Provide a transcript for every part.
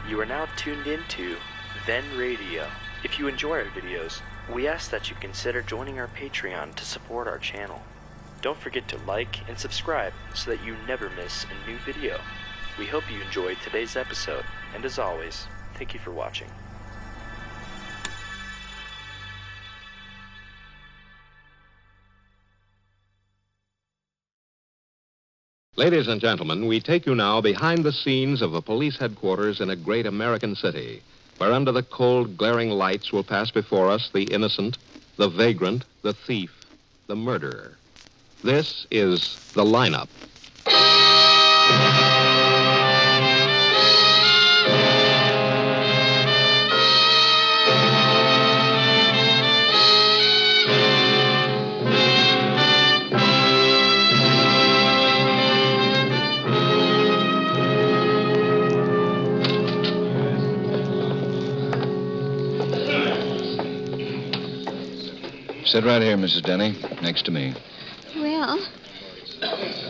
You are now tuned into Then Radio. If you enjoy our videos, we ask that you consider joining our Patreon to support our channel. Don't forget to like and subscribe so that you never miss a new video. We hope you enjoyed today's episode, and as always, thank you for watching. Ladies and gentlemen, we take you now behind the scenes of a police headquarters in a great American city, where under the cold, glaring lights will pass before us the innocent, the vagrant, the thief, the murderer. This is The Lineup. Sit right here, Mrs. Denny, next to me. Well,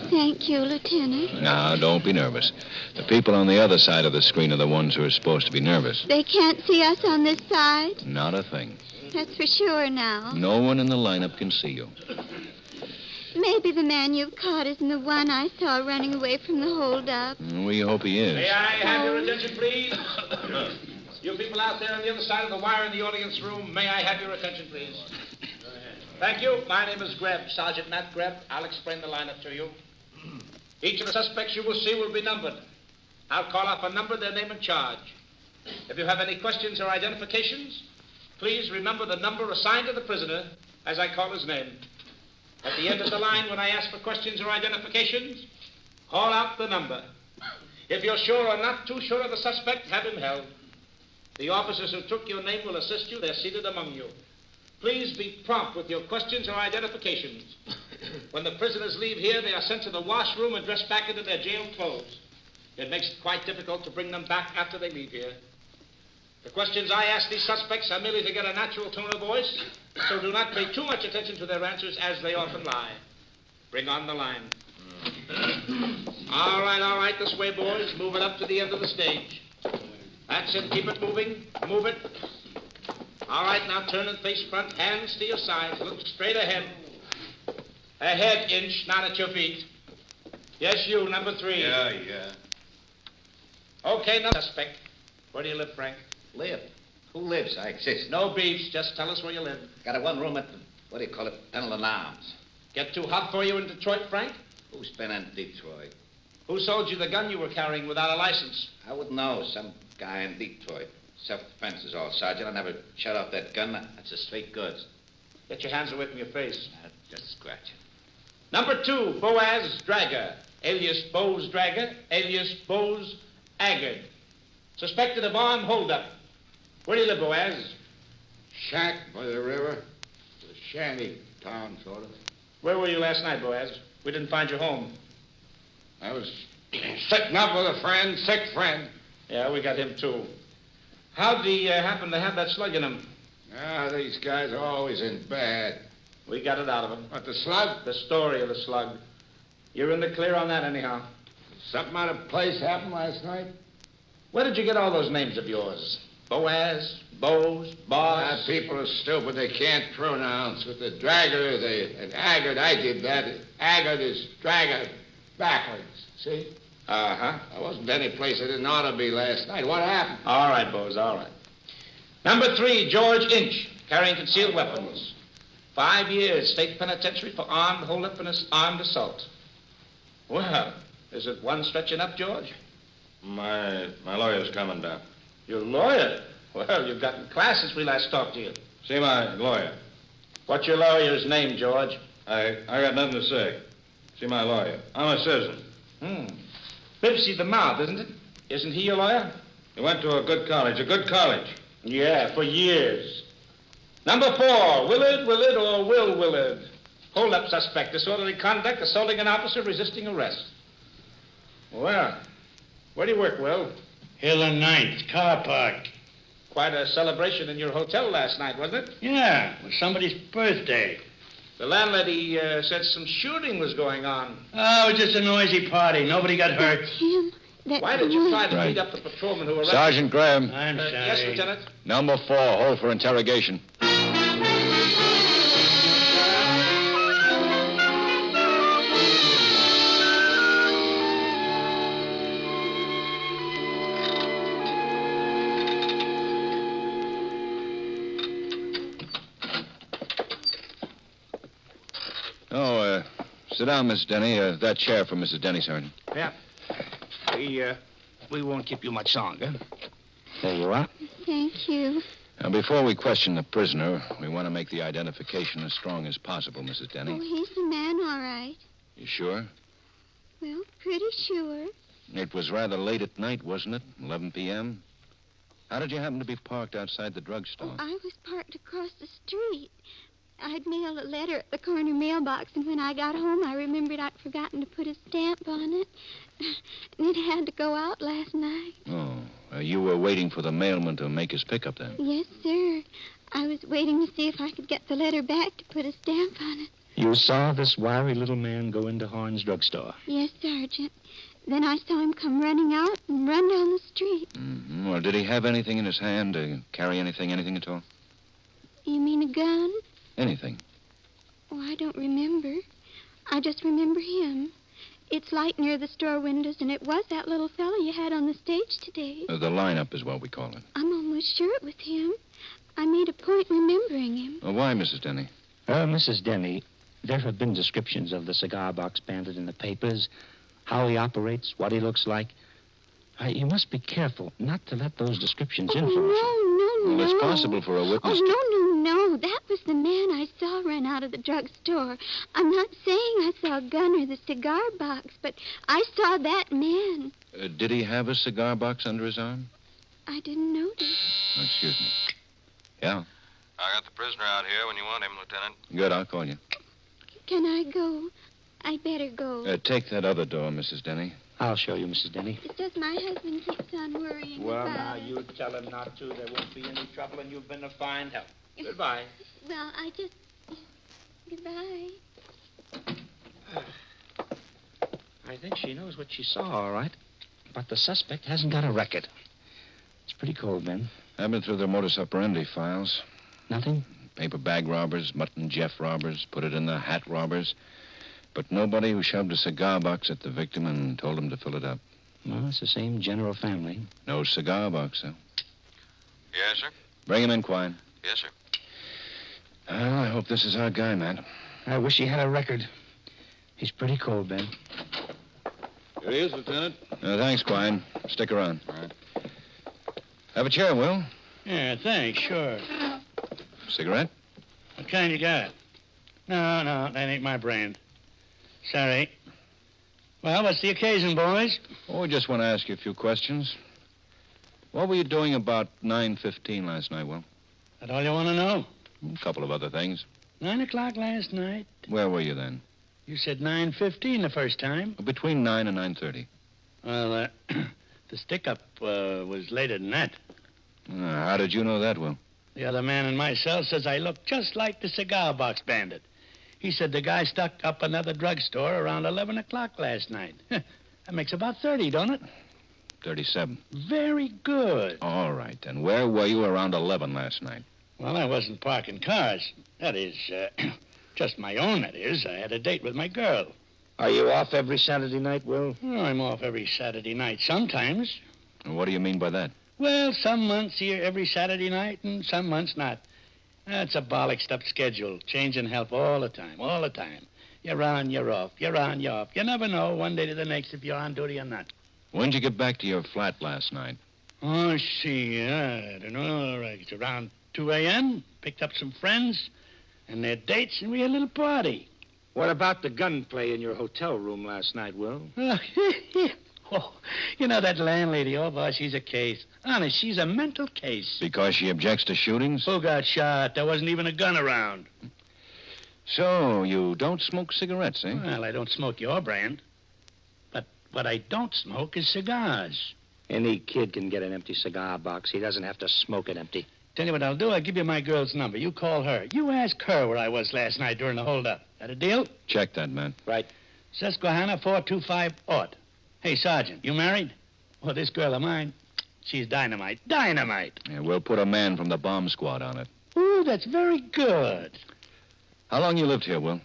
thank you, Lieutenant. Now, don't be nervous. The people on the other side of the screen are the ones who are supposed to be nervous. They can't see us on this side? Not a thing. That's for sure now. No one in the lineup can see you. Maybe the man you've caught isn't the one I saw running away from the holdup. We hope he is. May I have your attention, please? You people out there on the other side of the wire in the audience room, may I have your attention, please? Thank you. My name is Greb, Sergeant Nat Greb. I'll explain the lineup to you. Each of the suspects you will see will be numbered. I'll call off a number, their name and charge. If you have any questions or identifications, please remember the number assigned to the prisoner as I call his name. At the end of the line, when I ask for questions or identifications, call out the number. If you're sure or not too sure of the suspect, have him held. The officers who took your name will assist you. They're seated among you. Please be prompt with your questions or identifications. When the prisoners leave here, they are sent to the washroom and dressed back into their jail clothes. It makes it quite difficult to bring them back after they leave here. The questions I ask these suspects are merely to get a natural tone of voice, so do not pay too much attention to their answers, as they often lie. Bring on the line. All right, this way, boys. Move it up to the end of the stage. That's it. Keep it moving. Move it. All right, now turn and face front, hands to your sides. Look straight ahead. Ahead, Inch, not at your feet. Yes, you, number 3. Yeah. Okay, now, suspect. Where do you live, Frank? Live? Who lives? I exist. No beefs, just tell us where you live. Got a one room at the, what do you call it, Pendleton Arms. Get too hot for you in Detroit, Frank? Who's been in Detroit? Who sold you the gun you were carrying without a license? I wouldn't know. Some guy in Detroit. Self-defense is all, Sergeant. I never shut off that gun. That's a straight goods. Get your hands away from your face. Just scratch it. Number 2, Boaz Drager, alias Bose Drager, alias Bose Aggard. Suspected of armed holdup. Where do you live, Boaz? Shack by the river. A shanty town, sort of. Where were you last night, Boaz? We didn't find you home. I was sitting up with a friend, sick friend. Yeah, we got him, too. How'd he happen to have that slug in him? These guys are always in bad. We got it out of him. What, the slug? The story of the slug. You're in the clear on that, anyhow. Something out of place happened last night? Where did you get all those names of yours? Boaz, Bose, Boss? People are stupid. They can't pronounce. With the dragger, and Aggard, I did that. Aggard is dragger backwards. See? Uh-huh. I wasn't any place I didn't ought to be last night. What happened? All right, Bose, all right. Number 3, George Inch, carrying concealed weapons. 5 years, state penitentiary for armed holdup and armed assault. Well, is it one stretching up, George? My lawyer's coming down. Your lawyer? Well, you've gotten class since we last talked to you. See my lawyer. What's your lawyer's name, George? I got nothing to say. See my lawyer. I'm a citizen. Bibsy the Mouth, isn't it? Isn't he your lawyer? He went to a good college. Yeah, for years. Number 4, Willard or Will Willard. Hold-up suspect, disorderly conduct, assaulting an officer, resisting arrest. Well, where do you work, Will? Hill and Ninth, car park. Quite a celebration in your hotel last night, wasn't it? Yeah, it was somebody's birthday. The landlady said some shooting was going on. Oh, it was just a noisy party. Nobody got hurt. It's him. Why did you try to beat up the patrolman who arrested Sergeant Greb. I'm sorry. Yes, Lieutenant? Number 4, hold for interrogation. Sit down, Mrs. Denny. That chair for Mrs. Denny, Sergeant. Yeah. We won't keep you much longer. There you are. Thank you. Now, before we question the prisoner, we want to make the identification as strong as possible, Mrs. Denny. Oh, he's the man, all right. You sure? Well, pretty sure. It was rather late at night, wasn't it? 11 p.m.? How did you happen to be parked outside the drugstore? I was parked across the street. I'd mailed a letter at the corner mailbox, and when I got home, I remembered I'd forgotten to put a stamp on it. And it had to go out last night. Oh, you were waiting for the mailman to make his pickup then? Yes, sir. I was waiting to see if I could get the letter back to put a stamp on it. You saw this wiry little man go into Horn's drugstore? Yes, Sergeant. Then I saw him come running out and run down the street. Mm-hmm. Well, did he have anything in his hand? Carry anything at all? You mean a gun? Anything. Oh, I don't remember. I just remember him. It's light near the store windows, and it was that little fellow you had on the stage today. The lineup is what we call it. I'm almost sure it was him. I made a point remembering him. Why, Mrs. Denny? Mrs. Denny, there have been descriptions of the cigar box bandit in the papers, how he operates, what he looks like. You must be careful not to let those descriptions influence you. No. Well, it's possible for a witness to... No. That was the man I saw run out of the drugstore. I'm not saying I saw a gun or the cigar box, but I saw that man. Did he have a cigar box under his arm? I didn't notice. Excuse me. Yeah? I got the prisoner out here when you want him, Lieutenant. Good, I'll call you. Can I go? I'd better go. Take that other door, Mrs. Denny. I'll show you, Mrs. Denny. It's just my husband keeps on worrying Well, about now, it. you tell him not to. There won't be any trouble, and you've been a fine help. Goodbye. Well, I just... Goodbye. I think she knows what she saw, all right. But the suspect hasn't got a record. It's pretty cold, Ben. I've been through their modus operandi files. Nothing? Paper bag robbers, Mutt and Jeff robbers, put it in the hat robbers. But nobody who shoved a cigar box at the victim and told him to fill it up. Well, it's the same general family. No cigar box, though. Yes, sir? Bring him in, Quine. Yes, sir. Well, I hope this is our guy, Matt. I wish he had a record. He's pretty cold, Ben. Here he is, Lieutenant. Thanks, Quine. Stick around. All right. Have a chair, Will. Yeah, thanks, sure. Cigarette? What kind you got? No, that ain't my brand. Sorry. Well, what's the occasion, boys? Oh, we just want to ask you a few questions. What were you doing about 9:15 last night, Will? That all you want to know? A couple of other things. 9 o'clock last night. Where were you then? You said 9:15 the first time. Between 9 and 9:30. Well, the stick-up was later than that. How did you know that, Will? The other man in my cell says I look just like the cigar box bandit. He said the guy stuck up another drugstore around 11 o'clock last night. That makes about 30, don't it? 37. Very good. All right, then. Where were you around 11 last night? Well, I wasn't parking cars. That is, just my own, that is. I had a date with my girl. Are you off every Saturday night, Will? Oh, I'm off every Saturday night sometimes. What do you mean by that? Well, some months here every Saturday night and some months not. That's a bollocksed up schedule. Change and help all the time. You're on, you're off. You're on, you're off. You never know one day to the next if you're on duty or not. When'd you get back to your flat last night? Oh, see, I don't know. It's around 2 a.m. Picked up some friends and their dates, and we had a little party. What about the gunplay in your hotel room last night, Will? Oh, you know that landlady, oh, boy, she's a case. Honest, she's a mental case. Because she objects to shootings? Who got shot? There wasn't even a gun around. So, you don't smoke cigarettes, eh? Well, I don't smoke your brand. But what I don't smoke is cigars. Any kid can get an empty cigar box. He doesn't have to smoke it empty. Tell you what I'll do. I'll give you my girl's number. You call her. You ask her where I was last night during the holdup. That a deal? Check that, man. Right. Susquehanna 425 Ort. Hey, Sergeant, you married? Oh, this girl of mine, she's dynamite. Dynamite. Yeah, we'll put a man from the bomb squad on it. Ooh, that's very good. How long you lived here, Will?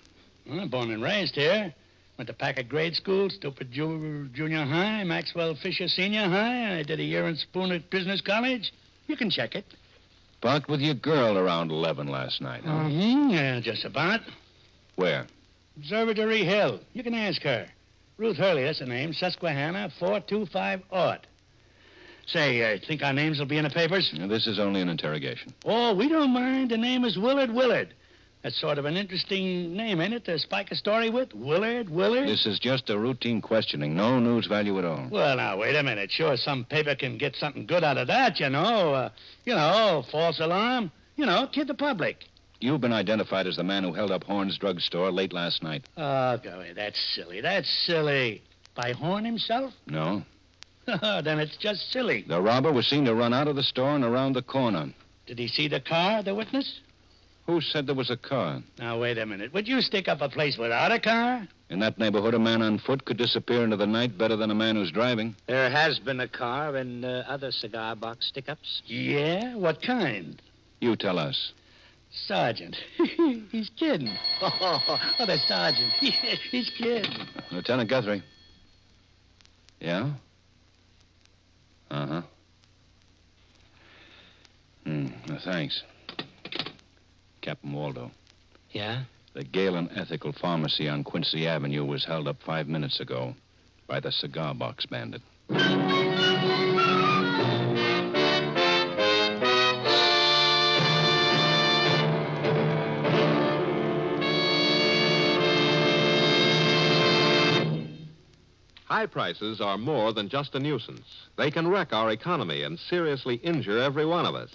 Well, I'm born and raised here. Went to Packard grade school, Stupid Junior High, Maxwell Fisher Senior High. I did a year in Spooner Business College. You can check it. Parked with your girl around 11 last night, huh? Mm-hmm, yeah, just about. Where? Observatory Hill. You can ask her. Ruth Hurley, that's her name. Susquehanna, 425 Ort. Say, think our names will be in the papers? Now, this is only an interrogation. Oh, we don't mind. The name is Willard. That's sort of an interesting name, ain't it, to spike a story with? Willard? This is just a routine questioning. No news value at all. Well, now, wait a minute. Sure, some paper can get something good out of that, you know. False alarm. Kid the public. You've been identified as the man who held up Horn's drugstore late last night. Oh, go ahead. That's silly. By Horn himself? No. Then it's just silly. The robber was seen to run out of the store and around the corner. Did he see the car, the witness? Who said there was a car? Now, wait a minute. Would you stick up a place without a car? In that neighborhood, a man on foot could disappear into the night better than a man who's driving. There has been a car and other cigar box stick-ups. Yeah? What kind? You tell us. Sergeant. He's kidding. Oh, the sergeant. He's kidding. Lieutenant Guthrie. Yeah? Uh-huh. Thanks. Captain Waldo. Yeah? The Galen Ethical Pharmacy on Quincy Avenue was held up 5 minutes ago by the cigar box bandit. High prices are more than just a nuisance. They can wreck our economy and seriously injure every one of us.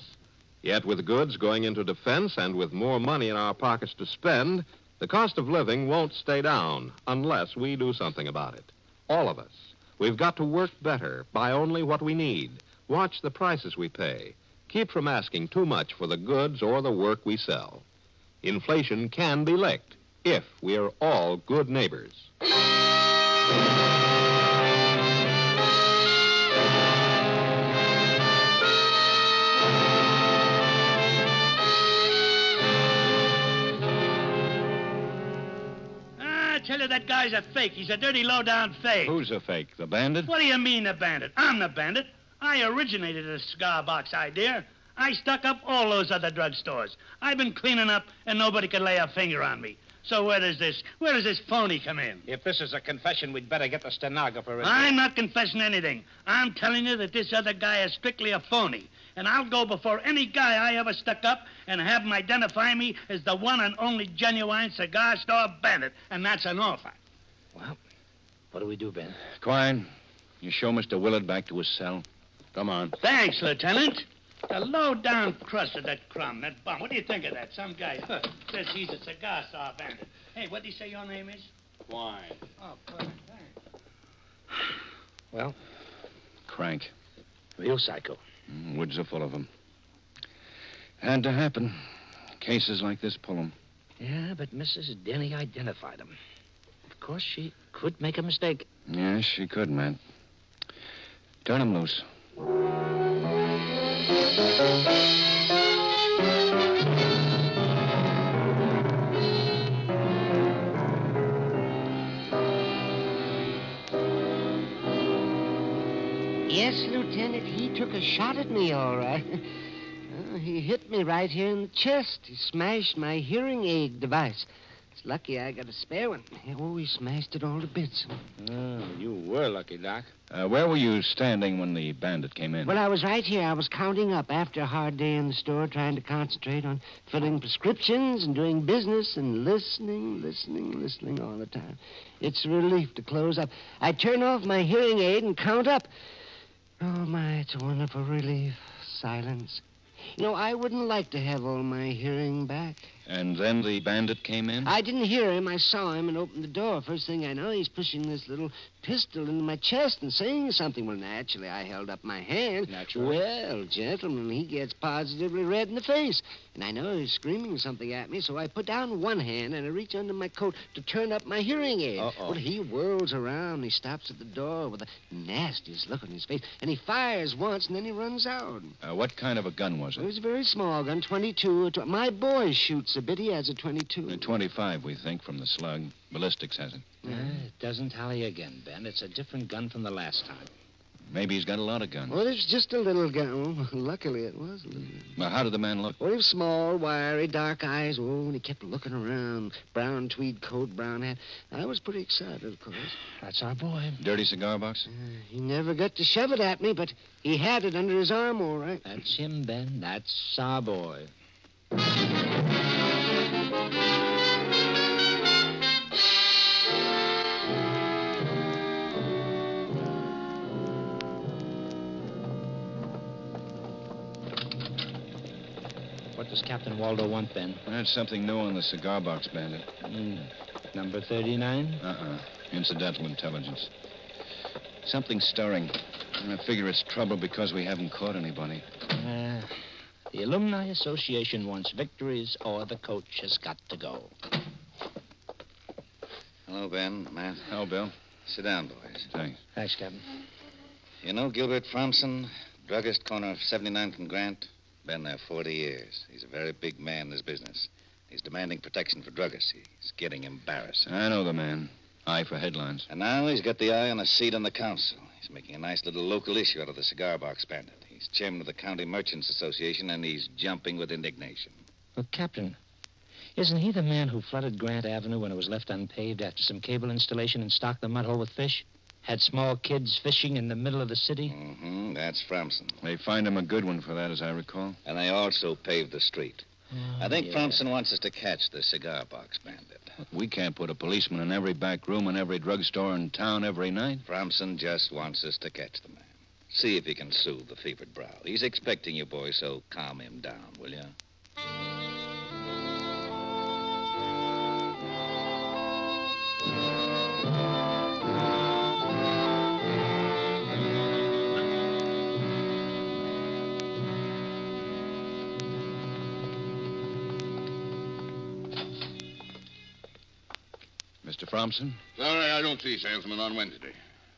Yet with goods going into defense and with more money in our pockets to spend, the cost of living won't stay down unless we do something about it. All of us. We've got to work better, buy only what we need, watch the prices we pay, keep from asking too much for the goods or the work we sell. Inflation can be licked if we're all good neighbors. I tell you, that guy's a fake. He's a dirty, low-down fake. Who's a fake? The bandit? What do you mean, the bandit? I'm the bandit. I originated the cigar box idea. I stuck up all those other drugstores. I've been cleaning up, and nobody can lay a finger on me. So where does this phony come in? If this is a confession, we'd better get the stenographer in. I'm not confessing anything. I'm telling you that this other guy is strictly a phony. And I'll go before any guy I ever stuck up and have him identify me as the one and only genuine cigar store bandit. And that's an offer. Well, what do we do, Ben? Quine, you show Mr. Willard back to his cell. Come on. Thanks, Lieutenant. The low-down crust of that crumb, that bum. What do you think of that? Some guy says he's a cigar store bandit. Hey, what do you say your name is? Quine. Oh, Quine, thanks. Well? Crank. Real psycho. Woods are full of them. Had to happen. Cases like this pull them. Yeah, but Mrs. Denny identified him. Of course, she could make a mistake. Yes, she could, Matt. Turn him loose. Yes, Lieutenant, he took a shot at me, all right. He hit me right here in the chest. He smashed my hearing aid device. It's lucky I got a spare one. Oh, he smashed it all to bits. Oh, you were lucky, Doc. Where were you standing when the bandit came in? Well, I was right here. I was counting up after a hard day in the store, trying to concentrate on filling prescriptions and doing business and listening all the time. It's a relief to close up. I turn off my hearing aid and count up. Oh, my, it's a wonderful relief. Silence. You know, I wouldn't like to have all my hearing back. And then the bandit came in? I didn't hear him. I saw him and opened the door. First thing I know, he's pushing this little pistol into my chest and saying something. Well, naturally, I held up my hand. Naturally. Well, gentlemen, he gets positively red in the face. And I know he's screaming something at me, so I put down one hand and I reach under my coat to turn up my hearing aid. Uh-oh. Well, he whirls around and he stops at the door with the nastiest look on his face. And he fires once and then he runs out. What kind of a gun was It it? was a very small gun, 22. My boy shoots a bit. He has a 22. 25, we think, from the slug. Ballistics has it. It doesn't tally again, Ben. It's a different gun from the last time. Maybe he's got a lot of guns. Well, it's just a little gun. Oh, luckily, it was a little gun. Well, how did the man look? Well, he was small, wiry, dark eyes. Oh, and he kept looking around. Brown tweed coat, brown hat. I was pretty excited, of course. That's our boy. Dirty cigar box? He never got to shove it at me, but he had it under his arm, all right. That's him, Ben. That's our boy. What does Captain Waldo want, Ben? That's something new on the cigar box, Bandit. Number 39? Incidental intelligence. Something stirring. I figure it's trouble because we haven't caught anybody. The Alumni Association wants victories or the coach has got to go. Hello, Ben, Matt. Hello, Bill. Sit down, boys. Thanks. Thanks, Captain. You know Gilbert Fromson, druggist, corner of 79th and Grant? Been there 40 years. He's a very big man in his business. He's demanding protection for druggists. He's getting embarrassing. I know the man. Eye for headlines. And now he's got the eye on a seat on the council. He's making a nice little local issue out of the cigar box bandit. He's chairman of the County Merchants Association, and he's jumping with indignation. Well, Captain, isn't he the man who flooded Grant Avenue when it was left unpaved after some cable installation and stocked the mud hole with fish? Had small kids fishing in the middle of the city? Mm-hmm. That's Fromson. They find him a good one for that, as I recall. And they also paved the street. I think Fromson wants us to catch the cigar box bandit. We can't put a policeman in every back room in every drugstore in town every night. Fromson just wants us to catch the man. See if he can soothe the fevered brow. He's expecting you, boys, so calm him down, will you? Mr. Fromson? Sorry, I don't see salesman on Wednesday.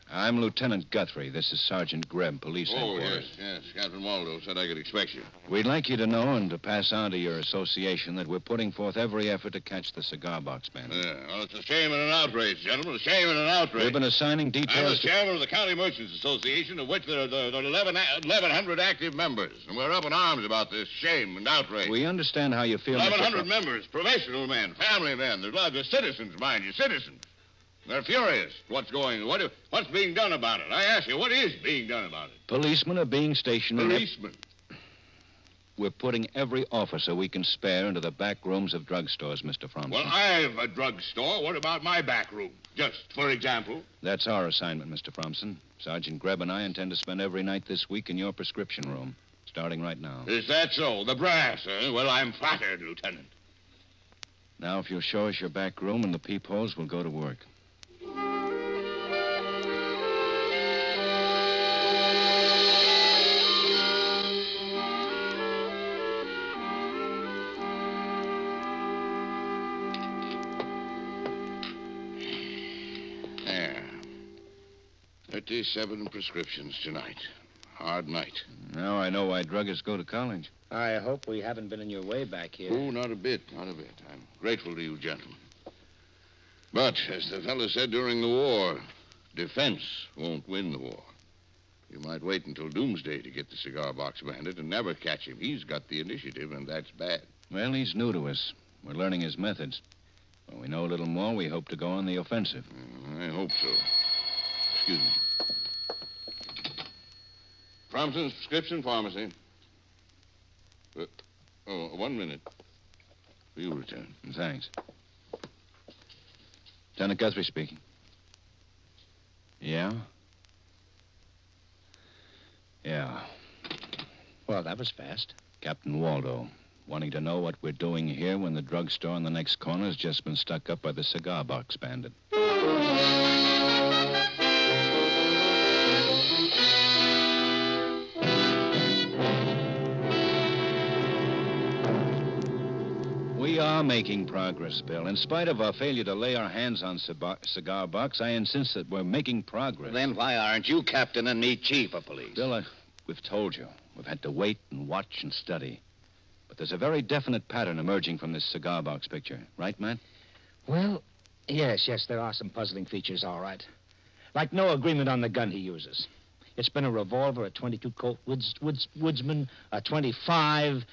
I'm Lieutenant Guthrie. This is Sergeant Greb, police headquarters. Yes. Captain Waldo said I could expect you. We'd like you to know and to pass on to your association that we're putting forth every effort to catch the cigar box bandit. Well, it's a shame and an outrage, gentlemen. A shame and an outrage. We've been assigning I'm the details to... chairman of the County Merchants Association, of which there are 1,100 active members. And we're up in arms about this shame and outrage. We understand how you feel, 1,100 members, professional men, family men. There's citizens, mind you, citizens. They're furious. What's being done about it? I ask you, what is being done about it? Policemen are being stationed Policemen. We're putting every officer we can spare into the back rooms of drugstores, Mr. Fromson. Well, I've a drugstore. What about my back room? Just for example. That's our assignment, Mr. Fromson. Sergeant Greb and I intend to spend every night this week in your prescription room, starting right now. Is that so? The brass, eh? Well, I'm flattered, Lieutenant. Now, if you'll show us your back room and the peepholes, we'll go to work. There. 37 prescriptions tonight. Hard night. Now I know why druggists go to college. I hope we haven't been in your way back here. Oh, not a bit, not a bit. I'm grateful to you, gentlemen. But, as the fellow said during the war, defense won't win the war. You might wait until doomsday to get the cigar box bandit and never catch him. He's got the initiative, and that's bad. Well, he's new to us. We're learning his methods. When we know a little more, we hope to go on the offensive. I hope so. Excuse me. Fromson's Prescription Pharmacy. 1 minute. For you, Lieutenant. Thanks. Lieutenant Guthrie speaking. Yeah? Yeah. Well, that was fast. Captain Waldo, wanting to know what we're doing here when the drugstore on the next corner has just been stuck up by the cigar box bandit. We are making progress, Bill. In spite of our failure to lay our hands on Cigar Box, I insist that we're making progress. Then why aren't you captain and me chief of police? Bill, we've told you. We've had to wait and watch and study. But there's a very definite pattern emerging from this Cigar Box picture. Right, Matt? Well, yes, there are some puzzling features, all right. Like no agreement on the gun he uses. It's been a revolver, a 22 Colt Woodsman, a 25.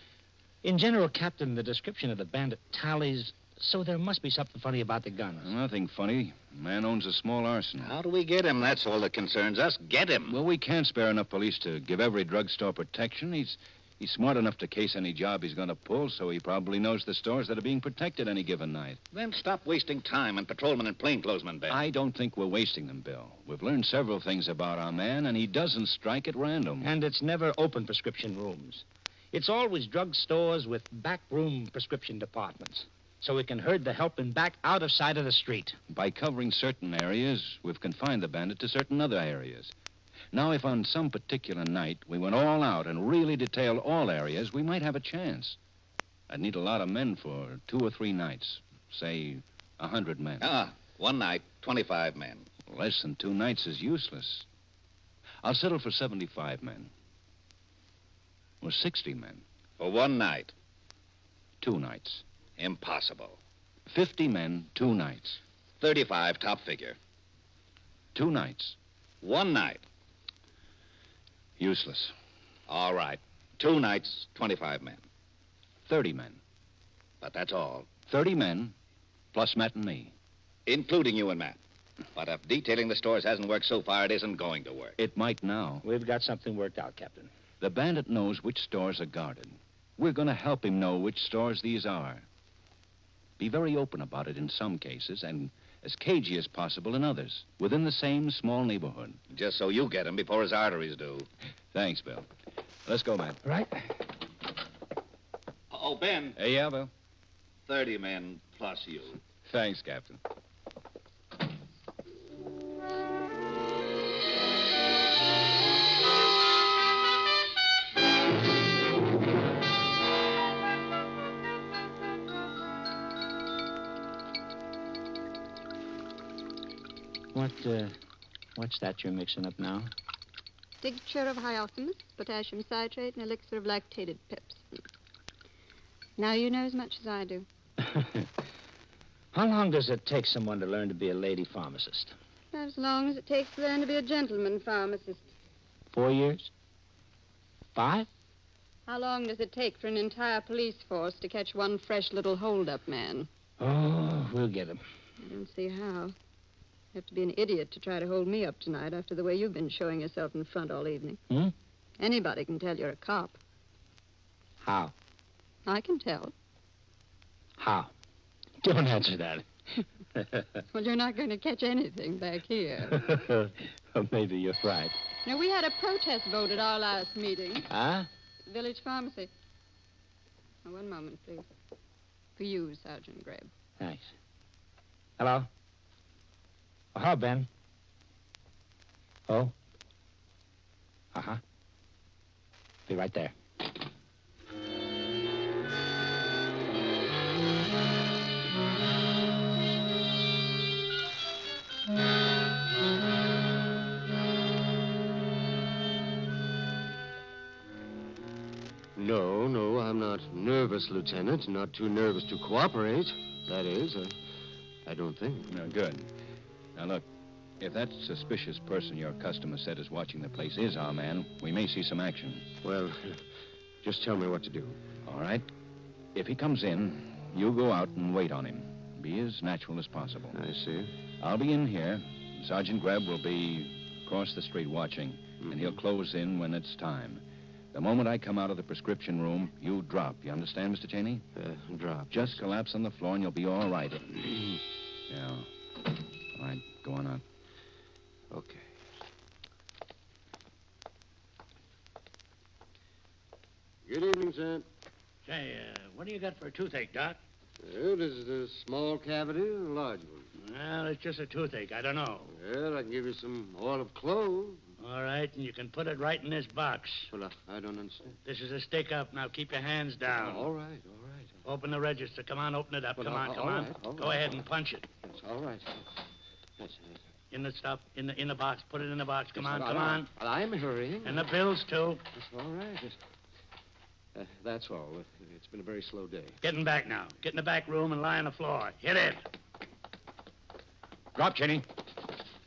In general, Captain, the description of the bandit tallies, so there must be something funny about the guns. Nothing funny. The man owns a small arsenal. How do we get him? That's all that concerns us. Get him. Well, we can't spare enough police to give every drugstore protection. He's smart enough to case any job he's going to pull, so he probably knows the stores that are being protected any given night. Then stop wasting time on patrolmen and plainclothesmen, Ben. I don't think we're wasting them, Bill. We've learned several things about our man, and he doesn't strike at random. And it's never open prescription rooms. It's always drugstores with backroom prescription departments, so we can herd the helping back out of sight of the street. By covering certain areas, we've confined the bandit to certain other areas. Now, if on some particular night we went all out and really detailed all areas, we might have a chance. I'd need a lot of men for 2 or 3 nights. Say, 100 men. One night, 25 men. Less than 2 nights is useless. I'll settle for 75 men. Or 60 men. For one night. 2 nights. Impossible. 50 men, 2 nights. 35, top figure. 2 nights. One night. Useless. All right. 2 nights, 25 men. 30 men. But that's all. 30 men, plus Matt and me. Including you and Matt. But if detailing the stores hasn't worked so far, it isn't going to work. It might now. We've got something worked out, Captain. The bandit knows which stores are guarded. We're going to help him know which stores these are. Be very open about it in some cases, and as cagey as possible in others, within the same small neighborhood. Just so you get him before his arteries do. Thanks, Bill. Let's go, man. Right. Oh, Ben. Hey, yeah, Bill. 30 men plus you. Thanks, Captain. What's that you're mixing up now? Tincture of hyoscyamus, potassium citrate, and elixir of lactated pepsin. Now you know as much as I do. How long does it take someone to learn to be a lady pharmacist? About as long as it takes to learn to be a gentleman pharmacist. 4 years? 5? How long does it take for an entire police force to catch one fresh little hold-up man? Oh, we'll get him. I don't see how. You have to be an idiot to try to hold me up tonight after the way you've been showing yourself in front all evening. Anybody can tell you're a cop. How? I can tell. How? Don't answer that. Well, you're not going to catch anything back here. Well, maybe you're right. Now, we had a protest vote at our last meeting. Huh? Village pharmacy. Now, one moment, please. For you, Sergeant Greb. Thanks. Hello? Oh, hello, Ben. Oh? Uh-huh. Be right there. No, I'm not nervous, Lieutenant. Not too nervous to cooperate. That is, I don't think. No, good. Now, look, if that suspicious person your customer said is watching the place is our man, we may see some action. Well, just tell me what to do. All right. If he comes in, you go out and wait on him. Be as natural as possible. I see. I'll be in here. Sergeant Greb will be across the street watching, and he'll close in when it's time. The moment I come out of the prescription room, you drop. You understand, Mr. Cheney? Drop. Just collapse on the floor and you'll be all right. Yeah. All right, go on out. Okay. Good evening, sir. Say, what do you got for a toothache, Doc? Well, is it a small cavity or a large one? Well, it's just a toothache. I don't know. Well, I can give you some oil of clove. All right, and you can put it right in this box. Well, I don't understand. This is a stick-up. Now keep your hands down. All right. Open the register. Come on, open it up. Well, Come on, all come on. right, all Go right. ahead and punch it. Yes, all right. Yes, In the stuff, in the box. Put it in the box. Come yes, on, all come right. on. I'm hurrying. And the bills, too. That's all right. That's all. It's been a very slow day. Getting back now. Get in the back room and lie on the floor. Hit it. Drop, Cheney.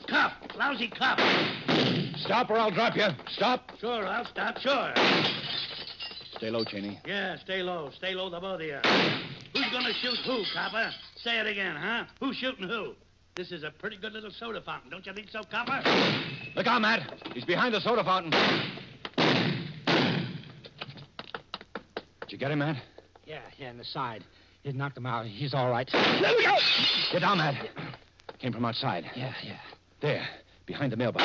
Cup. Lousy cup. Stop or I'll drop you. Stop. Sure, I'll stop. Sure. Stay low, Cheney. Yeah, stay low. Stay low, the both of you. Who's gonna shoot who, copper? Say it again, huh? Who's shooting who? This is a pretty good little soda fountain. Don't you think so, copper? Look out, Matt. He's behind the soda fountain. Did you get him, Matt? Yeah, in the side. He knocked him out. He's all right. Let me go! Get down, Matt. Came from outside. Yeah. There, behind the mailbox.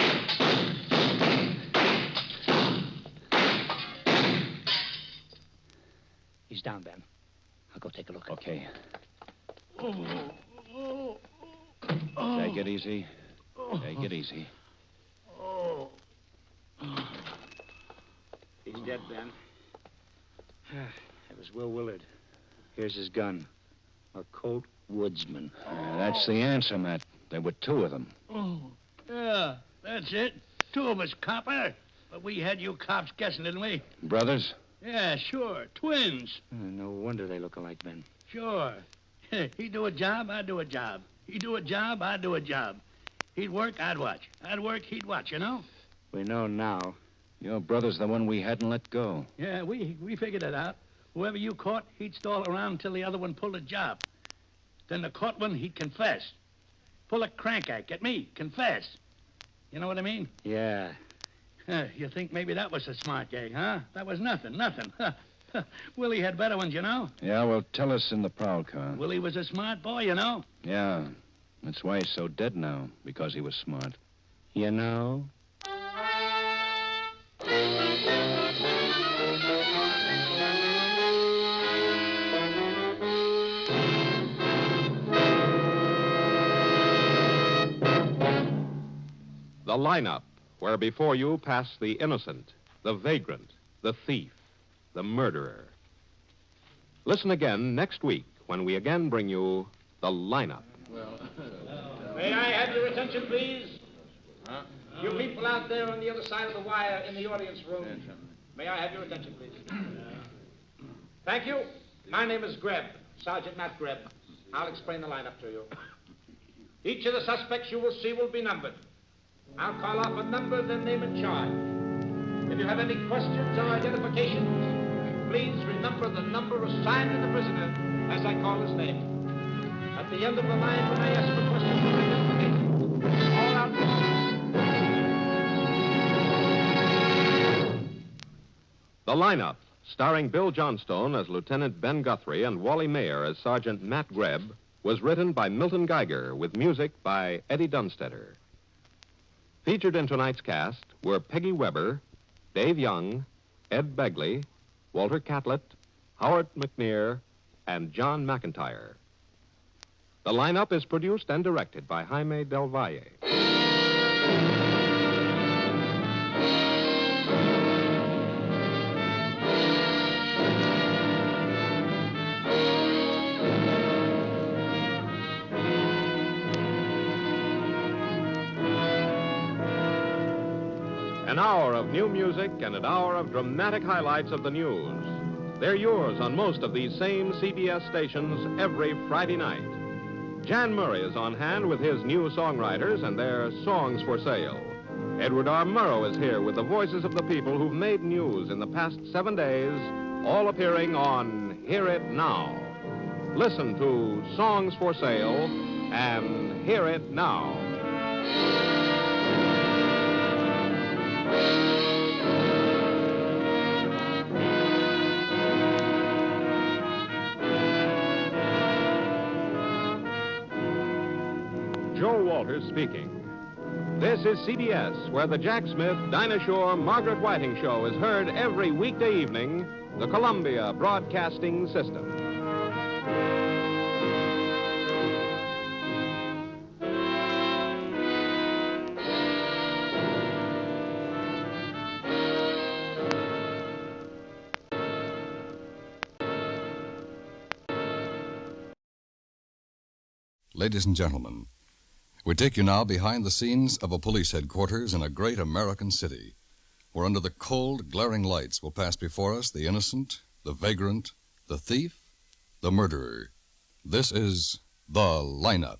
He's down, Ben. I'll go take a look. Okay. Take it easy. Take it easy. He's dead, Ben. It was Will Willard. Here's his gun. A Colt Woodsman. That's the answer, Matt. There were two of them. Oh, yeah, that's it. Two of us, copper. But we had you cops guessing, didn't we? Brothers? Yeah, sure. Twins. No wonder they look alike, Ben. Sure. He'd do a job, I'd do a job. He'd do a job, I'd do a job. He'd work, I'd watch. I'd work, he'd watch, you know? We know now. Your brother's the one we hadn't let go. Yeah, we figured it out. Whoever you caught, he'd stall around until the other one pulled a job. Then the caught one, he'd confess. Pull a crank act, get me, confess. You know what I mean? Yeah. You think maybe that was a smart gang, huh? That was nothing. Willie had better ones, you know? Yeah, well, tell us in the prowl car. Willie was a smart boy, you know? Yeah. That's why he's so dead now, because he was smart. You know? The lineup, where before you pass the innocent, the vagrant, the thief, the murderer. Listen again next week when we again bring you the lineup. May I have your attention, please? Huh? You people out there on the other side of the wire in the audience room. May I have your attention, please? Thank you. My name is Greb, Sergeant Matt Greb. I'll explain the lineup to you. Each of the suspects you will see will be numbered. I'll call off a number, then name and charge. If you have any questions or identifications, please remember the number assigned to the prisoner as I call his name. At the end of the line, when I ask for questions or identifications, all out. The lineup, starring Bill Johnstone as Lieutenant Ben Guthrie and Wally Mayer as Sergeant Matt Greb, was written by Milton Geiger with music by Eddie Dunstetter. Featured in tonight's cast were Peggy Weber, Dave Young, Ed Begley, Walter Catlett, Howard McNear, and John McIntyre. The lineup is produced and directed by Jaime Del Valle. An hour of new music and an hour of dramatic highlights of the news. They're yours on most of these same CBS stations every Friday night. Jan Murray is on hand with his new songwriters and their songs for sale. Edward R. Murrow is here with the voices of the people who've made news in the past 7 days, all appearing on Hear It Now. Listen to Songs for Sale and Hear It Now. Joe Walters speaking. This is CBS, where the Jack Smith, Dinah Shore, Margaret Whiting show is heard every weekday evening, the Columbia Broadcasting System. Ladies and gentlemen, we take you now behind the scenes of a police headquarters in a great American city, where under the cold, glaring lights will pass before us the innocent, the vagrant, the thief, the murderer. This is The Lineup.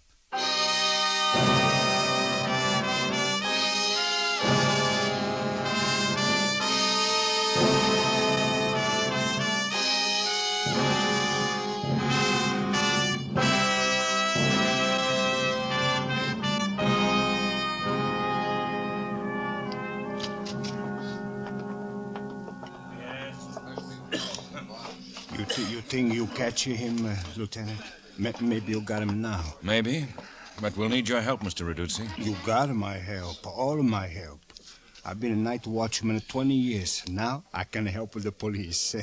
You think you catch him, Lieutenant? Maybe you got him now. Maybe, but we'll need your help, Mr. Reducci. You got my help, all of my help. I've been a night watchman 20 years. Now I can help with the police,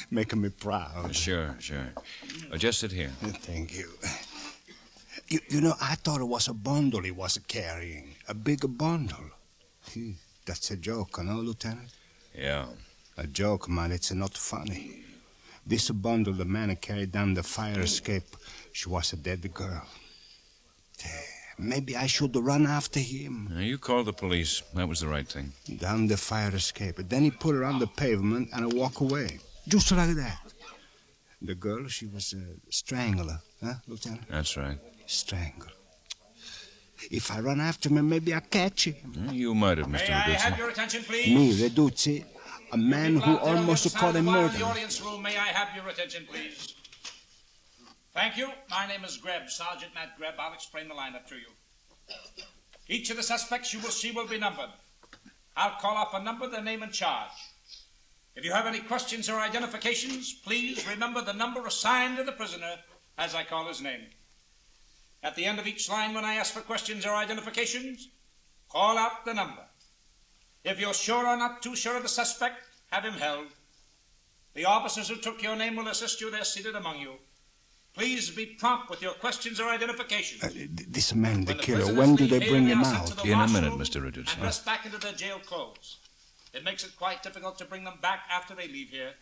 making me proud. Sure. Just sit here. Thank you. You know, I thought it was a bundle he was carrying, a big bundle. That's a joke, no, Lieutenant? Yeah. A joke, man. It's not funny. This bundle the man carried down the fire escape, she was a dead girl. Maybe I should run after him. You called the police. That was the right thing. Down the fire escape. Then he put her on the pavement and I walk away. Just like that. The girl, she was a strangler, huh, Lieutenant? That's right. Strangle. If I run after him, maybe I'll catch him. You might have, Mr. May I Reduci. have your attention, please? Me, Reduci. A man who almost caught a murder. The audience room, may I have your attention, please? Thank you. My name is Greb, Sergeant Matt Greb. I'll explain the lineup to you. Each of the suspects you will see will be numbered. I'll call off a number, their name and charge. If you have any questions or identifications, please remember the number assigned to the prisoner as I call his name. At the end of each line, when I ask for questions or identifications, call out the number. If you're sure or not too sure of the suspect, have him held. The officers who took your name will assist you. They're seated among you. Please be prompt with your questions or identifications. This man, the killer, when do they bring him out? In a minute, Mr. Reduci. And dress back into their jail clothes. It makes it quite difficult to bring them back after they leave here.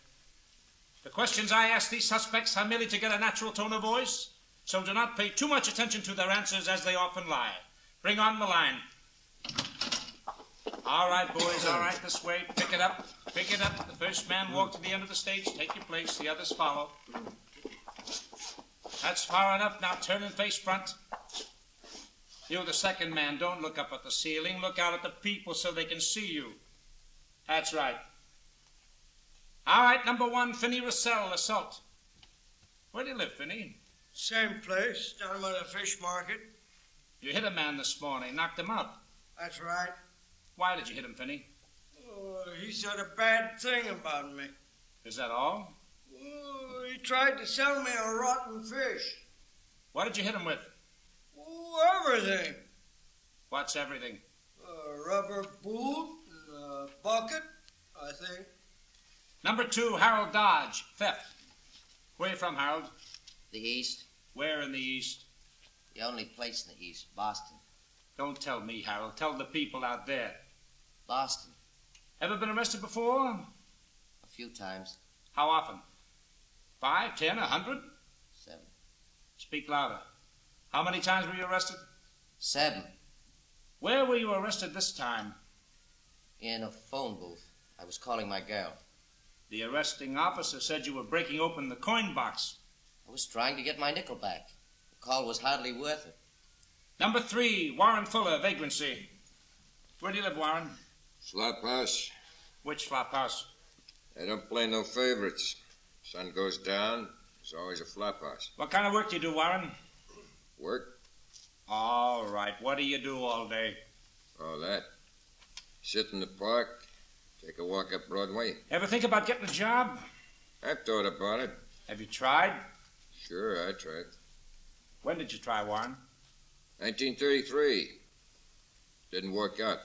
The questions I ask these suspects are merely to get a natural tone of voice, so do not pay too much attention to their answers as they often lie. Bring on the line. All right, boys, all right, this way. Pick it up. Pick it up. The first man walk to the end of the stage. Take your place. The others follow. That's far enough. Now turn and face front. You, the second man, don't look up at the ceiling. Look out at the people so they can see you. That's right. All right, number one, Finney Russell, assault. Where do you live, Finney? Same place, down by the fish market. You hit a man this morning, knocked him out. That's right. Why did you hit him, Finney? Oh, he said a bad thing about me. Is that all? Oh, he tried to sell me a rotten fish. What did you hit him with? Oh, everything. What's everything? A rubber boot and a bucket, I think. Number two, Harold Dodge, theft. Where you from, Harold? The East. Where in the East? The only place in the East, Boston. Don't tell me, Harold. Tell the people out there. Boston. Ever been arrested before? A few times. How often? 5, 10, 100? 7. Speak louder. How many times were you arrested? 7. Where were you arrested this time? In a phone booth. I was calling my girl. The arresting officer said you were breaking open the coin box. I was trying to get my nickel back. The call was hardly worth it. Number 3, Warren Fuller, vagrancy. Where do you live, Warren? Flop house. Which flop house? They don't play no favorites. Sun goes down, there's always a flop house. What kind of work do you do, Warren? Work? All right. What do you do all day? All that. Sit in the park, take a walk up Broadway. Ever think about getting a job? I've thought about it. Have you tried? Sure, I tried. When did you try, Warren? 1933. Didn't work out.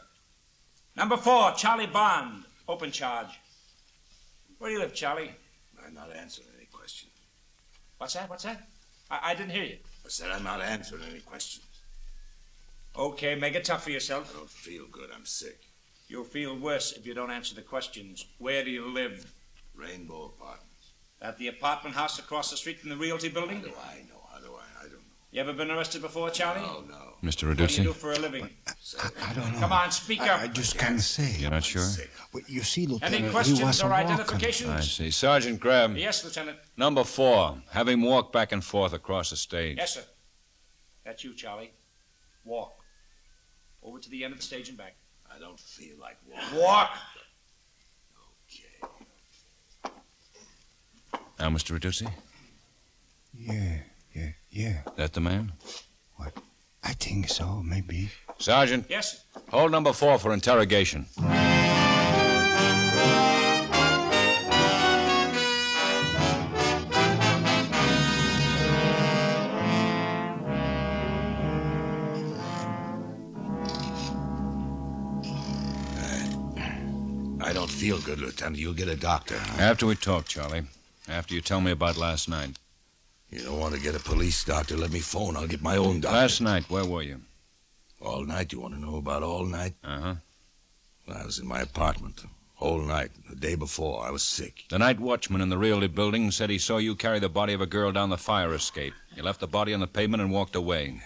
Number 4, Charlie Bond, open charge. Where do you live, Charlie? I'm not answering any questions. What's that? I didn't hear you. I said I'm not answering any questions. Okay, make it tough for yourself. I don't feel good. I'm sick. You'll feel worse if you don't answer the questions. Where do you live? Rainbow Apartments. At the apartment house across the street from the Realty building? How do I know? I don't know. You ever been arrested before, Charlie? No. Mr. What do you Reducey? do for a living? I don't know. Come on, speak up. I just can't say. You're not sure? But you see, Lieutenant, Any he questions wasn't or walking. identifications? I see. Sergeant Greb. Yes, Lieutenant. Number 4. Have him walk back and forth across the stage. Yes, sir. That's you, Charlie. Walk. Over to the end of the stage and back. I don't feel like walking. Walk! Now, Mr. Reducey? Yeah. That the man? What? I think so, maybe. Sergeant? Yes, sir. Hold number 4 for interrogation. I don't feel good, Lieutenant. You'll get a doctor. After we talk, Charlie. After you tell me about last night. You don't want to get a police doctor, let me phone. I'll get my own doctor. Last night, where were you? All night? You want to know about all night? Uh-huh. Well, I was in my apartment. Whole night. The day before, I was sick. The night watchman in the Realty building said he saw you carry the body of a girl down the fire escape. You left the body on the pavement and walked away.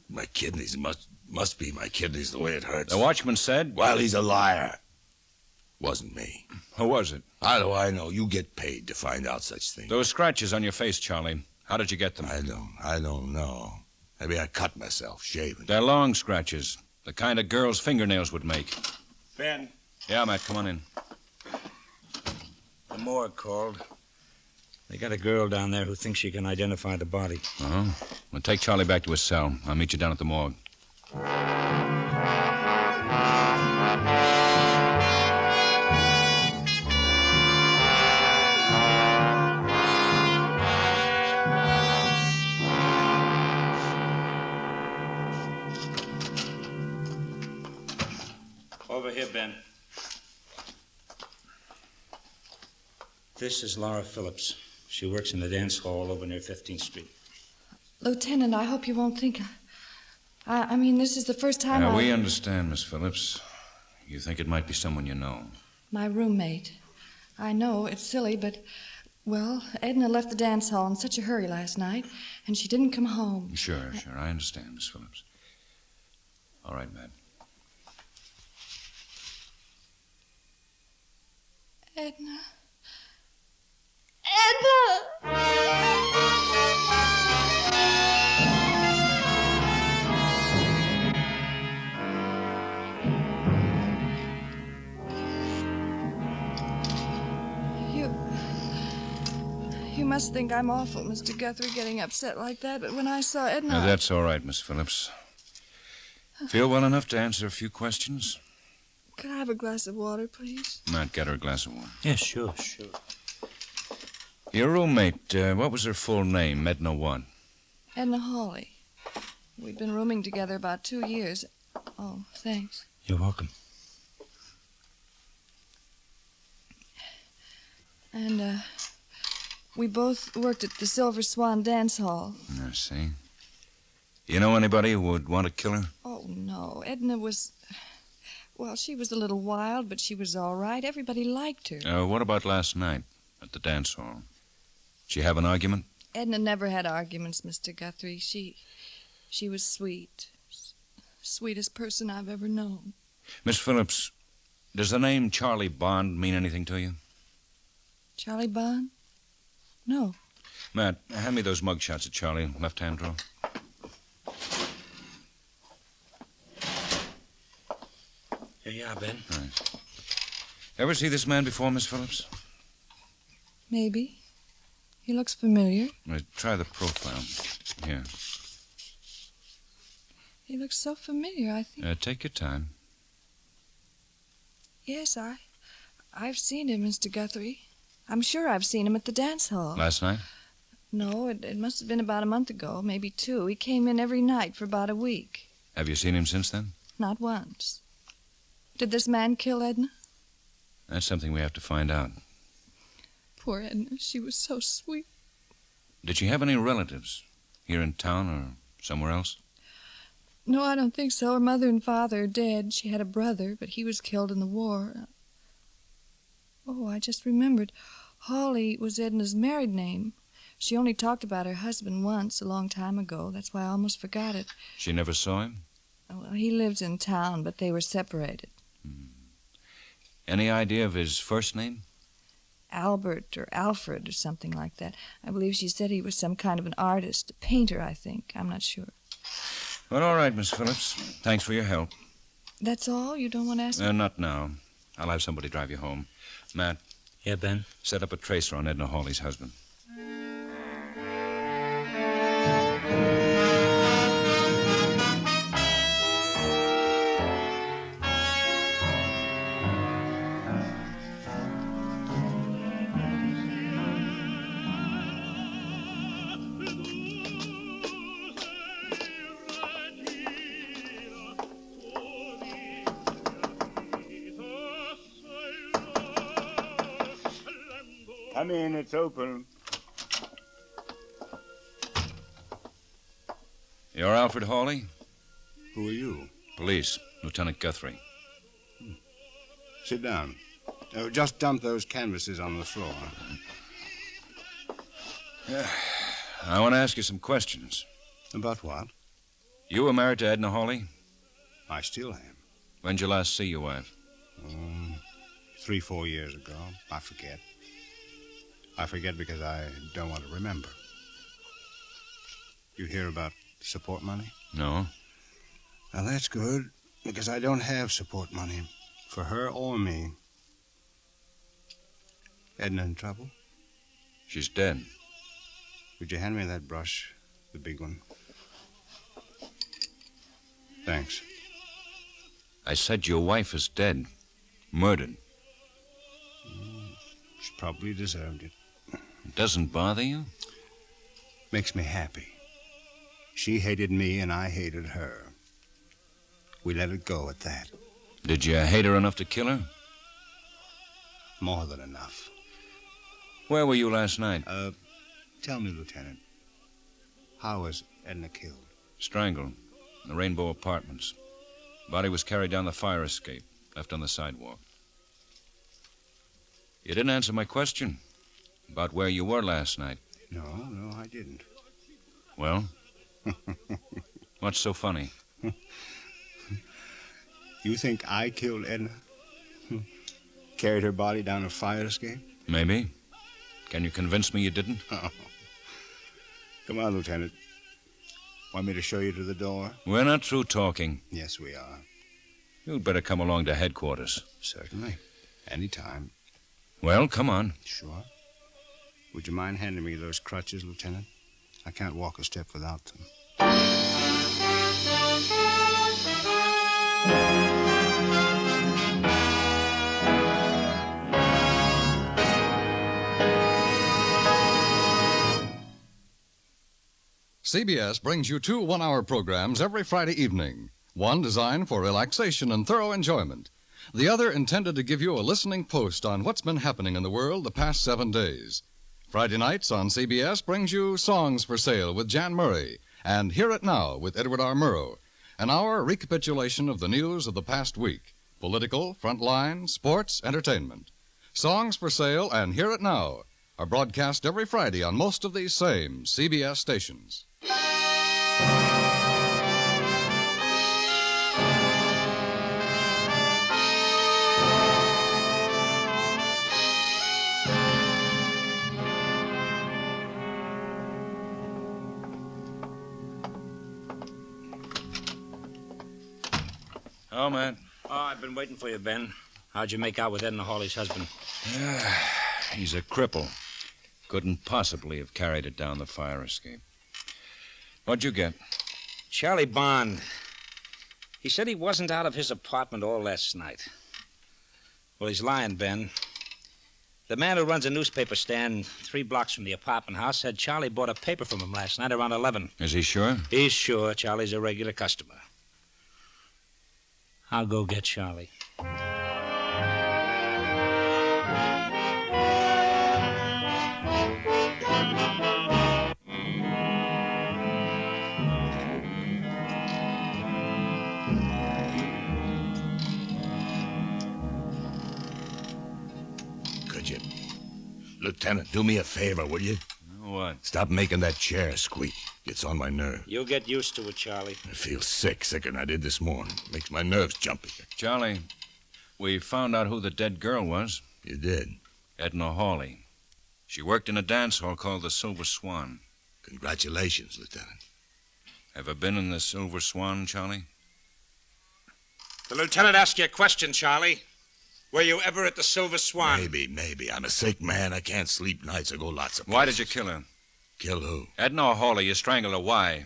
My kidneys must be my kidneys the way it hurts. The watchman said... Well, he's a liar. Wasn't me. Who was it? How do I know? You get paid to find out such things. Those scratches on your face, Charlie. How did you get them? I don't know. Maybe I cut myself, shaving. They're long scratches. The kind a girl's fingernails would make. Ben. Yeah, Matt, come on in. The morgue called. They got a girl down there who thinks she can identify the body. Uh-huh. Well, take Charlie back to his cell. I'll meet you down at the morgue. Over here, Ben. This is Laura Phillips. She works in the dance hall over near 15th Street. Lieutenant, I hope you won't think... I mean, this is the first time We understand, Miss Phillips. You think it might be someone you know. My roommate. I know, it's silly, but... Well, Edna left the dance hall in such a hurry last night, and she didn't come home. Sure. I understand, Miss Phillips. All right, Matt. Edna. You must think I'm awful, Mr. Guthrie, getting upset like that, but when I saw Edna... Now, that's all right, Miss Phillips. Feel well enough to answer a few questions? Could I have a glass of water, please? Matt, get her a glass of water. Yes, sure. Your roommate, what was her full name? Edna what? Edna Hawley. We'd been rooming together about 2 years. Oh, thanks. You're welcome. And, we both worked at the Silver Swan dance hall. I see. You know anybody who would want to kill her? Oh, no. Edna was... Well, she was a little wild, but she was all right. Everybody liked her. What about last night at the dance hall? Did you have an argument? Edna never had arguments, Mr. Guthrie. She was sweet. Sweetest person I've ever known. Miss Phillips, does the name Charlie Bond mean anything to you? Charlie Bond? No. Matt, hand me those mugshots of Charlie, left-hand drawer. Here you are, Ben. Right. Ever see this man before, Miss Phillips? Maybe. He looks familiar. Try the profile. Here. He looks so familiar, I think. Take your time. Yes, I've seen him, Mr. Guthrie. I'm sure I've seen him at the dance hall. Last night? No, it must have been about a month ago, maybe 2. He came in every night for about a week. Have you seen him since then? Not once. Did this man kill Edna? That's something we have to find out. Poor Edna. She was so sweet. Did she have any relatives here in town or somewhere else? No, I don't think so. Her mother and father are dead. She had a brother, but he was killed in the war. Oh, I just remembered. Hawley was Edna's married name. She only talked about her husband once, a long time ago. That's why I almost forgot it. She never saw him? Well, he lived in town, but they were separated. Any idea of his first name? Albert or Alfred or something like that. I believe she said he was some kind of an artist, a painter, I think. I'm not sure. Well, all right, Miss Phillips. Thanks for your help. That's all? You don't want to ask me? Not now. I'll have somebody drive you home. Matt. Yeah, Ben? Set up a tracer on Edna Hawley's husband. Come in, it's open. You're Alfred Hawley? Who are you? Police, Lieutenant Guthrie. Sit down. Just dump those canvases on the floor. I want to ask you some questions. About what? You were married to Edna Hawley? I still am. When'd you last see your wife? 3-4 years ago. I forget. I forget because I don't want to remember. You hear about support money? No. Well, that's good, because I don't have support money for her or me. Edna in trouble? She's dead. Would you hand me that brush, the big one? Thanks. I said your wife is dead. Murdered. She probably deserved it. It doesn't bother you? Makes me happy. She hated me and I hated her. We let it go at that. Did you hate her enough to kill her? More than enough. Where were you last night? Tell me, Lieutenant, how was Edna killed? Strangled. In the Rainbow Apartments. Body was carried down the fire escape, left on the sidewalk. You didn't answer my question about where you were last night. No, I didn't. Well? What's so funny? You think I killed Edna? Carried her body down a fire escape? Maybe. Can you convince me you didn't? Oh. Come on, Lieutenant. Want me to show you to the door? We're not through talking. Yes, we are. You'd better come along to headquarters. Certainly. Anytime. Well, come on. Sure. Would you mind handing me those crutches, Lieutenant? I can't walk a step without them. CBS brings you 2 one-hour programs every Friday evening. One designed for relaxation and thorough enjoyment. The other intended to give you a listening post on what's been happening in the world the past 7 days. Friday nights on CBS brings you Songs for Sale with Jan Murray and Hear It Now with Edward R. Murrow, an hour recapitulation of the news of the past week, political, frontline, sports, entertainment. Songs for Sale and Hear It Now are broadcast every Friday on most of these same CBS stations. Oh, man. Oh, I've been waiting for you, Ben. How'd you make out with Edna Hawley's husband? He's a cripple. Couldn't possibly have carried it down the fire escape. What'd you get? Charlie Bond. He said he wasn't out of his apartment all last night. Well, he's lying, Ben. The man who runs a newspaper stand 3 blocks from the apartment house said Charlie bought a paper from him last night around 11. Is he sure? He's sure. Charlie's a regular customer. I'll go get Charlie. Could you, Lieutenant, do me a favor, will you? What? Stop making that chair squeak. It's on my nerve. You'll get used to it, Charlie. I feel sicker than I did this morning. Makes my nerves jumpy. Charlie, we found out who the dead girl was. You did? Edna Hawley. She worked in a dance hall called the Silver Swan. Congratulations, Lieutenant. Ever been in the Silver Swan, Charlie? The lieutenant asked you a question, Charlie. Were you ever at the Silver Swan? Maybe. I'm a sick man. I can't sleep nights. I go lots of places. Why did you kill her? Kill who? Edna Hawley. You strangled her. Why?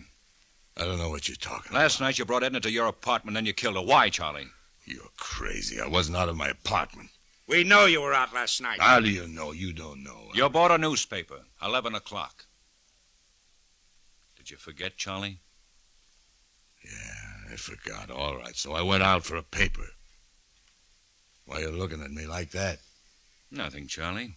I don't know what you're talking about. Last night you brought Edna to your apartment, then you killed her. Why, Charlie? You're crazy. I wasn't out of my apartment. We know you were out last night. How do you know? You don't know. You bought a newspaper. 11 o'clock. Did you forget, Charlie? Yeah, I forgot. All right, so I went out for a paper. Why are you looking at me like that? Nothing, Charlie.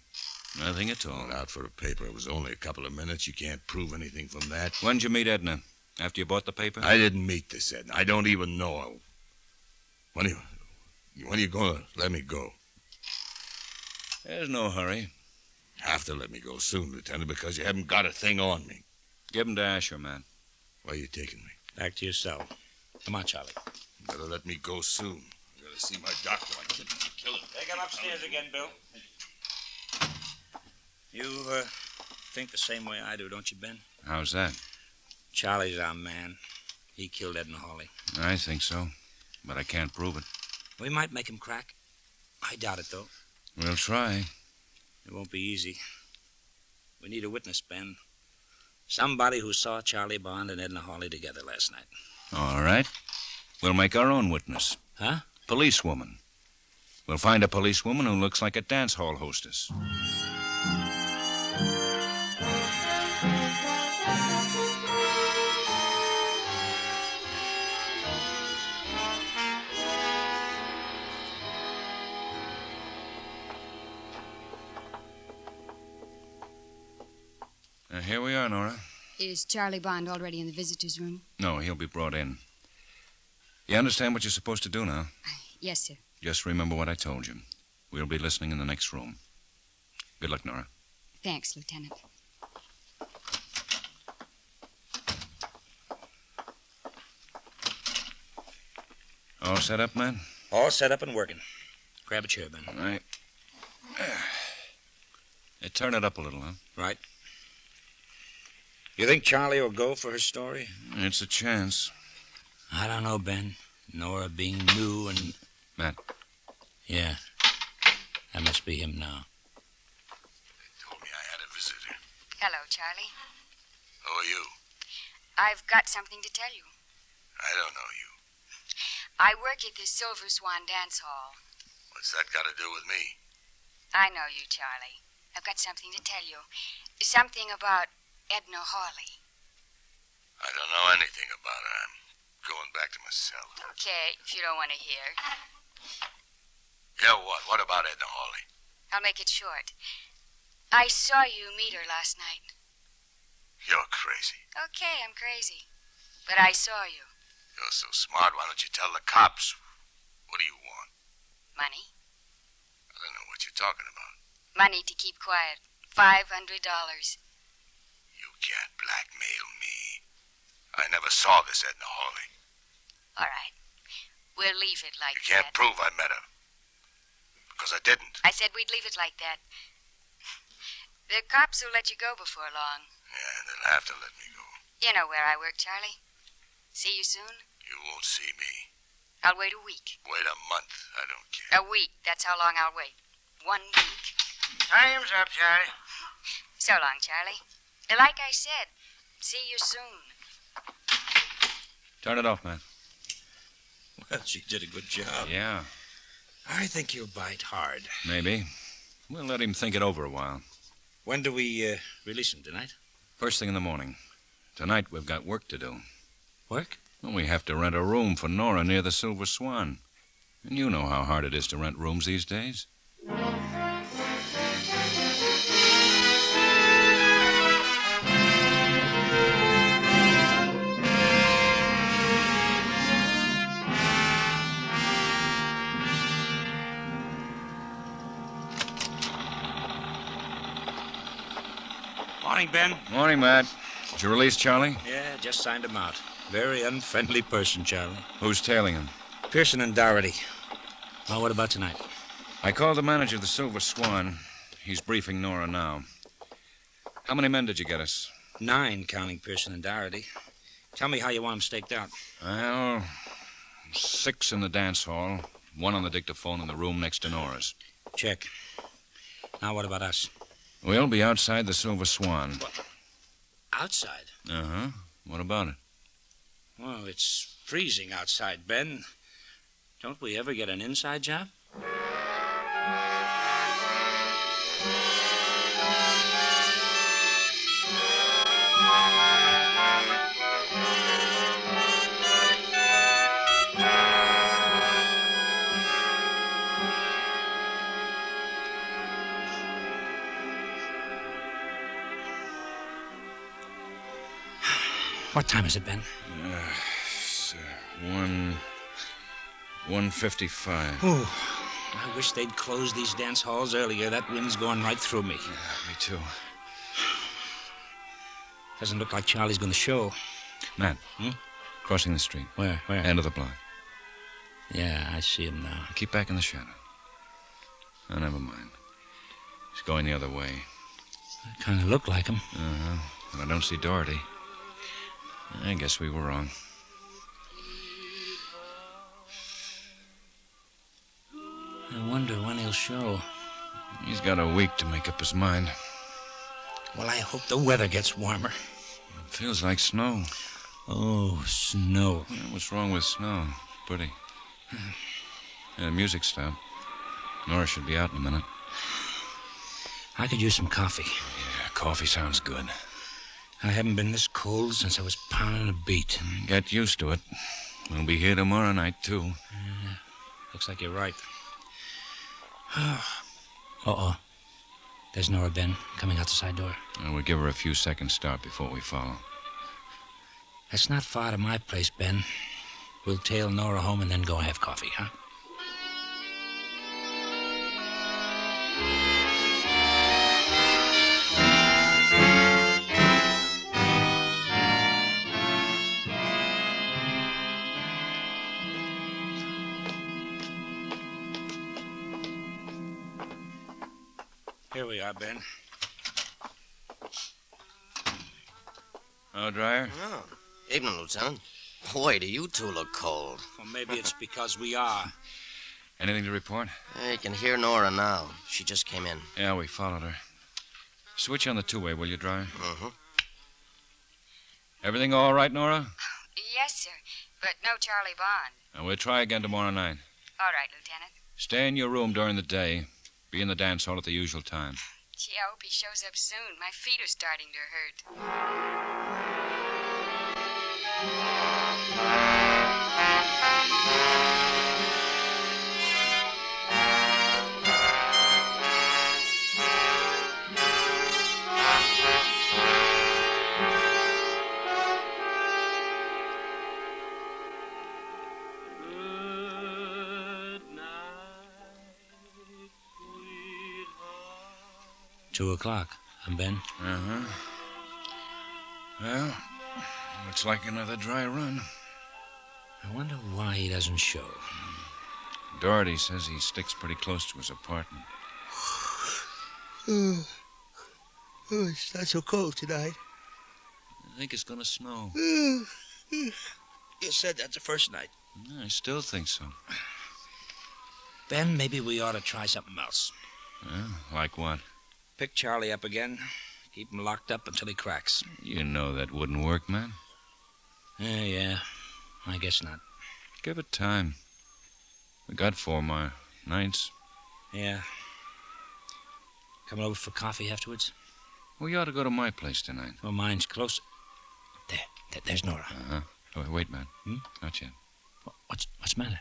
Nothing at all. Went out for a paper. It was only a couple of minutes. You can't prove anything from that. When'd you meet Edna? After you bought the paper? I didn't meet this Edna. I don't even know her. When are you going to let me go? There's no hurry. Have to let me go soon, Lieutenant, because you haven't got a thing on me. Give him to Asher, man. Why are you taking me? Back to your cell. Come on, Charlie. You better let me go soon. I gotta see my doctor. I can't kill him. Take him upstairs again, Bill. You think the same way I do, don't you, Ben? How's that? Charlie's our man. He killed Edna Hawley. I think so, but I can't prove it. We might make him crack. I doubt it, though. We'll try. It won't be easy. We need a witness, Ben. Somebody who saw Charlie Bond and Edna Hawley together last night. All right. We'll make our own witness. Huh? Policewoman. We'll find a policewoman who looks like a dance hall hostess. Here we are, Nora. Is Charlie Bond already in the visitor's room? No, he'll be brought in. You understand what you're supposed to do now? Yes, sir. Just remember what I told you. We'll be listening in the next room. Good luck, Nora. Thanks, Lieutenant. All set up, man? All set up and working. Grab a chair, Ben. All right. Turn it up a little, huh? Right. You think Charlie will go for her story? It's a chance. I don't know, Ben. Nora being new and... Matt. Yeah. That must be him now. They told me I had a visitor. Hello, Charlie. Who are you? I've got something to tell you. I don't know you. I work at the Silver Swan Dance Hall. What's that got to do with me? I know you, Charlie. I've got something to tell you. Something about Edna Hawley. I don't know anything about her. I'm going back to my cell. Okay, if you don't want to hear. Yeah, what? What about Edna Hawley? I'll make it short. I saw you meet her last night. You're crazy. Okay, I'm crazy. But I saw you. You're so smart. Why don't you tell the cops? What do you want? Money? I don't know what you're talking about. Money to keep quiet. $500. You can't blackmail me. I never saw this Edna Hawley. All right. We'll leave it like that. You can't prove I met her. Because I didn't. I said we'd leave it like that. The cops will let you go before long. Yeah, they'll have to let me go. You know where I work, Charlie. See you soon? You won't see me. I'll wait a week. Wait a month. I don't care. A week. That's how long I'll wait. 1 week. Time's up, Charlie. So long, Charlie. Like I said, see you soon. Turn it off, man. Well, she did a good job. Yeah. I think he'll bite hard. Maybe. We'll let him think it over a while. When do we release him, tonight? First thing in the morning. Tonight we've got work to do. Work? Well, we have to rent a room for Nora near the Silver Swan. And you know how hard it is to rent rooms these days. Morning, Ben. Morning, Matt. Did you release Charlie? Yeah, just signed him out. Very unfriendly person, Charlie. Who's tailing him? Pearson and Doherty. Well, what about tonight? I called the manager of the Silver Swan. He's briefing Nora now. How many men did you get us? 9, counting Pearson and Doherty. Tell me how you want them staked out. Well, 6 in the dance hall, 1 on the dictaphone in the room next to Nora's. Check. Now, what about us? We'll be outside the Silver Swan. What? Outside? Uh-huh. What about it? Well, it's freezing outside, Ben. Don't we ever get an inside job? What time is it, Ben? It's 1:55. Oh, I wish they'd close these dance halls earlier. That wind's going right through me. Yeah, me too. Doesn't look like Charlie's going to show. Matt, crossing the street. Where? End of the block. Yeah, I see him now. Keep back in the shadow. Oh, never mind. He's going the other way. Kind of looked like him. Uh-huh. But I don't see Doherty. I guess we were wrong. I wonder when he'll show. He's got a week to make up his mind. Well, I hope the weather gets warmer. It feels like snow. Oh, snow. Yeah, what's wrong with snow? Pretty. Yeah, the music stopped. Nora should be out in a minute. I could use some coffee. Yeah, coffee sounds good. I haven't been this cold since I was pounding a beat. Get used to it. We'll be here tomorrow night, too. Looks like you're right. Uh-oh. There's Nora, Ben, coming out the side door. We'll give her a few seconds start before we follow. That's not far to my place, Ben. We'll tail Nora home and then go have coffee, huh? Here we are, Ben. Oh, Dryer? Oh, evening, Lieutenant. Boy, do you two look cold. Well, maybe it's because we are. Anything to report? You can hear Nora now. She just came in. Yeah, we followed her. Switch on the two-way, will you, Dryer? Mm-hmm. Everything all right, Nora? Yes, sir, but no Charlie Bond. We'll try again tomorrow night. All right, Lieutenant. Stay in your room during the day. Be in the dance hall at the usual time. Gee, I hope he shows up soon. My feet are starting to hurt. 2 o'clock. I'm Ben. Uh-huh. Well, looks like another dry run. I wonder why he doesn't show. Doherty says he sticks pretty close to his apartment. It's not so cold tonight. I think it's gonna snow. You said that the first night. I still think so. Ben, maybe we ought to try something else. Like what? Pick Charlie up again. Keep him locked up until he cracks. You know that wouldn't work, man. Yeah. I guess not. Give it time. We got 4 more nights. Yeah. Coming over for coffee afterwards? We ought to go to my place tonight. Well, mine's closer. There's Nora. Uh-huh. Oh, wait, man. Not yet. What's the matter?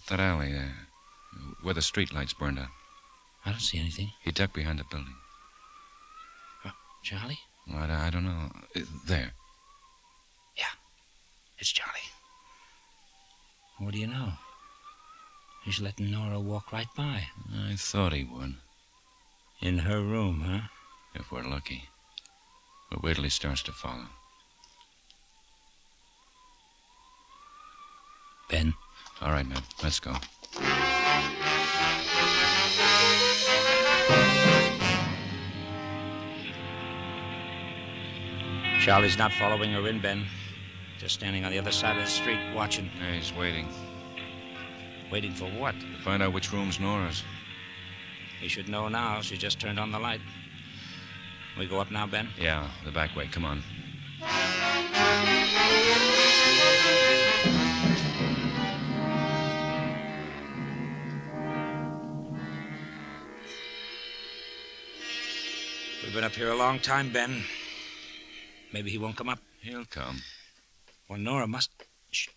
That alley there, where the street lights burned out. I don't see anything. He ducked behind the building. Charlie? Well, I don't know. There. Yeah, it's Charlie. What do you know? He's letting Nora walk right by. I thought he would. In her room, huh? If we're lucky. We'll wait till he starts to follow. Ben? All right, man. Let's go. Charlie's not following her in, Ben. Just standing on the other side of the street, watching. Yeah, he's waiting. Waiting for what? To find out which room's Nora's. He should know now. She just turned on the light. We go up now, Ben? Yeah, the back way. Come on. We've been up here a long time, Ben. Maybe he won't come up. He'll come. Well, Nora must... Shh.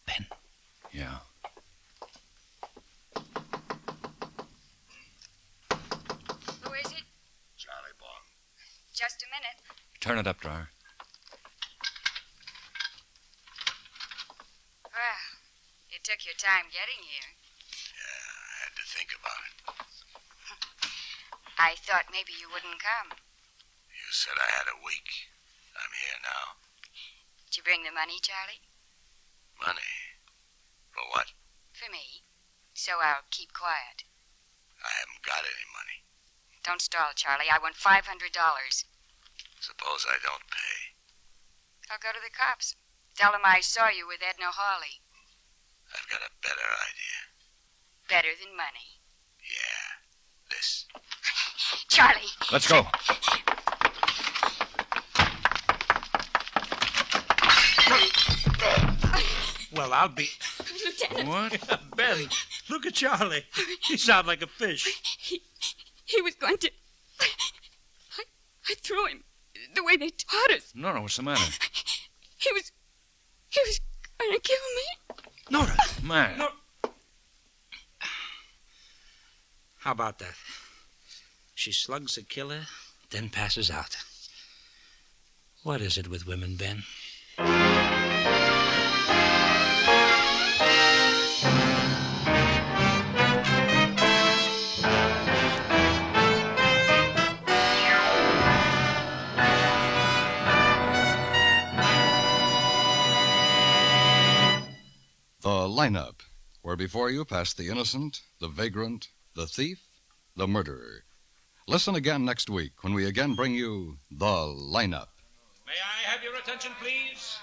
Ben. Yeah. Who is it? Charlie Bond. Just a minute. Turn it up, Dryer. Well, you took your time getting here. Yeah, I had to think about it. I thought maybe you wouldn't come. You said I had a week. I'm here now. Did you bring the money, Charlie? Money? For what? For me. So I'll keep quiet. I haven't got any money. Don't stall, Charlie. I want $500. Suppose I don't pay. I'll go to the cops. Tell them I saw you with Edna Hawley. I've got a better idea. Better than money. Yeah, this. Charlie! Let's go. Well, I'll be... Lieutenant. What? Ben, look at Charlie. He sounds like a fish. He was going to... I threw him the way they taught us. Nora, what's the matter? He was going to kill me. Nora. Man. Nora. How about that? She slugs the killer, then passes out. What is it with women, Ben? The lineup, where before you pass the innocent, the vagrant, the thief, the murderer. Listen again next week when we again bring you the lineup. May I have your attention, please?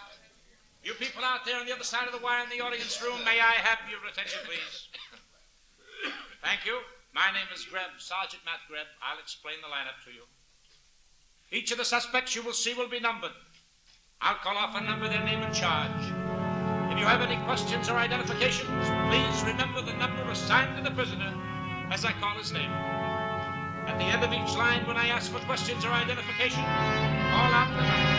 You people out there on the other side of the wire in the audience room, may I have your attention, please? Thank you. My name is Greb, Sergeant Matt Greb. I'll explain the lineup to you. Each of the suspects you will see will be numbered. I'll call off a number, their name and charge. If you have any questions or identifications, please remember the number assigned to the prisoner as I call his name. At the end of each line, when I ask for questions or identification, call out the number.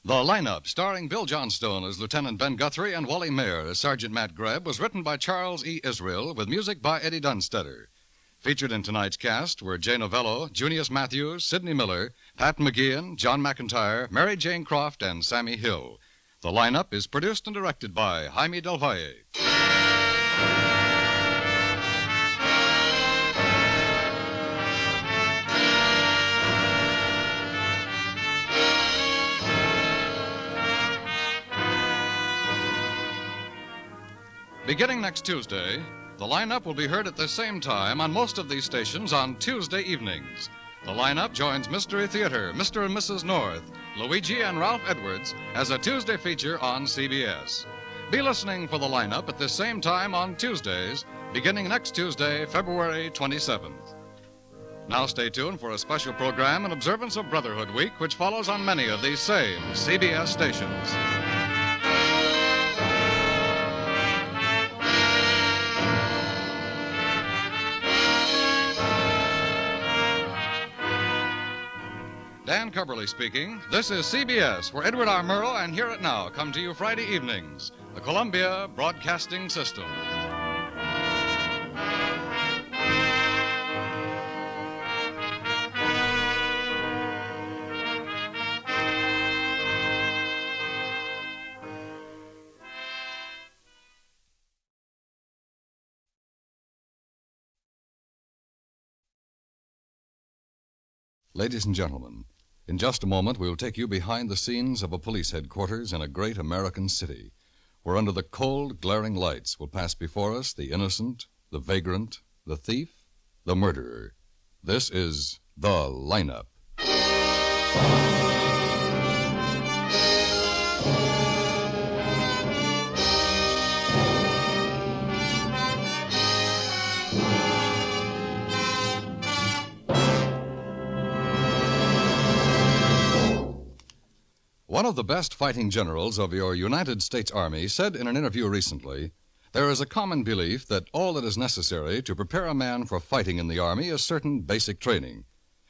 The lineup, starring Bill Johnstone as Lieutenant Ben Guthrie and Wally Mayer as Sergeant Matt Greb, was written by Charles E. Israel with music by Eddie Dunstetter. Featured in tonight's cast were Jay Novello, Junius Matthews, Sidney Miller, Pat McGeehan, John McIntyre, Mary Jane Croft, and Sammy Hill. The lineup is produced and directed by Jaime Del Valle. Beginning next Tuesday, the lineup will be heard at the same time on most of these stations on Tuesday evenings. The lineup joins Mystery Theater, Mr. and Mrs. North, Luigi and Ralph Edwards as a Tuesday feature on CBS. Be listening for the lineup at the same time on Tuesdays, beginning next Tuesday, February 27th. Now stay tuned for a special program in observance of Brotherhood Week, which follows on many of these same CBS stations. Dan Cubberly speaking. This is CBS, where Edward R. Murrow and Hear It Now come to you Friday evenings. The Columbia Broadcasting System. Ladies and gentlemen, in just a moment we'll take you behind the scenes of a police headquarters in a great American city, where under the cold, glaring lights will pass before us the innocent, the vagrant, the thief, the murderer. This is The Lineup. One of the best fighting generals of your United States Army said in an interview recently, "There is a common belief that all that is necessary to prepare a man for fighting in the Army is certain basic training.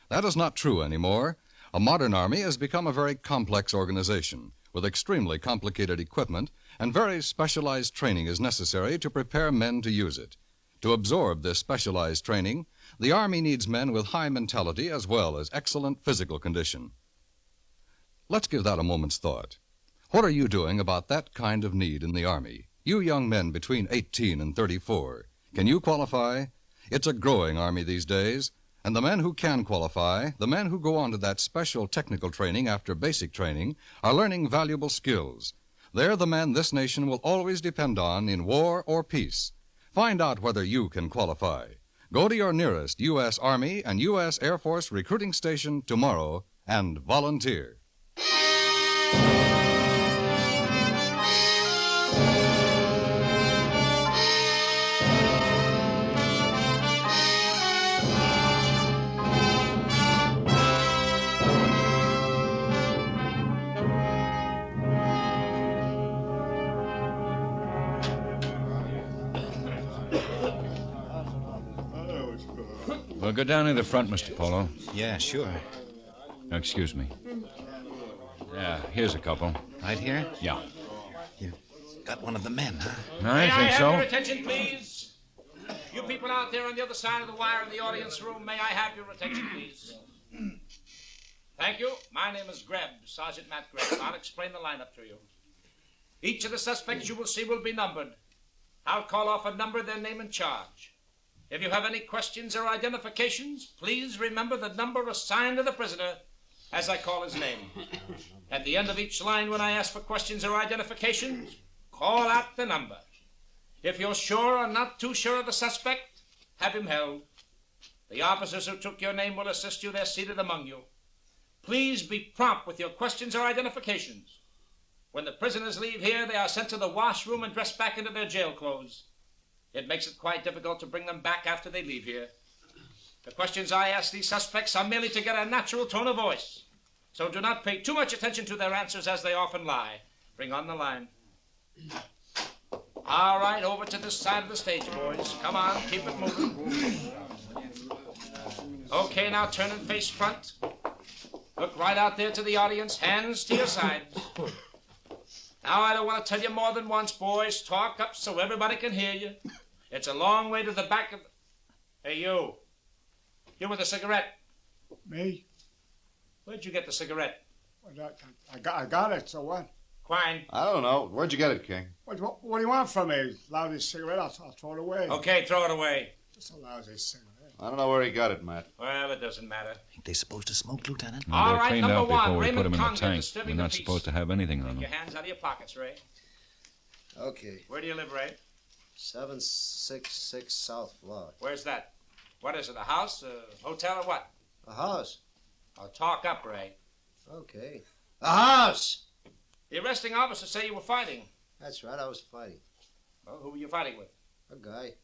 That is not true anymore. A modern Army has become a very complex organization with extremely complicated equipment, and very specialized training is necessary to prepare men to use it. To absorb this specialized training, the Army needs men with high mentality as well as excellent physical condition." Let's give that a moment's thought. What are you doing about that kind of need in the Army? You young men between 18 and 34. Can you qualify? It's a growing Army these days, and the men who can qualify, the men who go on to that special technical training after basic training, are learning valuable skills. They're the men this nation will always depend on in war or peace. Find out whether you can qualify. Go to your nearest U.S. Army and U.S. Air Force recruiting station tomorrow and volunteer. Well, go down to the front, Mr. Polo. Yeah, sure. Oh, excuse me. Yeah, here's a couple. Right here? Yeah. You got one of the men, huh? I think May I so. have your attention, please? You people out there on the other side of the wire in the audience room, may I have your attention, please? Thank you. My name is Greb, Sergeant Matt Greb. I'll explain the lineup to you. Each of the suspects you will see will be numbered. I'll call off a number, their name and charge. If you have any questions or identifications, please remember the number assigned to the prisoner as I call his name. At the end of each line, when I ask for questions or identifications, call out the number. If you're sure or not too sure of the suspect, have him held. The officers who took your name will assist you. They're seated among you. Please be prompt with your questions or identifications. When the prisoners leave here, they are sent to the washroom and dressed back into their jail clothes. It makes it quite difficult to bring them back after they leave here. The questions I ask these suspects are merely to get a natural tone of voice. So do not pay too much attention to their answers, as they often lie. Bring on the line. All right, over to this side of the stage, boys. Come on, keep it moving. Okay, now turn and face front. Look right out there to the audience, hands to your sides. Now, I don't want to tell you more than once, boys. Talk up so everybody can hear you. It's a long way to the back of the... Hey, you. You with a cigarette. Me? Where'd you get the cigarette? Well, I got it, so what? Quine. I don't know. Where'd you get it, King? What do you want from me? Lousy cigarette, I'll throw it away. Okay, throw it away. Just a lousy cigarette. I don't know where he got it, Matt. Well, it doesn't matter. Think they supposed to smoke, Lieutenant? Well, All they're right, cleaned number out before one, we put Raymond them in the Conga, tank. We're disturbing not the peace. supposed to have anything on Take them. your hands out of your pockets, Ray. Okay. Where do you live, Ray? 766 South Florida. Where's that? What is it, a house, a hotel, or what? A house. I'll talk up, Ray. Okay. A house! The arresting officers say you were fighting. That's right, I was fighting. Well, who were you fighting with? A guy.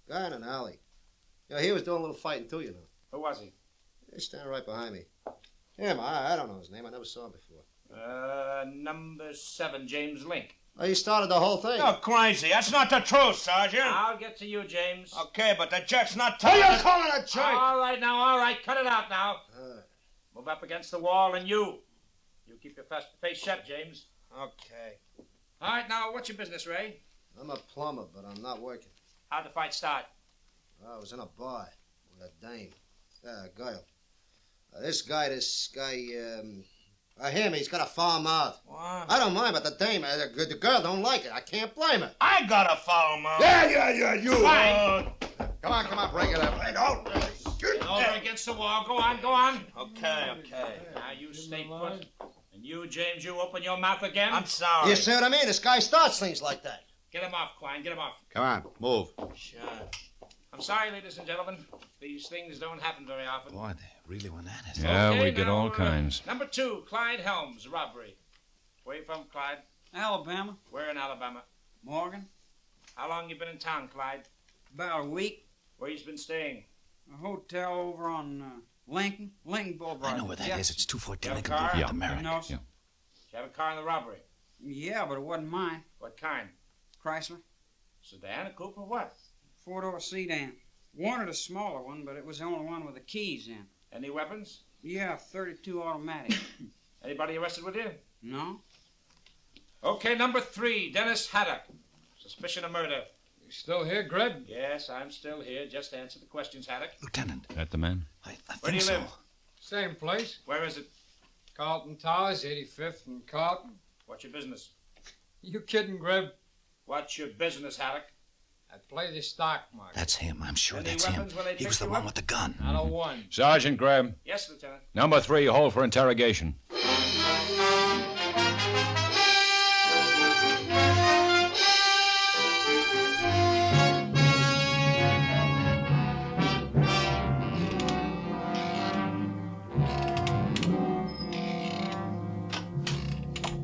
Guy in an alley. You know, he was doing a little fighting too, you know. Who was he? He's standing right behind me. Him, I don't know his name. I never saw him before. Number 7, James Link. Oh, he started the whole thing. You're crazy. That's not the truth, Sergeant. I'll get to you, James. Okay, but the jerk's not Who telling you us. calling a jerk? All right, cut it out now. Move up against the wall, and you keep your face shut, James. Okay. All right, now, what's your business, Ray? I'm a plumber, but I'm not working. How'd the fight start? I was in a bar with a dame. A girl. This guy, him, he's got a foul mouth. What? I don't mind, but the dame, the girl don't like it. I can't blame her. I got a foul mouth. Yeah, you. Fine. Come on, break it up. I don't. over against the wall. Go on, go on. Okay. Now you stay put. And you, James, you open your mouth again. I'm sorry. You see what I mean? This guy starts things like that. Get him off, Klein. Get him off. Come on, move. Sure. I'm sorry, ladies and gentlemen. These things don't happen very often. Boy, they really went at it. Yeah, Okay, we get now, all kinds. Number 2, Clyde Helms, robbery. Where you from, Clyde? Alabama. Where in Alabama? Morgan. How long you been in town, Clyde? About a week. Where you been staying? A hotel over on Lincoln Boulevard. I know where that is. It's 214 You have a Lincoln car? Boulevard, America. No, sir. Did you have a car in the robbery? Yeah, but it wasn't mine. What kind? Chrysler. Sedan, a coupe, or what? Four-door sedan. Wanted a smaller one, but it was the only one with the keys in. Any weapons? Yeah, 32 automatic. Anybody arrested with you? No? Okay, number 3, Dennis Haddock. Suspicion of murder. You still here, Greb? Yes, I'm still here. Just answer the questions, Haddock. Lieutenant. That the man? Where do you live? Same place. Where is it? Carlton Towers, 85th and Carlton. What's your business? You kidding, Greb? What's your business, Haddock? I play the stock market. That's him. I'm sure Any that's him. weapons when they He pick was the you one up? with the gun. Not a one. Sergeant Greb. Yes, Lieutenant. Number 3, hold for interrogation.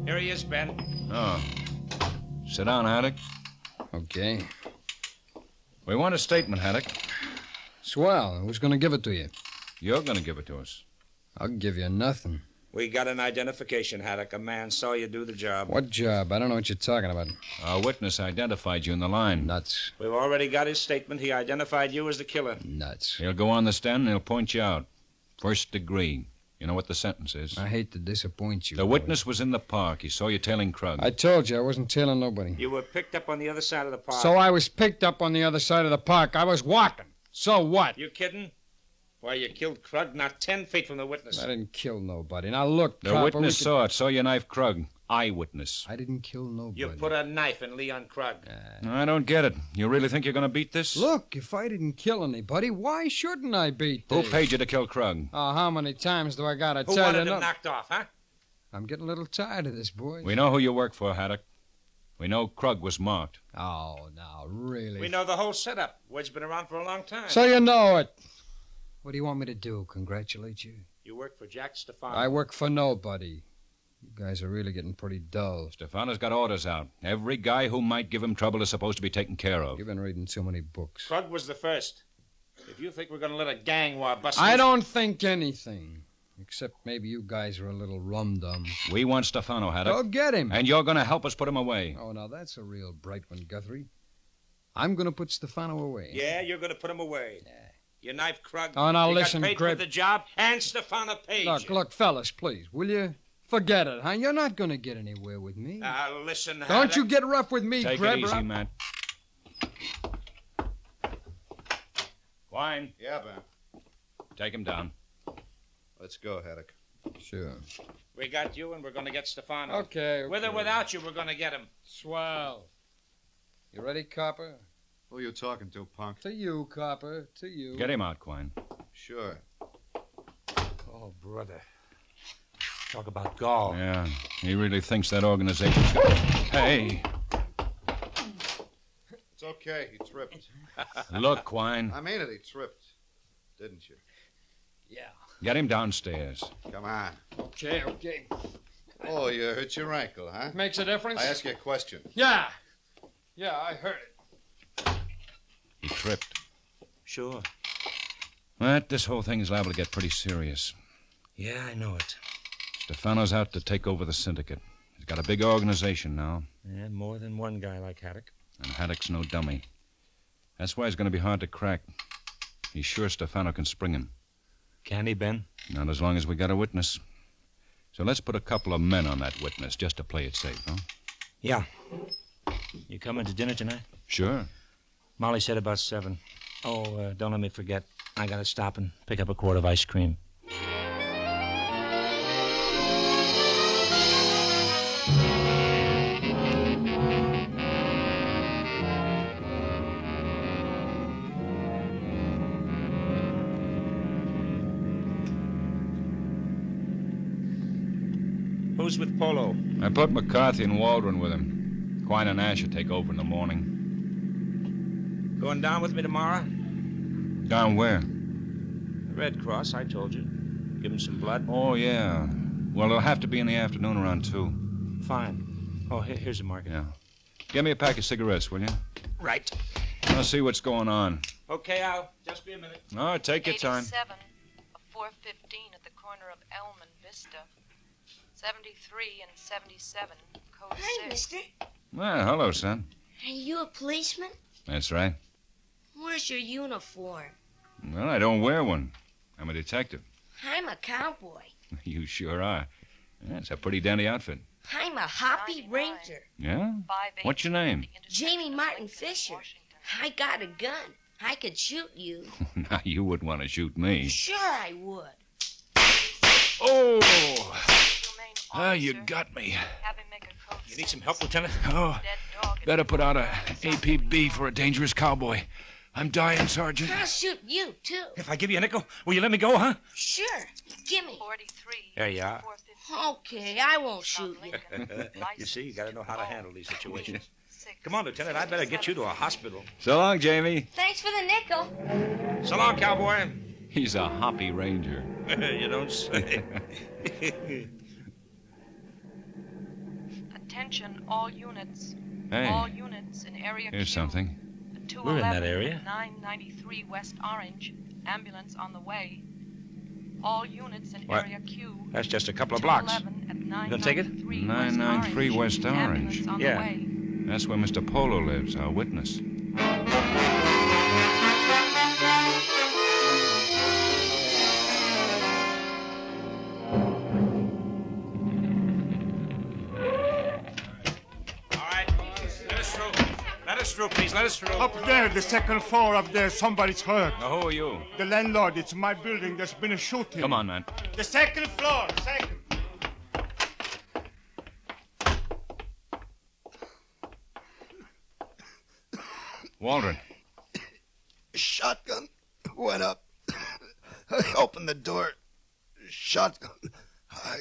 Here he is, Ben. Oh. Sit down, Haddock. Okay. We want a statement, Haddock. Swell. Who's going to give it to you? You're going to give it to us. I'll give you nothing. We got an identification, Haddock. A man saw you do the job. What job? I don't know what you're talking about. Our witness identified you in the line. Nuts. We've already got his statement. He identified you as the killer. Nuts. He'll go on the stand and he'll point you out. First degree. You know what the sentence is? I hate to disappoint you. The witness was in the park. He saw you tailing Krug. I told you I wasn't tailing nobody. You were picked up on the other side of the park. So I was picked up on the other side of the park. I was walking. So what? You kidding? Why, you killed Krug not 10 feet from the witness. I didn't kill nobody. Now look, The copper, witness saw it. Saw you knife Krug. Eyewitness. I didn't kill nobody. You put a knife in Leon Krug. I don't get it. You really think you're going to beat this? Look, if I didn't kill anybody, why shouldn't I beat Who this? paid you to kill Krug? Oh, how many times do I gotta Who tell wanted you? him knocked off, huh? I'm getting a little tired of this, boys. We know who you work for, Haddock. We know Krug was marked. Oh, now, really? We know the whole setup. Word's been around for a long time. So you know it. What do you want me to do, congratulate you? You work for Jack Stefano. I work for nobody. You guys are really getting pretty dull. Stefano's got orders out. Every guy who might give him trouble is supposed to be taken care of. You've been reading so many books. Krug was the first. If you think we're going to let a gang war bust... I don't think anything. Except maybe you guys are a little rum-dum. We want Stefano, Haddock. Go get him. And you're going to help us put him away. Oh, now that's a real bright one, Guthrie. I'm going to put Stefano away. Yeah, you're going to put him away. Yeah. You knifed Krug. Oh, now you listen, got paid Greb. for the job, and Stefano paid you. Look, fellas, please, will you? Forget it, huh? You're not going to get anywhere with me. Now, listen, Don't Haddock. you get rough with me, Take Greb. it easy, Matt. Wine. Yeah, Ben. Take him down. Let's go, Haddock. Sure. We got you, and we're going to get Stefano. Okay. With or without you, we're going to get him. Swell. You ready, Copper? Who are you talking to, punk? To you, Copper. To you. Get him out, Quine. Sure. Oh, brother. Talk about gall. Yeah, he really thinks that organization's going to... Hey. It's okay. He tripped. Look, Quine. I mean it. He tripped. Didn't you? Yeah. Get him downstairs. Come on. Okay. Oh, you hurt your ankle, huh? Makes a difference? I ask you a question. Yeah, I heard it. He tripped. Sure. But this whole thing is liable to get pretty serious. Yeah, I know it. Stefano's out to take over the syndicate. He's got a big organization now. Yeah, more than one guy like Haddock. And Haddock's no dummy. That's why he's going to be hard to crack. He's sure Stefano can spring him. Can he, Ben? Not as long as we got a witness. So let's put a couple of men on that witness just to play it safe, huh? Yeah. You coming to dinner tonight? Sure. Molly said about 7. Oh, don't let me forget. I got to stop and pick up a quart of ice cream. Who's with Polo? I put McCarthy and Waldron with him. Quine and Ash will take over in the morning. Going down with me tomorrow? Down where? The Red Cross, I told you. Give him some blood. Oh, yeah. Well, it'll have to be in the afternoon around 2. Fine. Oh, here's a market. Yeah. Give me a pack of cigarettes, will you? Right. I'll see what's going on. Okay, Al. Just be a minute. All right, take your time. 87, a 415 at the corner of Elm and Vista. 73 and 77, code Hi, 6. mister. Well, hello, son. Are you a policeman? That's right. Where's your uniform? Well, I don't wear one. I'm a detective. I'm a cowboy. You sure are. That's a pretty dandy outfit. I'm a hoppy ranger. Yeah? What's your name? Jamie Martin Fisher. I got a gun. I could shoot you. Now, you wouldn't want to shoot me. Sure I would. Oh! Ah, you got me. You need some help, Lieutenant? Oh, better put out a APB for a dangerous cowboy. I'm dying, Sergeant. I'll shoot you, too. If I give you a nickel, will you let me go, huh? Sure. Gimme. 43. There you are. Okay, I won't shoot you. You see, you got to know how to handle these situations. Come on, Lieutenant. I'd better get you to a hospital. So long, Jamie. Thanks for the nickel. So long, cowboy. He's a hoppy ranger. You don't say. Attention, all units. Hey. All units in area Here's Q. something. We're in that area. 993 West Orange. Ambulance on the way. All units in What? area Q. That's just a couple of blocks. You gonna take it? 993 West Orange. Ambulance on the Yeah. way. That's where Mr. Polo lives, our witness. Let us through, please. Let us through. Up there, the second floor up there, somebody's hurt. Now, who are you? The landlord, it's my building. There's been a shooting. Come on, man. The second floor, second. Waldron. Shotgun went up. I opened the door. Shotgun. I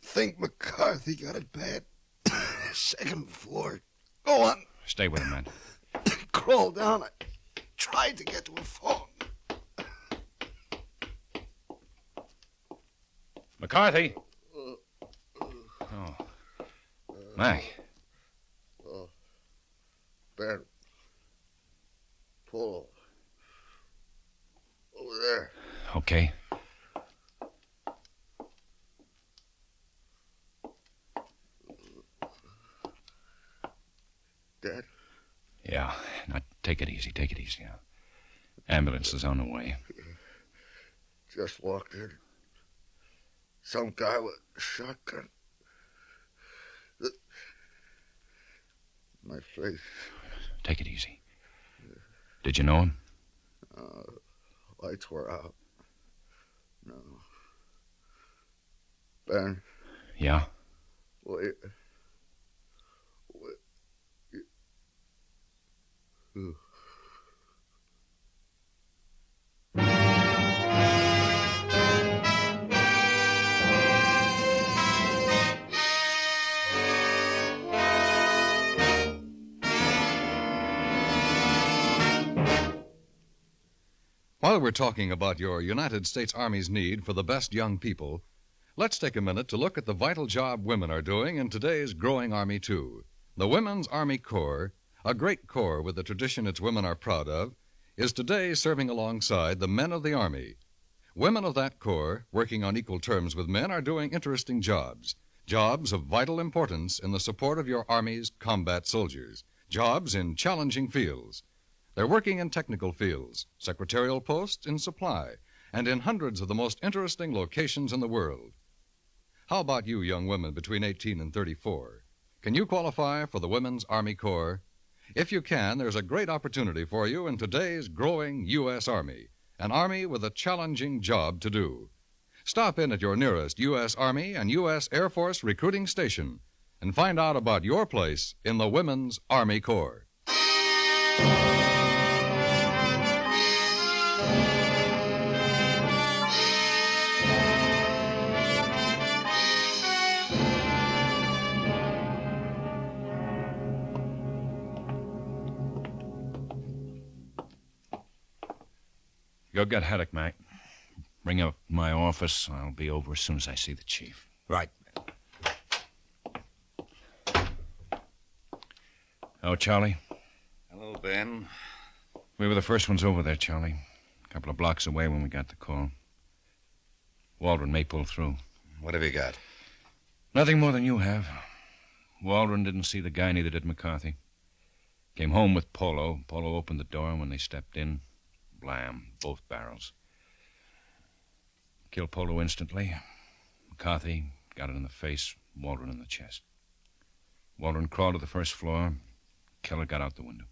think McCarthy got it bad. Second floor. Go on. Stay with him, man. Crawl down. I tried to get to a phone. McCarthy. Oh. Mac. Ben. Pull. Over there. Okay. Dead? Yeah. Now, take it easy. Take it easy. Now. Ambulance is on the way. Just walked in. Some guy with a shotgun. My face. Take it easy. Did you know him? Lights were out. No. Ben. Yeah? Wait. While we're talking about your United States Army's need for the best young people, let's take a minute to look at the vital job women are doing in today's growing Army, too. The Women's Army Corps, a great corps with a tradition its women are proud of, is today serving alongside the men of the Army. Women of that corps, working on equal terms with men, are doing interesting jobs. Jobs of vital importance in the support of your Army's combat soldiers. Jobs in challenging fields. They're working in technical fields, secretarial posts, in supply, and in hundreds of the most interesting locations in the world. How about you, young women between 18 and 34? Can you qualify for the Women's Army Corps? If you can, there's a great opportunity for you in today's growing U.S. Army, an Army with a challenging job to do. Stop in at your nearest U.S. Army and U.S. Air Force recruiting station and find out about your place in the Women's Army Corps. Go get Haddock, Mac. Bring up my office. I'll be over as soon as I see the chief. Right. Oh, Charlie? Hello, Ben. We were the first ones over there, Charlie. A couple of blocks away when we got the call. Waldron may pull through. What have you got? Nothing more than you have. Waldron didn't see the guy, neither did McCarthy. Came home with Polo. Polo opened the door, and when they stepped in, blam, both barrels. Killed Polo instantly. McCarthy got it in the face, Waldron in the chest. Waldron crawled to the first floor. Killer got out the window.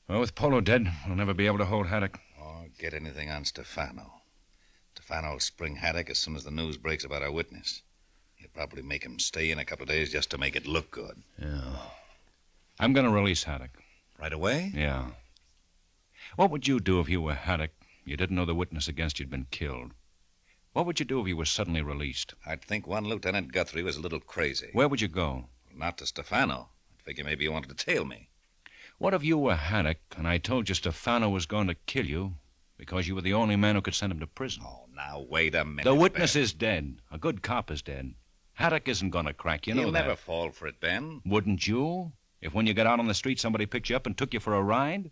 Well, with Polo dead, we'll never be able to hold Haddock. Or get anything on Stefano. Stefano will spring Haddock as soon as the news breaks about our witness. He'll probably make him stay in a couple of days just to make it look good. Yeah. I'm going to release Haddock. Right away? Yeah. What would you do if you were Haddock? You didn't know the witness against you'd been killed. What would you do if you were suddenly released? I'd think one Lieutenant Guthrie was a little crazy. Where would you go? Not to Stefano. I'd figure maybe he wanted to tail me. What if you were Haddock and I told you Stefano was going to kill you because you were the only man who could send him to prison? Oh, now, wait a minute, The witness Ben. is dead. A good cop is dead. Haddock isn't going to crack, you know He'll that. never fall for it, Ben. Wouldn't you? If when you got out on the street somebody picked you up and took you for a ride?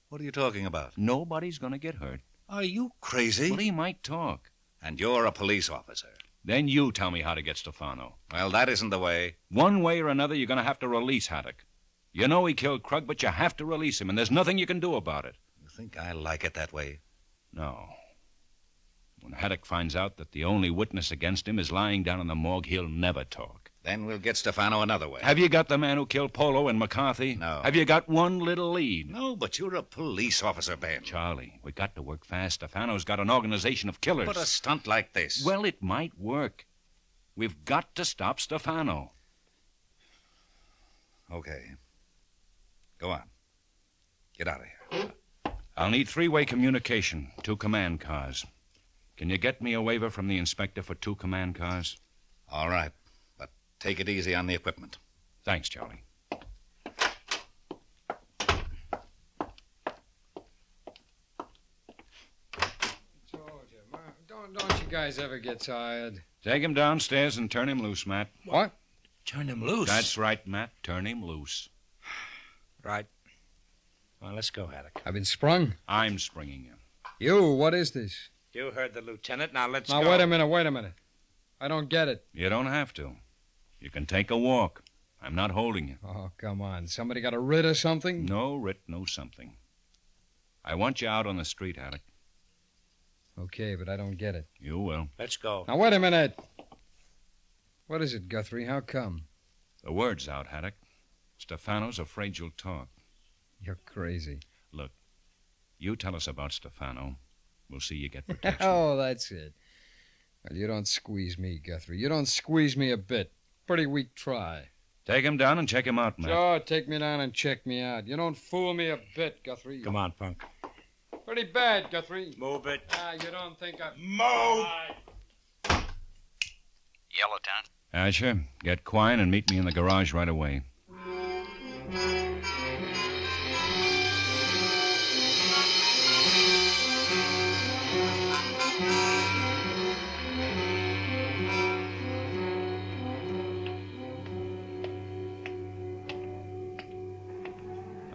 What are you talking about? Nobody's going to get hurt. Are you crazy? Well, he might talk. And you're a police officer. Then you tell me how to get Stefano. Well, that isn't the way. One way or another, you're going to have to release Haddock. You know he killed Krug, but you have to release him, and there's nothing you can do about it. You think I like it that way? No. When Haddock finds out that the only witness against him is lying down in the morgue, he'll never talk. Then we'll get Stefano another way. Have you got the man who killed Polo and McCarthy? No. Have you got one little lead? No, but you're a police officer, Ben. Charlie, we got to work fast. Stefano's got an organization of killers. But a stunt like this. Well, it might work. We've got to stop Stefano. Okay. Go on. Get out of here. I'll need three-way communication, 2 command cars. Can you get me a waiver from the inspector for 2 command cars? All right. But take it easy on the equipment. Thanks, Charlie. Don't you guys ever get tired? Take him downstairs and turn him loose, Matt. What? Turn him loose? That's right, Matt. Turn him loose. Right. Well, let's go, Haddock. I've been sprung. I'm springing you. You, what is this? You heard the lieutenant. Now let's Now, go. wait a minute. I don't get it. You don't have to. You can take a walk. I'm not holding you. Oh, come on. Somebody got a writ or something? No writ, no something. I want you out on the street, Haddock. Okay, but I don't get it. You will. Let's go. Now, wait a minute. What is it, Guthrie? How come? The word's out, Haddock. Stefano's afraid you'll talk. You're crazy. Look, you tell us about Stefano. We'll see you get protection. Oh, that's it. Well, you don't squeeze me, Guthrie. You don't squeeze me a bit. Pretty weak try. Take him down and check him out, Matt. Sure, take me down and check me out. You don't fool me a bit, Guthrie. Come on, Punk. Pretty bad, Guthrie. Move it. You don't think I... Move! Yellowtown. Asher, get Quine and meet me in the garage right away.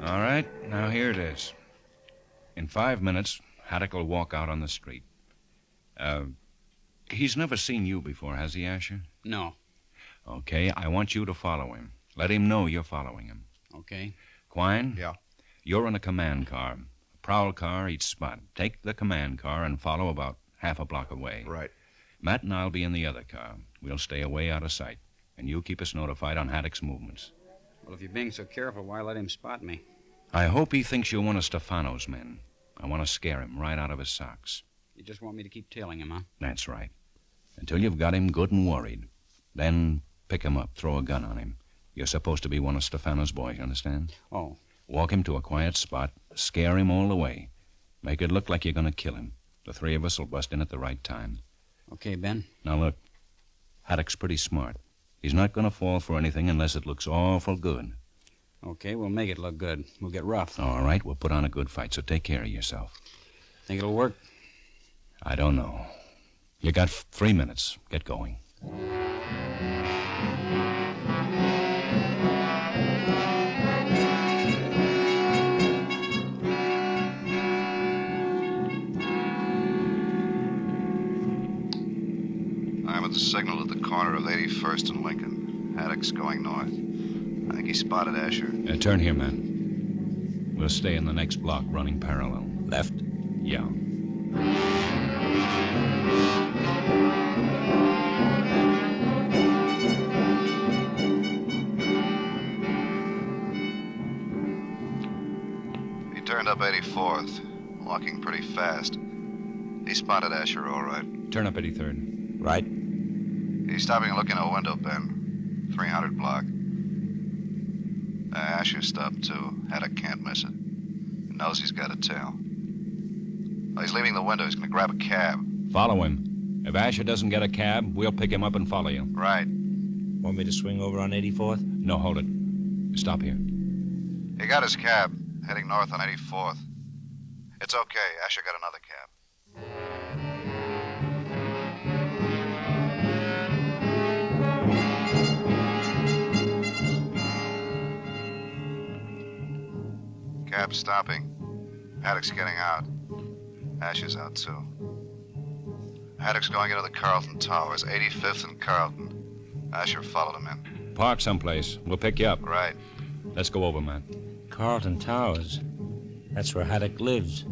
All right, now here it is. In 5 minutes, Haddock will walk out on the street. He's never seen you before, has he, Asher? No. Okay, I want you to follow him. Let him know you're following him. Okay. Quine? Yeah? You're in a command car. A prowl car each spot. Take the command car and follow about half a block away. Right. Matt and I'll be in the other car. We'll stay away out of sight. And you keep us notified on Haddock's movements. Well, if you're being so careful, why let him spot me? I hope he thinks you're one of Stefano's men. I want to scare him right out of his socks. You just want me to keep tailing him, huh? That's right. Until you've got him good and worried. Then pick him up, throw a gun on him. You're supposed to be one of Stefano's boys, you understand? Oh. Walk him to a quiet spot, scare him all the way. Make it look like you're going to kill him. The 3 of us will bust in at the right time. Okay, Ben. Now look, Haddock's pretty smart. He's not going to fall for anything unless it looks awful good. Okay, we'll make it look good. We'll get rough. All right, we'll put on a good fight, so take care of yourself. Think it'll work? I don't know. You got 3 minutes. Get going. I'm at the signal at the corner of 81st and Lincoln. Haddock's going north. I think he spotted Asher. Turn here, man. We'll stay in the next block, running parallel. Left? Yeah. He turned up 84th, walking pretty fast. He spotted Asher all right. Turn up 83rd. Right. He's stopping and looking in a window, Ben. 300 block. Asher stopped, too. Haddock can't miss it. He knows he's got a tail. Well, he's leaving the window. He's going to grab a cab. Follow him. If Asher doesn't get a cab, we'll pick him up and follow you. Right. Want me to swing over on 84th? No, hold it. Stop here. He got his cab, heading north on 84th. It's okay. Asher got another cab. Cab's stopping. Haddock's getting out. Asher's out, too. Haddock's going into the Carlton Towers, 85th and Carlton. Asher followed him in. Park someplace. We'll pick you up. Right. Let's go over, man. Carlton Towers. That's where Haddock lives.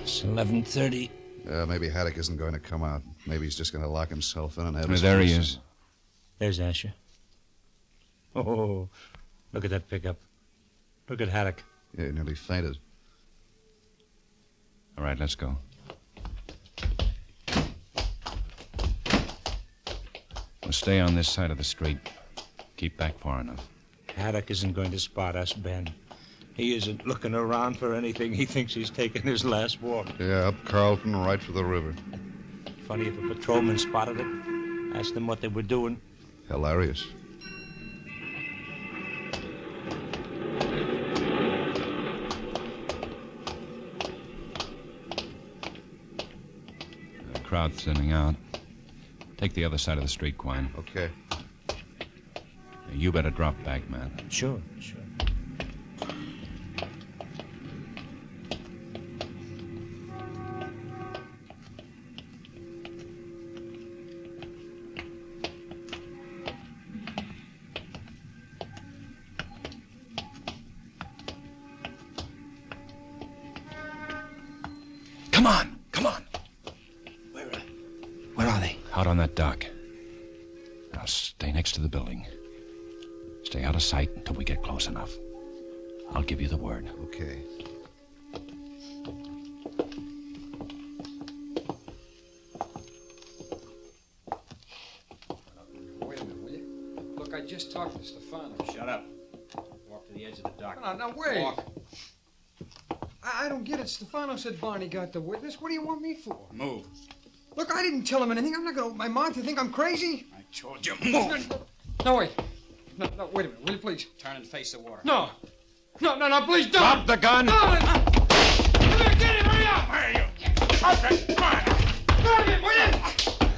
It's 11:30. Maybe Haddock isn't going to come out. Maybe he's just going to lock himself in and have his... There he is. There's Asher. Oh, look at that pickup. Look at Haddock. Yeah, he nearly fainted. All right, let's go. We'll stay on this side of the street. Keep back far enough. Haddock isn't going to spot us, Ben. He isn't looking around for anything. He thinks he's taking his last walk. Yeah, up Carlton, right for the river. Funny if a patrolman spotted it. Asked them what they were doing. Hilarious. The crowd thinning out. Take the other side of the street, Quine. Okay. You better drop back, man. Sure. Come on. Where are they? Out on that dock. Now stay next to the building. Stay out of sight until we get close enough. I'll give you the word. Okay. Wait a minute, will you? Look, I just talked to Stefano. Shut up. Walk to the edge of the dock. No, wait. Walk. I don't get it. Stefano said Barney got the witness. What do you want me for? Move. Look, I didn't tell him anything. I'm not going to open my mouth. You think I'm crazy? I told you, move. No, wait. No, wait a minute. Will you please? Turn and face the water. No, please don't. Drop the gun. Come here, get him. Hurry up. Where are you? Okay, come on. Grab him, will you?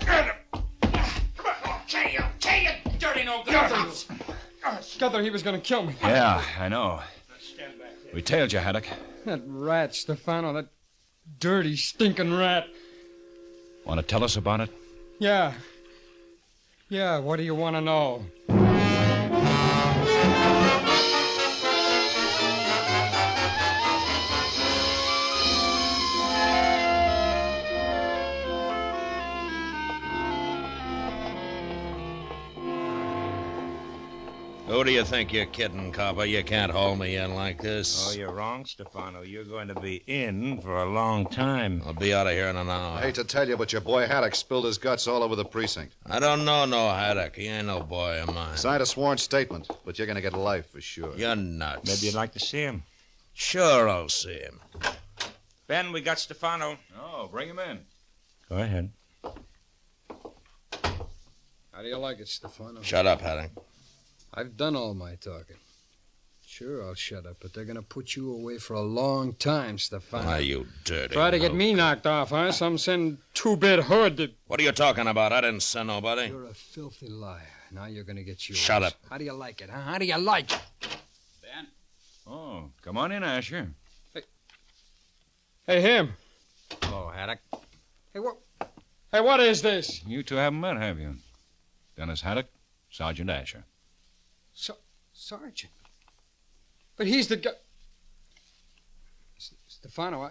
Get him. Come on. Kill you, dirty no good. Guthrie, he was going to kill me. Yeah, I know. Stand back there. We tailed you, Haddock. That rat, Stefano, that dirty, stinking rat. Want to tell us about it? Yeah, what do you want to know? Who do you think you're kidding, copper? You can't haul me in like this. Oh, you're wrong, Stefano. You're going to be in for a long time. I'll be out of here in an hour. I hate to tell you, but your boy Haddock spilled his guts all over the precinct. I don't know no Haddock. He ain't no boy of mine. Signed a sworn statement, but you're going to get life for sure. You're nuts. Maybe you'd like to see him. Sure, I'll see him. Ben, we got Stefano. Oh, bring him in. Go ahead. How do you like it, Stefano? Shut up, Haddock. I've done all my talking. Sure, I'll shut up, but they're going to put you away for a long time, Stefano. Why, you dirty. Try to get me knocked off, huh? Some send two-bit hood to... What are you talking about? I didn't send nobody. You're a filthy liar. Now you're going to get yours. Shut up. How do you like it, huh? How do you like it? Ben? Oh, come on in, Asher. Hey, him. Hello, Haddock. Hey, what is this? You two haven't met, have you? Dennis Haddock, Sergeant Asher. Sergeant. But he's the guy... Stefano,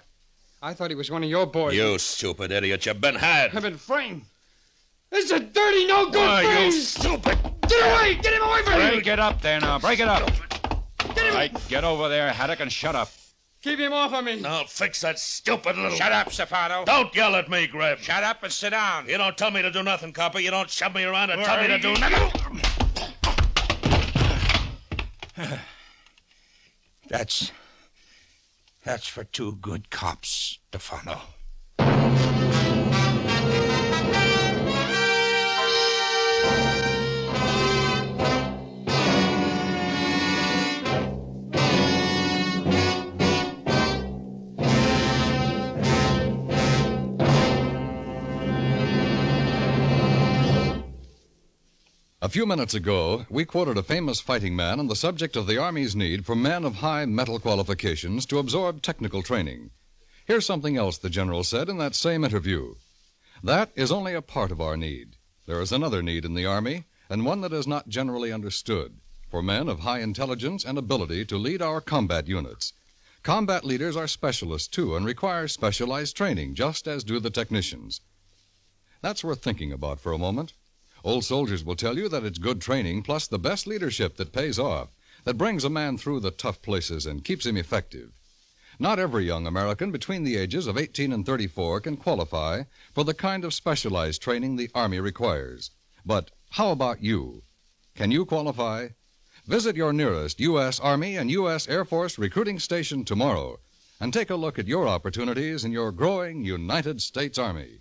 I thought he was one of your boys. You stupid idiot. You've been had. I've been framed. This is a dirty, no-good you thing. stupid... Get away! Get him away from me! Break it up there now. Break it up. Get him! All right, get over there, Haddock, and shut up. Keep him off of me. I'll fix that stupid little... Shut up, Stefano. Don't yell at me, Greb. Shut up and sit down. You don't tell me to do nothing, copper. You don't shove me around and tell me to do nothing. That's for two good cops, Stefano. A few minutes ago, we quoted a famous fighting man on the subject of the Army's need for men of high mental qualifications to absorb technical training. Here's something else the General said in that same interview. That is only a part of our need. There is another need in the Army, and one that is not generally understood, for men of high intelligence and ability to lead our combat units. Combat leaders are specialists, too, and require specialized training, just as do the technicians. That's worth thinking about for a moment. Old soldiers will tell you that it's good training plus the best leadership that pays off, that brings a man through the tough places and keeps him effective. Not every young American between the ages of 18 and 34 can qualify for the kind of specialized training the Army requires. But how about you? Can you qualify? Visit your nearest U.S. Army and U.S. Air Force recruiting station tomorrow and take a look at your opportunities in your growing United States Army.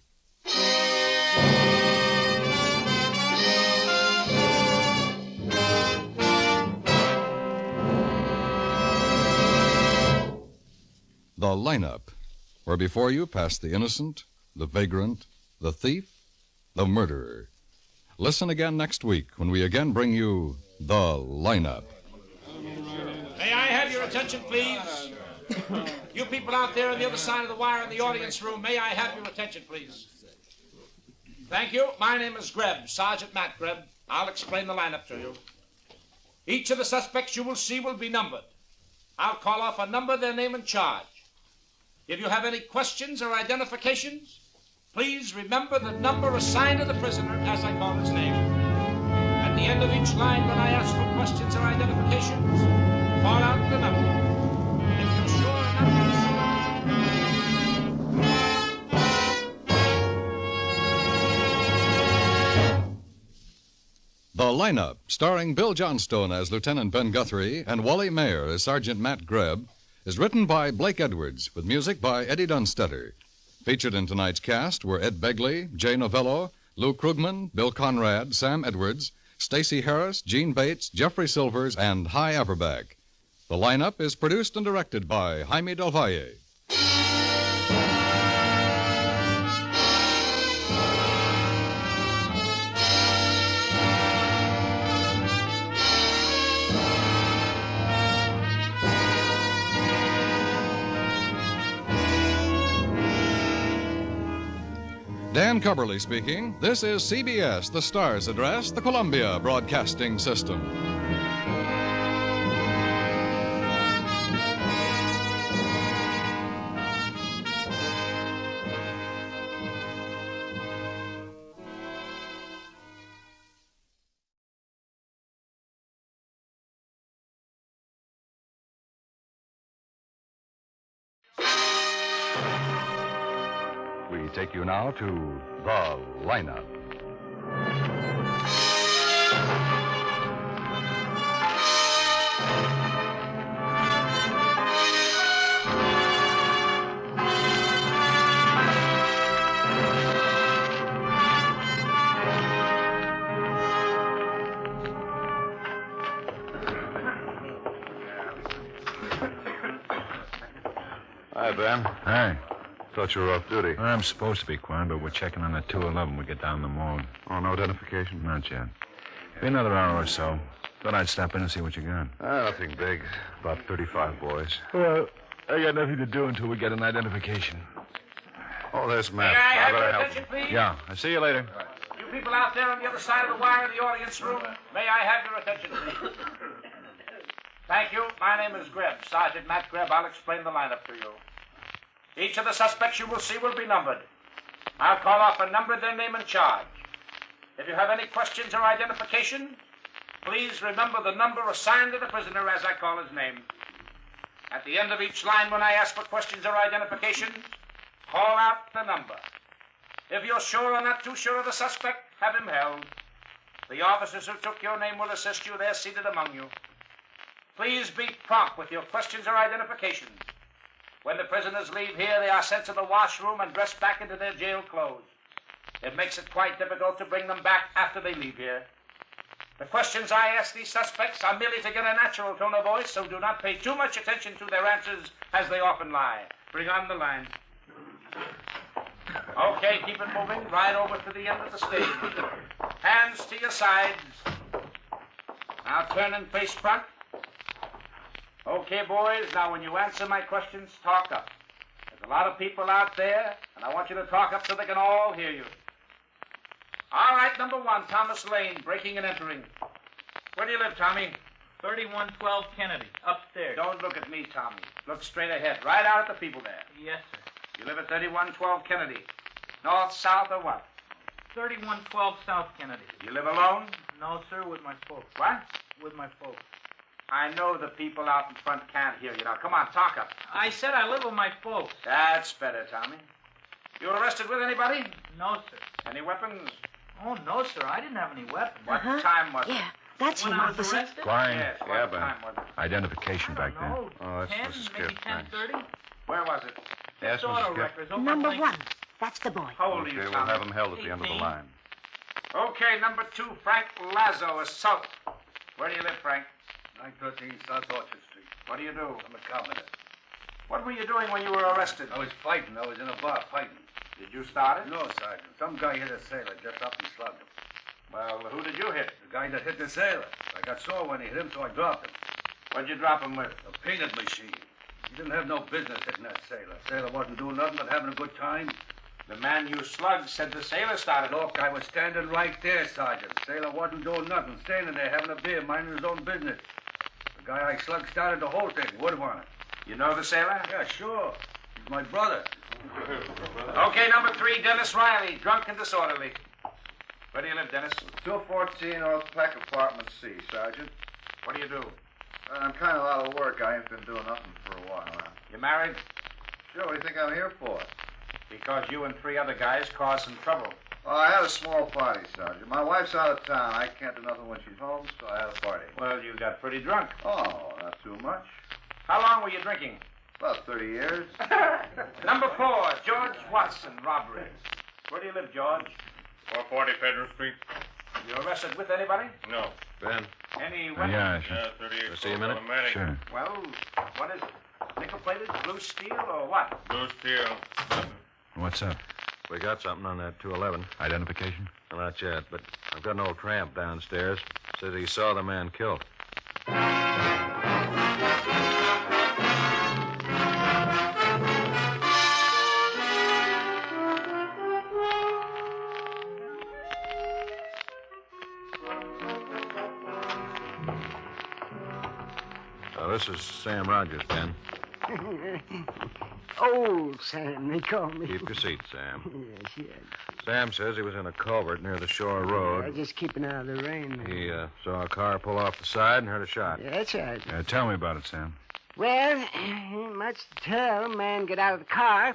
The lineup, where before you pass the innocent, the vagrant, the thief, the murderer. Listen again next week when we again bring you The Lineup. May I have your attention, please? You people out there on the other side of the wire in the audience room, may I have your attention, please? Thank you. My name is Greb, Sergeant Matt Greb. I'll explain the lineup to you. Each of the suspects you will see will be numbered. I'll call off a number, their name, and charge. If you have any questions or identifications, please remember the number assigned to the prisoner as I call his name. At the end of each line, when I ask for questions or identifications, call out the number. If you're sure The Lineup, starring Bill Johnstone as Lieutenant Ben Guthrie and Wally Mayer as Sergeant Matt Greb, is written by Blake Edwards with music by Eddie Dunstetter. Featured in tonight's cast were Ed Begley, Jay Novello, Lou Krugman, Bill Conrad, Sam Edwards, Stacey Harris, Gene Bates, Jeffrey Silvers, and Hy Averback. The Lineup is produced and directed by Jaime Del Valle. Dan Cubberly speaking. This is CBS, the Star's Address, the Columbia Broadcasting System. take you now to the lineup. Hi, Ben. Hi. Thought you were off duty. I'm supposed to be, Quan, but we're checking on the 211 we get down the morgue. Oh, no identification? Not yet. Be another hour or so. Thought I'd stop in and see what you got. Nothing big. About 35 boys. Well, I got nothing to do until we get an identification. Oh, there's Matt. May I have better your help attention, him. please? Yeah, I'll see you later. You people out there on the other side of the wire in the audience room, may I have your attention, please? Thank you. My name is Greb, Sergeant Matt Greb. I'll explain the lineup to you. Each of the suspects you will see will be numbered. I'll call off a number, their name, and charge. If you have any questions or identification, please remember the number assigned to the prisoner as I call his name. At the end of each line, when I ask for questions or identification, call out the number. If you're sure or not too sure of the suspect, have him held. The officers who took your name will assist you. They're seated among you. Please be prompt with your questions or identifications. When the prisoners leave here, they are sent to the washroom and dressed back into their jail clothes. It makes it quite difficult to bring them back after they leave here. The questions I ask these suspects are merely to get a natural tone of voice, so do not pay too much attention to their answers, as they often lie. Bring on the line. Okay, keep it moving. Right over to the end of the stage. Hands to your sides. Now turn and face front. Okay, boys, now when you answer my questions, talk up. There's a lot of people out there, and I want you to talk up so they can all hear you. All right, number one, Thomas Lane, breaking and entering. Where do you live, Tommy? 3112 Kennedy, upstairs. Don't look at me, Tommy. Look straight ahead, right out at the people there. Yes, sir. You live at 3112 Kennedy. North, south, or what? 3112 South Kennedy. You live alone? No, sir, with my folks. What? With my folks. I know the people out in front can't hear you. Now, come on, talk up. I said I live with my folks. That's better, Tommy. You were arrested with anybody? No, sir. Any weapons? Oh, no, sir. I didn't have any weapons. What time was it? Yeah, that's When him, I was officer. arrested? Klein. Yes, Yeah, what Ben. time was it? Identification back there. No, Oh, that's 10, Mrs. maybe Skip. Thanks. 10:30. Where was it? Yes, Auto Mrs. Skip. records. over Number Lincoln. 1. That's the boy. How old are Okay, you, we'll Tommy? have him held at the end of the 18. line. Okay, number 2, Frank Lazo, assault. Where do you live, Frank? 913 South Orchard Street. What do you do? I'm a carpenter. What were you doing when you were arrested? I was fighting. I was in a bar fighting. Did you start it? No, Sergeant. Some guy hit a sailor just up and slugged him. Well, who did you hit? The guy that hit the sailor. I got sore when he hit him, so I dropped him. What'd you drop him with? A painted machine. He didn't have no business hitting that sailor. Sailor wasn't doing nothing but having a good time. The man you slugged said the sailor started. Look, I was standing right there, Sergeant. Sailor wasn't doing nothing, standing there having a beer, minding his own business. The guy I slugged started the whole thing. Would want it. You know the sailor? Yeah, sure. He's my brother. Okay, number 3, Dennis Riley, drunk and disorderly. Where do you live, Dennis? 214 North Peck, Apartment C, Sergeant. What do you do? I'm kind of out of work. I ain't been doing nothing for a while now. You married? Sure, what do you think I'm here for? Because you and 3 other guys caused some trouble. Oh, I had a small party, Sergeant. My wife's out of town. I can't do nothing when she's home, so I had a party. Well, you got pretty drunk. Oh, not too much. How long were you drinking? About 30 years. Number 4, George Watson, robbery. Where do you live, George? 440 Federal Street. You arrested with anybody? No. Ben. Any weapons? Yeah, sure. 38. See you a minute? Automatic. Sure. Well, what is it? Nickel-plated, blue steel, or what? Blue steel. What's up? We got something on that 211. Identification? Well, not yet, but I've got an old tramp downstairs. Says he saw the man killed. This is Sam Rogers, Ben. Old Sam, they call me. Keep your seat, Sam. Yes, yes. Sam says he was in a culvert near the shore road. Just keeping out of the rain. He saw a car pull off the side and heard a shot. Yeah, that's right. Tell me about it, Sam. Well, ain't much to tell. Man got out of the car.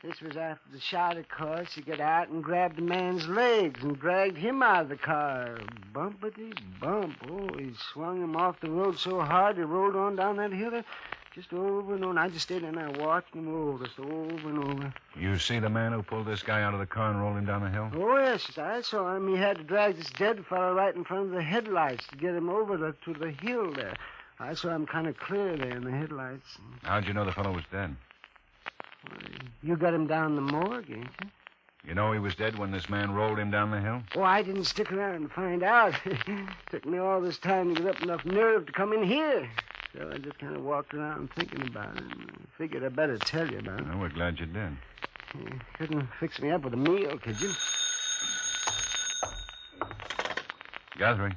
This was after the shot, of course. He got out and grabbed the man's legs and dragged him out of the car. Bumpity bump. Oh, he swung him off the road so hard he rolled on down that hill there, just over and over. I just stayed in there watching him roll, just over and over. You see the man who pulled this guy out of the car and rolled him down the hill? Oh, yes, I saw him. He had to drag this dead fellow right in front of the headlights to get him over to the hill there. I saw him kind of clear there in the headlights. How'd you know the fellow was dead? You got him down the morgue, ain't you? You know he was dead when this man rolled him down the hill? Oh, I didn't stick around and find out. Took me all this time to get up enough nerve to come in here. So I just kind of walked around thinking about it. And figured I'd better tell you about it. Well, we're glad you did. You couldn't fix me up with a meal, could you? Guthrie.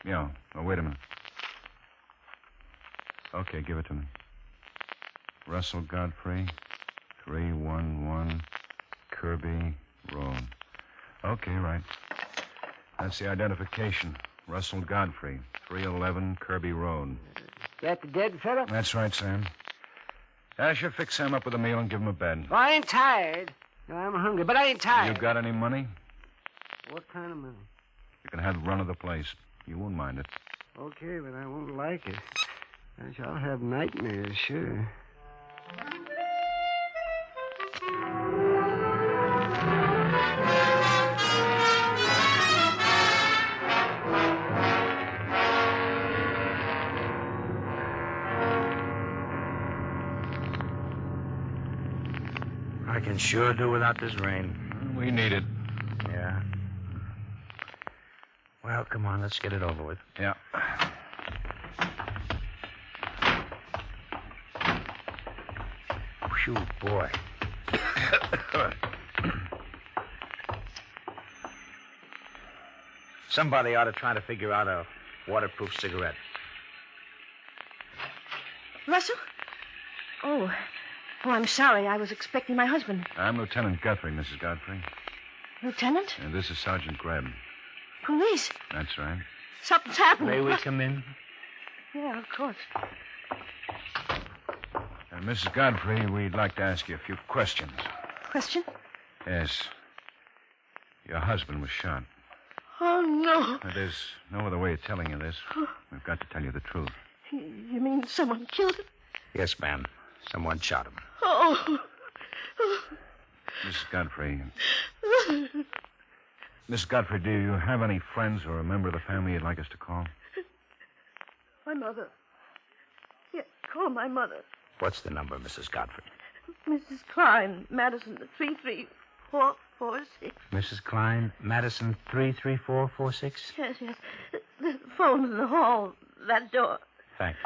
Yeah. Oh, wait a minute. Okay, give it to me. Russell Godfrey, 311 Kirby Road. Okay, right. That's the identification. Russell Godfrey, 311 Kirby Road. That the dead fellow? That's right, Sam. Asher, fix Sam up with a meal and give him a bed. Well, I ain't tired. No, I'm hungry, but I ain't tired. You got any money? What kind of money? You can have the run of the place. You won't mind it. Okay, but I won't like it. I shall have nightmares, sure. I can sure do without this rain. We need it. Yeah. Well, come on, let's get it over with. Yeah. Phew, boy. Somebody ought to try to figure out a waterproof cigarette. Russell? Oh, I'm sorry. I was expecting my husband. I'm Lieutenant Guthrie, Mrs. Godfrey. Lieutenant? And this is Sergeant Greb. Police? That's right. Something's happened. May we come in? Yeah, of course. Mrs. Godfrey, we'd like to ask you a few questions. Question? Yes. Your husband was shot. Oh, no. There's no other way of telling you this. We've got to tell you the truth. You mean someone killed him? Yes, ma'am. Someone shot him. Oh. Mrs. Godfrey. Mrs. Godfrey, do you have any friends or a member of the family you'd like us to call? My mother. Yeah, call my mother. What's the number, Mrs. Godfrey? Mrs. Klein, Madison, 33446. Mrs. Klein, Madison, 33446? Yes. The phone's in the hall. That door. Thanks.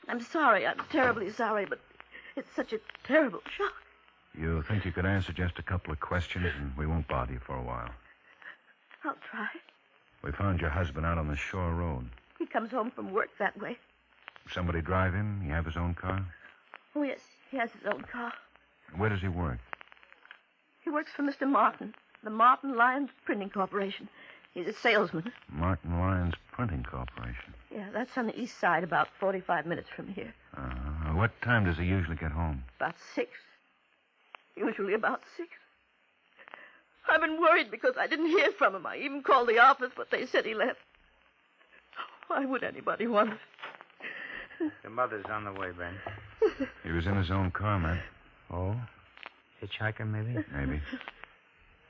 I'm sorry. I'm terribly sorry, but it's such a terrible shock. You think you could answer just a couple of questions and we won't bother you for a while? I'll try. We found your husband out on the shore road. He comes home from work that way. Somebody drive him? He have his own car? Oh, yes. He has his own car. Where does he work? He works for Mr. Martin, the Martin Lyons Printing Corporation. He's a salesman. Martin Lyons Printing Corporation. Yeah, that's on the east side, about 45 minutes from here. What time does he usually get home? About 6. Usually about 6. I've been worried because I didn't hear from him. I even called the office, but they said he left. Why would anybody want it? Your mother's on the way, Ben. He was in his own car, man. Oh? Hitchhiker, maybe? Maybe.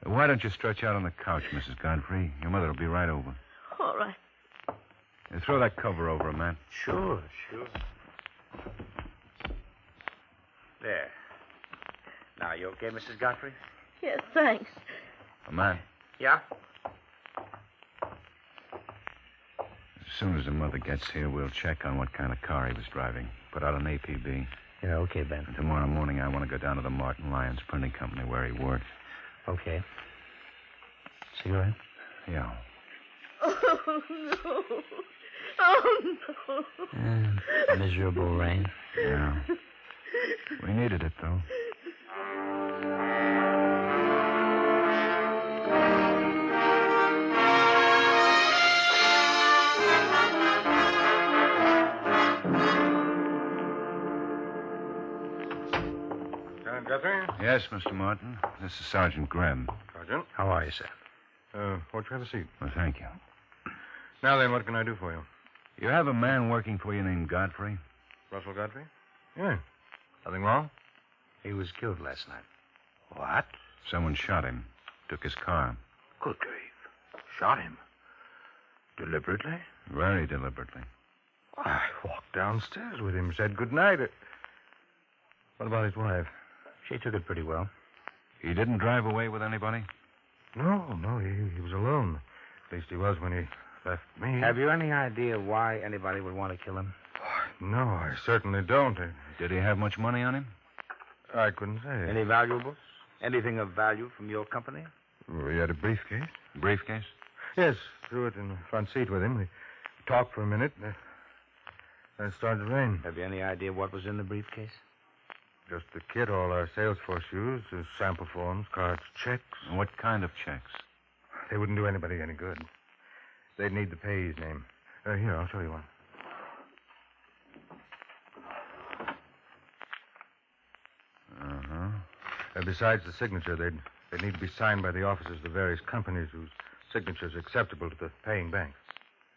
Why don't you stretch out on the couch, Mrs. Godfrey? Your mother will be right over. All right. Throw that cover over him, man. Sure. There. Now, you okay, Mrs. Godfrey? Yes, thanks. Man. Yeah? As soon as the mother gets here, we'll check on what kind of car he was driving. Put out an APB. Yeah, okay, Ben. And tomorrow morning, I want to go down to the Martin Lyons Printing Company where he works. Okay. Cigarette? Yeah. Oh, no. Oh, no. Miserable rain. Yeah. We needed it, though. Yes, Mr. Martin. This is Sergeant Greb. Sergeant? How are you, sir? Won't you have a seat? Well, thank you. Now then, what can I do for you? You have a man working for you named Guthrie? Russell Guthrie? Yeah. Nothing wrong? He was killed last night. What? Someone shot him. Took his car. Good grief. Shot him? Deliberately? Very deliberately. I walked downstairs with him, said good night. What about his wife? She took it pretty well. He didn't drive away with anybody? No, he was alone. At least he was when he left me. Have you any idea why anybody would want to kill him? No, I certainly don't. Did he have much money on him? I couldn't say. Any valuables? Anything of value from your company? He had a briefcase. Briefcase? Yes, threw it in the front seat with him. We talked for a minute, then it started to rain. Have you any idea what was in the briefcase? Just the kit, all our sales force use, sample forms, cards, checks. What kind of checks? They wouldn't do anybody any good. They'd need the payee's name. Here, I'll show you one. Besides the signature, they'd need to be signed by the officers of the various companies whose signatures are acceptable to the paying banks.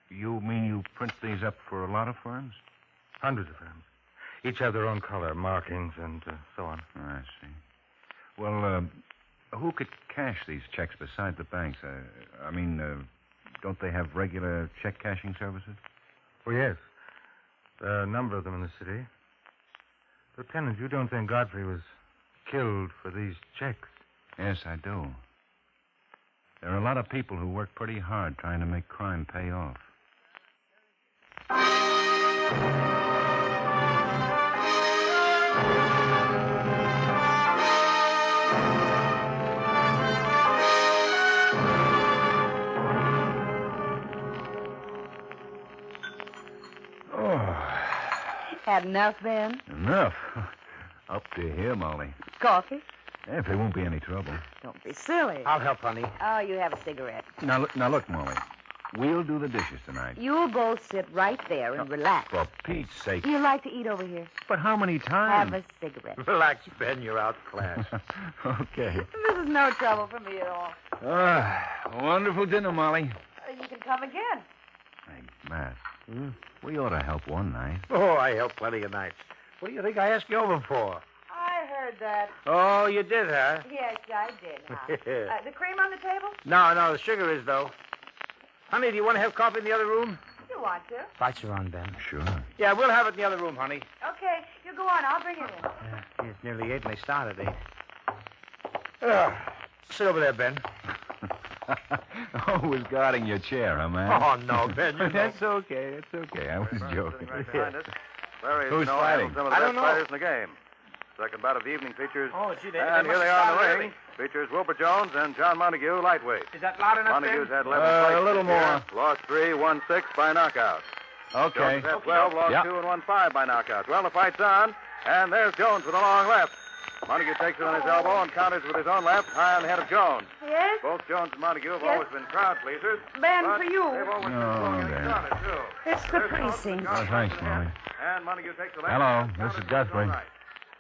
You mean you print these up for a lot of firms? Hundreds of firms. Each have their own color, markings, and so on. I see. Well, who could cash these checks besides the banks? Don't they have regular check cashing services? Oh, yes. There are a number of them in the city. Lieutenant, you don't think Godfrey was killed for these checks? Yes, I do. There are a lot of people who work pretty hard trying to make crime pay off. Had enough, Ben? Enough. Up to here, Molly. Coffee? If there won't be any trouble. Don't be silly. I'll help, honey. Oh, you have a cigarette. Now, look, Molly. We'll do the dishes tonight. You'll both sit right there and relax. For Pete's sake. You like to eat over here? But how many times? Have a cigarette. Relax, Ben. You're outclassed. Okay. This is no trouble for me at all. Wonderful dinner, Molly. You can come again. Hey, Matt. We ought to help one night. Oh, I help plenty of nights. What do you think I asked you over for? I heard that. Oh, you did, huh? Yes, I did, huh? The cream on the table? No, the sugar is, though. Honey, do you want to have coffee in the other room? You want to? Lights are on, Ben. Sure. Yeah, we'll have it in the other room, honey. Okay, you go on. I'll bring it in. It's nearly 8 and they start at 8. Sit over there, Ben. Always guarding your chair, huh, man? Oh, no, Ben. That's okay. It's okay. I was joking. Larry Who's Snow fighting? handles some of the best fighters in the game. Second bout of the evening features. Oh, gee, and here they are in the ring. Features Wilbur Jones and John Montague, lightweight. Is that loud enough, Montague's Ben? had 11 fights. A little this year. more. Lost 3, won 6 by knockout. Okay. Jones had 12, lost 2, and won 5 by knockout. Well, the fight's on, and there's Jones with a long left. Montague takes it on his elbow and counters with his own left, high on the head of Jones. Yes? Both Jones and Montague have always been crowd pleasers. Ben, but for you. They've always been strong against each other, too. It's the precinct. Oh, thanks, Molly. And Montague takes the left. Hello, and this is counters with his Guthrie. own right.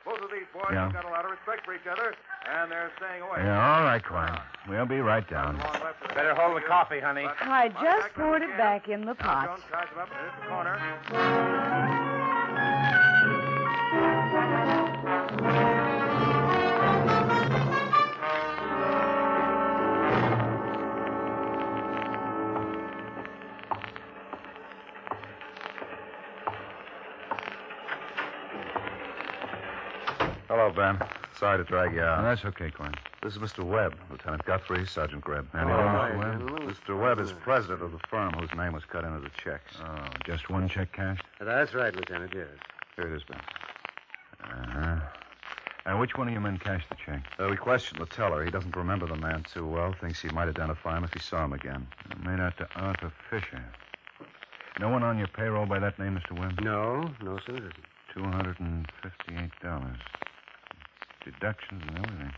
Both of these boys have got a lot of respect for each other, and they're staying away. Yeah, all right, Clyde. We'll be right down. Better hold the coffee, honey. I just poured it back in the pot. Jones ties him up and hits the corner. Hello, Ben. Sorry to drag you out. That's okay, Clyde. This is Mr. Webb, Lieutenant Guthrie, Sergeant Greb. How do you do, Mr. Webb? Mr. Webb is president of the firm whose name was cut into the checks. Oh, just one check cashed? That's right, Lieutenant, yes. Here it is, Ben. Uh-huh. And which one of your men cashed the check? We questioned the teller. He doesn't remember the man too well. Thinks he might identify him if he saw him again. Made out to Arthur Fisher. No one on your payroll by that name, Mr. Webb? No, sir. $258. Deductions and everything.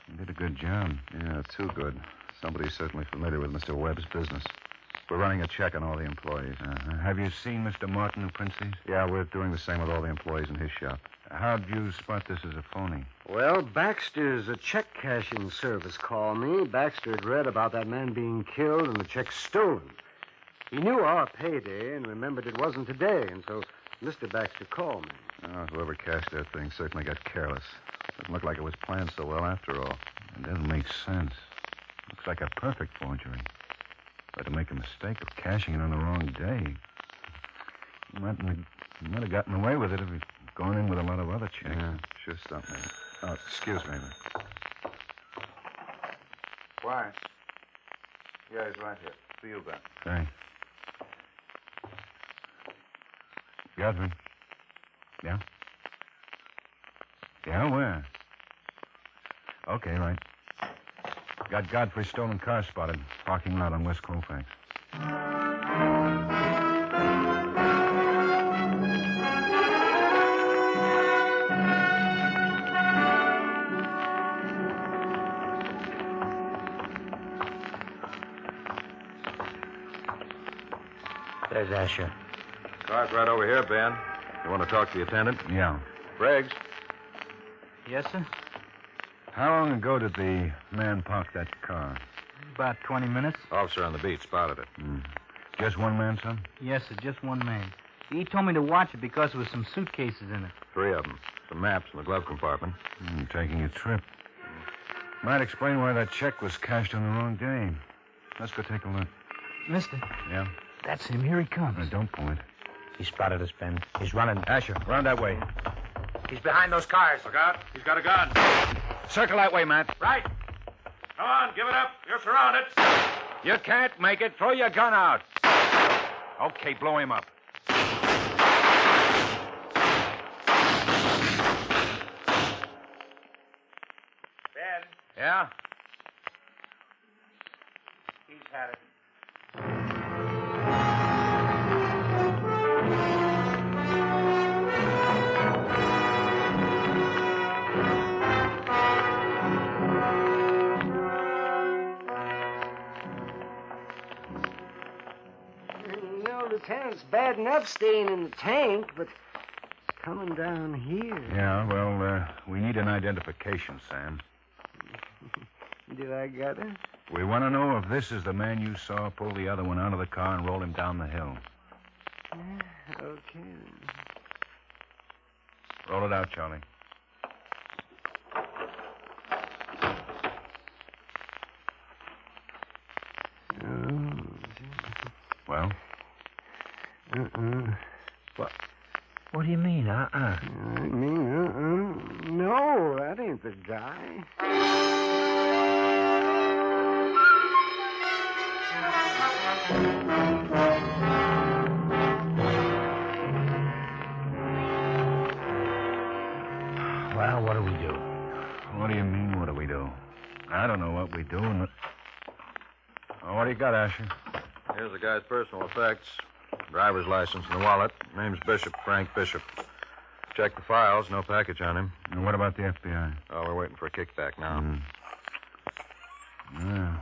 You did a good job. Yeah, too good. Somebody's certainly familiar with Mr. Webb's business. We're running a check on all the employees. Uh-huh. Have you seen Mr. Martin who prints these? Yeah, we're doing the same with all the employees in his shop. How'd you spot this as a phony? Well, Baxter's a check cashing service called me. Baxter had read about that man being killed and the check stolen. He knew our payday and remembered it wasn't today, and so Mr. Baxter called me. Oh, whoever cashed that thing certainly got careless. Doesn't look like it was planned so well after all. It doesn't make sense. Looks like a perfect forgery. But to make a mistake of cashing it on the wrong day, he might have gotten away with it if he'd gone in with a lot of other checks. Yeah, sure something. Oh, excuse me. Why? Yeah, he's right here. See you, Ben. Thanks. Guthrie. Yeah? Yeah, where? Okay, right. Got Godfrey's stolen car spotted. Parking lot on West Colfax. There's Asher. Car's right over here, Ben. You want to talk to the attendant? Yeah. Briggs. Yes, sir? How long ago did the man park that car? About 20 minutes. Officer on the beat spotted it. Just one man, son? Yes, sir, just one man. He told me to watch it because there was some suitcases in it. 3 of them. Some maps in the glove compartment. Taking a trip. Might explain why that check was cashed on the wrong day. Let's go take a look. Mister. Yeah? That's him. Here he comes. Don't point. He spotted us, Ben. He's running. Asher, round that way. He's behind those cars. Look out. He's got a gun. Circle that way, Matt. Right. Come on, give it up. You're surrounded. You can't make it. Throw your gun out. Okay, blow him up. Ben. Yeah? He's had it. Lieutenant's bad enough staying in the tank, but it's coming down here. Yeah, well, we need an identification, Sam. Did I got it? We want to know if this is the man you saw pull the other one out of the car and roll him down the hill. Okay. Roll it out, Charlie. Well? What do you mean, I mean, no, that ain't the guy. Well, what do we do? What do you mean, what do we do? I don't know what we do. Oh, what do you got, Asher? Here's the guy's personal effects. Driver's license and the wallet. Name's Bishop, Frank Bishop. Check the files. No package on him. And what about the FBI? Oh, we're waiting for a kickback now. Yeah,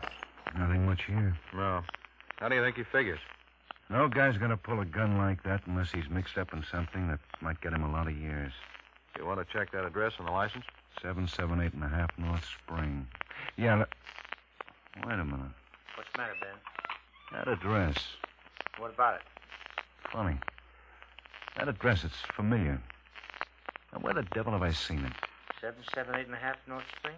nothing much here. No. How do you think he figures? No guy's going to pull a gun like that unless he's mixed up in something that might get him a lot of years. You want to check that address on the license? 778.5 North Spring. Yeah, wait a minute. What's the matter, Ben? That address. What about it? Funny. That address, it's familiar. Now, where the devil have I seen it? 778.5 North Spring?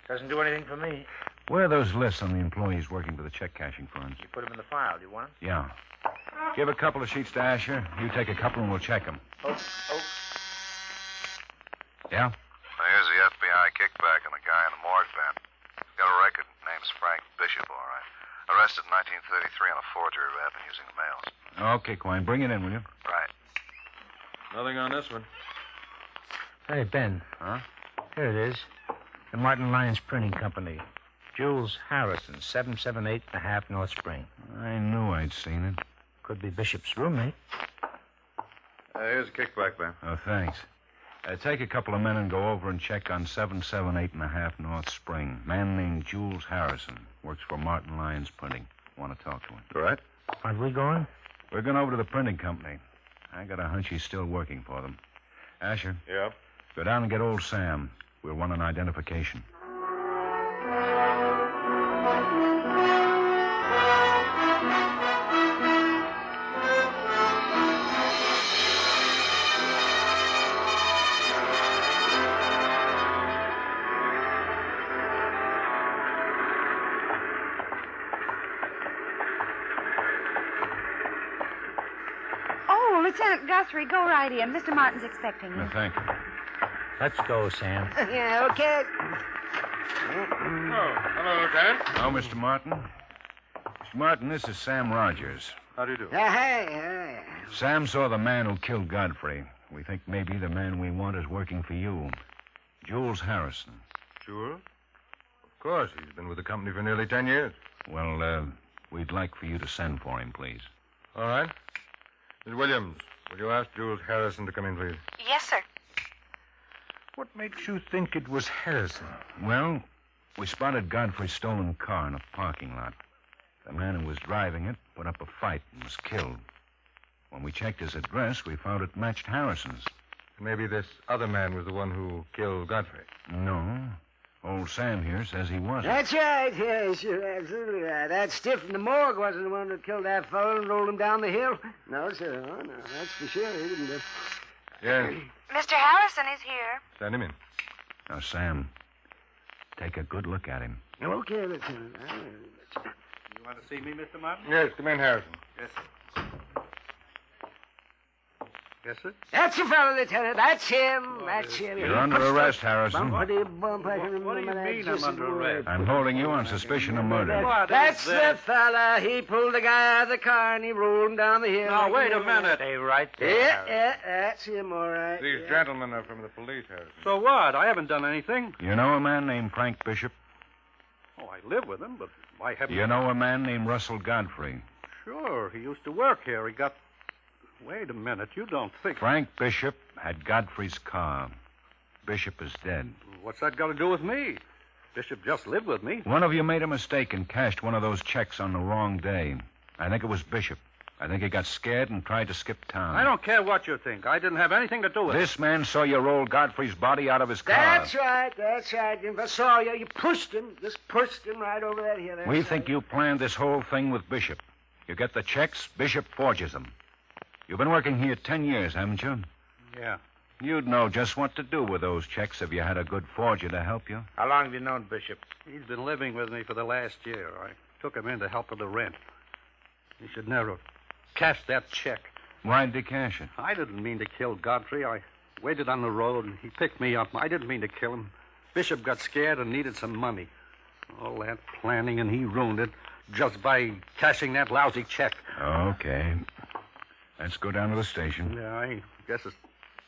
Doesn't do anything for me. Where are those lists on the employees working for the check cashing firms? You put them in the file. Do you want them? Yeah. Give a couple of sheets to Asher. You take a couple and we'll check them. Oh. Yeah? Now, here's the FBI kickback on the guy in the morgue van. He's got a record. Name's Frank Bishop, all right. Arrested in 1933 on a forgery rap and using the mails. Okay, Quine. Bring it in, will you? Right. Nothing on this one. Hey, Ben. Huh? Here it is. The Martin Lyons Printing Company. Jules Harrison, 778.5 North Spring. I knew I'd seen it. Could be Bishop's roommate. Here's a kickback, Ben. Oh, thanks. Take a couple of men and go over and check on 778.5 North Spring. Man named Jules Harrison. Works for Martin Lyons Printing. Want to talk to him. All right. Aren't we going? We're going over to the printing company. I got a hunch he's still working for them. Asher. Yeah? Go down and get old Sam. We'll want an identification. Oh, Lieutenant Guthrie, go right in. Mr. Martin's expecting you. No, thank you. Let's go, Sam. Yeah, okay. Oh, hello, Lieutenant. Oh, Mr. Martin. Mr. Martin, this is Sam Rogers. How do you do? Hey. Sam saw the man who killed Godfrey. We think maybe the man we want is working for you. Jules Harrison. Jules? Of course. He's been with the company for nearly 10 years. Well, we'd like for you to send for him, please. All right. Miss Williams, will you ask Jules Harrison to come in, please? Yes, sir. What makes you think it was Harrison? Well, we spotted Godfrey's stolen car in a parking lot. The man who was driving it put up a fight and was killed. When we checked his address, we found it matched Harrison's. Maybe this other man was the one who killed Godfrey. No. Old Sam here says he wasn't. That's right. Yes, you're absolutely right. That stiff in the morgue wasn't the one that killed that fellow and rolled him down the hill. No, sir. Oh, no, that's for sure. He didn't do it. Yes. Mr. Harrison is here. Send him in. Now, Sam, take a good look at him. Okay, Lieutenant. You want to see me, Mr. Martin? Yes, come in, Harrison. Yes, sir. Yes, sir? That's the fellow, Lieutenant. That's him. That's him. You're under arrest, Harrison. What do you mean I'm under arrest? I'm holding you on suspicion of murder. That's the fella. He pulled the guy out of the car and he rolled him down the hill. Now, wait a minute. Stay right there. Yeah, that's him, all right. These gentlemen are from the police, Harrison. So what? I haven't done anything. You know a man named Frank Bishop? Oh, I live with him, but I haven't... You know a man named Russell Godfrey? Sure, he used to work here. He got... Wait a minute, you don't think... Frank Bishop had Godfrey's car. Bishop is dead. What's that got to do with me? Bishop just lived with me. One of you made a mistake and cashed one of those checks on the wrong day. I think it was Bishop. I think he got scared and tried to skip town. I don't care what you think. I didn't have anything to do with it. This man saw you roll Godfrey's body out of his car. That's right. If I saw you, you pushed him. Just pushed him right over that hill. We think you planned this whole thing with Bishop. You get the checks, Bishop forges them. You've been working here 10 years, haven't you? Yeah. You'd know just what to do with those checks if you had a good forger to help you. How long have you known Bishop? He's been living with me for the last year. I took him in to help with the rent. He should never have cashed that check. Why'd he cash it? I didn't mean to kill Guthrie. I waited on the road, and he picked me up. I didn't mean to kill him. Bishop got scared and needed some money. All that planning, and he ruined it just by cashing that lousy check. Okay. Let's go down to the station. Yeah, I guess it's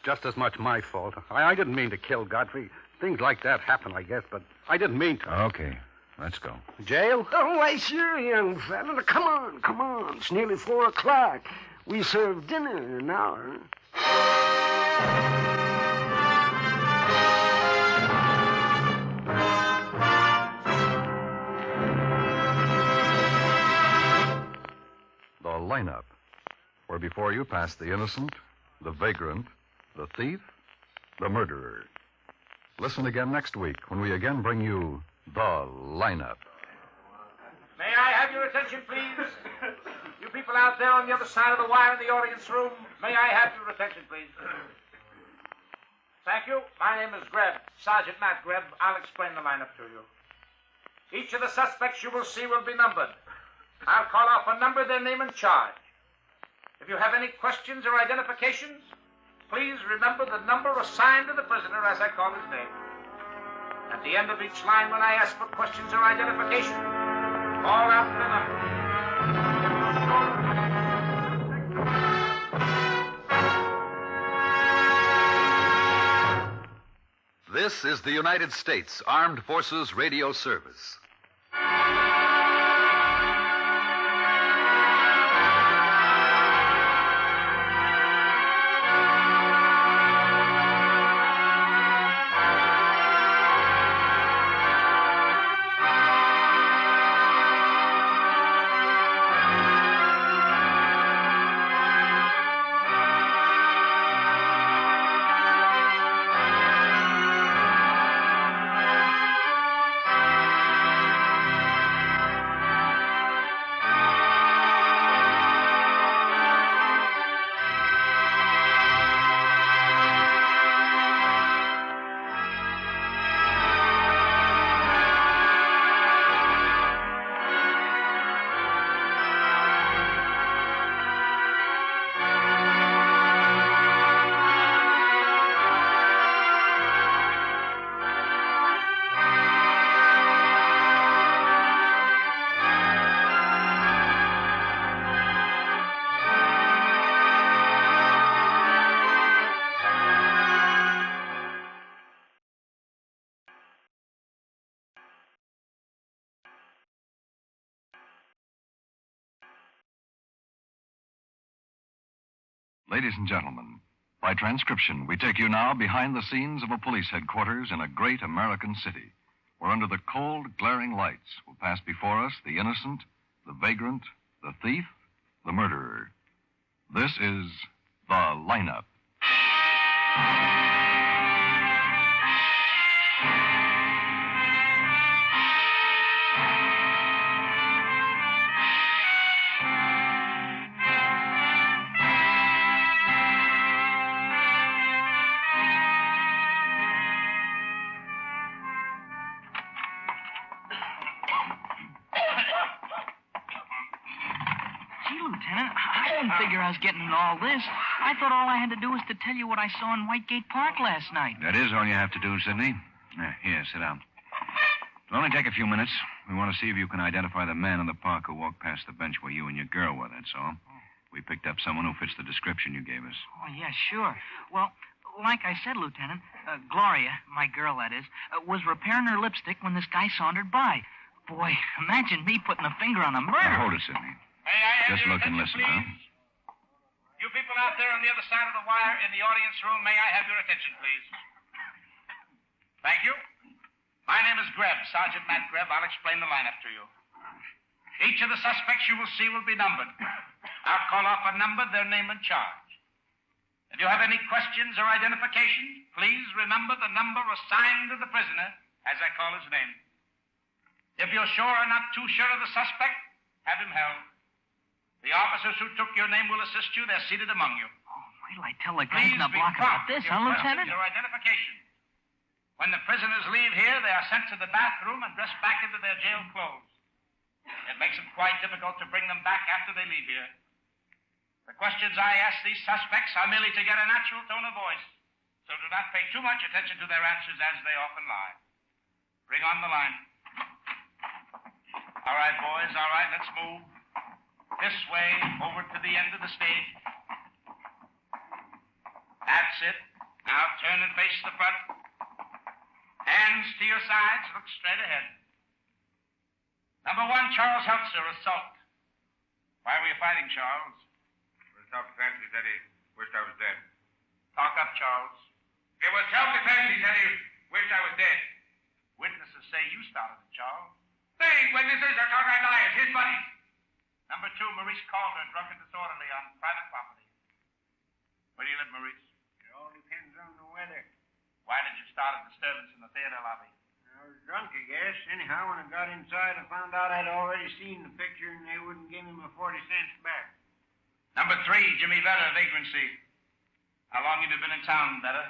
just as much my fault. I didn't mean to kill Guthrie. Things like that happen, I guess, but I didn't mean to. Okay. Let's go. Jail? Oh, why, sure, young fella. Come on. It's nearly 4 o'clock. We serve dinner in an hour. The lineup, where before you pass the innocent, the vagrant, the thief, the murderer. Listen again next week when we again bring you the lineup. May I have your attention, please? You people out there on the other side of the wire in the audience room, may I have your attention, please? Thank you. My name is Greb, Sergeant Matt Greb. I'll explain the lineup to you. Each of the suspects you will see will be numbered. I'll call off a number, their name, and charge. If you have any questions or identifications, please remember the number assigned to the prisoner as I call his name. At the end of each line, when I ask for questions or identification, call out the number. This is the United States Armed Forces Radio Service. Ladies and gentlemen, by transcription, we take you now behind the scenes of a police headquarters in a great American city, where under the cold, glaring lights will pass before us the innocent, the vagrant, the thief, the murderer. This is The Lineup. Lieutenant, I didn't figure I was getting into all this. I thought all I had to do was to tell you what I saw in Whitegate Park last night. That is all you have to do, Sidney. Here, sit down. It'll only take a few minutes. We want to see if you can identify the man in the park who walked past the bench where you and your girl were, that's all. We picked up someone who fits the description you gave us. Oh, yeah, sure. Well, like I said, Lieutenant, Gloria, my girl that is, was repairing her lipstick when this guy sauntered by. Boy, imagine me putting a finger on a murder. Now, hold it, Sidney. Just look and listen, huh? You people out there on the other side of the wire in the audience room, may I have your attention, please? Thank you. My name is Greb, Sergeant Matt Greb. I'll explain the lineup to you. Each of the suspects you will see will be numbered. I'll call off a number, their name and charge. If you have any questions or identification, please remember the number assigned to the prisoner as I call his name. If you're sure or not too sure of the suspect, have him held. The officers who took your name will assist you. They're seated among you. Oh, wait till I tell the guys in the block about this, huh, Lieutenant? Your identification. When the prisoners leave here, they are sent to the bathroom and dressed back into their jail clothes. It makes it quite difficult to bring them back after they leave here. The questions I ask these suspects are merely to get a natural tone of voice, so do not pay too much attention to their answers as they often lie. Bring on the line. All right, boys, all right, let's move. This way, over to the end of the stage. That's it. Now turn and face the front. Hands to your sides, look straight ahead. Number 1, Charles Hamster, assault. Why were you fighting, Charles? Self-defense, he said he wished I was dead. Talk up, Charles. It was self-defense, he said he wished I was dead. Witnesses say you started it, Charles. They ain't witnesses, they're downright liars. His buddies. Number 2, Maurice Calder, drunk and disorderly on private property. Where do you live, Maurice? It all depends on the weather. Why did you start a disturbance in the theater lobby? I was drunk, I guess. Anyhow, when I got inside, I found out I'd already seen the picture and they wouldn't give me my 40 cents back. Number 3, Jimmy Vetter, vagrancy. How long have you been in town, Vetter?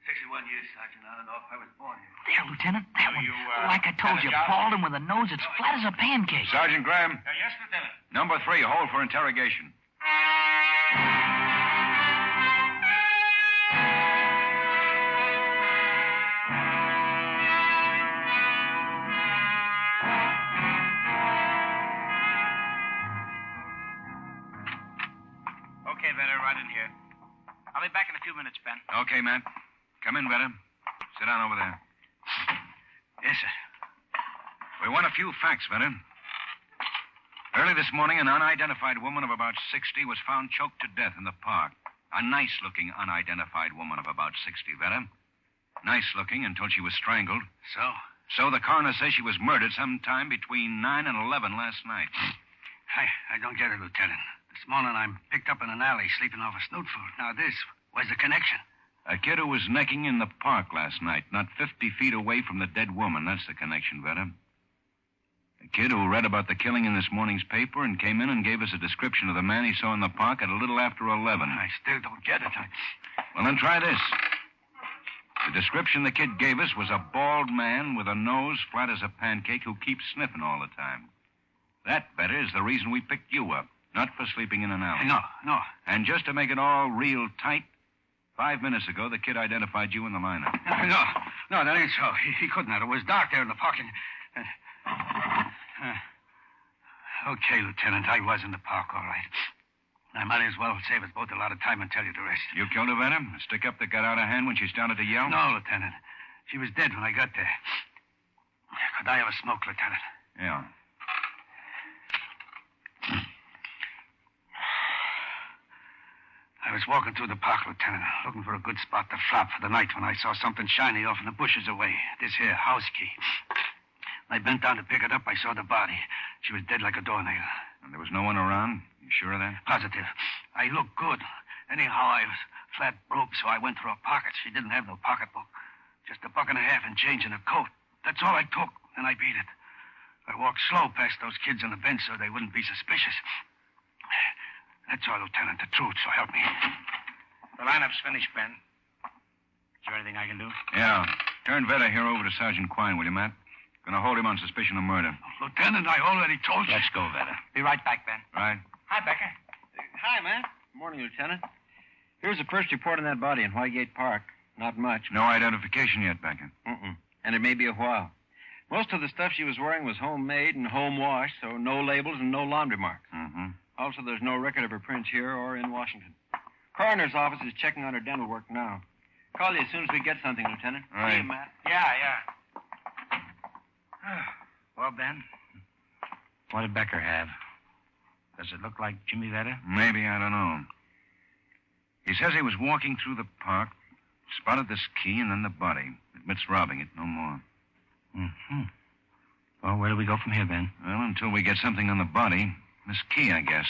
61 years, Sergeant. I don't know if I was born here. There, Lieutenant. That one. Like I told you, bald and with a nose it's flat as a pancake. Sergeant Graham. Yes, Lieutenant. Number 3, hold for interrogation. Okay, Vetter, right in here. I'll be back in a few minutes, Ben. Okay, Matt. Come in, Vetter. Sit down over there. Yes, sir. We want a few facts, Vetter. Early this morning, an unidentified woman of about 60 was found choked to death in the park. A nice-looking unidentified woman of about 60, Vetter. Nice-looking until she was strangled. So? So the coroner says she was murdered sometime between 9 and 11 last night. I don't get it, Lieutenant. This morning I'm picked up in an alley sleeping off a snoot food. Now this, where's the connection? A kid who was necking in the park last night, not 50 feet away from the dead woman. That's the connection, Vetter. A kid who read about the killing in this morning's paper and came in and gave us a description of the man he saw in the park at a little after 11. I still don't get it. Well, then try this. The description the kid gave us was a bald man with a nose flat as a pancake who keeps sniffing all the time. That, Vetter, is the reason we picked you up, not for sleeping in an alley. No. And just to make it all real tight, 5 minutes ago, the kid identified you in the lineup. No, that ain't so. He couldn't have. It was dark there in the park. Okay, Lieutenant, I was in the park, all right. I might as well save us both a lot of time and tell you the rest. You killed her, Vetter? A stick-up that got out of hand when she started to yell? No, Lieutenant. She was dead when I got there. Could I have a smoke, Lieutenant? Yeah. was walking through the park, Lieutenant, looking for a good spot to flop for the night when I saw something shiny off in the bushes away. This here house key. When I bent down to pick it up, I saw the body. She was dead like a doornail. And there was no one around? You sure of that? Positive. I looked good. Anyhow, I was flat broke, so I went through her pockets. She didn't have no pocketbook. Just $1.50 and change in her coat. That's all I took, and I beat it. I walked slow past those kids on the bench so they wouldn't be suspicious. That's all, Lieutenant. The truth, so help me. The lineup's finished, Ben. Is there anything I can do? Yeah. Turn Vedder here over to Sergeant Quine, will you, Matt? Gonna hold him on suspicion of murder. Lieutenant, I already told you. Let's go, Vedder. Be right back, Ben. Right. Hi, Becker. Hi, man. Good morning, Lieutenant. Here's the first report on that body in Whitegate Park. Not much. No identification yet, Becker. And it may be a while. Most of the stuff she was wearing was homemade and home washed, so no labels and no laundry marks. Also, there's no record of her prints here or in Washington. Coroner's office is checking on her dental work now. Call you as soon as we get something, Lieutenant. Right. See you, Matt. Yeah. Well, Ben, what did Becker have? Does it look like Jimmy Vedder? Maybe, I don't know. He says he was walking through the park, spotted this key and then the body. Admits robbing it, no more. Well, where do we go from here, Ben? Well, until we get something on the body. This key, I guess.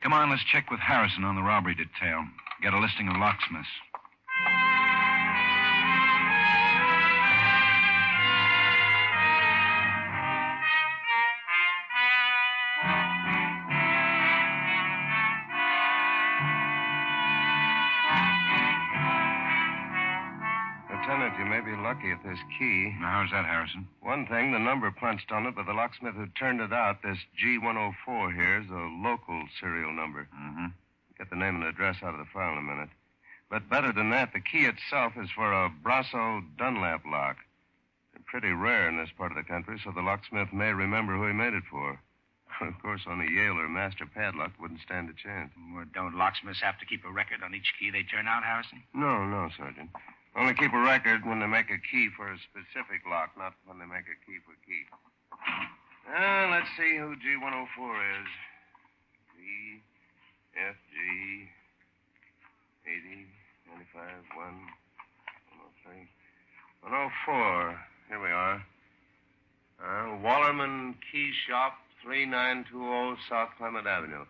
Come on, let's check with Harrison on the robbery detail. Get a listing of locksmiths. Lieutenant, you may be lucky at this key. Now, how's that, Harrison? One thing, the number punched on it by the locksmith who turned it out, this G104 here, is a local serial number. Get the name and address out of the file in a minute. But better than that, the key itself is for a Brasso Dunlap lock. They're pretty rare in this part of the country, so the locksmith may remember who he made it for. Of course, on a Yale or Master padlock wouldn't stand a chance. Well, don't locksmiths have to keep a record on each key they turn out, Harrison? No, Sergeant. Only keep a record when they make a key for a specific lock, not when they make a key for key. Let's see who G104 is. V, F, G, 80, 95, 1, 103, 104. Here we are. Wallerman Key Shop, 3920 South Clement Avenue.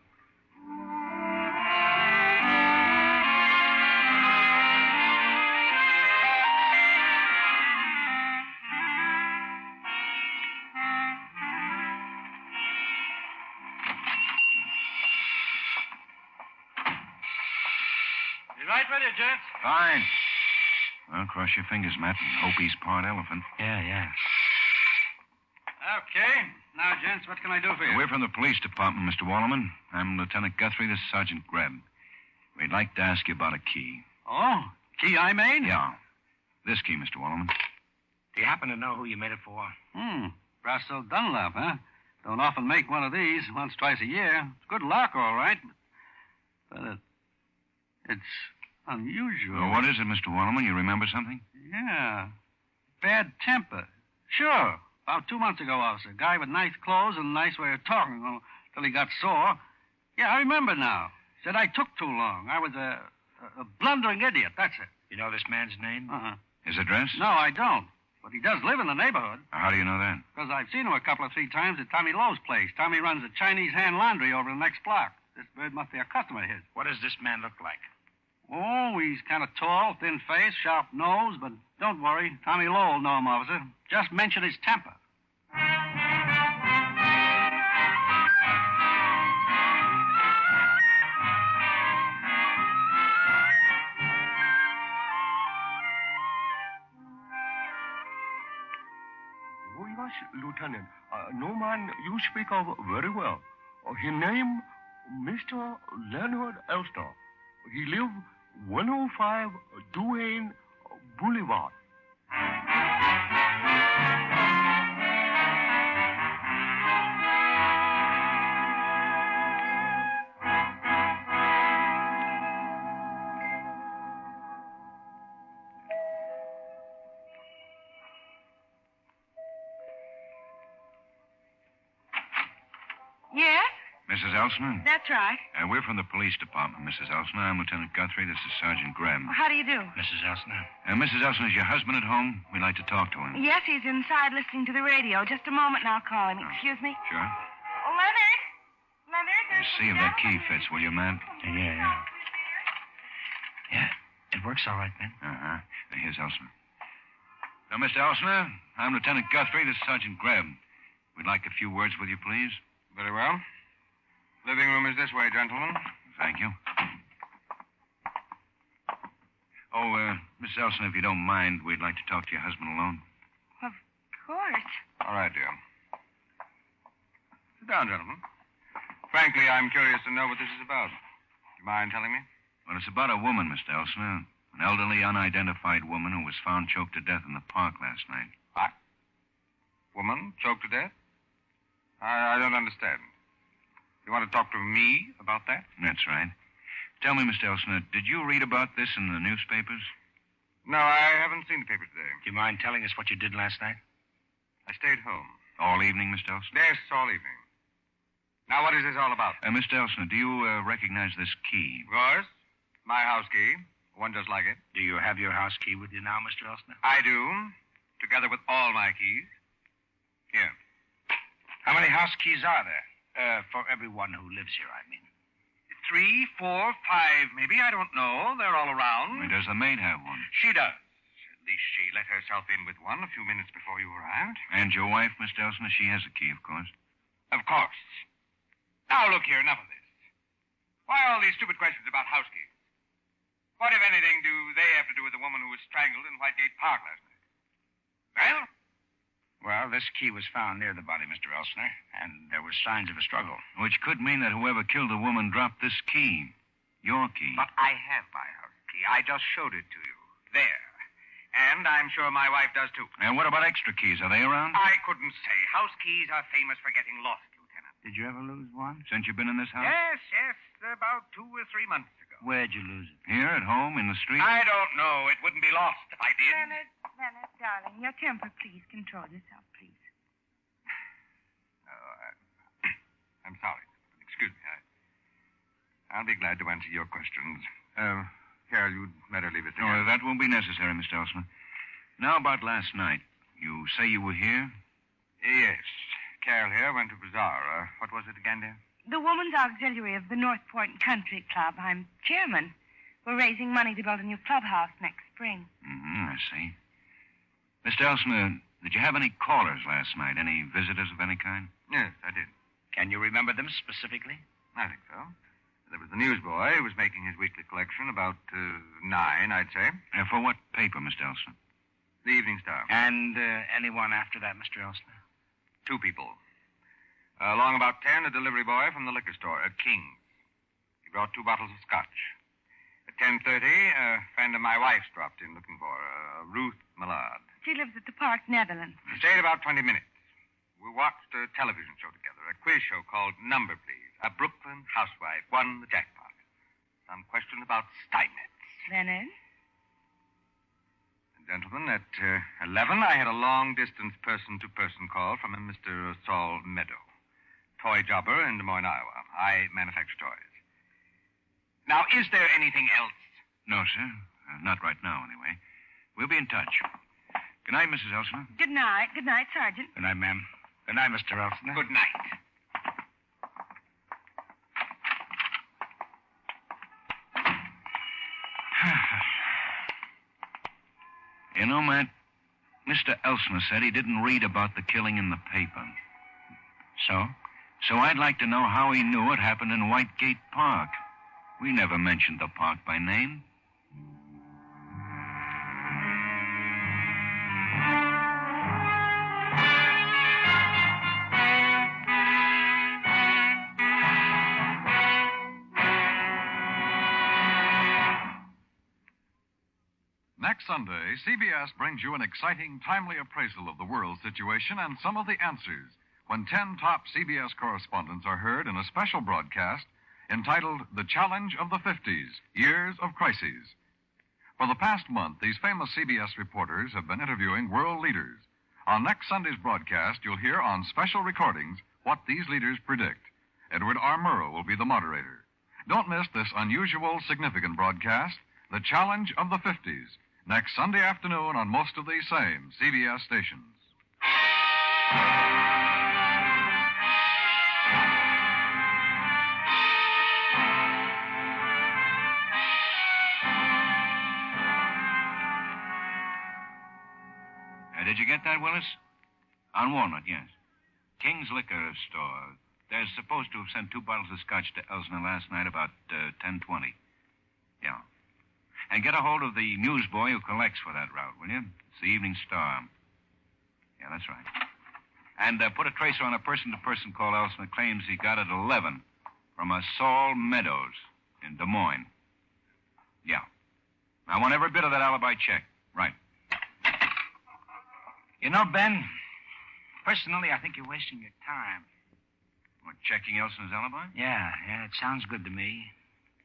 Right with you, gents. Fine. Well, cross your fingers, Matt, and hope he's part elephant. Yeah. Okay. Now, gents, what can I do for you? We're from the police department, Mr. Wallerman. I'm Lieutenant Guthrie. This is Sergeant Greb. We'd like to ask you about a key. Oh, key I made? Yeah. This key, Mr. Wallerman. Do you happen to know who you made it for? Brasso Dunlap, huh? Don't often make one of these, once, twice a year. It's good luck, all right. But it's unusual. Well, what is it, Mr. Wallerman? You remember something? Yeah. Bad temper. Sure. About 2 months ago, officer. Guy with nice clothes and a nice way of talking till he got sore. Yeah, I remember now. Said I took too long. I was a blundering idiot, that's it. You know this man's name? His address? No, I don't. But he does live in the neighborhood. How do you know that? Because I've seen him a couple of 3 times at Tommy Lowe's place. Tommy runs a Chinese hand laundry over the next block. This bird must be a customer of his. What does this man look like? Oh, he's kind of tall, thin face, sharp nose, but don't worry. Tommy Lowe will know him, officer. Just mention his temper. Oh, yes, Lieutenant. No man you speak of very well. His name, Mr. Leonard Elster. He live 105 Duane Boulevard. Yes? Miss Mrs. Elsner? That's right. We're from the police department, Mrs. Elsner. I'm Lieutenant Guthrie. This is Sergeant Greb. Well, how do you do? Mrs. Elsner. Mrs. Elsner, is your husband at home? We'd like to talk to him. Yes, he's inside listening to the radio. Just a moment and I'll call him. Excuse me. Sure. Leonard? Leonard? See if that key fits, will you, Matt? Yeah. Yeah, it works all right, Ben. Uh-huh. Here's Elsner. Now, Mr. Elsner, I'm Lieutenant Guthrie. This is Sergeant Greb. We'd like a few words with you, please. Very well. Living room is this way, gentlemen. Thank you. Oh, Mrs. Elsner, if you don't mind, we'd like to talk to your husband alone. Of course. All right, dear. Sit down, gentlemen. Frankly, I'm curious to know what this is about. Do you mind telling me? Well, it's about a woman, Mr. Elsner. An elderly, unidentified woman who was found choked to death in the park last night. What? Woman choked to death? I don't understand. You want to talk to me about that? That's right. Tell me, Mr. Elsner, did you read about this in the newspapers? No, I haven't seen the paper today. Do you mind telling us what you did last night? I stayed home. All evening, Mr. Elsner? Yes, all evening. Now, what is this all about? Mr. Elsner, do you recognize this key? Of course. My house key. One just like it. Do you have your house key with you now, Mr. Elsner? I do, together with all my keys. Here. How many house keys are there? For everyone who lives here, I mean. 3, 4, 5, maybe. I don't know. They're all around. Does the maid have one? She does. At least she let herself in with one a few minutes before you arrived. And your wife, Mr. Elsner, she has a key, of course. Of course. Now, look here, enough of this. Why all these stupid questions about house keys? What, if anything, do they have to do with the woman who was strangled in Whitegate Park last night? Well? Well, this key was found near the body, Mr. Elsner, and there were signs of a struggle. Which could mean that whoever killed the woman dropped this key. Your key. But I have my house key. I just showed it to you. There. And I'm sure my wife does, too. And what about extra keys? Are they around? I couldn't say. House keys are famous for getting lost, Lieutenant. Did you ever lose one? Since you've been in this house? Yes. About 2 or 3 months ago. Where'd you lose it? Here, at home, in the street? I don't know. It wouldn't be lost if I did. Leonard, darling, your temper, please. Control yourself, please. I'm sorry. Excuse me. I'll be glad to answer your questions. Carol, you'd better leave it there. Oh, that won't be necessary, Mr. Elsner. Now, about last night. You say you were here? Yes. Carol here went to bazaar. What was it again, dear? The Woman's Auxiliary of the Northport Country Club. I'm chairman. We're raising money to build a new clubhouse next spring. I see. Mr. Elsner, did you have any callers last night? Any visitors of any kind? Yes, I did. Can you remember them specifically? I think so. There was the newsboy who was making his weekly collection about 9, I'd say. For what paper, Mr. Elsner? The Evening Star. And anyone after that, Mr. Elsner? 2 people. Along about 10, a delivery boy from the liquor store, King's. He brought 2 bottles of scotch. At 10:30, a friend of my wife's dropped in looking for her, Ruth Millard. She lives at the Park, Netherlands. She stayed about 20 minutes. We watched a television show together, a quiz show called Number Please. A Brooklyn housewife won the jackpot. Some question about Steinmetz. Leonard? Gentlemen, at 11, I had a long-distance person-to-person call from a Mr. Saul Meadow, toy jobber in Des Moines, Iowa. I manufacture toys. Now, is there anything else? No, sir. Not right now, anyway. We'll be in touch. Good night, Mrs. Elsner. Good night. Good night, Sergeant. Good night, ma'am. Good night, Mr. Elsner. Good night. You know, Matt, Mr. Elsner said he didn't read about the killing in the paper. So? So I'd like to know how he knew it happened in Whitegate Park. We never mentioned the park by name. Next Sunday, CBS brings you an exciting, timely appraisal of the world situation and some of the answers when 10 top CBS correspondents are heard in a special broadcast entitled The Challenge of the 50s, Years of Crises. For the past month, these famous CBS reporters have been interviewing world leaders. On next Sunday's broadcast, you'll hear on special recordings what these leaders predict. Edward R. Murrow will be the moderator. Don't miss this unusual, significant broadcast, The Challenge of the 50s, next Sunday afternoon on most of these same CBS stations. Did you get that, Willis? On Walnut, yes. King's Liquor Store. They're supposed to have sent 2 bottles of scotch to Elsner last night about 10:20. Yeah. And get a hold of the newsboy who collects for that route, will you? It's the Evening Star. Yeah, that's right. And put a tracer on a person-to-person call Elsner claims he got at 11 from a Saul Meadows in Des Moines. Yeah. I want every bit of that alibi checked. Right. You know, Ben, personally, I think you're wasting your time. What, checking Elsner's alibi? Yeah, it sounds good to me.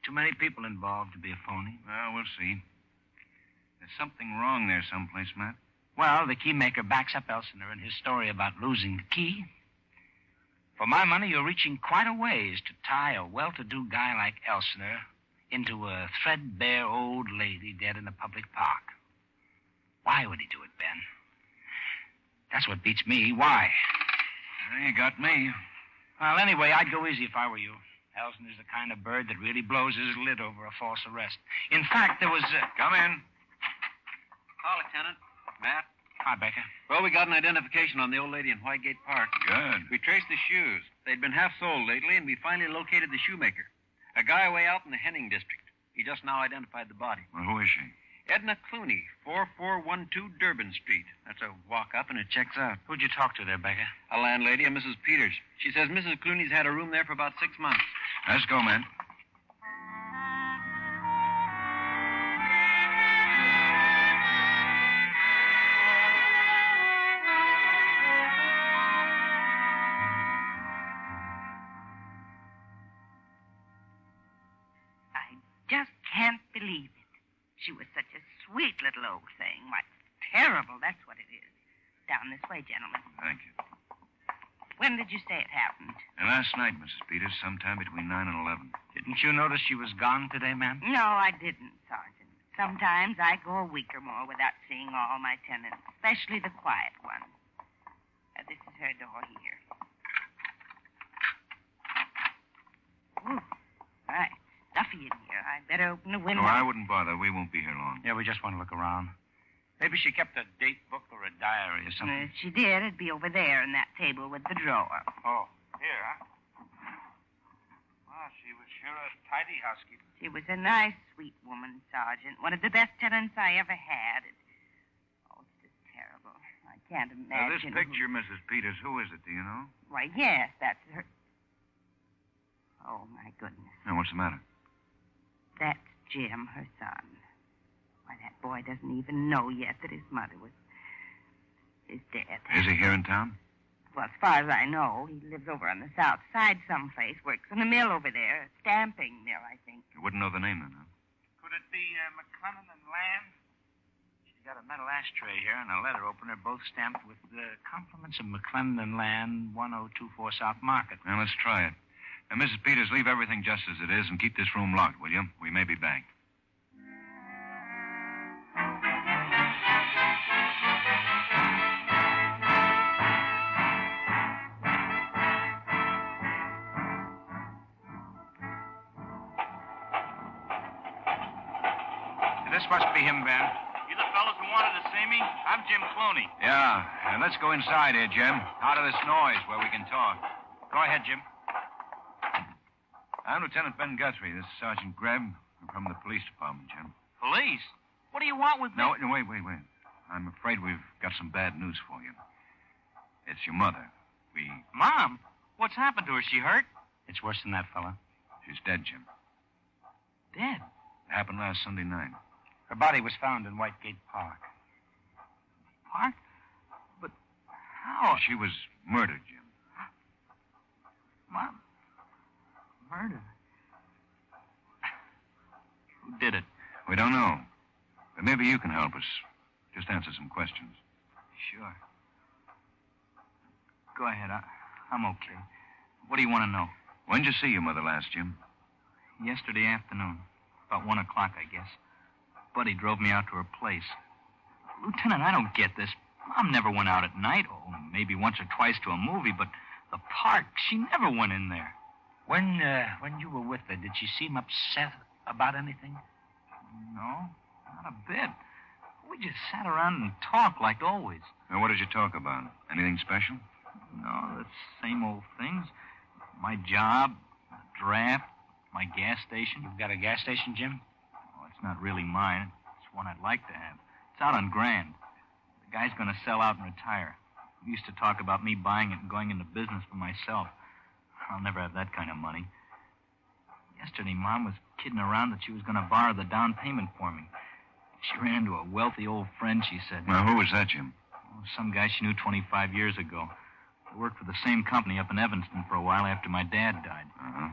Too many people involved to be a phony. Well, we'll see. There's something wrong there someplace, Matt. Well, the keymaker backs up Elsner in his story about losing the key. For my money, you're reaching quite a ways to tie a well-to-do guy like Elsner into a threadbare old lady dead in a public park. Why would he do it, Ben? That's what beats me. Why? You got me. Well, anyway, I'd go easy if I were you. Elsner's the kind of bird that really blows his lid over a false arrest. In fact, there was... Come in. Hi, Lieutenant. Matt. Hi, Becca. Well, we got an identification on the old lady in Whitegate Park. Good. We traced the shoes. They'd been half sold lately, and we finally located the shoemaker. A guy way out in the Henning district. He just now identified the body. Well, who is she? Edna Clooney, 4412 Durban Street. That's a walk up, and it checks out. Who'd you talk to there, Becca? A landlady, a Mrs. Peters. She says Mrs. Clooney's had a room there for about 6 months. Let's go, man. I just can't believe it. She was such a sweet little old thing. Why, terrible, that's what it is. Down this way, gentlemen. Thank you. When did you say it happened? And last night, Mrs. Peters, sometime between 9 and 11. Didn't you notice she was gone today, ma'am? No, I didn't, Sergeant. Sometimes I go a week or more without seeing all my tenants, especially the quiet ones. This is her door here. Ooh, right. Stuffy in here. I'd better open the window. No, I wouldn't bother. We won't be here long. Yeah, we just want to look around. Maybe she kept a date book or a diary or something. If she did, it'd be over there in that table with the drawer. Oh, here, huh? Well, she was sure a tidy housekeeper. She was a nice, sweet woman, Sergeant. One of the best tenants I ever had. Oh, it's just terrible. I can't Now, imagine. this picture, Mrs. Peters, who is it, do you know? Why, yes, that's her. Oh, my goodness. Now, what's the matter? That's Jim, her son. Why, that boy doesn't even know yet that his mother is dead. Is he here in town? Well, as far as I know, he lives over on the south side someplace, works in a mill over there, a stamping mill, I think. You wouldn't know the name then, huh? Could it be McLennan and Land? She's got a metal ashtray here and a letter opener, both stamped with the compliments of McLennan and Land, 1024 South Market. Now, let's try it. Now, Mrs. Peters, leave everything just as it is and keep this room locked, will you? We may be back. This must be him, Ben. You the fellas who wanted to see me? I'm Jim Clooney. Yeah, and let's go inside here, Jim. Out of this noise where we can talk. Go ahead, Jim. I'm Lieutenant Ben Guthrie. This is Sergeant Greb. I'm from the police department, Jim. Police? What do you want with me? No, wait. I'm afraid we've got some bad news for you. It's your mother. Mom? What's happened to her? She hurt? It's worse than that, fella. She's dead, Jim. Dead? It happened last Sunday night. Her body was found in Whitegate Park. Park? But how? She was murdered, Jim. Mom? Murder? Who did it? We don't know. But maybe you can help us. Just answer some questions. Sure. Go ahead. I'm okay. What do you want to know? When'd you see your mother last, Jim? Yesterday afternoon. About 1 o'clock, I guess. Buddy drove me out to her place. Lieutenant, I don't get this. Mom never went out at night. Oh, maybe once or twice to a movie, but the park, she never went in there. When you were with her, did she seem upset about anything? No, not a bit. We just sat around and talked like always. Now, what did you talk about? Anything special? No, the same old things. My job, draft, my gas station. You've got a gas station, Jim? Oh, it's not really mine. It's one I'd like to have. It's out on Grand. The guy's going to sell out and retire. We used to talk about me buying it and going into business for myself. I'll never have that kind of money. Yesterday, Mom was kidding around that she was going to borrow the down payment for me. She ran into a wealthy old friend, she said. Well, who was that, Jim? Oh, some guy she knew 25 years ago. I worked for the same company up in Evanston for a while after my dad died. Uh-huh.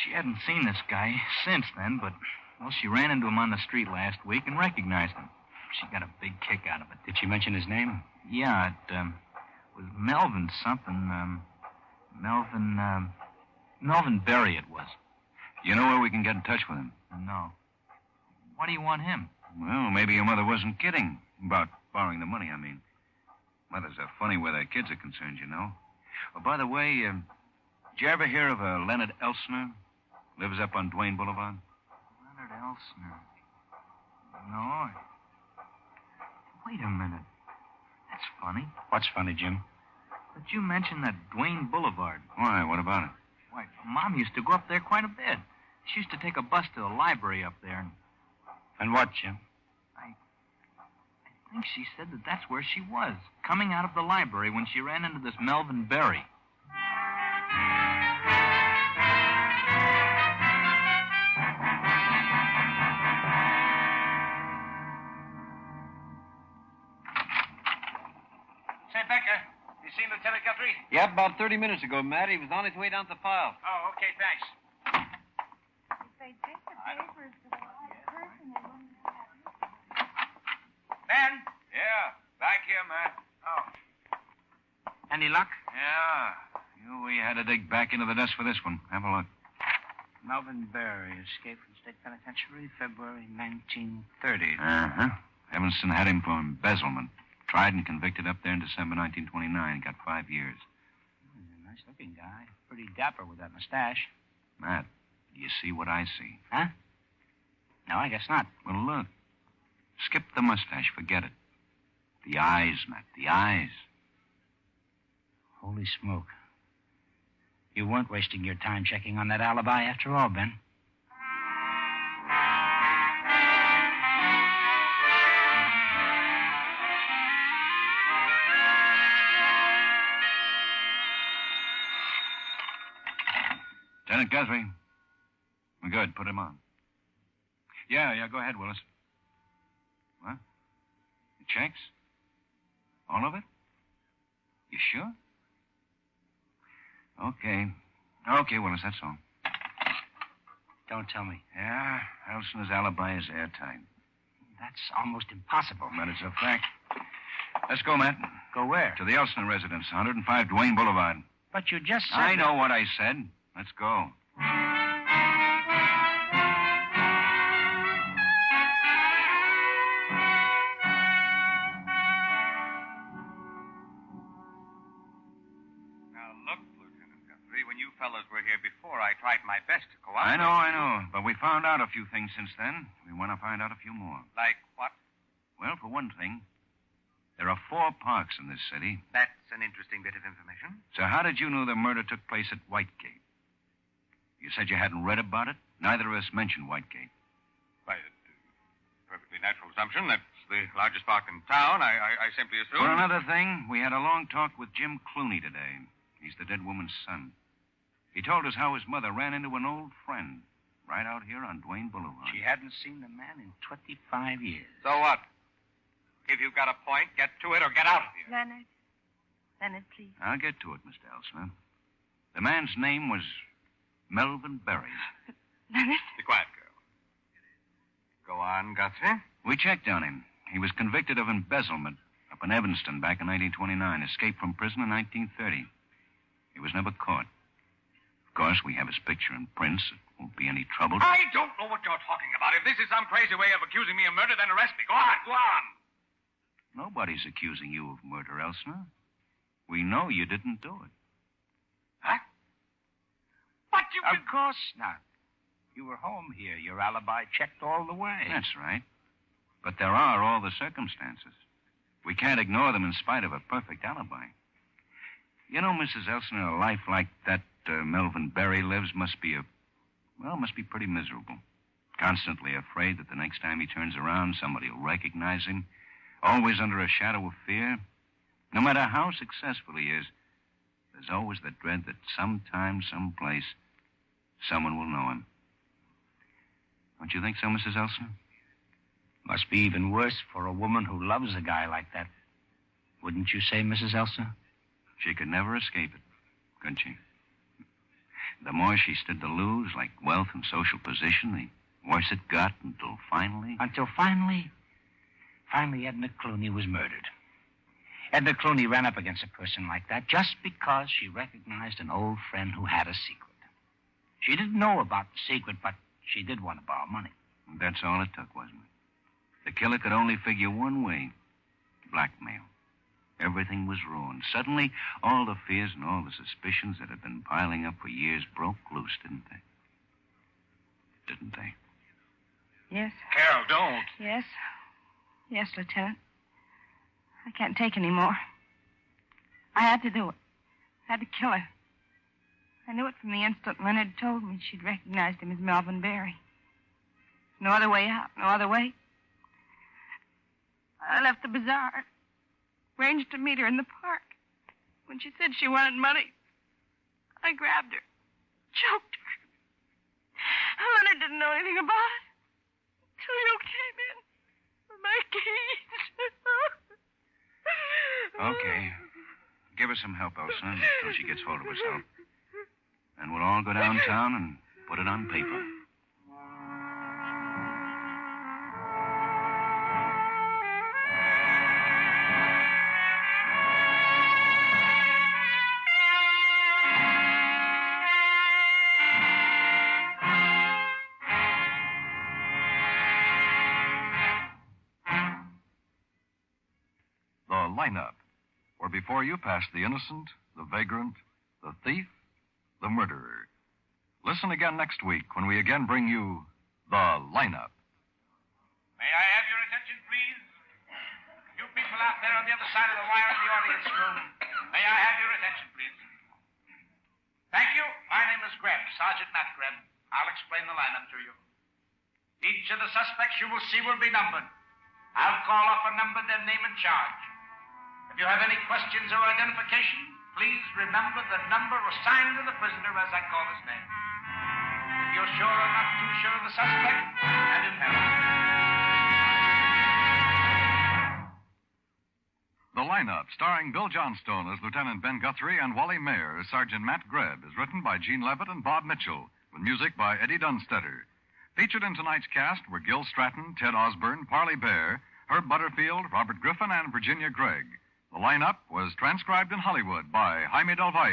She hadn't seen this guy since then, but, well, she ran into him on the street last week and recognized him. She got a big kick out of it. Did she mention his name? Yeah, it was Melvin something. Melvin Berry it was. You know where we can get in touch with him? No. Why do you want him? Well, maybe your mother wasn't kidding about borrowing the money, I mean. Mothers are funny where their kids are concerned, you know. Oh, by the way, did you ever hear of a Leonard Elsner? Lives up on Duane Boulevard? Leonard Elsner. No. Wait a minute. That's funny. What's funny, Jim? But you mentioned that Duane Boulevard. Why? What about it? Why, Mom used to go up there quite a bit. She used to take a bus to the library up there. And what, Jim? I think she said that that's where she was, coming out of the library when she ran into this Melvin Berry. Say, Becker, you seen Lieutenant Guthrie? Yep, about 30 minutes ago, Matt. He was on his way down to the file. Oh, okay, thanks. If they take the papers to the right person, they wouldn't have it. Ben? Yeah, back here, Matt. Oh. Any luck? Yeah. We had to dig back into the desk for this one. Have a look. Melvin Berry, escaped from state penitentiary February 1930. Uh-huh. Evanston had him for embezzlement. Tried and convicted up there in December 1929. Got 5 years. He's a nice-looking guy. Pretty dapper with that mustache. Matt, do you see what I see? Huh? No, I guess not. Well, look. Skip the mustache. Forget it. The eyes, Matt. The eyes. Holy smoke. You weren't wasting your time checking on that alibi after all, Ben. Lieutenant Guthrie. Good. Put him on. Yeah, go ahead, Willis. What? The checks? All of it? You sure? Okay, Willis, that's all. Don't tell me. Yeah, Elsner's alibi is airtight. That's almost impossible. But it's a fact. Let's go, Matt. Go where? To the Elsner residence, 105 Duane Boulevard. But you just said... I know what I said. Let's go. I tried my best to cooperate. I know. But we found out a few things since then. We want to find out a few more. Like what? Well, for one thing, there are 4 parks in this city. That's an interesting bit of information. So how did you know the murder took place at Whitegate? You said you hadn't read about it. Neither of us mentioned Whitegate. Why, perfectly natural assumption. That's the largest park in town. I simply assumed... For another thing, we had a long talk with Jim Clooney today. He's the dead woman's son. He told us how his mother ran into an old friend right out here on Duane Boulevard. She hadn't seen the man in 25 years. So what? If you've got a point, get to it or get out of here. Leonard, please. I'll get to it, Mr. Elsner. The man's name was Melvin Berry. Leonard? Be quiet, girl. Go on, Guthrie. We checked on him. He was convicted of embezzlement up in Evanston back in 1929. Escaped from prison in 1930. He was never caught. course, we have his picture and prints. It won't be any trouble. I don't know what you're talking about. If this is some crazy way of accusing me of murder, then arrest me. Go on, go on. Nobody's accusing you of murder, Elsinore. We know you didn't do it. Huh? But you... Of course not. You were home here. Your alibi checked all the way. That's right. But there are all the circumstances. We can't ignore them in spite of a perfect alibi. You know, Mrs. Elsinore, a life like that Melvin Berry lives must be pretty miserable. Constantly afraid that the next time he turns around, somebody will recognize him. Always under a shadow of fear. No matter how successful he is, there's always the dread that sometime, someplace, someone will know him. Don't you think so, Mrs. Elsinore? Must be even worse for a woman who loves a guy like that. Wouldn't you say, Mrs. Elsinore? She could never escape it, could she? The more she stood to lose, like wealth and social position, the worse it got until finally... Finally, Edna Clooney was murdered. Edna Clooney ran up against a person like that just because she recognized an old friend who had a secret. She didn't know about the secret, but she did want to borrow money. That's all it took, wasn't it? The killer could only figure one way. Blackmail. Everything was ruined. Suddenly, all the fears and all the suspicions that had been piling up for years broke loose, didn't they? Didn't they? Yes. Carol, don't. Yes. Yes, Lieutenant. I can't take any more. I had to do it. I had to kill her. I knew it from the instant Leonard told me she'd recognized him as Melvin Berry. No other way out, no other way. I left the bazaar, arranged to meet her in the park. When she said she wanted money, I grabbed her, choked her. Leonard didn't know anything about it until you came in with my keys. Okay. Give her some help, Elsa, until she gets hold of herself. And we'll all go downtown and put it on paper. The lineup, where before you pass the innocent, the vagrant, the thief, the murderer. Listen again next week when we again bring you the lineup. May I have your attention, please? You people out there on the other side of the wire in the audience room, may I have your attention, please? Thank you. My name is Greb, Sergeant Matt Greb. I'll explain the lineup to you. Each of the suspects you will see will be numbered. I'll call off a number, their name and charge. If you have any questions or identification, please remember the number assigned to the prisoner as I call his name. If you're sure or not too sure of the suspect, hand him help. The lineup, starring Bill Johnstone as Lieutenant Ben Guthrie and Wally Mayer as Sergeant Matt Greb, is written by Gene Levitt and Bob Mitchell, with music by Eddie Dunstetter. Featured in tonight's cast were Gil Stratton, Ted Osborne, Parley Bear, Herb Butterfield, Robert Griffin, and Virginia Gregg. The lineup was transcribed in Hollywood by Jaime Del Valle.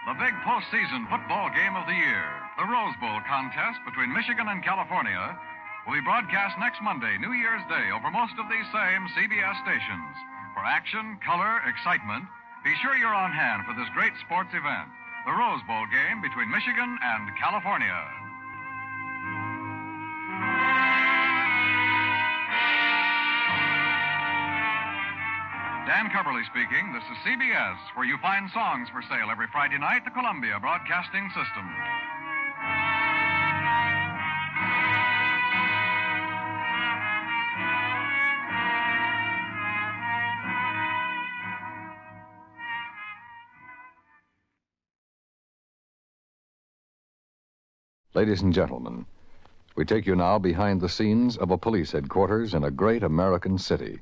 The big postseason football game of the year, the Rose Bowl contest between Michigan and California, will be broadcast next Monday, New Year's Day, over most of these same CBS stations. For action, color, excitement, be sure you're on hand for this great sports event, the Rose Bowl game between Michigan and California. Dan Coverly speaking. This is CBS, where you find songs for sale every Friday night, the Columbia Broadcasting System. Ladies and gentlemen, we take you now behind the scenes of a police headquarters in a great American city,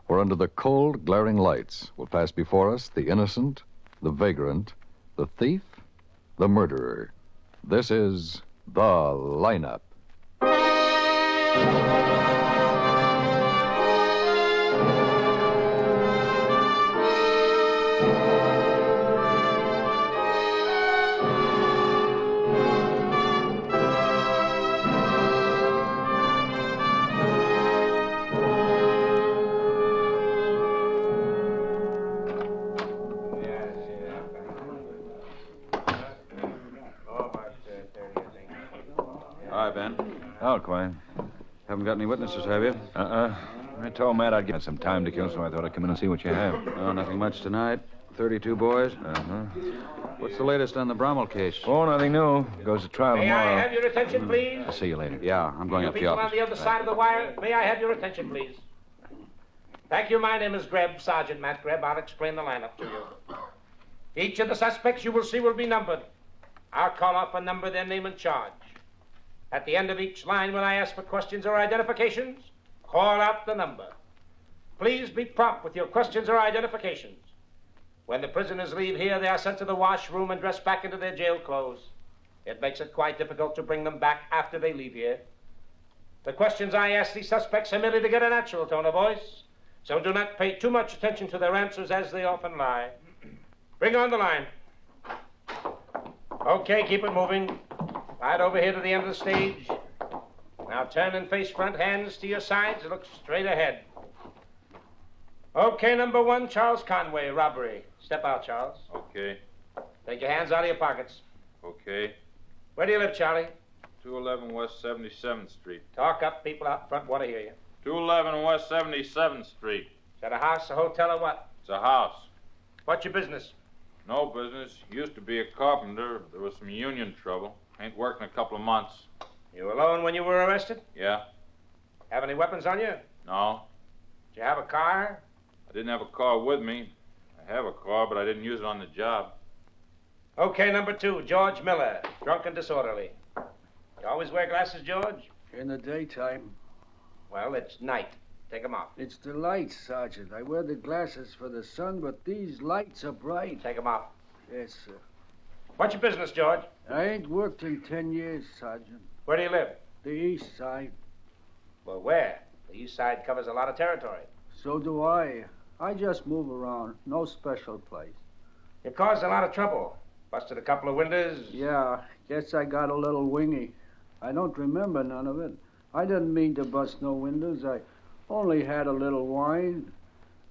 where under the cold, glaring lights will pass before us the innocent, the vagrant, the thief, the murderer. This is The Lineup. Hi, Ben. Oh, Quine. Haven't got any witnesses, have you? I told Matt I'd get some time to kill, so I thought I'd come in and see what you have. Oh, nothing much tonight. 32 boys. What's the latest on the Bromell case? Oh, nothing new. Goes to trial May tomorrow. I have your attention, please? I'll see you later. Yeah, I'm going up the People office. on the other side of the wire, may I have your attention, please? Thank you. My name is Greb, Sergeant Matt Greb. I'll explain the lineup to you. Each of the suspects you will see will be numbered. I'll call off a number, their name and charge. At the end of each line, when I ask for questions or identifications, call out the number. Please be prompt with your questions or identifications. When the prisoners leave here, they are sent to the washroom and dressed back into their jail clothes. It makes it quite difficult to bring them back after they leave here. The questions I ask these suspects are merely to get a natural tone of voice, so do not pay too much attention to their answers, as they often lie. Bring on the line. Okay, keep it moving. Right over here to the end of the stage. Now turn and face front, hands to your sides, look straight ahead. Okay, number 1, Charles Conway, robbery. Step out, Charles. Okay. Take your hands out of your pockets. Okay. Where do you live, Charlie? 211 West 77th Street. Talk up, people out front want to hear you. 211 West 77th Street. Is that a house, a hotel, or what? It's a house. What's your business? No business. Used to be a carpenter. There was some union trouble. Ain't worked in a couple of months. You alone when you were arrested? Yeah. Have any weapons on you? No. Did you have a car? I didn't have a car with me. I have a car, but I didn't use it on the job. Okay, number 2, George Miller, drunk and disorderly. You always wear glasses, George? In the daytime. Well, it's night. Take them off. It's the lights, Sergeant. I wear the glasses for the sun, but these lights are bright. Take them off. Yes, sir. What's your business, George? I ain't worked in 10 years, Sergeant. Where do you live? The east side. Well, where? The east side covers a lot of territory. So do I. I just move around. No special place. You caused a lot of trouble. Busted a couple of windows. Yeah, guess I got a little wingy. I don't remember none of it. I didn't mean to bust no windows. I only had a little wine.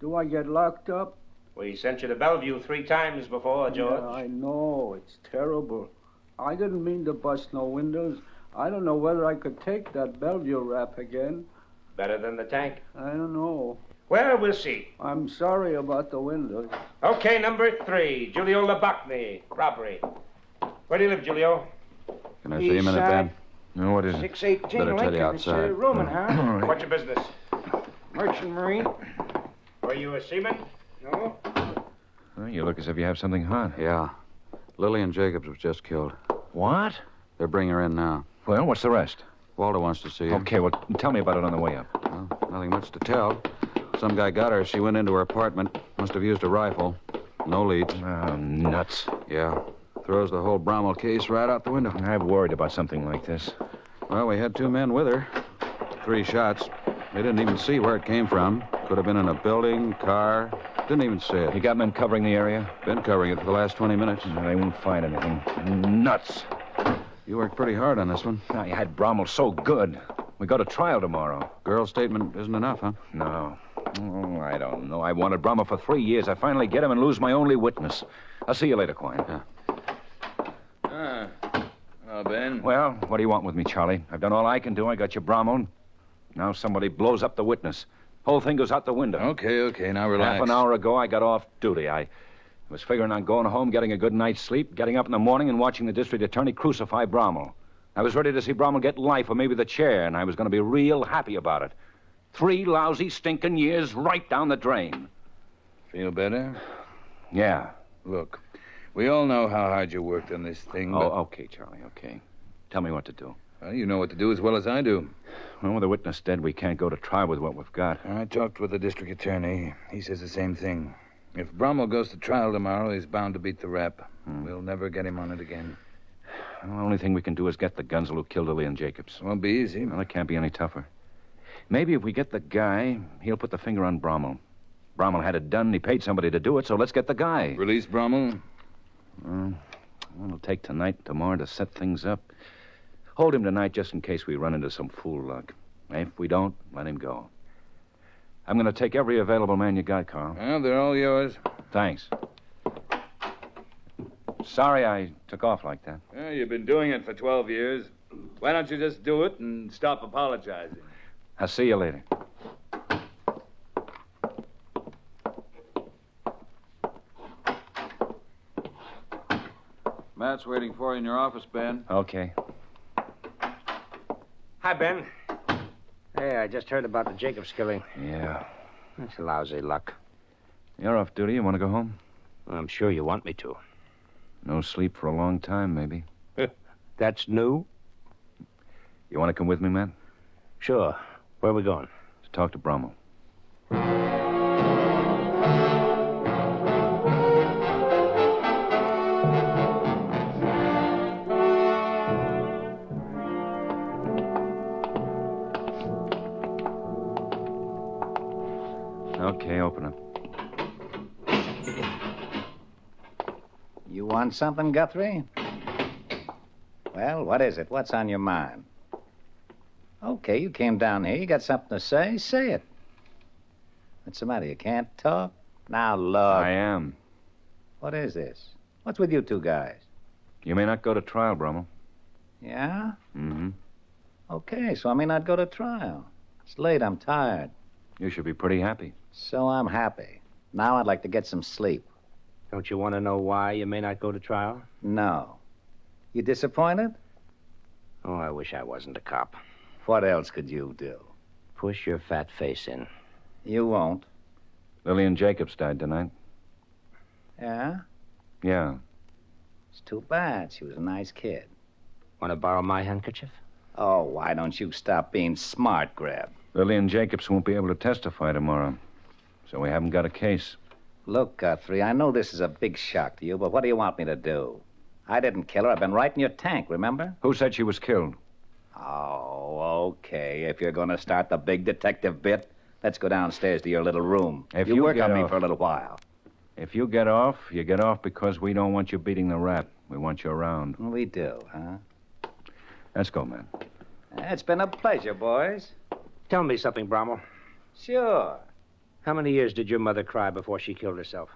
Do I get locked up? We sent you to Bellevue 3 times before, George. Yeah, I know. It's terrible. I didn't mean to bust no windows. I don't know whether I could take that Bellevue rap again. Better than the tank? I don't know. Well, we'll see. I'm sorry about the windows. Okay, number 3, Julio Labachny, robbery. Where do you live, Julio? Can I see him in a bed? No, what is it? 618 Better tell you Lincoln. It's outside. a rooming house. What's your business? Merchant Marine. Were you a seaman? No. Well, you look as if you have something hot. Yeah. Lillian Jacobs was just killed. What? They're bringing her in now. Well, what's the rest? Walter wants to see her. Okay, well, tell me about it on the way up. Well, nothing much to tell. Some guy got her. She went into her apartment. Must have used a rifle. No leads. Oh, nuts. Yeah. Throws the whole Bromell case right out the window. I've worried about something like this. Well, we had 2 men with her. 3 shots. They didn't even see where it came from. Could have been in a building, car. Didn't even see it. You got men covering the area? Been covering it for the last 20 minutes. No, they won't find anything. Nuts. You worked pretty hard on this one. Now, you had Bromell so good. We go to trial tomorrow. Girl's statement isn't enough, huh? No. Oh, I don't know. I wanted Bromell for 3 years. I finally get him and lose my only witness. I'll see you later, Quine. Yeah. Ben. Well, what do you want with me, Charlie? I've done all I can do. I got you Bromell. Now somebody blows up the witness. Whole thing goes out the window. Okay. Now relax. Half an hour ago, I got off duty. I was figuring on going home, getting a good night's sleep, getting up in the morning and watching the district attorney crucify Bromell. I was ready to see Bromell get life or maybe the chair, and I was going to be real happy about it. 3 lousy, stinking years right down the drain. Feel better? Yeah. Look, we all know how hard you worked on this thing. Oh, but... okay, Charlie, okay. Tell me what to do. Well, you know what to do as well as I do. Well, with the witness dead, we can't go to trial with what we've got. I talked with the district attorney. He says the same thing. If Bromell goes to trial tomorrow, he's bound to beat the rap. We'll never get him on it again. The only thing we can do is get the gunsel who killed Lillian Jacobs. Won't be easy. Well, it can't be any tougher. Maybe if we get the guy, he'll put the finger on Bromell. Bromell had it done, and he paid somebody to do it, so let's get the guy. Release Bromell? Well, it'll take tonight and tomorrow to set things up. Hold him tonight just in case we run into some fool luck. If we don't, let him go. I'm going to take every available man you got, Carl. Well, they're all yours. Thanks. Sorry I took off like that. Well, you've been doing it for 12 years. Why don't you just do it and stop apologizing? I'll see you later. Matt's waiting for you in your office, Ben. Okay. Hi, Ben. Hey, I just heard about the Jacobs killing. Yeah. That's lousy luck. You're off duty. You want to go home? I'm sure you want me to. No sleep for a long time, maybe. That's new? You want to come with me, Matt? Sure. Where are we going? To talk to Bromell. Okay, open up. You want something, Guthrie? Well, what is it? What's on your mind? Okay, you came down here. You got something to say? Say it. What's the matter? You can't talk? Now, look. I am. What is this? What's with you two guys? You may not go to trial, Bromell. Yeah? Mm-hmm. Okay, so I may not go to trial. It's late. I'm tired. You should be pretty happy. So I'm happy. Now I'd like to get some sleep. Don't you want to know why you may not go to trial? No. You disappointed? Oh, I wish I wasn't a cop. What else could you do? Push your fat face in. You won't. Lillian Jacobs died tonight. Yeah? Yeah. It's too bad. She was a nice kid. Want to borrow my handkerchief? Oh, why don't you stop being smart, Greb? Lillian Jacobs won't be able to testify tomorrow, so we haven't got a case. Look, Guthrie, I know this is a big shock to you, but what do you want me to do? I didn't kill her. I've been right in your tank, remember? Who said she was killed? Oh, okay. If you're going to start the big detective bit, let's go downstairs to your little room. If you you work get on me off- for a little while. If you get off, you get off because we don't want you beating the rap. We want you around. We do, huh? Let's go, man. It's been a pleasure, boys. Tell me something, Bromell. Sure. How many years did your mother cry before she killed herself?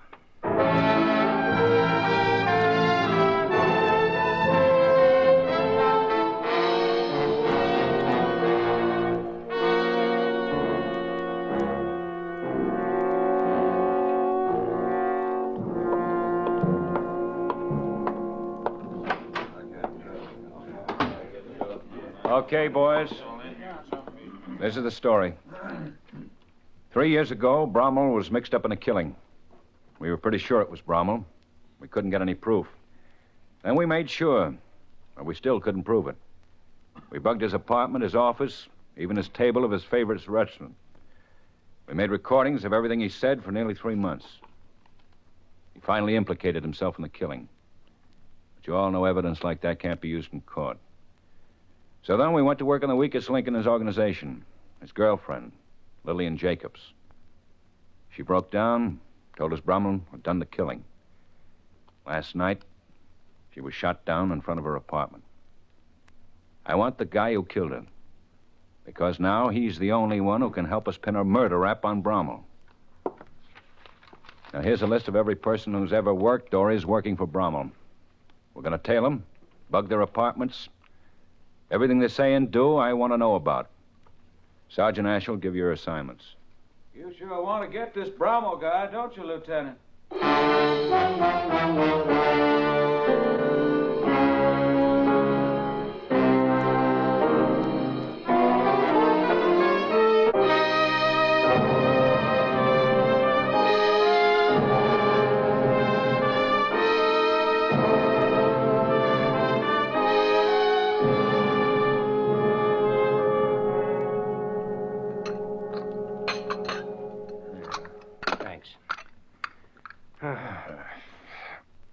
Okay, boys. This is the story. 3 years ago, Bromell was mixed up in a killing. We were pretty sure it was Bromell. We couldn't get any proof. Then we made sure, but we still couldn't prove it. We bugged his apartment, his office, even his table of his favorite restaurant. We made recordings of everything he said for nearly 3 months. He finally implicated himself in the killing. But you all know evidence like that can't be used in court. So then we went to work on the weakest link in his organization, his girlfriend, Lillian Jacobs. She broke down, told us Bromell had done the killing. Last night, she was shot down in front of her apartment. I want the guy who killed her, because now he's the only one who can help us pin a murder rap on Bromell. Now, here's a list of every person who's ever worked or is working for Bromell. We're going to tail them, bug their apartments. Everything they say and do, I want to know about. Sergeant Ash will give you your assignments. You sure want to get this Bromell guy, don't you, Lieutenant?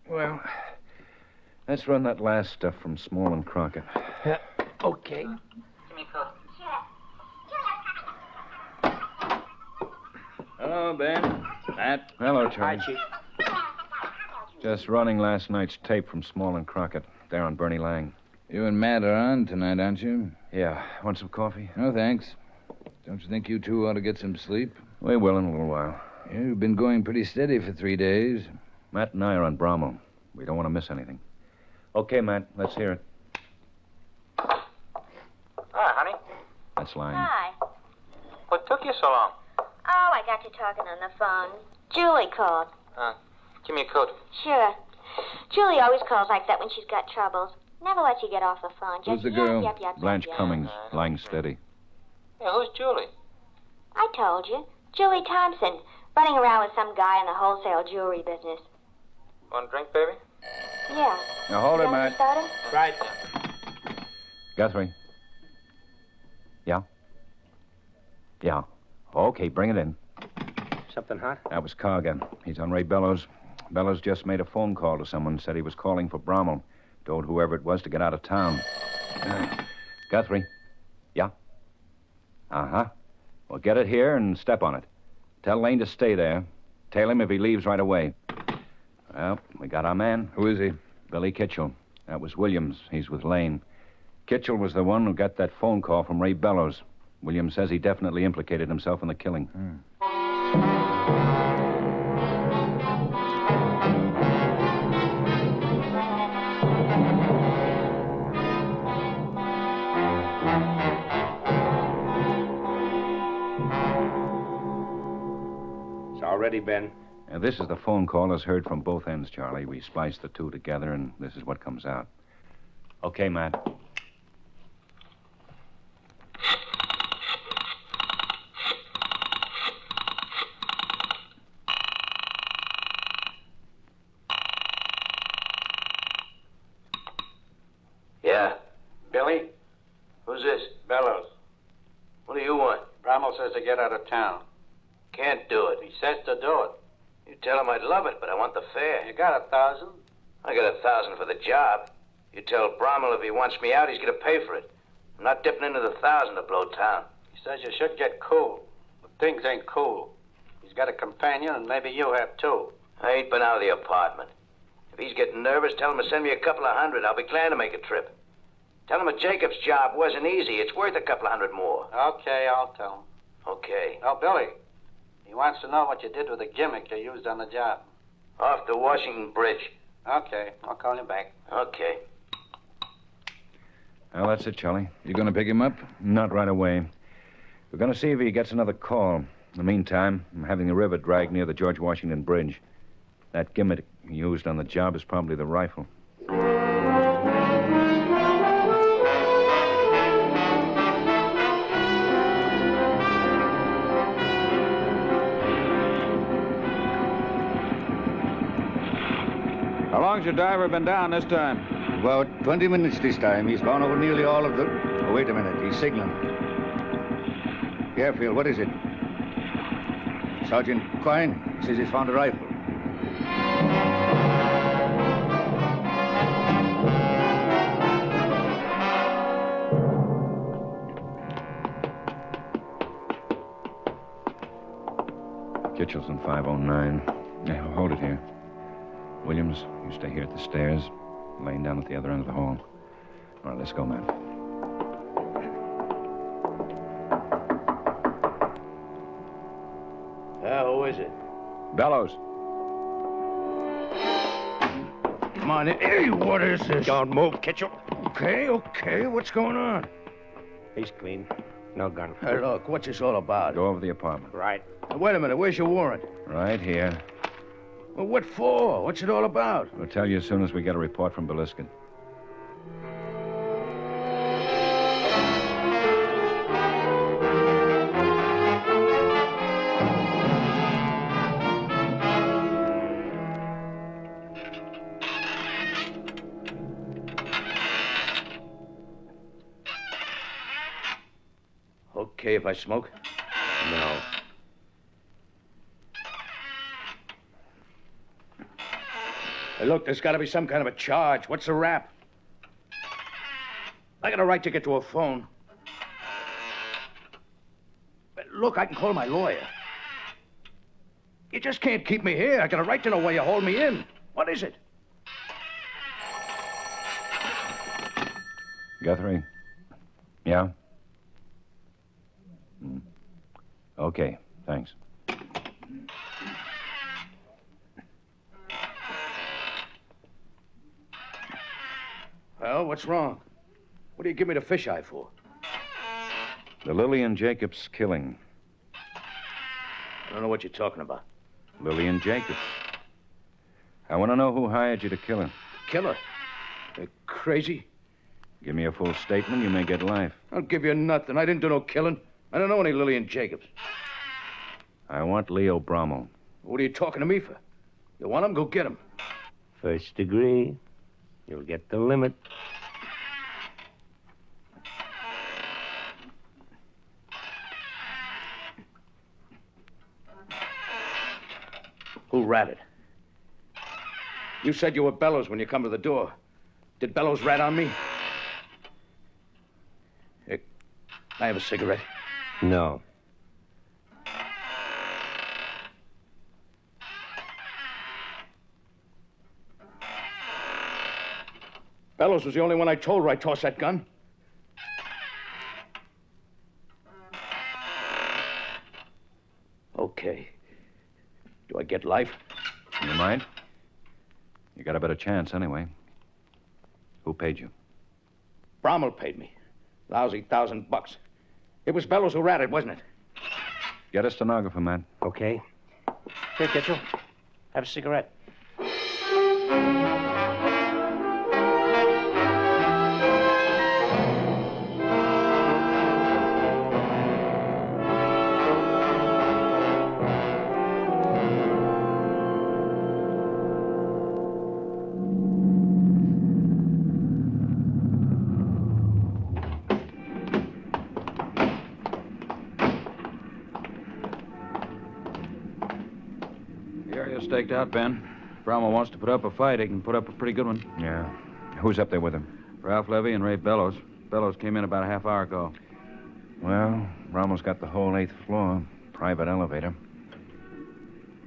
Well, Let's run that last stuff from Small and Crockett. Yeah, okay. Give me a coat. Hello, Ben. Matt. Hello, Charlie. Hi, Chief. Just running last night's tape from Small and Crockett. There on Bernie Lang. You and Matt are on tonight, aren't you? Yeah. Want some coffee? No, thanks. Don't you think you two ought to get some sleep? We will in a little while. You've been going pretty steady for 3 days. Matt and I are on Bromell. We don't want to miss anything. Okay, Matt, let's hear it. Hi, honey. That's Lang. Hi. What took you so long? Oh, I got you talking on the phone. Julie called. Give me a coat. Sure. Julie always calls like that when she's got troubles. Never lets you get off the phone. Just Who's the girl? Yep, Blanche yep. Cummings. Lang steady. Yeah, who's Julie? I told you. Julie Thompson. Running around with some guy in the wholesale jewelry business. Want a drink, baby? Yeah. Now, hold it, You want Matt. some soda? Right. Guthrie. Yeah? Yeah. Okay, bring it in. Something hot? That was Cargan. He's on Ray Bellows. Bellows just made a phone call to someone, said he was calling for Bromell. Told whoever it was to get out of town. Guthrie. Yeah? Uh-huh. Well, get it here and step on it. Tell Lane to stay there. Tail him if he leaves right away. Well, we got our man. Who is he? Billy Kitchell. That was Williams. He's with Lane. Kitchell was the one who got that phone call from Ray Bellows. Williams says he definitely implicated himself in the killing. It's all ready, Ben. This is the phone call as heard from both ends, Charlie. We spliced the two together, and this is what comes out. Okay, Matt. Yeah. Billy? Who's this? Bellows. What do you want? Bromell says to get out of town. Can't do it. He says to do it. You tell him I'd love it, but I want the fare. You got 1,000? I got 1,000 for the job. You tell Bromell if he wants me out, he's going to pay for it. I'm not dipping into the 1,000 to blow town. He says you should get cool. But things ain't cool. He's got a companion, and maybe you have too. I ain't been out of the apartment. If he's getting nervous, tell him to send me a couple of hundred. I'll be glad to make a trip. Tell him a Jacob's job wasn't easy. It's worth a couple of hundred more. Okay, I'll tell him. Okay. Oh, Billy. He wants to know what you did with the gimmick you used on the job. Off the Washington Bridge. Okay, I'll call you back. Okay. Well, that's it, Charlie. You going to pick him up? Not right away. We're going to see if he gets another call. In the meantime, I'm having the river dragged near the George Washington Bridge. That gimmick he used on the job is probably the rifle. How long's your diver been down this time? About 20 minutes this time. He's gone over nearly all of the... Oh, wait a minute. He's signaling. Yeah, Phil, what is it? Sergeant Quine says he's found a rifle. Kitchell's in 509. Yeah, hold it here. Williams, you stay here at the stairs. Laying down at the other end of the hall. All right, let's go, man. Who is it? Bellows. Come on in. Hey, what is this? Don't move, Kitchell. Okay. What's going on? He's clean. No gun. Hey, look, what's this all about? Go over the apartment. Right. Now, wait a minute, where's your warrant? Right here. Well, what for? What's it all about? We'll tell you as soon as we get a report from Beliskin. Okay if I smoke? No. Hey, look, there's got to be some kind of a charge. What's the rap? I got a right to get to a phone. Look, I can call my lawyer. You just can't keep me here. I got a right to know why you hold me in. What is it? Guthrie? Yeah? Okay, thanks. Well, what's wrong? What do you give me the fisheye for? The Lillian Jacobs killing. I don't know what you're talking about. Lillian Jacobs. I want to know who hired you to kill her. Kill her? You're crazy? Give me a full statement, you may get life. I'll give you nothing. I didn't do no killing. I don't know any Lillian Jacobs. I want Leo Bromell. What are you talking to me for? You want him? Go get him. First degree. You'll get the limit. Who ratted? You said you were Bellows when you come to the door. Did Bellows rat on me? Hey, can I have a cigarette? No. Bellows was the only one I told where I tossed that gun. Okay. Do I get life? You mind? You got a better chance anyway. Who paid you? Bromell paid me. Lousy $1,000. It was Bellows who ratted, wasn't it? Get a stenographer, Matt. Okay. Here, Kitchell. Have a cigarette. Staked out, Ben. Bromell wants to put up a fight. He can put up a pretty good one. Yeah. Who's up there with him? Ralph Levy and Ray Bellows. Bellows came in about a half hour ago. Well, Bromell's got the whole 8th floor. Private elevator.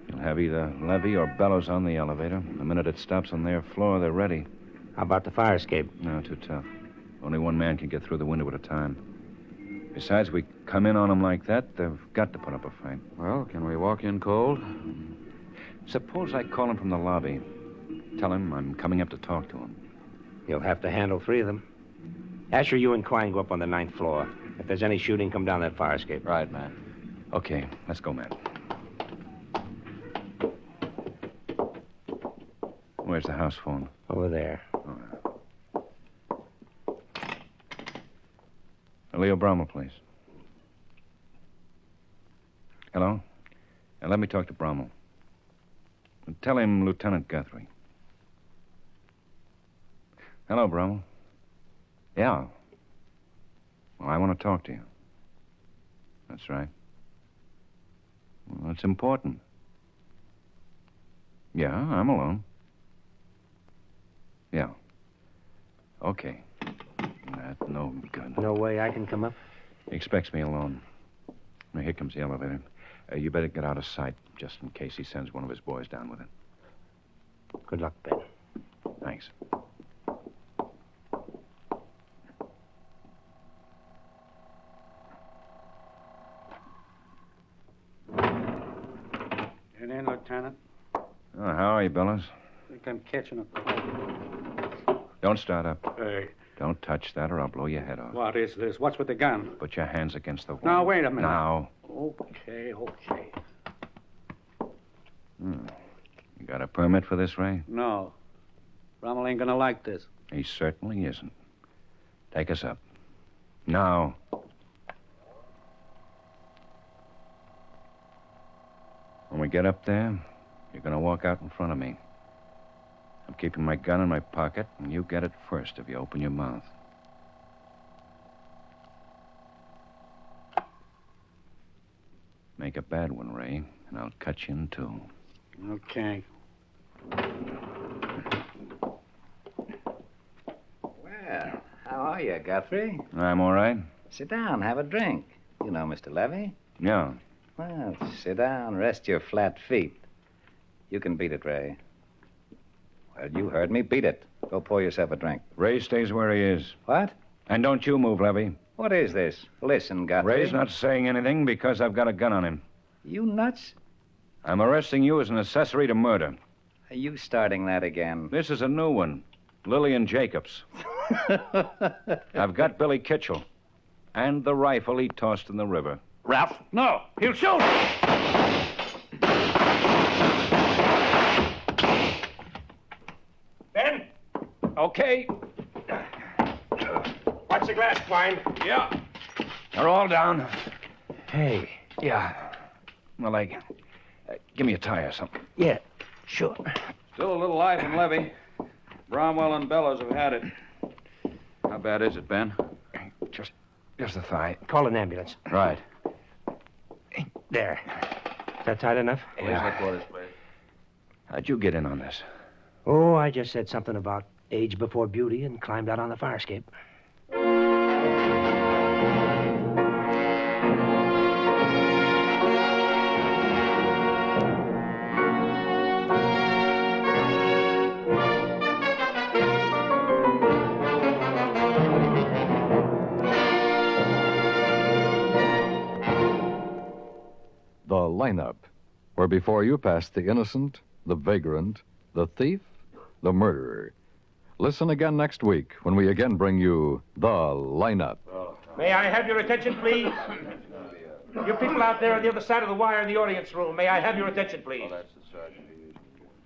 You'll have either Levy or Bellows on the elevator. The minute it stops on their floor, they're ready. How about the fire escape? No, too tough. Only one man can get through the window at a time. Besides, we come in on them like that, they've got to put up a fight. Well, can we walk in cold? Suppose I call him from the lobby. Tell him I'm coming up to talk to him. You'll have to handle 3 of them. Asher, you and Quine go up on the 9th floor. If there's any shooting, come down that fire escape. Right, man. Okay, let's go, Matt. Where's the house phone? Over there. Leo Bromell, please. Hello? Now, let me talk to Bromell. Tell him Lieutenant Guthrie. Hello, Bromell. Yeah. Well, I want to talk to you. That's right. Well, it's important. Yeah, I'm alone. Yeah. Okay. That's no good. No way I can come up? He expects me alone. Now, here comes the elevator. You better get out of sight, just in case he sends one of his boys down with it. Good luck, Ben. Thanks. Get in, Lieutenant. Oh, how are you, Bellows? I think I'm catching a... Don't start up. Hey. Don't touch that or I'll blow your head off. What is this? What's with the gun? Put your hands against the wall. Now, wait a minute. Now. Okay. You got a permit for this, Ray? No. Bromell ain't gonna like this. He certainly isn't. Take us up. Now. When we get up there, you're gonna walk out in front of me. I'm keeping my gun in my pocket, and you get it first if you open your mouth. Make a bad one, Ray, and I'll cut you in two. Okay. are you, Guthrie? I'm all right. Sit down, have a drink. You know Mr. Levy. Yeah. Well, sit down, rest your flat feet. You can beat it, Ray. Well, you heard me. Beat it. Go pour yourself a drink. Ray stays where he is. What? And don't you move, Levy. What is this? Listen, Guthrie. Ray's not saying anything because I've got a gun on him. You nuts? I'm arresting you as an accessory to murder. Are you starting that again? This is a new one. Lillian Jacobs. I've got Billy Kitchell. And the rifle he tossed in the river. Ralph, no. He'll shoot. Ben? Okay. Watch the glass, Twine. Yeah. They're all down. Hey. Yeah. Well, give me a tie or something. Yeah, sure. Still a little life in Levy. Bromell and Bellows have had it. How bad is it, Ben? Just the thigh. Call an ambulance. Right. There. Is that tight enough? Police headquarters, please. How'd you get in on this? Oh, I just said something about age before beauty and climbed out on the fire escape. The lineup, where before you pass the innocent, the vagrant, the thief, the murderer. Listen again next week when we again bring you the lineup. May I have your attention, please? You people out there on the other side of the wire in the audience room, may I have your attention, please? Oh, that's the sergeant.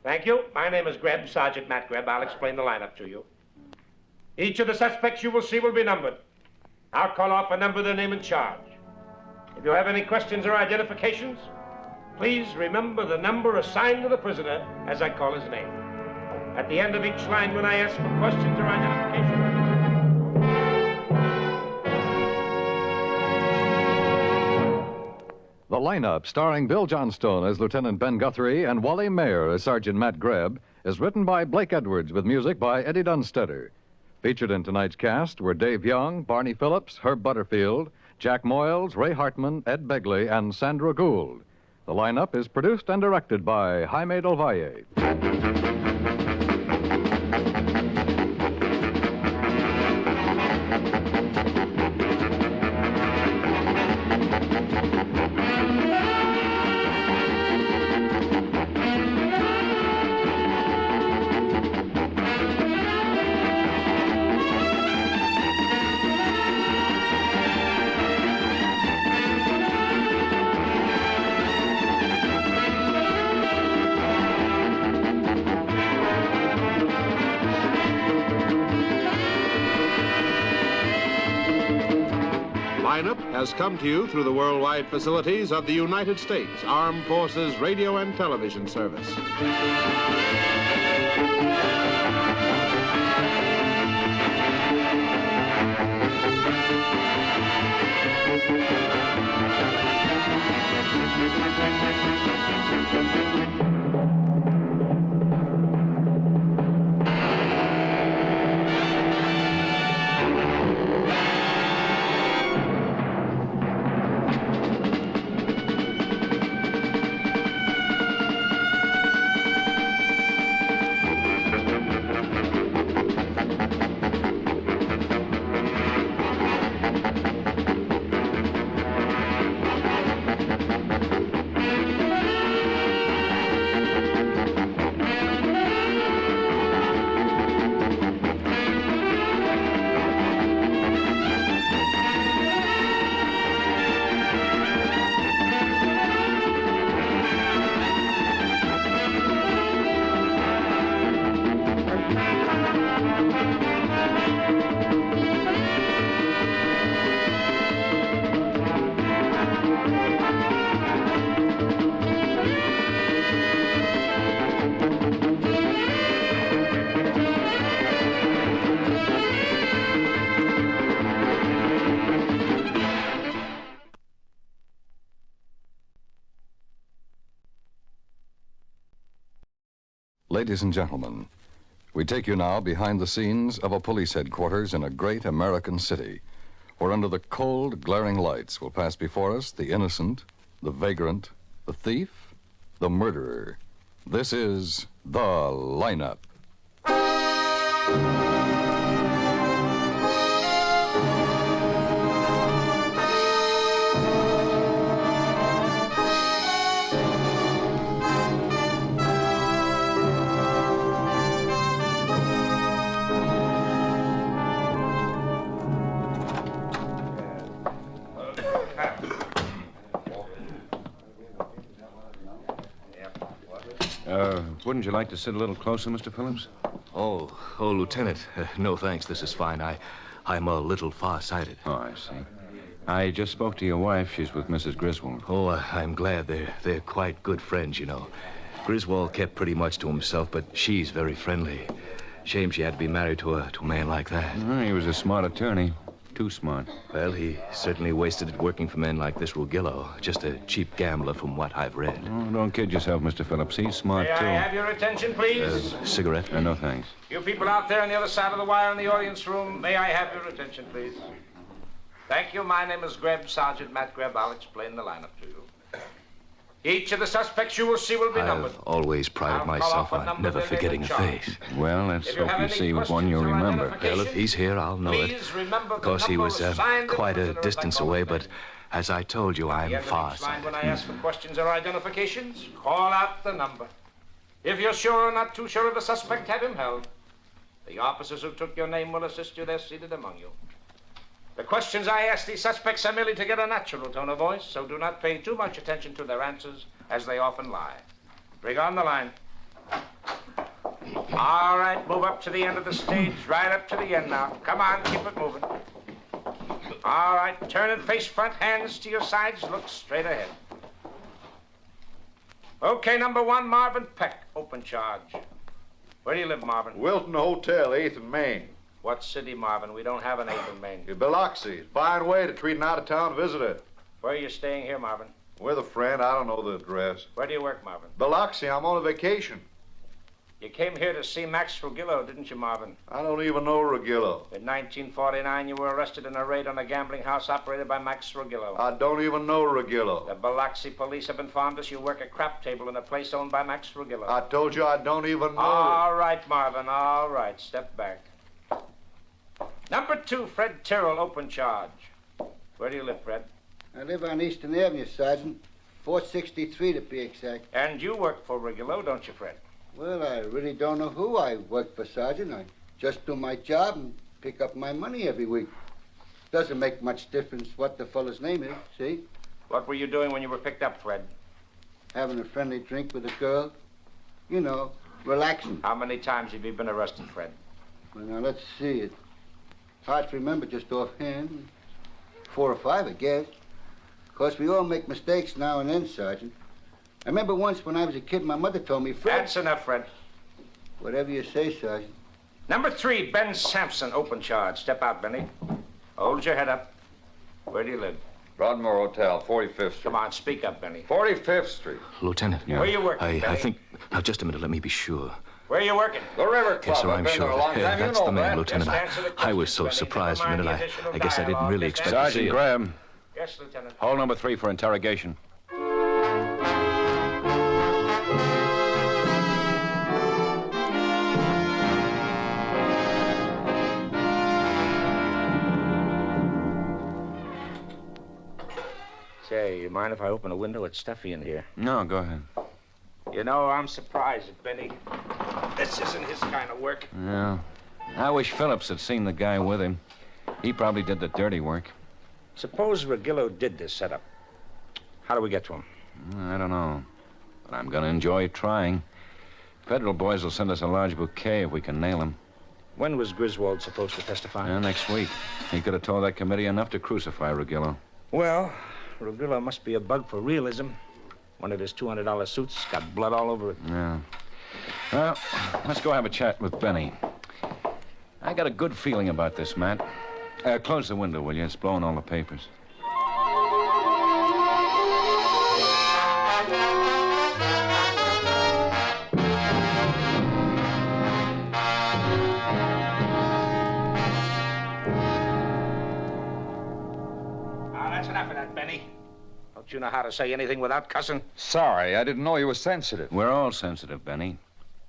Thank you. My name is Greb, Sergeant Matt Greb. I'll explain the lineup to you. Each of the suspects you will see will be numbered. I'll call off a number, their name, and charge. If you have any questions or identifications, please remember the number assigned to the prisoner as I call his name. At the end of each line, when I ask for questions or identifications. The lineup, starring Bill Johnstone as Lieutenant Ben Guthrie and Wally Mayer as Sergeant Matt Greb, is written by Blake Edwards with music by Eddie Dunstetter. Featured in tonight's cast were Dave Young, Barney Phillips, Herb Butterfield, Jack Moyles, Ray Hartman, Ed Begley, and Sandra Gould. The lineup is produced and directed by Jaime Del Valle. Lineup has come to you through the worldwide facilities of the United States Armed Forces Radio and Television Service. Ladies and gentlemen, We take you now behind the scenes of a police headquarters in a great American city, where under the cold, glaring lights will pass before us the innocent, the vagrant, the thief, the murderer. This is The Lineup. Wouldn't you like to sit a little closer, Mr. Phillips? Oh, Lieutenant. No, thanks. This is fine. I'm a little far-sighted. Oh, I see. I just spoke to your wife. She's with Mrs. Griswold. Oh, I'm glad. They're quite good friends, you know. Griswold kept pretty much to himself, but she's very friendly. Shame she had to be married to a man like that. He was a smart attorney. Too smart. Well, he certainly wasted it working for men like this Rugillo. Just a cheap gambler from what I've read. Oh, don't kid yourself, Mr. Phillips. He's smart, May too. I have your attention, please? Cigarette? No, thanks. You people out there on the other side of the wire in the audience room, may I have your attention, please? Thank you. My name is Greb, Sergeant Matt Greb. I'll explain the lineup to you. Each of the suspects you will see will be numbered. I've always prided myself on never forgetting a face. Well, let's hope you see one you'll remember. Well, if he's here, I'll know it. Of course, he was quite a distance away, but as I told you, I'm far-sighted. When I ask for questions or identifications, call out the number. If you're sure or not too sure of the suspect, have him held. The officers who took your name will assist you. They're seated among you. The questions I ask these suspects are merely to get a natural tone of voice, so do not pay too much attention to their answers, as they often lie. Bring on the line. All right, move up to the end of the stage, right up to the end now. Come on, keep it moving. All right, turn and face front, hands to your sides, look straight ahead. Okay, number one, Marvin Peck, open charge. Where do you live, Marvin? Wilton Hotel, 8th and Main. What city, Marvin? We don't have an 8th and Main. Biloxi. Buying way to treat an out-of-town visitor. Where are you staying here, Marvin? With a friend. I don't know the address. Where do you work, Marvin? Biloxi. I'm on a vacation. You came here to see Max Rugillo, didn't you, Marvin? I don't even know Rugillo. In 1949, you were arrested in a raid on a gambling house operated by Max Rugillo. I don't even know Rugillo. The Biloxi police have informed us you work a crap table in a place owned by Max Rugillo. I told you I don't even know. All right, Marvin, all right. Step back. Number two, Fred Tyrrell, open charge. Where do you live, Fred? I live on Eastern Avenue, Sergeant. 463 to be exact. And you work for Rugillo, don't you, Fred? Well, I really don't know who I work for, Sergeant. I just do my job and pick up my money every week. Doesn't make much difference what the fellow's name is, see? What were you doing when you were picked up, Fred? Having a friendly drink with a girl. You know, relaxing. How many times have you been arrested, Fred? Well, now, let's see. It's hard to remember just offhand. 4 or 5, I guess. Of course, we all make mistakes now and then, Sergeant. I remember once when I was a kid, my mother told me, Fred... That's enough, Fred. Whatever you say, Sergeant. Number 3, Ben Sampson, open charge. Step out, Benny. Hold your head up. Where do you live? Broadmoor Hotel, 45th Street. Come on, speak up, Benny. 45th Street. Lieutenant. Yeah. Where you working, I Benny? think... Now, just a minute. Let me be sure. Where are you working? The River Club. Yes, sir, I'm I've been sure. there a long time. That's you know the man, that. Lieutenant. I was so surprised for a minute. I guess I didn't really expect to see Sergeant it. Greb. Yes, Lieutenant. Hold number 3 for interrogation. Say, you mind if I open a window? It's stuffy in here. No, go ahead. You know, I'm surprised at Benny. This isn't his kind of work. Yeah. I wish Phillips had seen the guy with him. He probably did the dirty work. Suppose Rugillo did this setup. How do we get to him? I don't know. But I'm going to enjoy trying. Federal boys will send us a large bouquet if we can nail him. When was Griswold supposed to testify? Next week. He could have told that committee enough to crucify Rugillo. Well, Rugillo must be a bug for realism. One of his $200 suits got blood all over it. Yeah. Well, let's go have a chat with Benny. I got a good feeling about this, Matt. Close the window, will you? It's blowing all the papers. half of that, Benny. Don't you know how to say anything without cussing? Sorry, I didn't know you were sensitive. We're all sensitive, Benny.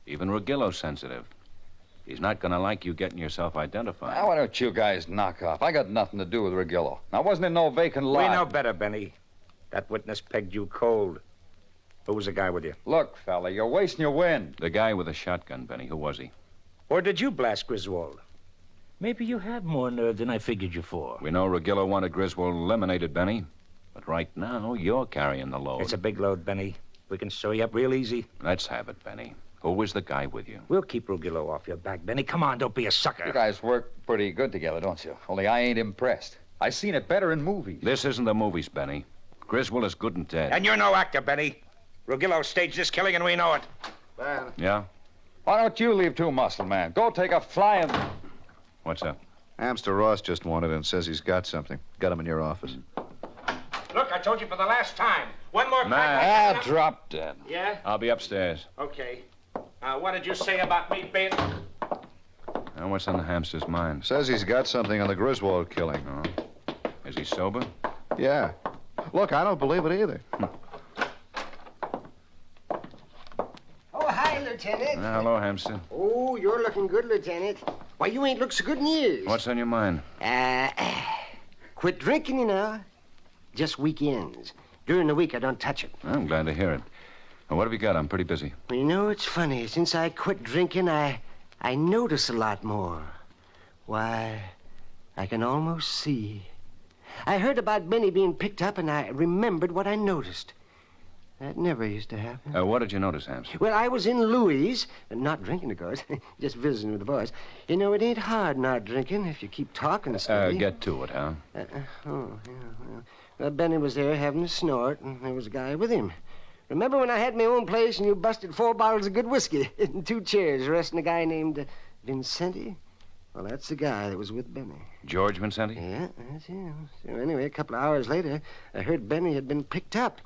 Even Ruggilo's sensitive. He's not going to like you getting yourself identified. Now, why don't you guys knock off? I got nothing to do with Ruggielo. I wasn't in no vacant lot. We know better, Benny. That witness pegged you cold. Who was the guy with you? Look, fella, you're wasting your wind. The guy with the shotgun, Benny. Who was he? Or did you blast Griswold? Maybe you have more nerve than I figured you for. We know Ruggielo wanted Griswold eliminated, Benny. But right now, you're carrying the load. It's a big load, Benny. We can sew you up real easy. Let's have it, Benny. Who was the guy with you? We'll keep Ruggielo off your back, Benny. Come on, don't be a sucker. You guys work pretty good together, don't you? Only I ain't impressed. I seen it better in movies. This isn't the movies, Benny. Griswold is good and dead. And you're no actor, Benny. Ruggielo staged this killing, and we know it. Ben. Yeah? Why don't you leave too, muscle man? Go take a flying... What's up? Hamster Ross just wanted and says he's got something. Got him in your office. Look, I told you for the last time. One more Man. crack. Drop dead. Yeah? I'll be upstairs. Okay. What did you say about me being... Now, what's on the hamster's mind? Says he's got something on the Griswold killing. Oh? Is he sober? Yeah. Look, I don't believe it either. Oh, hi, Lieutenant. Hello, Hamster. Oh, you're looking good, Lieutenant. Why, you ain't looked so good in years. What's on your mind? Quit drinking, you know. Just weekends. During the week, I don't touch it. I'm glad to hear it. Well, what have you got? I'm pretty busy. Well, you know, it's funny. Since I quit drinking, I notice a lot more. Why, I can almost see. I heard about Benny being picked up, and I remembered what I noticed. That never used to happen. What did you notice, Hamster? Well, I was in Louis, not drinking, of course, just visiting with the boys. You know, it ain't hard not drinking if you keep talking steady. Get to it, huh? Well, Benny was there having a snort, and there was a guy with him. Remember when I had my own place and you busted 4 bottles of good whiskey and 2 chairs resting a guy named Vincenti? Well, that's the guy that was with Benny. George Vincenti? Yeah, that's him. So anyway, a couple of hours later, I heard Benny had been picked up.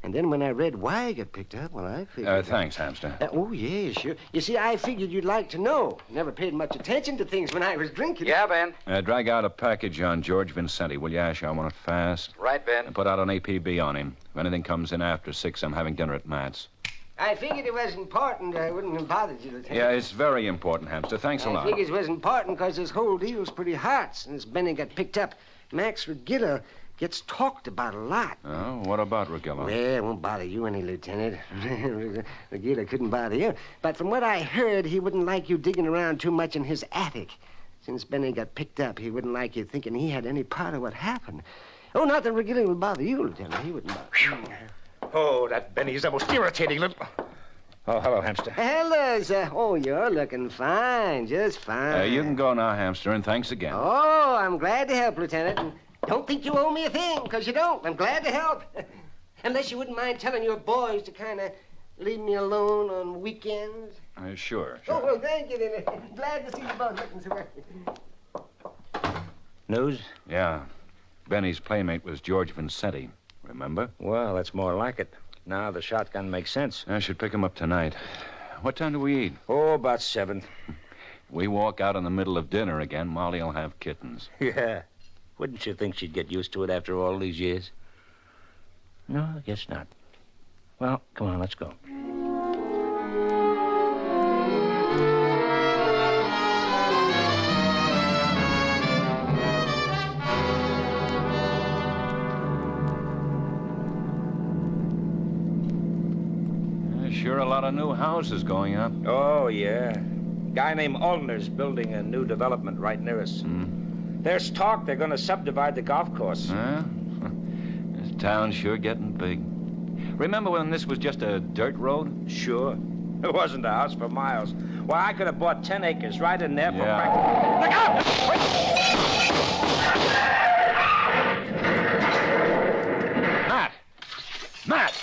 And then when I read why he got picked up, well, I figured... Thanks, Hamster. Oh, yeah, sure. You see, I figured you'd like to know. Never paid much attention to things when I was drinking. Yeah, Ben. Drag out a package on George Vincenti, will you, Ash? I want it fast. Right, Ben. And put out an APB on him. If anything comes in after 6, I'm having dinner at Matt's. I figured it was important. I wouldn't have bothered you, Lieutenant. Yeah, it's very important, Hamster. Thanks a lot. I figured it was important because this whole deal's pretty hot. Since Benny got picked up, Max Ruggielo gets talked about a lot. Oh, what about Ruggielo? Well, it won't bother you any, Lieutenant. Ruggielo couldn't bother you. But from what I heard, he wouldn't like you digging around too much in his attic. Since Benny got picked up, he wouldn't like you thinking he had any part of what happened. Oh, not that Ruggielo would bother you, Lieutenant. He wouldn't bother you. Oh, that Benny's the most irritating little... Oh, hello, Hamster. Hello, sir. Oh, you're looking fine, just fine. You can go now, Hamster, and thanks again. Oh, I'm glad to help, Lieutenant. And don't think you owe me a thing, because you don't. I'm glad to help. Unless you wouldn't mind telling your boys to kind of leave me alone on weekends. Sure. Oh, well, thank you, then. Glad to see you both looking so well. News? Yeah. Benny's playmate was George Vincenti, remember? Well, that's more like it. Now the shotgun makes sense. I should pick him up tonight. What time do we eat? Oh, about 7. We walk out in the middle of dinner again, Molly'll have kittens. Yeah. Wouldn't you think she'd get used to it after all these years? No, I guess not. Well, come on, let's go. Sure a lot of new houses going up. Oh, yeah. Guy named Ulner's building a new development right near us. There's talk they're going to subdivide the golf course. Huh? This town's sure getting big. Remember when this was just a dirt road? Sure. It wasn't a house for miles. Why, I could have bought 10 acres right in there for... Yeah. Look out! Matt!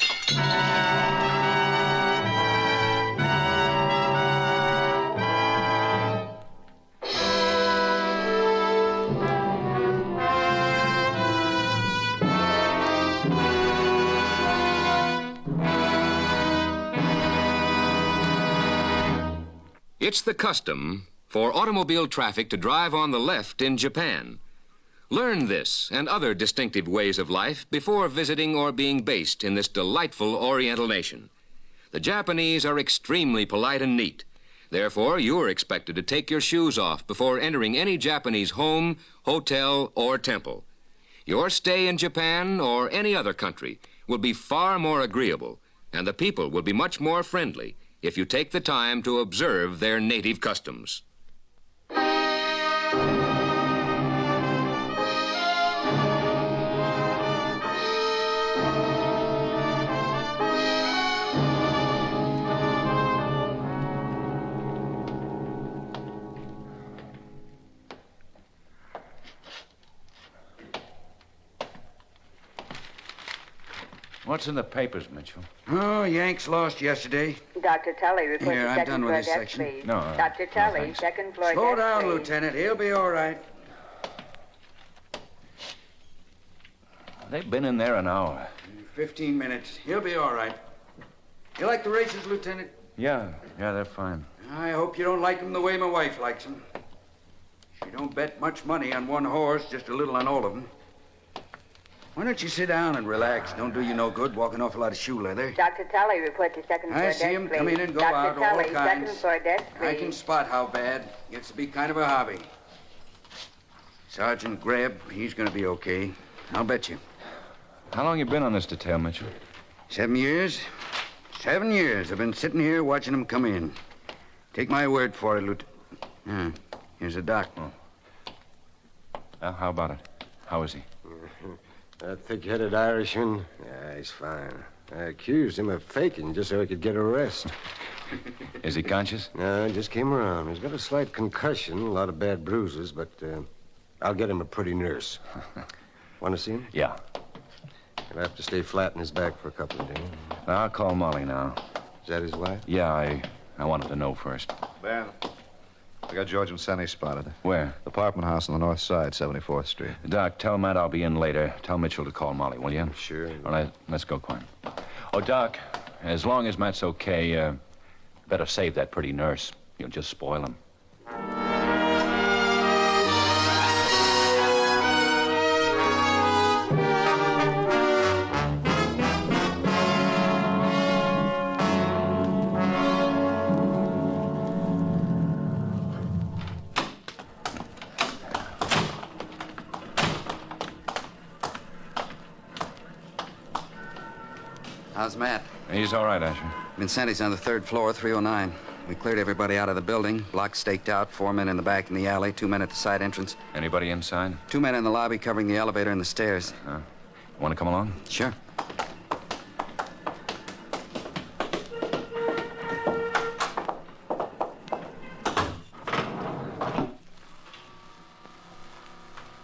It's the custom for automobile traffic to drive on the left in Japan. Learn this and other distinctive ways of life before visiting or being based in this delightful Oriental nation. The Japanese are extremely polite and neat. Therefore, you are expected to take your shoes off before entering any Japanese home, hotel, or temple. Your stay in Japan or any other country will be far more agreeable, and the people will be much more friendly if you take the time to observe their native customs. What's in the papers, Mitchell? Oh, Yanks lost yesterday. Dr. Tully, report Here, to I'm second done with floor this desk, section. please. No, Dr. Tully, thanks. second floor Slow desk, down, please. Lieutenant. He'll be all right. They've been in there an hour. 15 minutes. He'll be all right. You like the races, Lieutenant? Yeah, they're fine. I hope you don't like them the way my wife likes them. She don't bet much money on one horse, just a little on all of them. Why don't you sit down and relax? Don't do you no good walking off a lot of shoe leather. Dr. Tully, report to second floor I desk, see him please. come in and go Dr. out, Tully, all kinds. second floor desk, please. I can spot how bad. Gets to be kind of a hobby. Sergeant Greb, he's going to be okay. I'll bet you. How long you been on this detail, Mitchell? 7 years. 7 years. I've been sitting here watching them come in. Take my word for it, Lieutenant. Here's a doc. Oh. Well, how about it? How is he? That thick-headed Irishman? Yeah, he's fine. I accused him of faking just so he could get a rest. Is he conscious? No, he just came around. He's got a slight concussion, a lot of bad bruises, but I'll get him a pretty nurse. Want to see him? Yeah. He'll have to stay flat in his back for a couple of days. I'll call Molly now. Is that his wife? Yeah, I wanted to know first. Ben, I got George and Sonny spotted. Where? The apartment house on the north side, 74th Street. Doc, tell Matt I'll be in later. Tell Mitchell to call Molly, will you? Sure. All right, let's go, Quinn. Oh, Doc, as long as Matt's okay, better save that pretty nurse. You'll just spoil him. How's Matt? He's all right, Asher. Vincenti's on the third floor, 309. We cleared everybody out of the building. Block staked out. 4 men in the back in the alley. 2 men at the side entrance. Anybody inside? 2 men in the lobby covering the elevator and the stairs. Want to come along? Sure.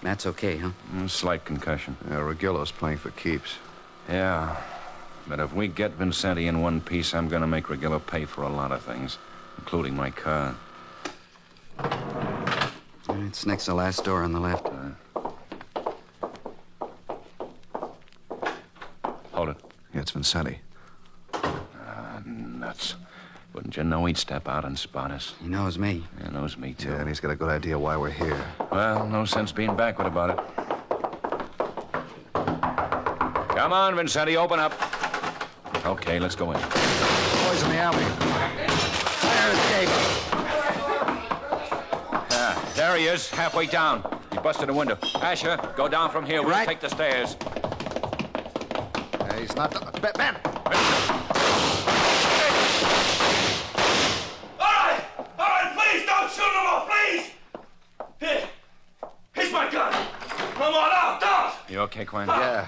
Matt's okay, huh? Slight concussion. Yeah, Regillo's playing for keeps. Yeah. But if we get Vincenti in one piece, I'm going to make Regillo pay for a lot of things, including my car. It's next to the last door on the left. Hold it. Yeah, it's Vincenti. Nuts. Wouldn't you know he'd step out and spot us? He knows me. He knows me, too. Yeah, and he's got a good idea why we're here. Well, no sense being backward about it. Come on, Vincenti, open up. Okay, let's go in. Boys in the alley. Fire escape. There he is, halfway down. He busted a window. Asher, go down from here. We'll take the stairs. He's not... Ben! All right, please don't shoot him off, please! Here, here's my gun. No more, no, don't! You okay, Quinn? Yeah.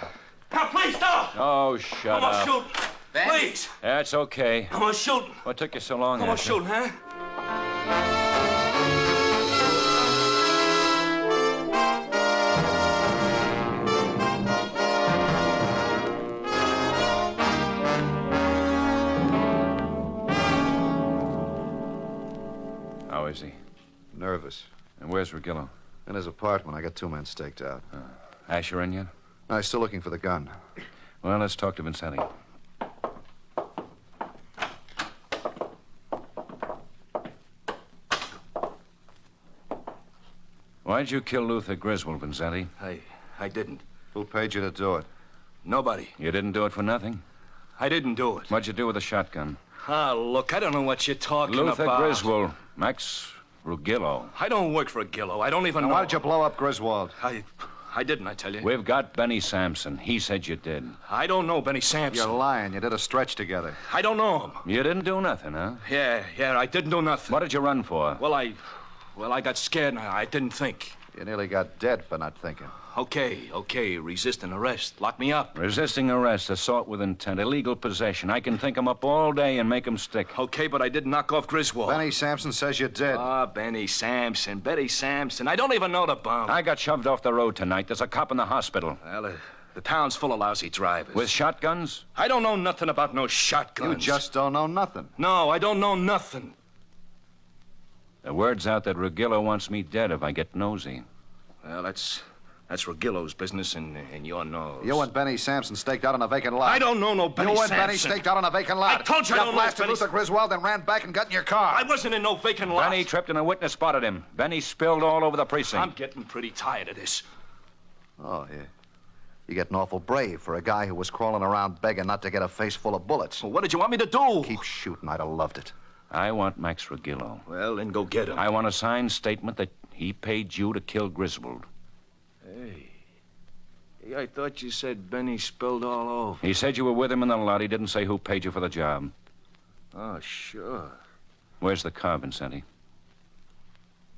Now, please don't! Oh, shut I'm up. gonna shoot. Please. That's okay. I'm gonna shoot. What took you so long, I'm gonna Asher? shoot, huh? How is he? Nervous. And where's Regillo? In his apartment. I got 2 men staked out. Asher in yet? No, he's still looking for the gun. Well, let's talk to Vincenti. Why'd you kill Luther Griswold, Vincetti? I didn't. Who paid you to do it? Nobody. You didn't do it for nothing? I didn't do it. What'd you do with the shotgun? Ah, look, I don't know what you're talking Luther about. Griswold. Max Rugillo. I don't work for Gillo. I don't even Now, know. why did you blow up Griswold? I didn't, I tell you. We've got Benny Sampson. He said you did. I don't know Benny Sampson. You're lying. You did a stretch together. I don't know him. You didn't do nothing, huh? Yeah, I didn't do nothing. What did you run for? Well, I got scared and I didn't think. You nearly got dead for not thinking. Okay. Resisting arrest. Lock me up. Resisting arrest, assault with intent, illegal possession. I can think 'em up all day and make 'em stick. Okay, but I didn't knock off Griswold. Benny Sampson says you did. Benny Sampson. I don't even know the bum. I got shoved off the road tonight. There's a cop in the hospital. Well, the town's full of lousy drivers. With shotguns? I don't know nothing about no shotguns. You just don't know nothing. No, I don't know nothing. The word's out that Rugillo wants me dead if I get nosy. Well, that's Rugillo's business and your nose. You and Benny Sampson staked out on a vacant lot. I don't know no Benny Sampson. You and Benny staked out on a vacant lot. I told you I don't know blasted Benny. Luther Griswold and ran back and got in your car. I wasn't in no vacant lot. Benny tripped and a witness spotted him. Benny spilled all over the precinct. I'm getting pretty tired of this. Oh, yeah. You're getting awful brave for a guy who was crawling around begging not to get a face full of bullets. Well, what did you want me to do? Keep shooting. I'd have loved it. I want Max Rugillo. Well, then go get him. I want a signed statement that he paid you to kill Griswold. Hey, I thought you said Benny spilled all over. He said you were with him in the lot. He didn't say who paid you for the job. Oh, sure. Where's the car, Vincetti?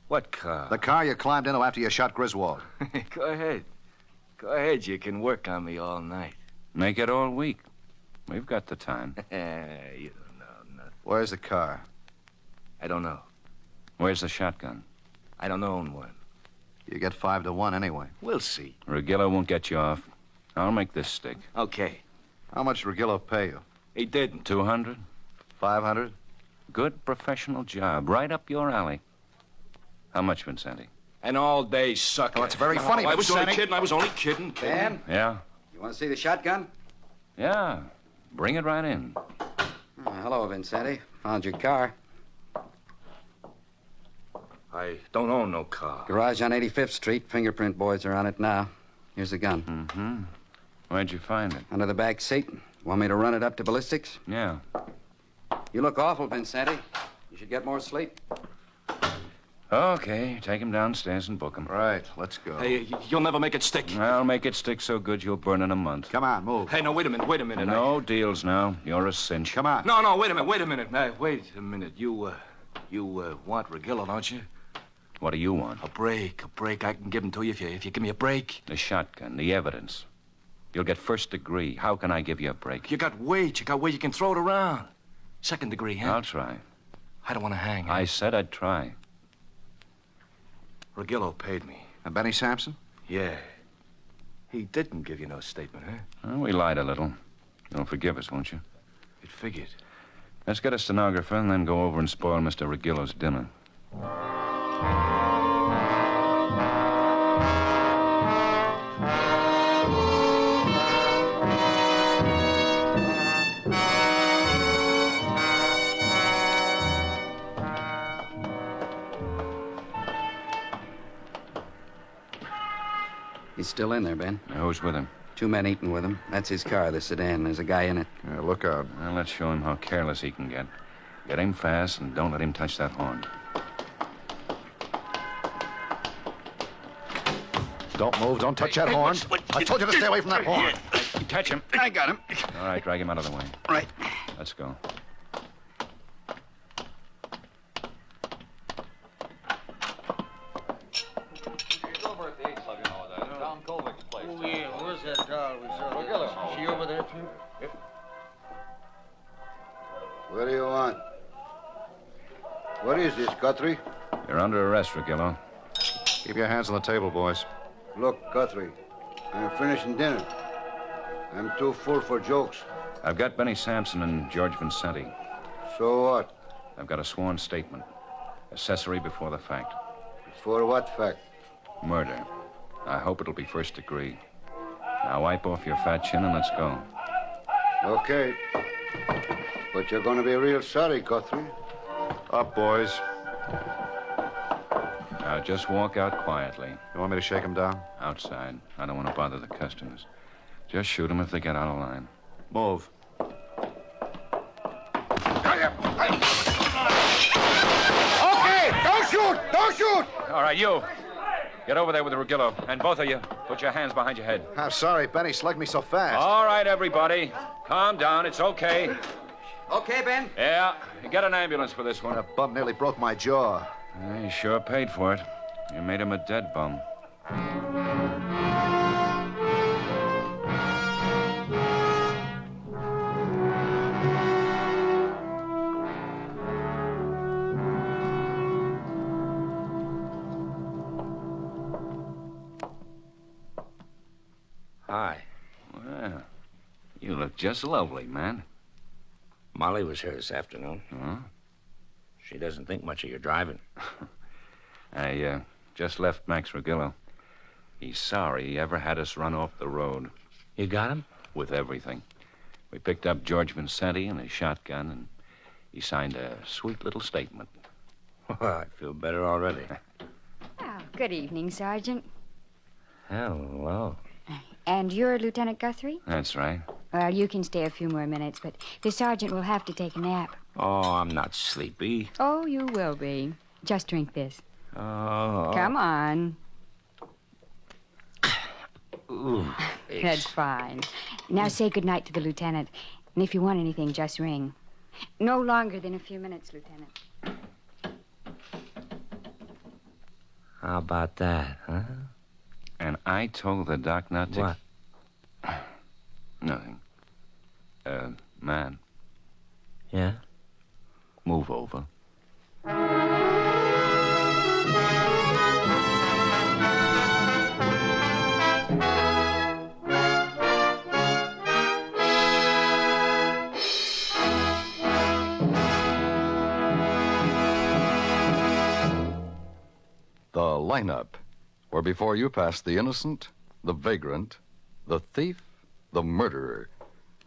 What car? The car you climbed into after you shot Griswold. Go ahead. Go ahead. You can work on me all night. Make it all week. We've got the time. You don't know nothing. Where's the car? I don't know. Where's the shotgun? I don't own one. You get 5 to 1 anyway. We'll see. Rugillo won't get you off. I'll make this stick. Okay. How much did Rugillo pay you? He didn't. 200? 500? Good professional job. Right up your alley. How much, Vincenti? An all-day sucker. Oh, it's very funny, I was only Vincenti. kidding. I was only kidding. Ben? Yeah? You want to see the shotgun? Yeah. Bring it right in. Oh, hello, Vincenti. Found your car. I don't own no car. Garage on 85th Street. Fingerprint boys are on it now. Here's the gun. Mm-hmm. Where'd you find it? Under the back seat. Want me to run it up to ballistics? Yeah. You look awful, Vincenti. You should get more sleep. Okay, take him downstairs and book him. Right, let's go. Hey, you'll never make it stick. I'll make it stick so good you'll burn in a month. Come on, move. Hey, no, wait a minute. No deals now. You're a cinch. Come on. No, wait a minute. Wait a minute. You want Rugillo, don't you? What do you want? A break. I can give him to you if you give me a break. The shotgun, the evidence. You'll get first degree. How can I give you a break? You got weight. You can throw it around. Second degree, huh? I'll try. I don't want to hang. I said I'd try. Rugillo paid me. And Benny Sampson? Yeah. He didn't give you no statement, huh? Well, we lied a little. You'll forgive us, won't you? It figured. Let's get a stenographer and then go over and spoil Mr. Rugillo's dinner. He's still in there, Ben. Who's with him? 2 men eating with him. That's his car, the sedan. There's a guy in it. Yeah, look out. Well, let's show him how careless he can get. Get him fast and don't let him touch that horn. Don't move. Don't touch that horn. I told you to stay away from that horn. Catch him. I got him. All right, drag him out of the way. Right. Let's go. He's over at the 8 Slug, you know, down Colvick's place. Oh, yeah. Where's that doll we saw? Is she over there, too? Yep. What do you want? What is this, Guthrie? You're under arrest, Rugillo. Keep your hands on the table, boys. Look, Guthrie, I'm finishing dinner. I'm too full for jokes. I've got Benny Sampson and George Vincenti. So what? I've got a sworn statement. Accessory before the fact. For what fact? Murder. I hope it'll be first degree. Now wipe off your fat chin and let's go. Okay. But you're going to be real sorry, Guthrie. Up, boys. Now, just walk out quietly. You want me to shake him down? Outside. I don't want to bother the customers. Just shoot them if they get out of line. Move. Okay, don't shoot! Don't shoot! All right, you. Get over there with the Rugillo. And both of you, put your hands behind your head. I'm sorry, Benny slugged me so fast. All right, everybody. Calm down. It's okay. Okay, Ben? Yeah. Get an ambulance for this one. That bum nearly broke my jaw. He sure paid for it. You made him a dead bum. Hi. Well, you look just lovely, man. Molly was here this afternoon. Huh? She doesn't think much of your driving. I just left Max Rugillo. He's sorry he ever had us run off the road. You got him? With everything. We picked up George Vincenti and his shotgun, and he signed a sweet little statement. Well, I feel better already. Oh, good evening, Sergeant. Hello. And you're Lieutenant Guthrie? That's right. Well, you can stay a few more minutes, but the sergeant will have to take a nap. Oh, I'm not sleepy. Oh, you will be. Just drink this. Oh. Come on. Ooh, That's fine. Now say goodnight to the lieutenant. And if you want anything, just ring. No longer than a few minutes, Lieutenant. How about that, huh? And I told the doc not to... What? Nothing. Man. Yeah? Move over. The lineup, where before you pass the innocent, the vagrant, the thief, the murderer.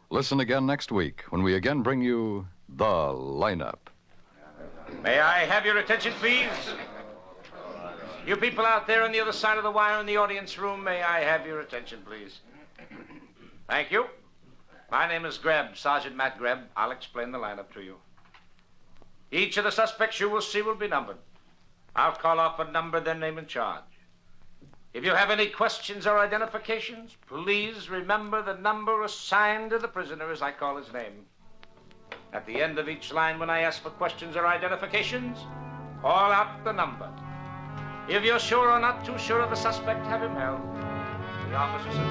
Listen again next week when we again bring you the lineup. May I have your attention, please? You people out there on the other side of the wire in the audience room, may I have your attention, please? Thank you. My name is Greb, Sergeant Matt Greb. I'll explain the lineup to you. Each of the suspects you will see will be numbered. I'll call off a number, then name and charge. If you have any questions or identifications, please remember the number assigned to the prisoner as I call his name. At the end of each line, when I ask for questions or identifications, call out the number. If you're sure or not too sure of the suspect, have him held. The officer says...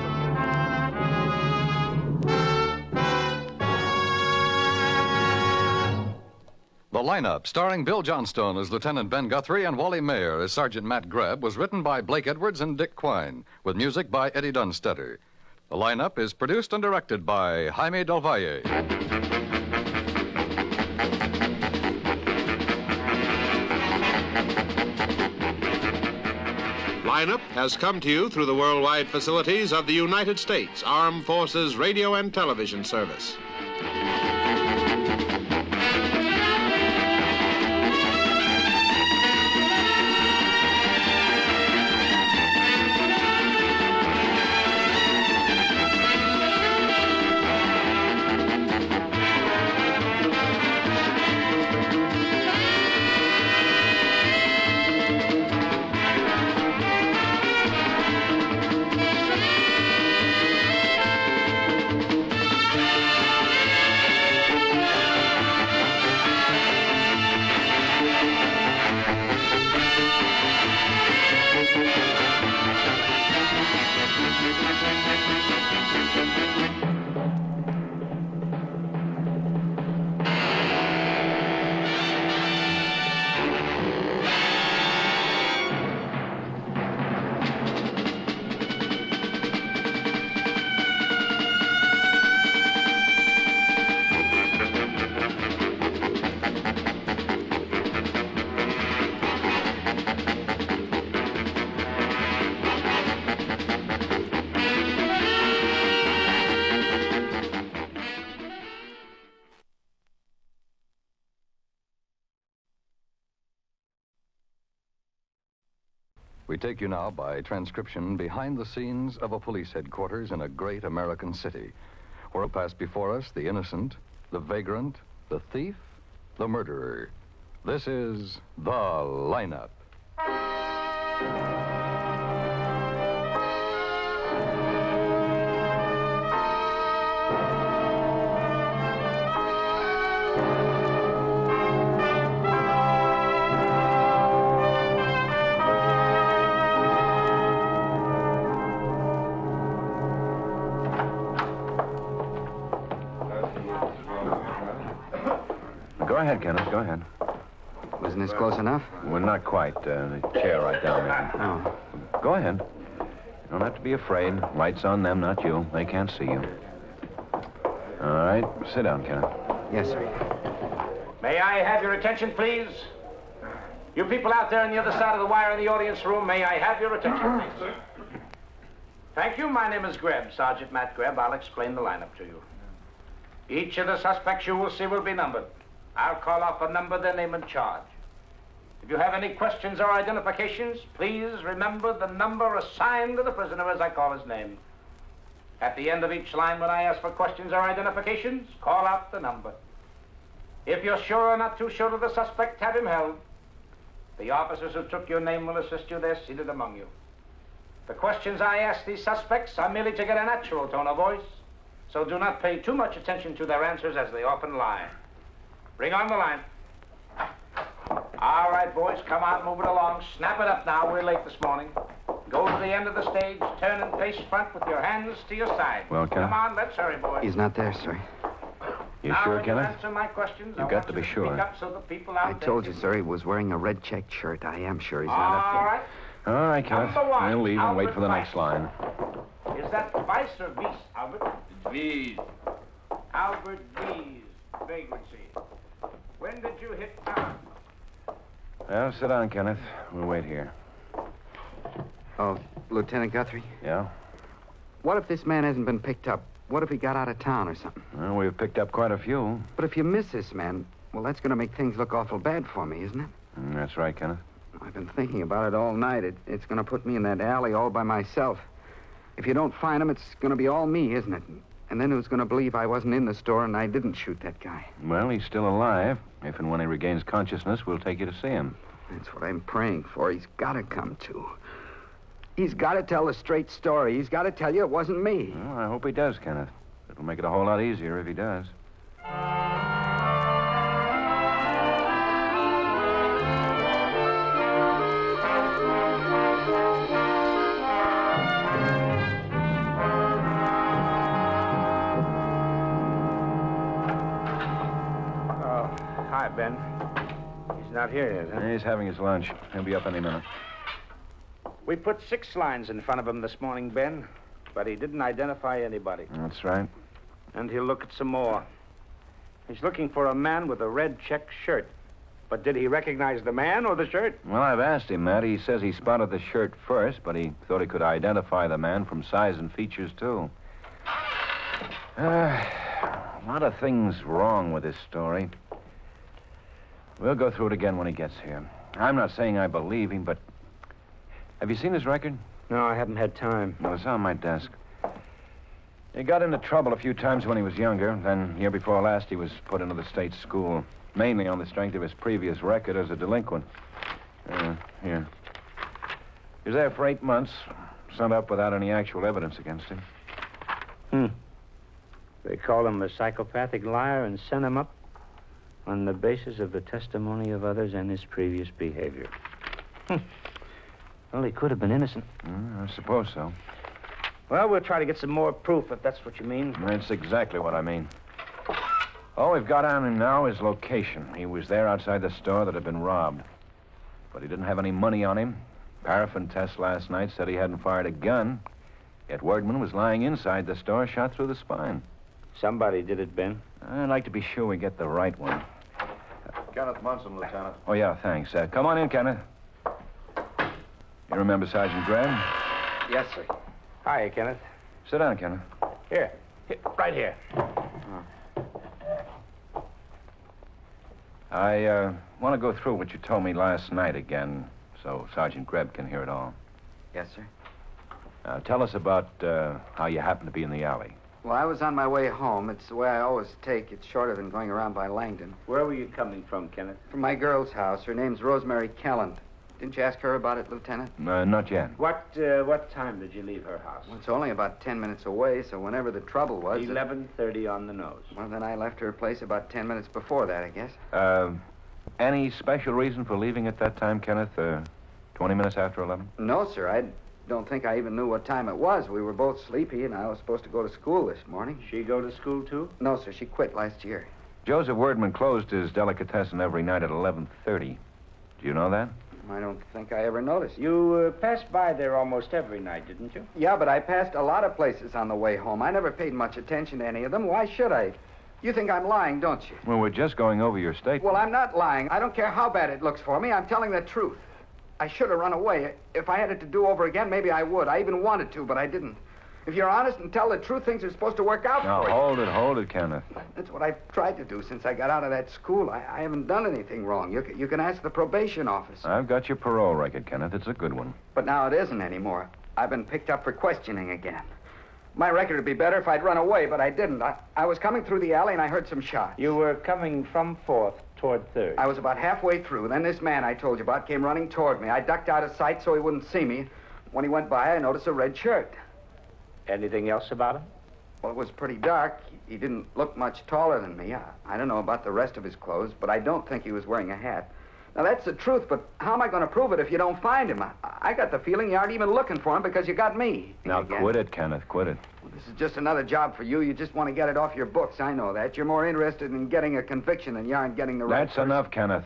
The lineup, starring Bill Johnstone as Lieutenant Ben Guthrie and Wally Mayer as Sergeant Matt Greb, was written by Blake Edwards and Dick Quine, with music by Eddie Dunstetter. The lineup is produced and directed by Jaime Del Valle. Lineup has come to you through the worldwide facilities of the United States Armed Forces Radio and Television Service. We take you now by transcription behind the scenes of a police headquarters in a great American city, where pass before us the innocent, the vagrant, the thief, the murderer. This is The Lineup. Go ahead, Kenneth. Go ahead. Wasn't this close enough? Well, not quite. The chair right down there. Oh. Go ahead. You don't have to be afraid. Light's on them, not you. They can't see you. All right. Sit down, Kenneth. Yes, sir. May I have your attention, please? You people out there on the other side of the wire in the audience room, may I have your attention, please? Thank you. My name is Greb, Sergeant Matt Greb. I'll explain the lineup to you. Each of the suspects you will see will be numbered. I'll call off a number, their name and charge. If you have any questions or identifications, please remember the number assigned to the prisoner as I call his name. At the end of each line, when I ask for questions or identifications, call out the number. If you're sure or not too sure of the suspect, have him held. The officers who took your name will assist you. They're seated among you. The questions I ask these suspects are merely to get a natural tone of voice, so do not pay too much attention to their answers as they often lie. Bring on the line. All right, boys, come on, move it along. Snap it up now. We're late this morning. Go to the end of the stage, turn and face front with your hands to your side. Well, Kenneth? Come on, let's hurry, boys. He's not there, sir. You now, sure, when Kenneth? You answer my questions, You've got to be sure. Speak up so the people out I told you, sir, he was wearing a red checked shirt. I am sure he's not up All there. right. All right, Kenneth. Number one, I'll leave and wait for the Albert next line. Is that Weiss or Weiss, Albert? Please. Albert Weiss, vagrancy. When did you hit town? Well, sit down, Kenneth. We'll wait here. Oh, Lieutenant Guthrie? Yeah? What if this man hasn't been picked up? What if he got out of town or something? Well, we've picked up quite a few. But if you miss this man, well, that's going to make things look awful bad for me, isn't it? That's right, Kenneth. I've been thinking about it all night. It's going to put me in that alley all by myself. If you don't find him, it's going to be all me, isn't it? And then who's going to believe I wasn't in the store and I didn't shoot that guy? Well, he's still alive. If and when he regains consciousness, we'll take you to see him. That's what I'm praying for. He's got to come to. He's got to tell the straight story. He's got to tell you it wasn't me. Well, I hope he does, Kenneth. It'll make it a whole lot easier if he does. Hi, Ben. He's not here yet, huh? He's having his lunch. He'll be up any minute. We put 6 lines in front of him this morning, Ben, but he didn't identify anybody. That's right. And he'll look at some more. He's looking for a man with a red check shirt. But did he recognize the man or the shirt? Well, I've asked him that. He says he spotted the shirt first, but he thought he could identify the man from size and features, too. A lot of things wrong with this story. We'll go through it again when he gets here. I'm not saying I believe him, but... Have you seen his record? No, I haven't had time. No, it's on my desk. He got into trouble a few times when he was younger. Then, year before last, he was put into the state school, mainly on the strength of his previous record as a delinquent. Here. He was there for 8 months, sent up without any actual evidence against him. They called him a psychopathic liar and sent him up on the basis of the testimony of others and his previous behavior. Well, he could have been innocent. I suppose so. Well, we'll try to get some more proof, if that's what you mean. That's exactly what I mean. All we've got on him now is location. He was there outside the store that had been robbed. But he didn't have any money on him. Paraffin test last night said he hadn't fired a gun. Yet Wordman was lying inside the store, shot through the spine. Somebody did it, Ben. I'd like to be sure we get the right one. Kenneth Munson, Lieutenant. Oh, yeah, thanks. Come on in, Kenneth. You remember Sergeant Greb? Yes, sir. Hi, Kenneth. Sit down, Kenneth. Here. Right here. I want to go through what you told me last night again, so Sergeant Greb can hear it all. Yes, sir. Tell us about how you happened to be in the alley. Well, I was on my way home. It's the way I always take. It's shorter than going around by Langdon. Where were you coming from, Kenneth? From my girl's house. Her name's Rosemary Kelland. Didn't you ask her about it, Lieutenant? Not yet. What time did you leave her house? Well, it's only about 10 minutes away, so whenever the trouble was... 11:30 on the nose. Well, then I left her place about 10 minutes before that, I guess. Any special reason for leaving at that time, Kenneth? 20 minutes after 11? No, sir. I don't think I even knew what time it was. We were both sleepy, and I was supposed to go to school this morning. She go to school, too? No, sir. She quit last year. Joseph Wordman closed his delicatessen every night at 11:30. Do you know that? I don't think I ever noticed. You passed by there almost every night, didn't you? Yeah, but I passed a lot of places on the way home. I never paid much attention to any of them. Why should I? You think I'm lying, don't you? Well, we're just going over your statement. Well, I'm not lying. I don't care how bad it looks for me. I'm telling the truth. I should have run away. If I had it to do over again, maybe I would. I even wanted to, but I didn't. If you're honest and tell the truth, things are supposed to work out Now, for you. hold it, Kenneth. That's what I've tried to do since I got out of that school. I haven't done anything wrong. You can ask the probation office. I've got your parole record, Kenneth. It's a good one. But now it isn't anymore. I've been picked up for questioning again. My record would be better if I'd run away, but I didn't. I was coming through the alley and I heard some shots. You were coming from 4th toward 3rd. I was about halfway through. Then this man I told you about came running toward me. I ducked out of sight so he wouldn't see me. When he went by, I noticed a red shirt. Anything else about him? Well, it was pretty dark. He didn't look much taller than me. I don't know about the rest of his clothes, but I don't think he was wearing a hat. Now, that's the truth, but how am I going to prove it if you don't find him? I got the feeling you aren't even looking for him because you got me. Now, again. quit it, Kenneth. Quit it. Well, this is just another job for you. You just want to get it off your books. I know that. You're more interested in getting a conviction than you are in getting the right That's enough, Kenneth.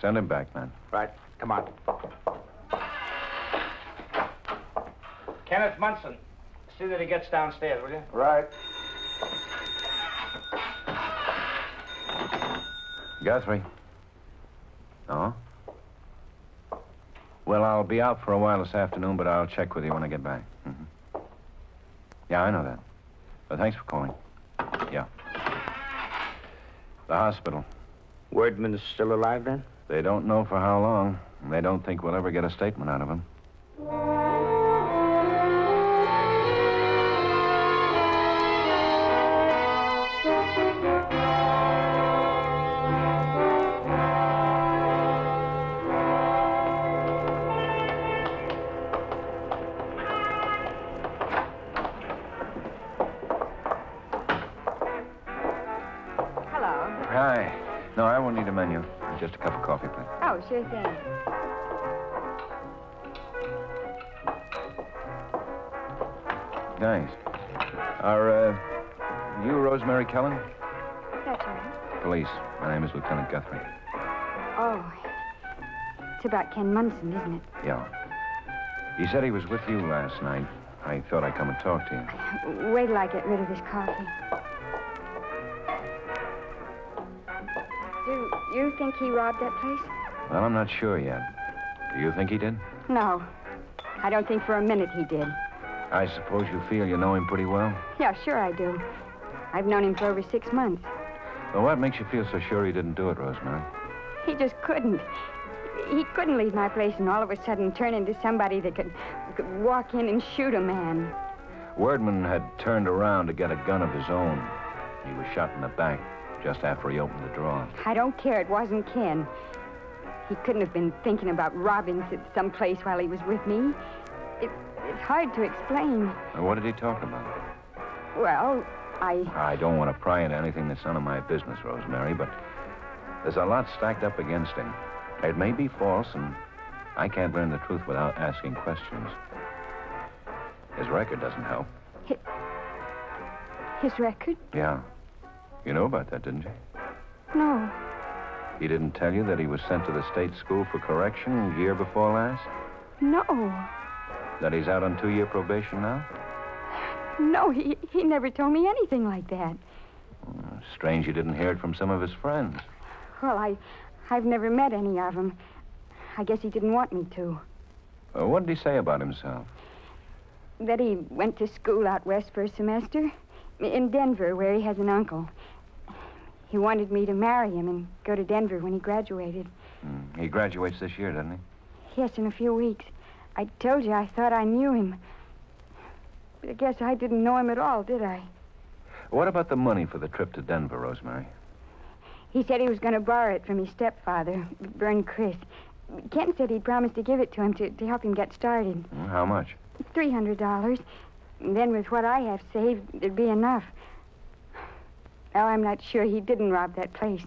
Send him back, man. Right. Come on. Kenneth Munson. See that he gets downstairs, will you? Right. Guthrie. Oh? Well, I'll be out for a while this afternoon, but I'll check with you when I get back. Mm-hmm. Yeah, I know that. But thanks for calling. Yeah. The hospital. Wordman's still alive, then? They don't know for how long. And they don't think we'll ever get a statement out of him. No, I won't need a menu. Just a cup of coffee, please. Oh, sure thing. Thanks. Are, you Rosemary Kelland? That's right. Police. My name is Lieutenant Guthrie. Oh. It's about Ken Munson, isn't it? Yeah. He said he was with you last night. I thought I'd come and talk to you. Wait till I get rid of this coffee. Do you think he robbed that place? Well, I'm not sure yet. Do you think he did? No. I don't think for a minute he did. I suppose you feel you know him pretty well? Yeah, sure I do. I've known him for over 6 months. Well, what makes you feel so sure he didn't do it, Rosemary? He just couldn't. He couldn't leave my place and all of a sudden turn into somebody that could walk in and shoot a man. Wordman had turned around to get a gun of his own. He was shot in the back just after he opened the drawer. I don't care. It wasn't Ken. He couldn't have been thinking about robbing some place while he was with me. It's hard to explain. Well, what did he talk about? Well, I don't want to pry into anything that's none of my business, Rosemary, but there's a lot stacked up against him. It may be false, and I can't learn the truth without asking questions. His record doesn't help. His record? Yeah. You know about that, didn't you? No. He didn't tell you that he was sent to the state school for correction year before last? No. That he's out on 2-year probation now? No, he never told me anything like that. Strange you didn't hear it from some of his friends. Well, I've never met any of them. I guess he didn't want me to. What did he say about himself? That he went to school out west for a semester. In Denver, where he has an uncle. He wanted me to marry him and go to Denver when he graduated. He graduates this year, doesn't he? Yes, in a few weeks. I told you I thought I knew him. But I guess I didn't know him at all, did I? What about the money for the trip to Denver, Rosemary? He said he was going to borrow it from his stepfather, Vern Chris. Ken said he'd promised to give it to him to help him get started. How much? $300. And then with what I have saved, it'd be enough. Now, I'm not sure he didn't rob that place.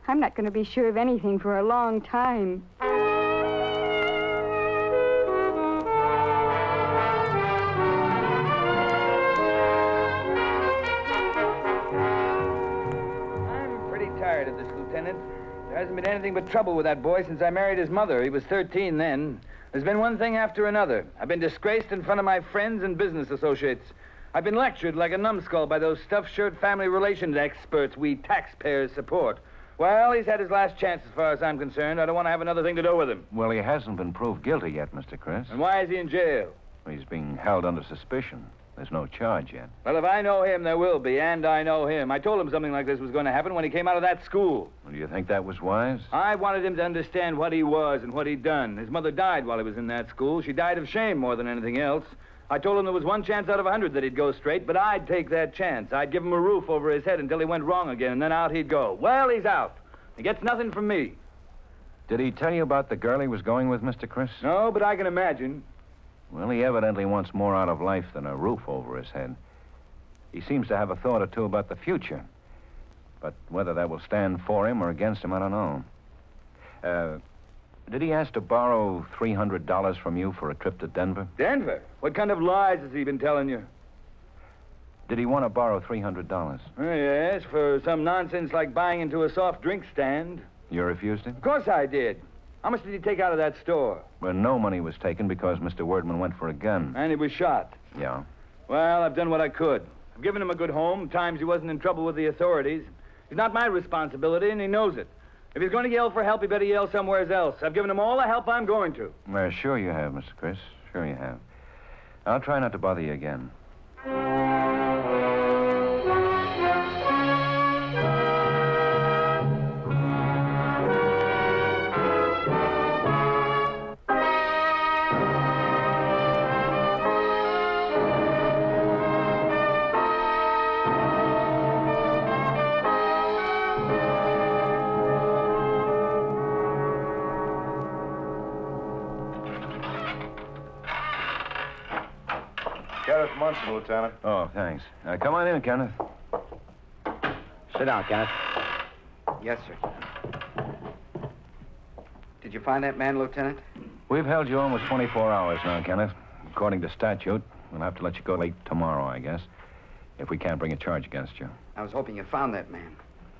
I'm not going to be sure of anything for a long time. I'm pretty tired of this, Lieutenant. There hasn't been anything but trouble with that boy since I married his mother. He was 13 then. There's been one thing after another. I've been disgraced in front of my friends and business associates. I've been lectured like a numbskull by those stuffed shirt family relations experts we taxpayers support. Well, he's had his last chance as far as I'm concerned. I don't want to have another thing to do with him. Well, he hasn't been proved guilty yet, Mr. Chris. And why is he in jail? He's being held under suspicion. There's no charge yet. Well, if I know him, there will be, and I know him. I told him something like this was going to happen when he came out of that school. Well, do you think that was wise? I wanted him to understand what he was and what he'd done. His mother died while he was in that school. She died of shame more than anything else. I told him there was one chance out of 100 that he'd go straight, but I'd take that chance. I'd give him a roof over his head until he went wrong again, and then out he'd go. Well, he's out. He gets nothing from me. Did he tell you about the girl he was going with, Mr. Chris? No, but I can imagine. Well, he evidently wants more out of life than a roof over his head. He seems to have a thought or two about the future. But whether that will stand for him or against him, I don't know. Did he ask to borrow $300 from you for a trip to Denver? Denver? What kind of lies has he been telling you? Did he want to borrow $300? Yes, for some nonsense like buying into a soft drink stand. You refused him? Of course I did. How much did he take out of that store? Well, no money was taken because Mr. Wordman went for a gun. And he was shot. Yeah. Well, I've done what I could. I've given him a good home. Times he wasn't in trouble with the authorities. It's not my responsibility, and he knows it. If he's going to yell for help, he better yell somewhere else. I've given him all the help I'm going to. Well, sure you have, Mr. Chris. Sure you have. I'll try not to bother you again. Kenneth Munson, Lieutenant. Oh, thanks. Come on in, Kenneth. Sit down, Kenneth. Yes, sir. Did you find that man, Lieutenant? We've held you almost 24 hours now, Kenneth. According to statute, we'll have to let you go late tomorrow, I guess, if we can't bring a charge against you. I was hoping you found that man.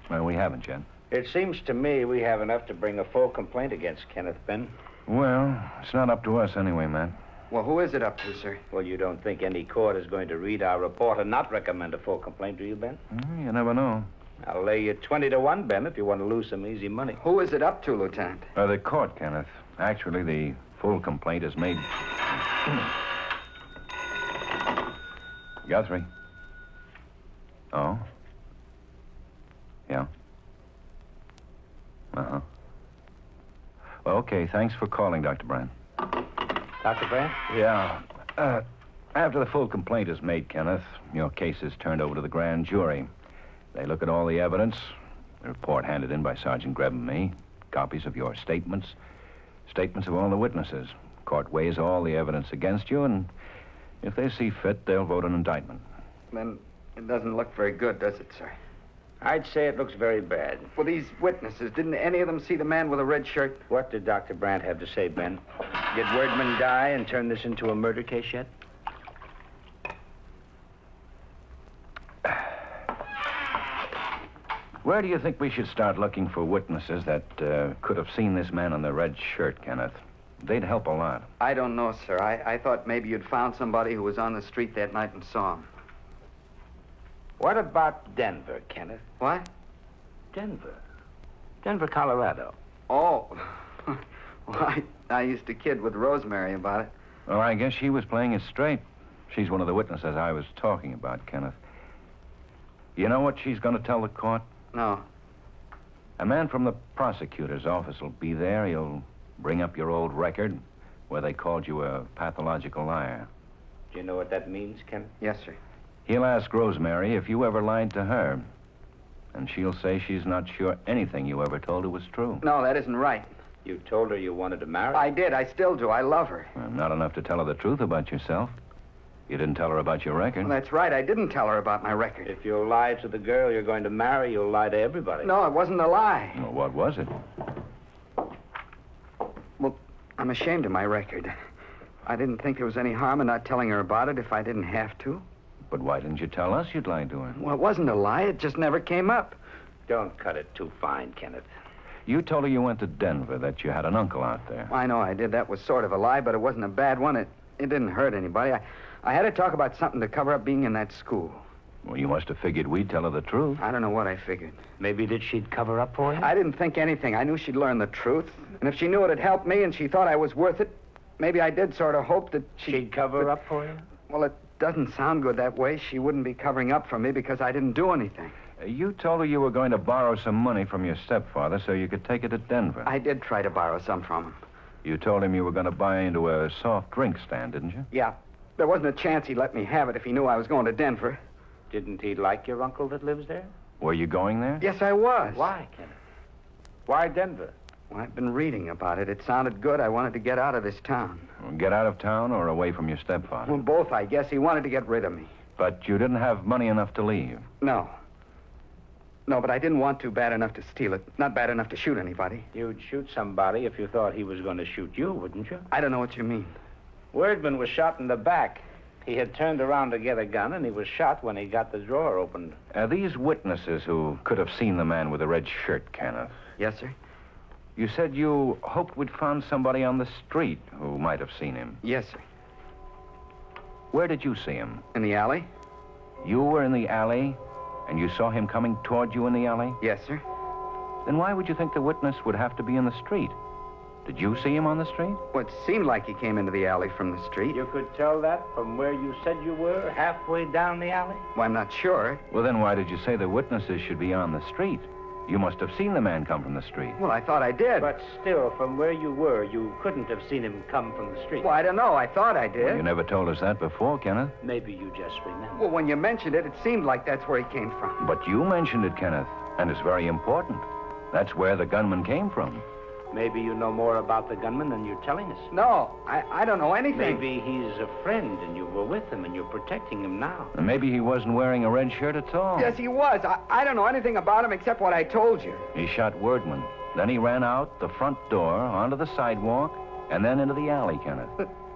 Well, we haven't yet. It seems to me we have enough to bring a full complaint against Kenneth, Ben. Well, it's not up to us anyway, Matt. Well, who is it up to, sir? Well, you don't think any court is going to read our report and not recommend a full complaint, do you, Ben? You never know. I'll lay you 20 to 1, Ben, if you want to lose some easy money. Who is it up to, Lieutenant? The court, Kenneth. Actually, the full complaint is made... Guthrie. Oh? Yeah? Uh-huh. Well, okay. Thanks for calling, Dr. Brand. Dr. Brand? Yeah. After the full complaint is made, Kenneth, your case is turned over to the grand jury. They look at all the evidence, the report handed in by Sergeant Greb and me, copies of your statements, statements of all the witnesses. Court weighs all the evidence against you, and if they see fit, they'll vote an indictment. Then it doesn't look very good, does it, sir? I'd say it looks very bad. Well, these witnesses, didn't any of them see the man with a red shirt? What did Dr. Brandt have to say, Ben? Did Wordman die and turn this into a murder case yet? Where do you think we should start looking for witnesses that could have seen this man in the red shirt, Kenneth? They'd help a lot. I don't know, sir. I thought maybe you'd found somebody who was on the street that night and saw him. What about Denver, Kenneth? What? Denver, Colorado. Oh. Well, I used to kid with Rosemary about it. Well, I guess she was playing it straight. She's one of the witnesses I was talking about, Kenneth. You know what she's going to tell the court? No. A man from the prosecutor's office will be there. He'll bring up your old record, where they called you a pathological liar. Do you know what that means, Ken? Yes, sir. He'll ask Rosemary if you ever lied to her. And she'll say she's not sure anything you ever told her was true. No, that isn't right. You told her you wanted to marry? I did. I still do. I love her. Well, not enough to tell her the truth about yourself. You didn't tell her about your record. Well, that's right. I didn't tell her about my record. If you lie to the girl you're going to marry, you'll lie to everybody. No, it wasn't a lie. Well, what was it? Well, I'm ashamed of my record. I didn't think there was any harm in not telling her about it if I didn't have to. But why didn't you tell us you'd lied to her? Well, it wasn't a lie. It just never came up. Don't cut it too fine, Kenneth. You told her you went to Denver, that you had an uncle out there. I know I did. That was sort of a lie, but it wasn't a bad one. It didn't hurt anybody. I had to talk about something to cover up being in that school. Well, you must have figured we'd tell her the truth. I don't know what I figured. Maybe that she'd cover up for you? I didn't think anything. I knew she'd learn the truth. And if she knew it'd help me and she thought I was worth it, maybe I did sort of hope that she'd cover up for you? Well, it doesn't sound good that way. She wouldn't be covering up for me because I didn't do anything. You told her you were going to borrow some money from your stepfather so you could take it to Denver. I did try to borrow some from him. You told him you were going to buy into a soft drink stand, didn't you? Yeah. There wasn't a chance he'd let me have it if he knew I was going to Denver. Didn't he like your uncle that lives there? Were you going there? Yes, I was. Why, Kenneth? Why Denver? Well, I've been reading about it. It sounded good. I wanted to get out of this town. Well, get out of town or away from your stepfather? Well, both, I guess. He wanted to get rid of me. But you didn't have money enough to leave? No. No, but I didn't want to bad enough to steal it. Not bad enough to shoot anybody. You'd shoot somebody if you thought he was going to shoot you, wouldn't you? I don't know what you mean. Wordman was shot in the back. He had turned around to get a gun, and he was shot when he got the drawer opened. These witnesses who could have seen the man with the red shirt, Kenneth. Yes, sir? You said you hoped we'd found somebody on the street who might have seen him. Yes, sir. Where did you see him? In the alley. You were in the alley, and you saw him coming toward you in the alley? Yes, sir. Then why would you think the witness would have to be in the street? Did you see him on the street? Well, it seemed like he came into the alley from the street. You could tell that from where you said you were, halfway down the alley? Well, I'm not sure. Well, then why did you say the witnesses should be on the street? You must have seen the man come from the street. Well, I thought I did. But still, from where you were, you couldn't have seen him come from the street. Well, I don't know. I thought I did. Well, you never told us that before, Kenneth. Maybe you just remember. Well, when you mentioned it, it seemed like that's where he came from. But you mentioned it, Kenneth, and it's very important. That's where the gunman came from. Maybe you know more about the gunman than you're telling us. No, I don't know anything. Maybe he's a friend and you were with him and you're protecting him now. And maybe he wasn't wearing a red shirt at all. Yes, he was. I don't know anything about him except what I told you. He shot Wordman. Then he ran out the front door, onto the sidewalk, and then into the alley, Kenneth.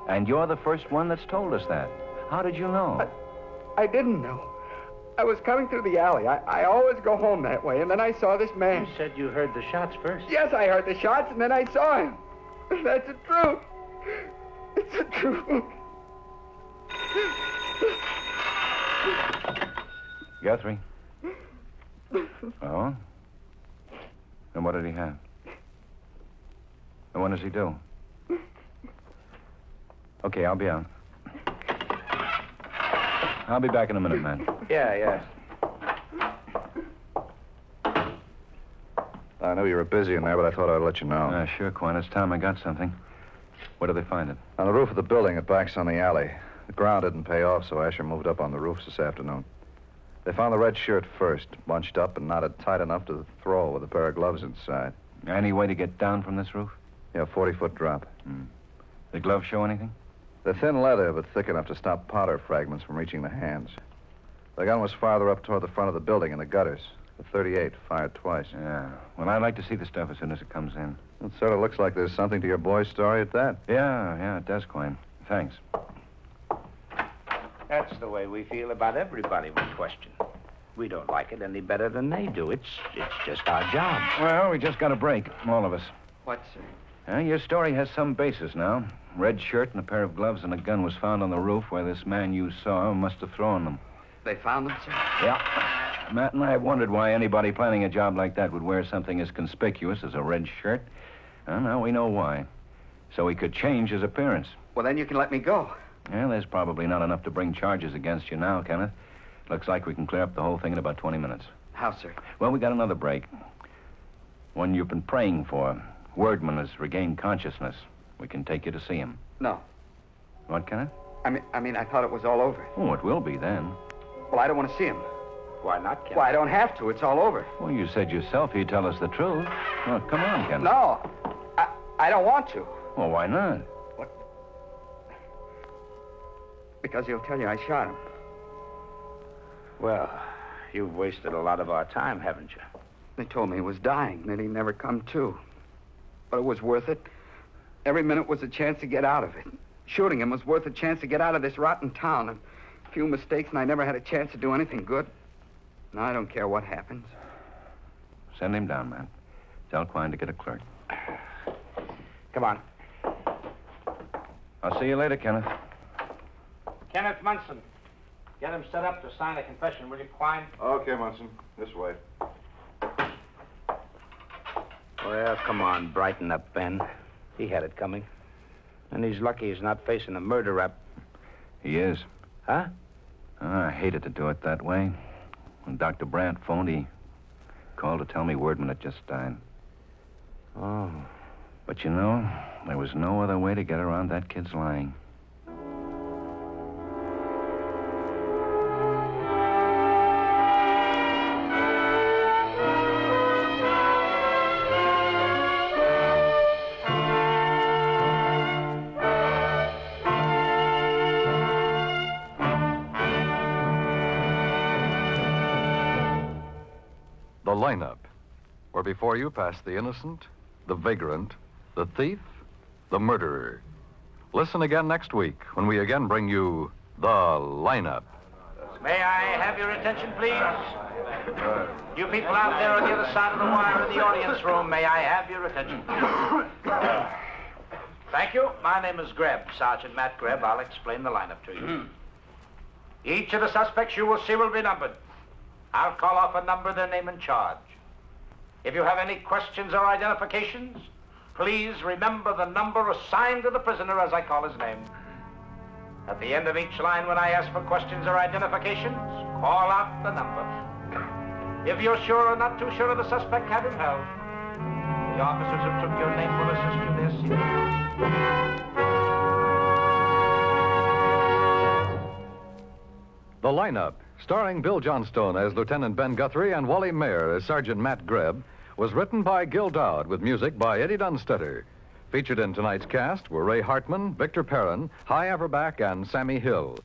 And you're the first one that's told us that. How did you know? I didn't know. I was coming through the alley. I always go home that way, and then I saw this man. You said you heard the shots first. Yes, I heard the shots, and then I saw him. That's the truth. It's the truth. Guthrie? Oh? And what did he have? And what does he do? Okay, I'll be out. I'll be back in a minute, man. Yeah. I know you were busy in there, but I thought I'd let you know. Sure, Quan. It's time I got something. Where did they find it? On the roof of the building that backs on the alley. The ground didn't pay off, so Asher moved up on the roofs this afternoon. They found the red shirt first, bunched up and knotted tight enough to throw with a pair of gloves inside. Any way to get down from this roof? Yeah, 40-foot drop. The gloves show anything? They're thin leather, but thick enough to stop powder fragments from reaching the hands. The gun was farther up toward the front of the building in the gutters. The .38 fired twice. Yeah. Well, I'd like to see the stuff as soon as it comes in. It sort of looks like there's something to your boy's story at that. Yeah, it does, Quine. Thanks. That's the way we feel about everybody we question. We don't like it any better than they do. It's just our job. Well, we just got a break, all of us. What, sir? Your story has some basis now. Red shirt and a pair of gloves and a gun was found on the roof where this man you saw must have thrown them. They found them, sir? Yeah. Matt and I have wondered why anybody planning a job like that would wear something as conspicuous as a red shirt. Well, now we know why. So he could change his appearance. Well, then you can let me go. Yeah, there's probably not enough to bring charges against you now, Kenneth. Looks like we can clear up the whole thing in about 20 minutes. How, sir? Well, we got another break. One you've been praying for. Wordman has regained consciousness. We can take you to see him. No. What, Kenneth? I mean, I thought it was all over. Oh, it will be then. Well, I don't want to see him. Why not, Kenneth? Well, I don't have to. It's all over. Well, you said yourself you'd tell us the truth. Well, come on, Kenneth. No. I don't want to. Well, why not? What? Because he'll tell you I shot him. Well, you've wasted a lot of our time, haven't you? They told me he was dying, that he'd never come to. But it was worth it. Every minute was a chance to get out of it. Shooting him was worth a chance to get out of this rotten town. A few mistakes, and I never had a chance to do anything good. Now, I don't care what happens. Send him down, man. Tell Quine to get a clerk. Come on. I'll see you later, Kenneth. Kenneth Munson. Get him set up to sign a confession, will you, Quine? Okay, Munson. This way. Well, come on, brighten up, Ben. He had it coming. And he's lucky he's not facing a murder rap. He is. Huh? I hated to do it that way. When Dr. Brandt phoned, he called to tell me Wordman had just died. Oh. But you know, there was no other way to get around that kid's lying. The lineup, where before you pass the innocent, the vagrant, the thief, the murderer. Listen again next week when we again bring you the lineup. May I have your attention, please? You people out there on the other side of the wire in the audience room, may I have your attention? Thank you. My name is Greb, Sergeant Matt Greb. I'll explain the lineup to you. Each of the suspects you will see will be numbered. I'll call off a number, their name and charge. If you have any questions or identifications, please remember the number assigned to the prisoner as I call his name. At the end of each line, when I ask for questions or identifications, call out the number. If you're sure or not too sure of the suspect, have him held. The officers who took your name will assist you there, seated. The lineup, starring Bill Johnstone as Lieutenant Ben Guthrie and Wally Mayer as Sergeant Matt Greb, was written by Gil Dowd with music by Eddie Dunstetter. Featured in tonight's cast were Ray Hartman, Victor Perrin, Hy Averback, and Sammy Hill.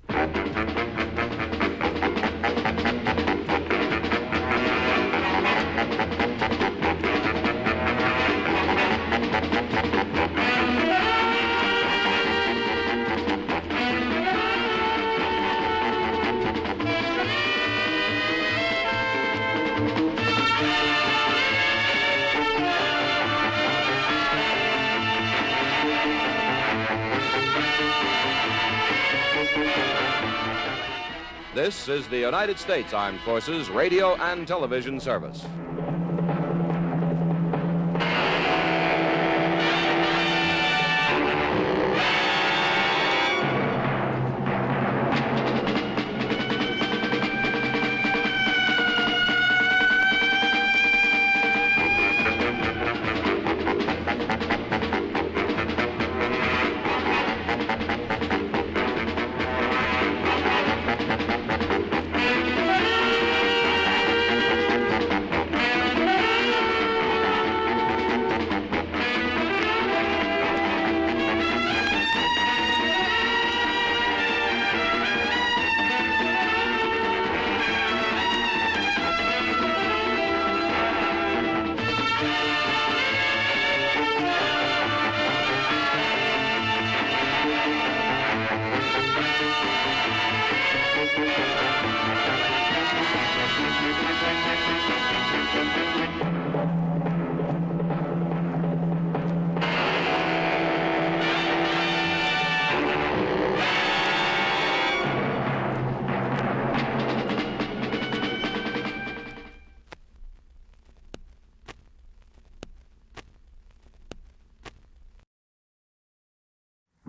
This is the United States Armed Forces Radio and Television Service.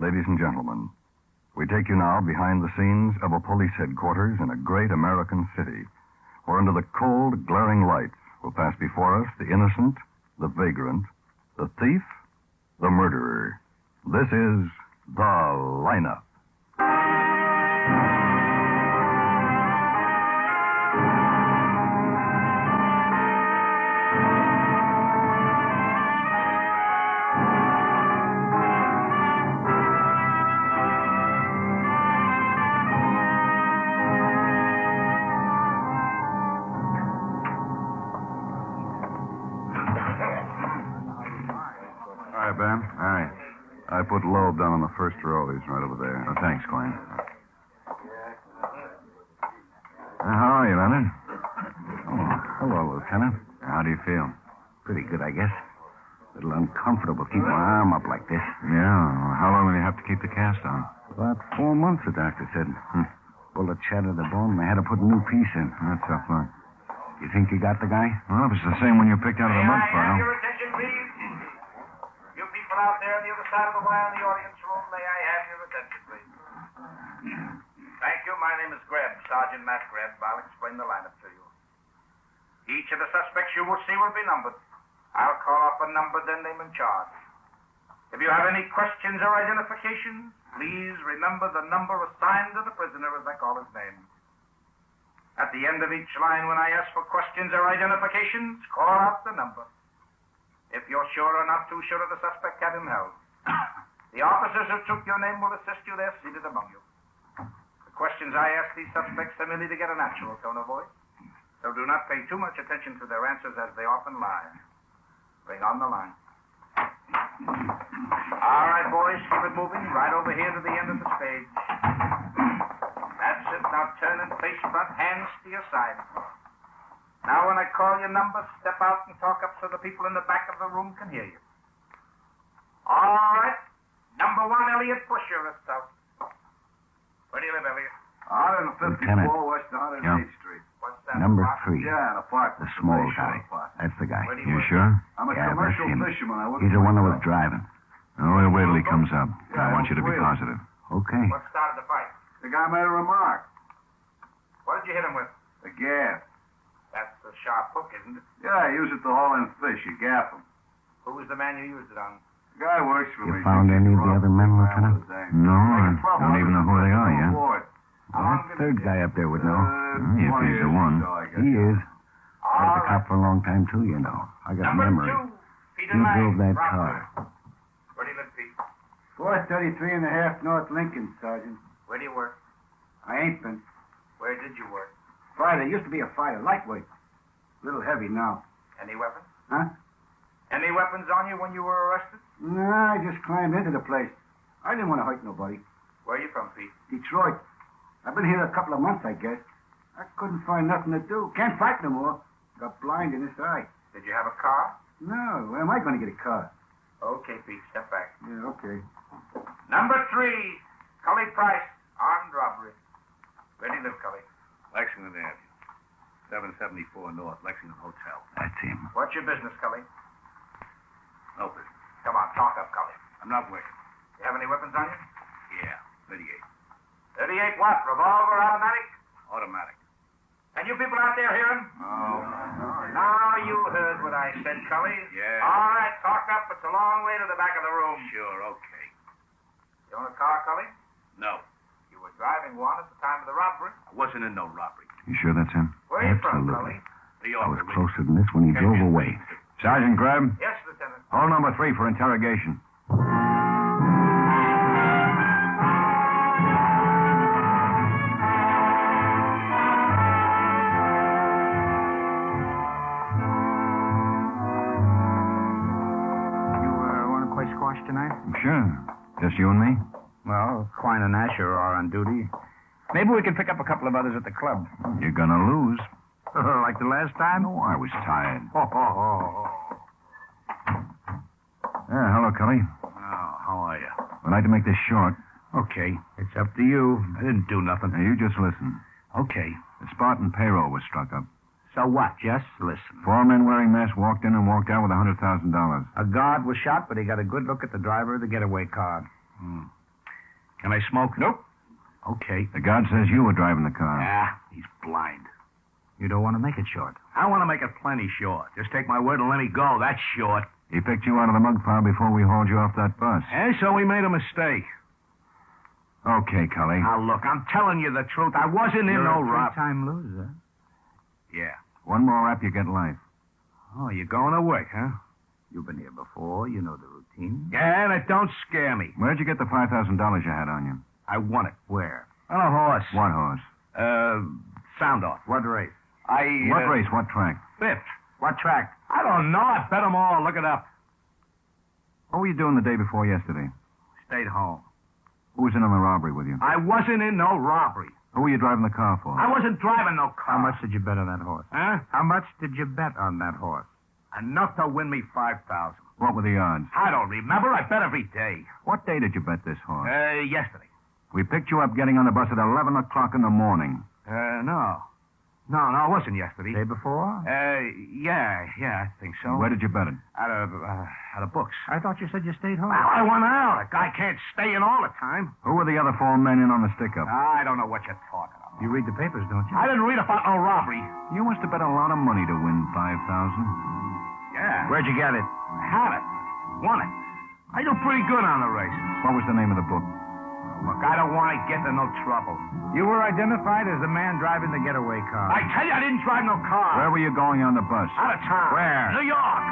Ladies and gentlemen, we take you now behind the scenes of a police headquarters in a great American city, where under the cold, glaring lights will pass before us the innocent, the vagrant, the thief, the murderer. This is The Lineup. Hi, Ben. Hi. I put Loeb down on the first row. He's right over there. Oh, thanks, Glenn. How are you, Leonard? Oh, hello, Lieutenant. How do you feel? Pretty good, I guess. A little uncomfortable keeping my arm up like this. Yeah. How long will you have to keep the cast on? About 4 months, the doctor said. Bullet shattered the bone, and they had to put a new piece in. That's tough luck. You think you got the guy? Well, if it's the same one you picked out of the mud pile. Your attention, please. You people out there on the other side of the wire in the audience room, may I have your attention, please? Thank you. My name is Greb, Sergeant Matt Greb. I'll explain the lineup to you. Each of the suspects you will see will be numbered. I'll call off a number, then name and charge. If you have any questions or identifications, please remember the number assigned to the prisoner as I call his name. At the end of each line, when I ask for questions or identifications, call out the number. If you're sure or not too sure of the suspect, have him held. The officers who took your name will assist you there, seated among you. The questions I ask these suspects are merely to get a natural tone of voice, so do not pay too much attention to their answers as they often lie. Bring on the line. All right, boys, keep it moving right over here to the end of the stage. That's it. Now turn and face front, hands to your side. Now, when I call your number, step out and talk up so the people in the back of the room can hear you. All right. Number 1, Elliot, push your wrist out. Where do you live, Elliot? 154 West 108th Street. What's that? Number 3. Yeah, an apartment. The small guy. That's the guy. You sure? I'm a Yeah, commercial that's him. fisherman. He's the one that was driving. Oh, we'll wait till he comes up. I want you to be positive. Okay. What started the fight? The guy made a remark. What did you hit him with? The gaff. That's a sharp hook, isn't it? Yeah, I use it to haul in fish. You gaff him. Who was the man you used it on? The guy works for me. You found any of the other men, Lieutenant? No, I don't even know who they are yet. Aboard. Well, that third guy up there would know. If he's the one. He is. I was a cop for a long time, too, you know. I got memory. He drove that car. Where do you live, Pete? 433 and a half North Lincoln, Sergeant. Where do you work? I ain't been. Where did you work? Fighter. Used to be a fighter. Lightweight. A little heavy now. Any weapons? Huh? Any weapons on you when you were arrested? No, I just climbed into the place. I didn't want to hurt nobody. Where are you from, Pete? Detroit. I've been here a couple of months, I guess. I couldn't find nothing to do. Can't fight no more. Got blind in this eye. Did you have a car? No. Where am I going to get a car? Okay, Pete, step back. Yeah, okay. Number 3, Cully Price, armed robbery. Where do you live, Cully? Lexington Avenue. 774 North, Lexington Hotel. That's him. What's your business, Cully? No business. Come on, talk up, Cully. I'm not working. You have any weapons on you? Yeah, 38. 38 what? Revolver, automatic? Automatic. And you people out there hearing? Oh. Now you heard what I said, Cully. Yeah. All right, talk up. It's a long way to the back of the room. Sure, okay. You own a car, Cully? No. You were driving one at the time of the robbery. I wasn't in no robbery. You sure that's him? Where are you from, Absolutely. Cully? I was closer than this when he drove away. Sergeant Greb, Yes, Lieutenant. hold number 3 for interrogation. Want to play squash tonight? Sure. Just you and me? Well, Quine and Asher are on duty. Maybe we can pick up a couple of others at the club. You're gonna lose. Like the last time? No, I was tired. Oh, Yeah, hello, Cully. how are you? I'd like to make this short. Okay, it's up to you. I didn't do nothing. Now, you just listen. Okay. The Spartan payroll was struck up. So what? Just listen. 4 men wearing masks walked in and walked out with $100,000. A guard was shot, but he got a good look at the driver of the getaway car. Can I smoke? Nope. Okay. The guard says you were driving the car. Ah, he's blind. You don't want to make it short. I want to make it plenty short. Just take my word and let me go. That's short. He picked you out of the mug pile before we hauled you off that bus. And so we made a mistake. Okay, Cully. Now, look, I'm telling you the truth. I wasn't in no rob. Three-time loser. Yeah. One more rap, you get life. Oh, you're going to work, huh? You've been here before. You know the routine. Yeah, and it don't scare me. Where'd you get the $5,000 you had on you? I won it. Where? On a horse. What horse? Sound off. What race? I. What race? What track? Fifth. What track? I don't know. I bet them all. Look it up. What were you doing the day before yesterday? Stayed home. Who was in on the robbery with you? I wasn't in no robbery. Who were you driving the car for? I wasn't driving no car. How much did you bet on that horse? Huh? How much did you bet on that horse? Enough to win me $5,000. What were the odds? I don't remember. I bet every day. What day did you bet this horse? Yesterday. We picked you up getting on the bus at 11 o'clock in the morning. No. No, it wasn't yesterday. Day before? Yeah, I think so. Where did you bet it? Out of books. I thought you said you stayed home. Well, I went out. A guy can't stay in all the time. Who were the other 4 men in on the stick-up? I don't know what you're talking about. You read the papers, don't you? I didn't read about no robbery. You must have bet a lot of money to win $5,000. Yeah. Where'd you get it? I had it. Won it. I do pretty good on the races. What was the name of the book? Look, I don't want to get into no trouble. You were identified as the man driving the getaway car. I tell you, I didn't drive no car. Where were you going on the bus? Out of town. Where? New York.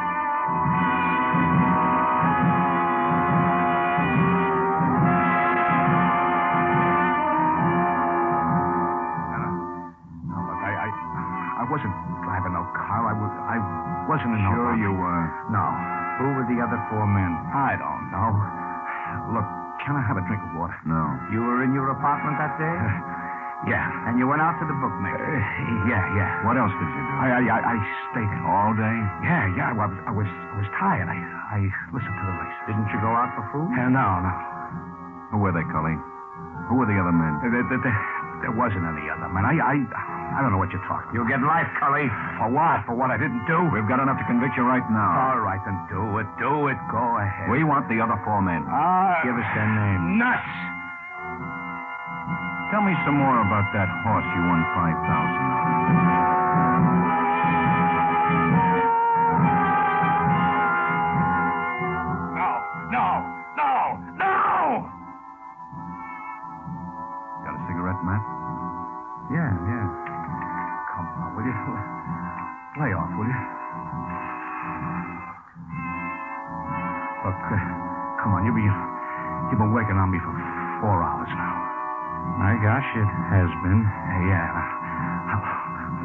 No, look, I wasn't driving no car. I wasn't in no... Sure you were. No. Who were the other 4 men? I don't know. Look, can I have a drink of water? No. You were in your apartment that day? Yeah. And you went out to the bookmaker? Yeah. What else did you do? I stayed in. All day? Yeah. I was tired. I listened to the race. Didn't you go out for food? No. Who were they, Cully? Who were the other men? There wasn't any other men. I don't know what you're talking about. You'll get life, Cully. For what? For what I didn't do? We've got enough to convict you right now. All right, then do it. Go ahead. We want the other 4 men. Give us their names. Nuts! Tell me some more about that horse you won $5,000. No! Got a cigarette, Matt? Yeah. Come on, will you? Lay off, will you? Look, come on, you've been working on me for 4 hours now. My gosh, it has been. Yeah.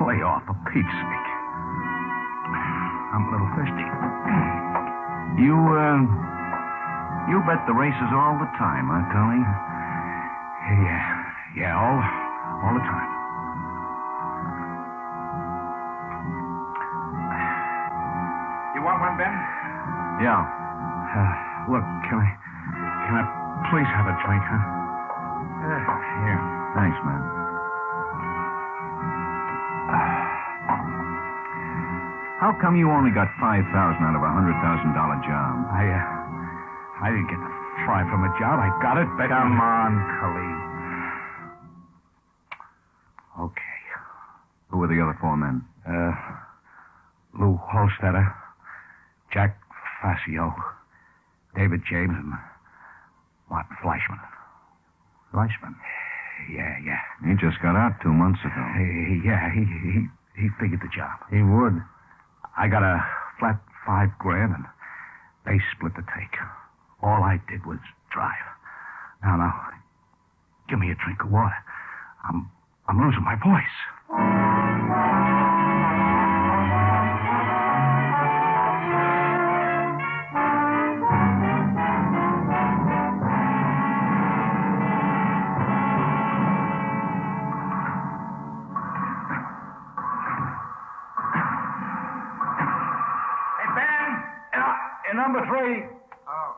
Lay off, for Pete's sake. I'm a little thirsty. You bet the races all the time, huh, Cully? Yeah, all the time. You want one, Ben? Yeah. Look, can I please have a drink, huh? Here. Thanks, man. How come you only got $5,000 out of a $100,000 job? I didn't get the fry from a job. I got it back. Come on, Cully. Okay. Who were the other 4 men? Lou Holstetter, Jack Facio, David James, and Martin Fleischman. Fleischman? Yeah. He just got out 2 months ago. He figured the job. He would. I got a flat $5,000, and they split the take. All I did was drive. Now, give me a drink of water. I'm losing my voice. Number 3. Oh.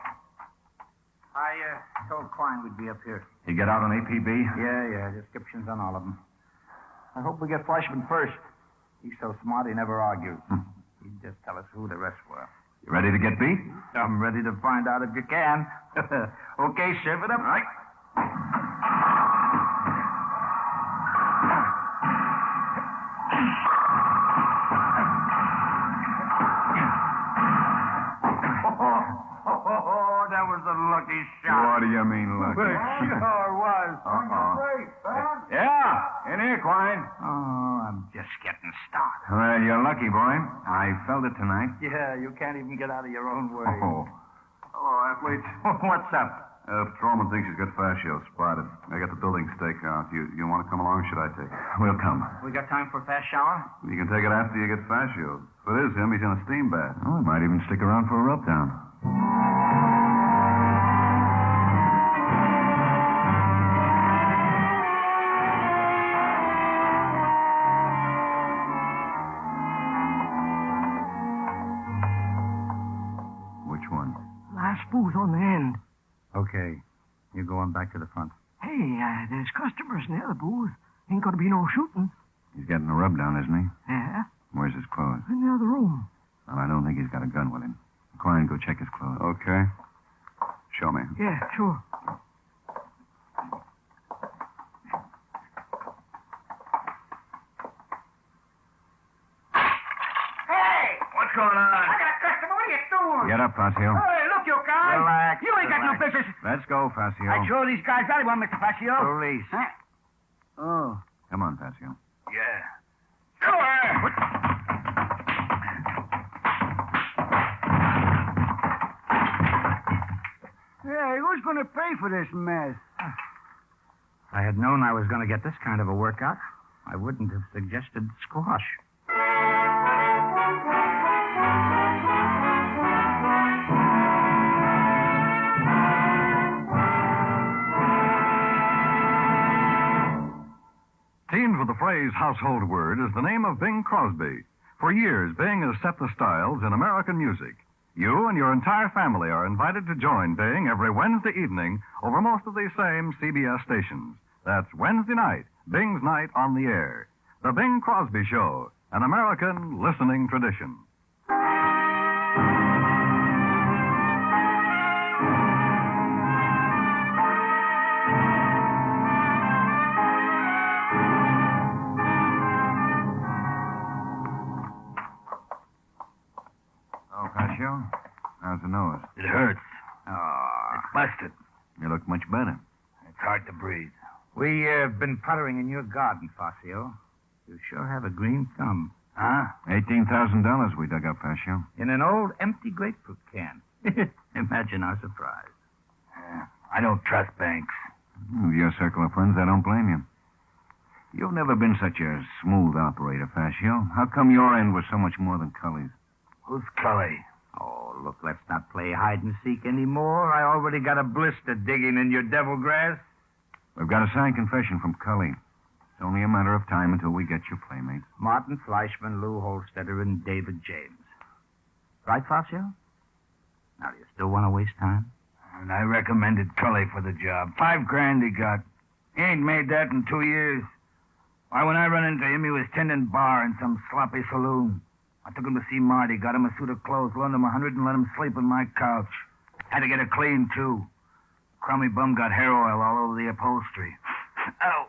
I told Klein we'd be up here. You get out on APB? Yeah. Descriptions on all of them. I hope we get Fleischman first. He's so smart he never argues. He'd just tell us who the rest were. You ready to get beat? I'm ready to find out if you can. Okay, serve it up. All right. In here, Quine. Oh, I'm just getting started. Well, you're lucky, boy. I felt it tonight. Yeah, you can't even get out of your own way. Oh. Hello, athletes. What's up? Patrolman thinks he's got Fascio spotted. I got the building staked out. You want to come along, or should I take it? We'll come. We got time for a fast shower? You can take it after you get Fascio. If it is him, he's in a steam bath. Oh, he might even stick around for a rub down. Which one? Last booth on the end. Okay. You go on back to the front. Hey, there's customers in the other booth. Ain't gonna be no shooting. He's getting a rub down, isn't he? Yeah, Where's his clothes? in the other room. Well, I don't think he's got a gun with him. Quine, go check his clothes. Okay. Show me. Yeah, sure. Hey! What's going on? I got a customer. What are you doing? Get up, Fascio. Hey, look, you guys. Relax. You ain't got no relax. business. Let's go, Fascio. I show these guys very well, Mr. Fascio. Police. Huh? Oh. Come on, Fascio. Yeah. Sure. Hey, who's going to pay for this mess? If I had known I was going to get this kind of a workout, I wouldn't have suggested squash. Teamed with the phrase household word is the name of Bing Crosby. For years, Bing has set the styles in American music. You and your entire family are invited to join Bing every Wednesday evening over most of these same CBS stations. That's Wednesday night, Bing's Night on the Air. The Bing Crosby Show, an American listening tradition. Oh, Fascio, how's the nose? It hurts. Oh, It's busted. you look much better. It's hard to breathe. We've been puttering in your garden, Fascio. You sure have a green thumb. Huh? $18,000 we dug up, Fascio. In an old empty grapefruit can. Imagine our surprise. I don't trust banks. With your circle of friends, I don't blame you. You've never been such a smooth operator, Fascio. How come your end was so much more than Cully's? Who's Cully? Oh, look, let's not play hide and seek anymore. I already got a blister digging in your devil grass. We've got a signed confession from Cully. It's only a matter of time until we get your playmates. Martin Fleischman, Lou Holstetter, and David James. Right, Fascio? Now, do you still want to waste time? And I recommended Cully for the job. $5,000 he got. He ain't made that in 2 years. Why, when I run into him, he was tending bar in some sloppy saloon. I took him to see Marty, got him a suit of clothes, loaned him $100 and let him sleep on my couch. Had to get it clean, too. Crummy bum got hair oil all over the upholstery. Ouch.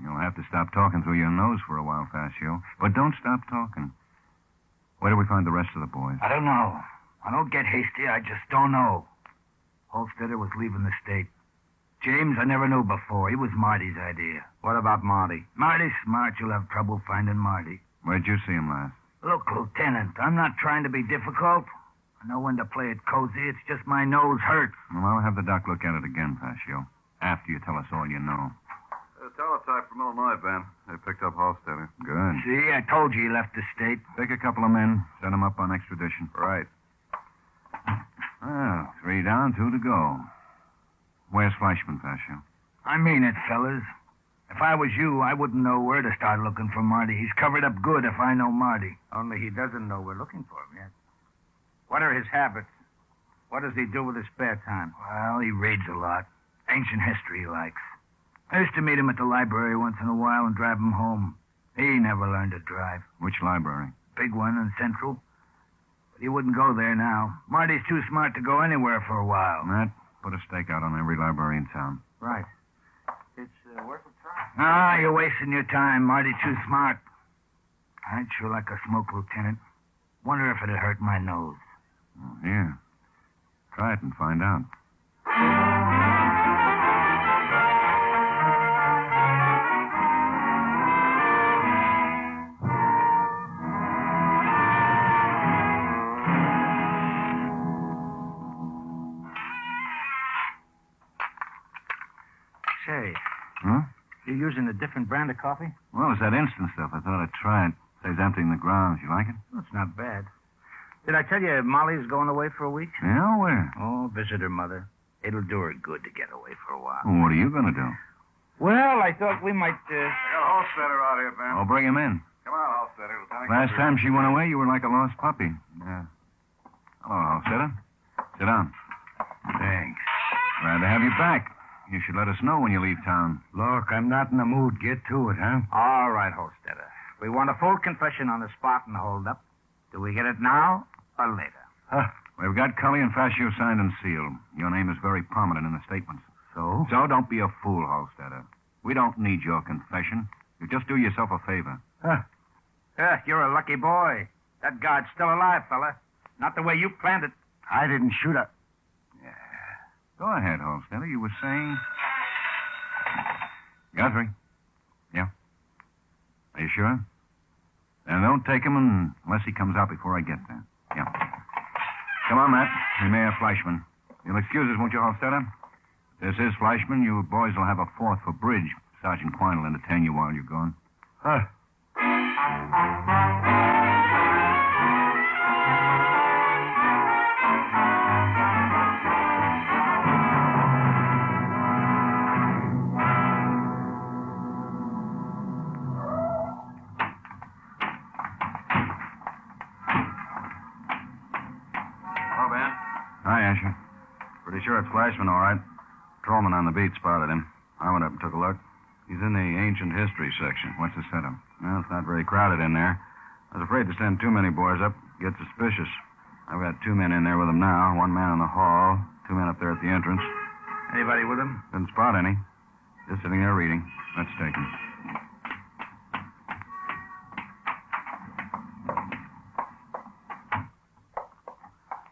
You'll have to stop talking through your nose for a while, Fascio. But don't stop talking. Where do we find the rest of the boys? I don't know. I don't get hasty. I just don't know. Holstetter was leaving the state. James I never knew before. He was Marty's idea. What about Marty? Marty's smart. You'll have trouble finding Marty. Where'd you see him last? Look, Lieutenant, I'm not trying to be difficult. I know when to play it cozy. It's just my nose hurts. Well, I'll have the doc look at it again, Fascio. After you tell us all you know. Teletype from Illinois, Ben. They picked up Holstetter. Good. See, I told you he left the state. Take a couple of men, send them up on extradition. Right. Well, 3 down, 2 to go. Where's Fleischman, Fascio? I mean it, fellas. If I was you, I wouldn't know where to start looking for Marty. He's covered up good if I know Marty. Only he doesn't know we're looking for him yet. What are his habits? What does he do with his spare time? Well, he reads a lot. Ancient history he likes. I used to meet him at the library once in a while and drive him home. He never learned to drive. Which library? Big one in Central. But he wouldn't go there now. Marty's too smart to go anywhere for a while. Matt, put a stake out on every library in town. Right. It's worth a try. You're wasting your time. Marty's too smart. I'd sure like a smoke, Lieutenant. Wonder if it'd hurt my nose. Oh, here. Try it and find out. Huh? You using a different brand of coffee? Well, it's that instant stuff. I thought I'd try it. Saves emptying the grounds. You like it? Well, it's not bad. Did I tell you Molly's going away for a week? Yeah, where? Oh, visit her mother. It'll do her good to get away for a while. Well, what are you going to do? Well, I thought we might, I got a Holstetter out here, Ben. I'll bring him in. Come on, Holstetter. Last time she went away, you were like a lost puppy. Yeah. Hello, Holstetter. Sit down. Thanks. Glad to have you back. You should let us know when you leave town. Look, I'm not in the mood. Get to it, huh? All right, Holstetter. We want a full confession on the spot and hold up. Do we get it now or later? We've got Cully and Fascio signed and sealed. Your name is very prominent in the statements. So? So don't be a fool, Holstetter. We don't need your confession. You just do yourself a favor. You're a lucky boy. That guard's still alive, fella. Not the way you planned it. I didn't shoot her. Go ahead, Holstetter. You were saying... Guthrie. Yeah? Are you sure? Then don't take him unless he comes out before I get there. Yeah. Come on, Matt. We may have Fleischman. You'll excuse us, won't you, Holstetter? If this is Fleischman, you boys will have a fourth for bridge. Sergeant Quine will entertain you while you're gone. Hi, Asher. Pretty sure it's Flashman, all right. Patrolman on the beat spotted him. I went up and took a look. He's in the ancient history section. What's the setup? Well, it's not very crowded in there. I was afraid to send too many boys up. Get suspicious. I've got 2 men in there with him now. 1 man in the hall. 2 men up there at the entrance. Anybody with him? Didn't spot any. Just sitting there reading. Let's take him.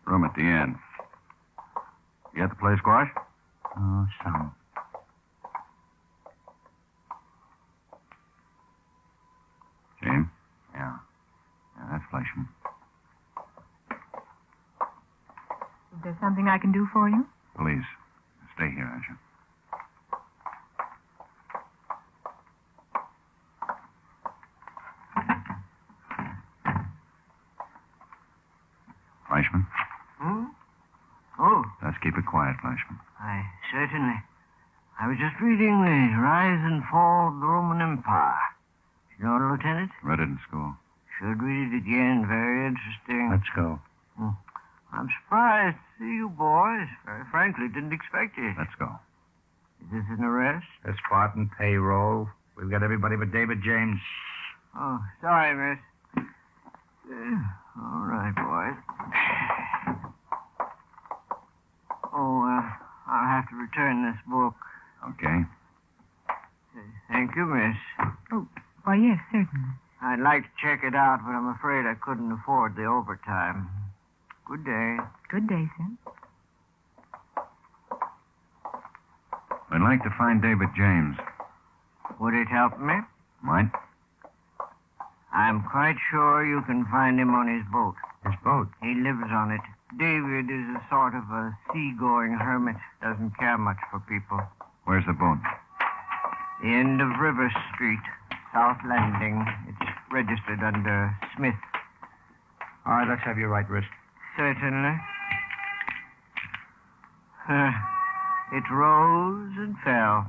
Room at the end. You got the place squashed? Oh, some. James? Yeah. Yeah, that's Fleshman. Is there something I can do for you? Please, stay here, Asher. Fleshman? Oh. Let's keep it quiet, Fleshman. Certainly. I was just reading the Rise and Fall of the Roman Empire. You know, Lieutenant? Read it in school. Should read it again. Very interesting. Let's go. I'm surprised to see you boys. Very frankly, didn't expect it. Let's go. Is this an arrest? A Spartan payroll. We've got everybody but David James. Oh, sorry, miss. All right, boys. I'll have to return this book. Okay. Thank you, miss. Oh, why, yes, certainly. I'd like to check it out, but I'm afraid I couldn't afford the overtime. Good day. Good day, sir. I'd like to find David James. Would it help me? Might. I'm quite sure you can find him on his boat. His boat? He lives on it. David is a sort of a sea-going hermit. Doesn't care much for people. Where's the boat? The end of River Street, South Landing. It's registered under Smith. All right, let's have your right wrist. Certainly. It rose and fell.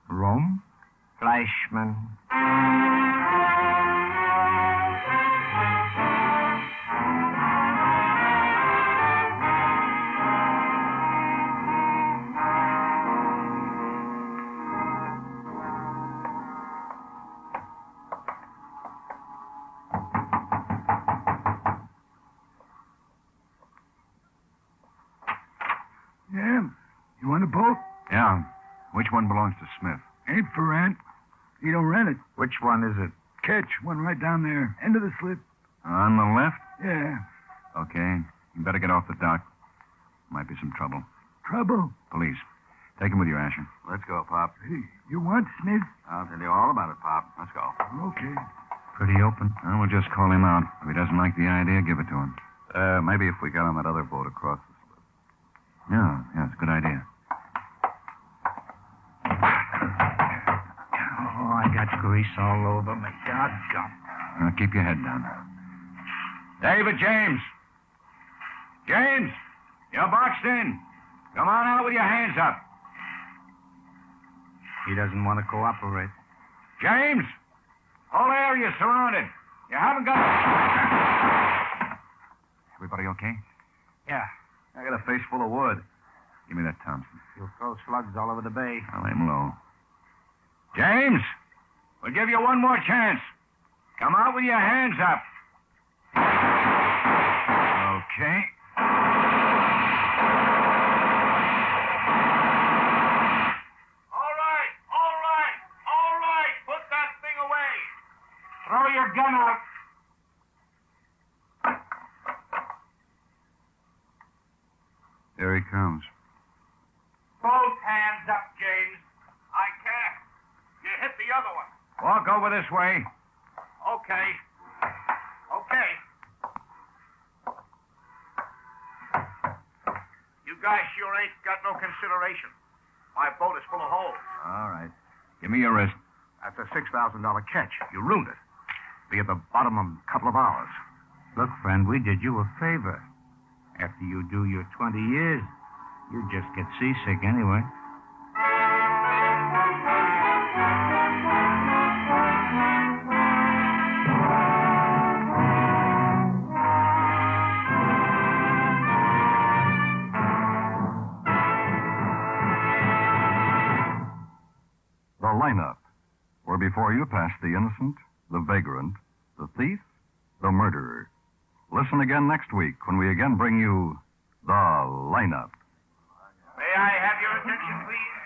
Rome? Fleischman. Yeah. You want a boat? Yeah. Which one belongs to Smith? Ain't for rent. He don't rent it. Which one is it? Catch, one right down there. End of the slip. On the left? Yeah. Okay. You better get off the dock. Might be some trouble. Trouble? Police. Take him with you, Asher. Let's go, Pop. Hey, you want Smith? I'll tell you all about it, Pop. Let's go. Okay. Pretty open. Well, we'll just call him out. If he doesn't like the idea, give it to him. Maybe if we got on that other boat across the slip. Yeah, it's a good idea. got grease all over me. Doggone. Now, keep your head down. David James! James! You're boxed in. Come on out with your hands up. He doesn't want to cooperate. James! Whole area's surrounded. You haven't got... Everybody okay? Yeah. I got a face full of wood. Give me that Thompson. You'll throw slugs all over the bay. I'll aim low. James! We'll give you one more chance. Come out with your hands up. Okay. All right. Put that thing away. Throw your gun out. Here he comes. Both hands up, James. I can't. You hit the other one. Walk over this way. Okay. You guys sure ain't got no consideration. My boat is full of holes. All right. Give me your wrist. That's a $6,000 catch. You ruined it. Be at the bottom in a couple of hours. Look, friend, we did you a favor. After you do your 20 years, you just get seasick anyway. The lineup, where before you pass the innocent, the vagrant, the thief, the murderer. Listen again next week when we again bring you the lineup. May I have your attention, please?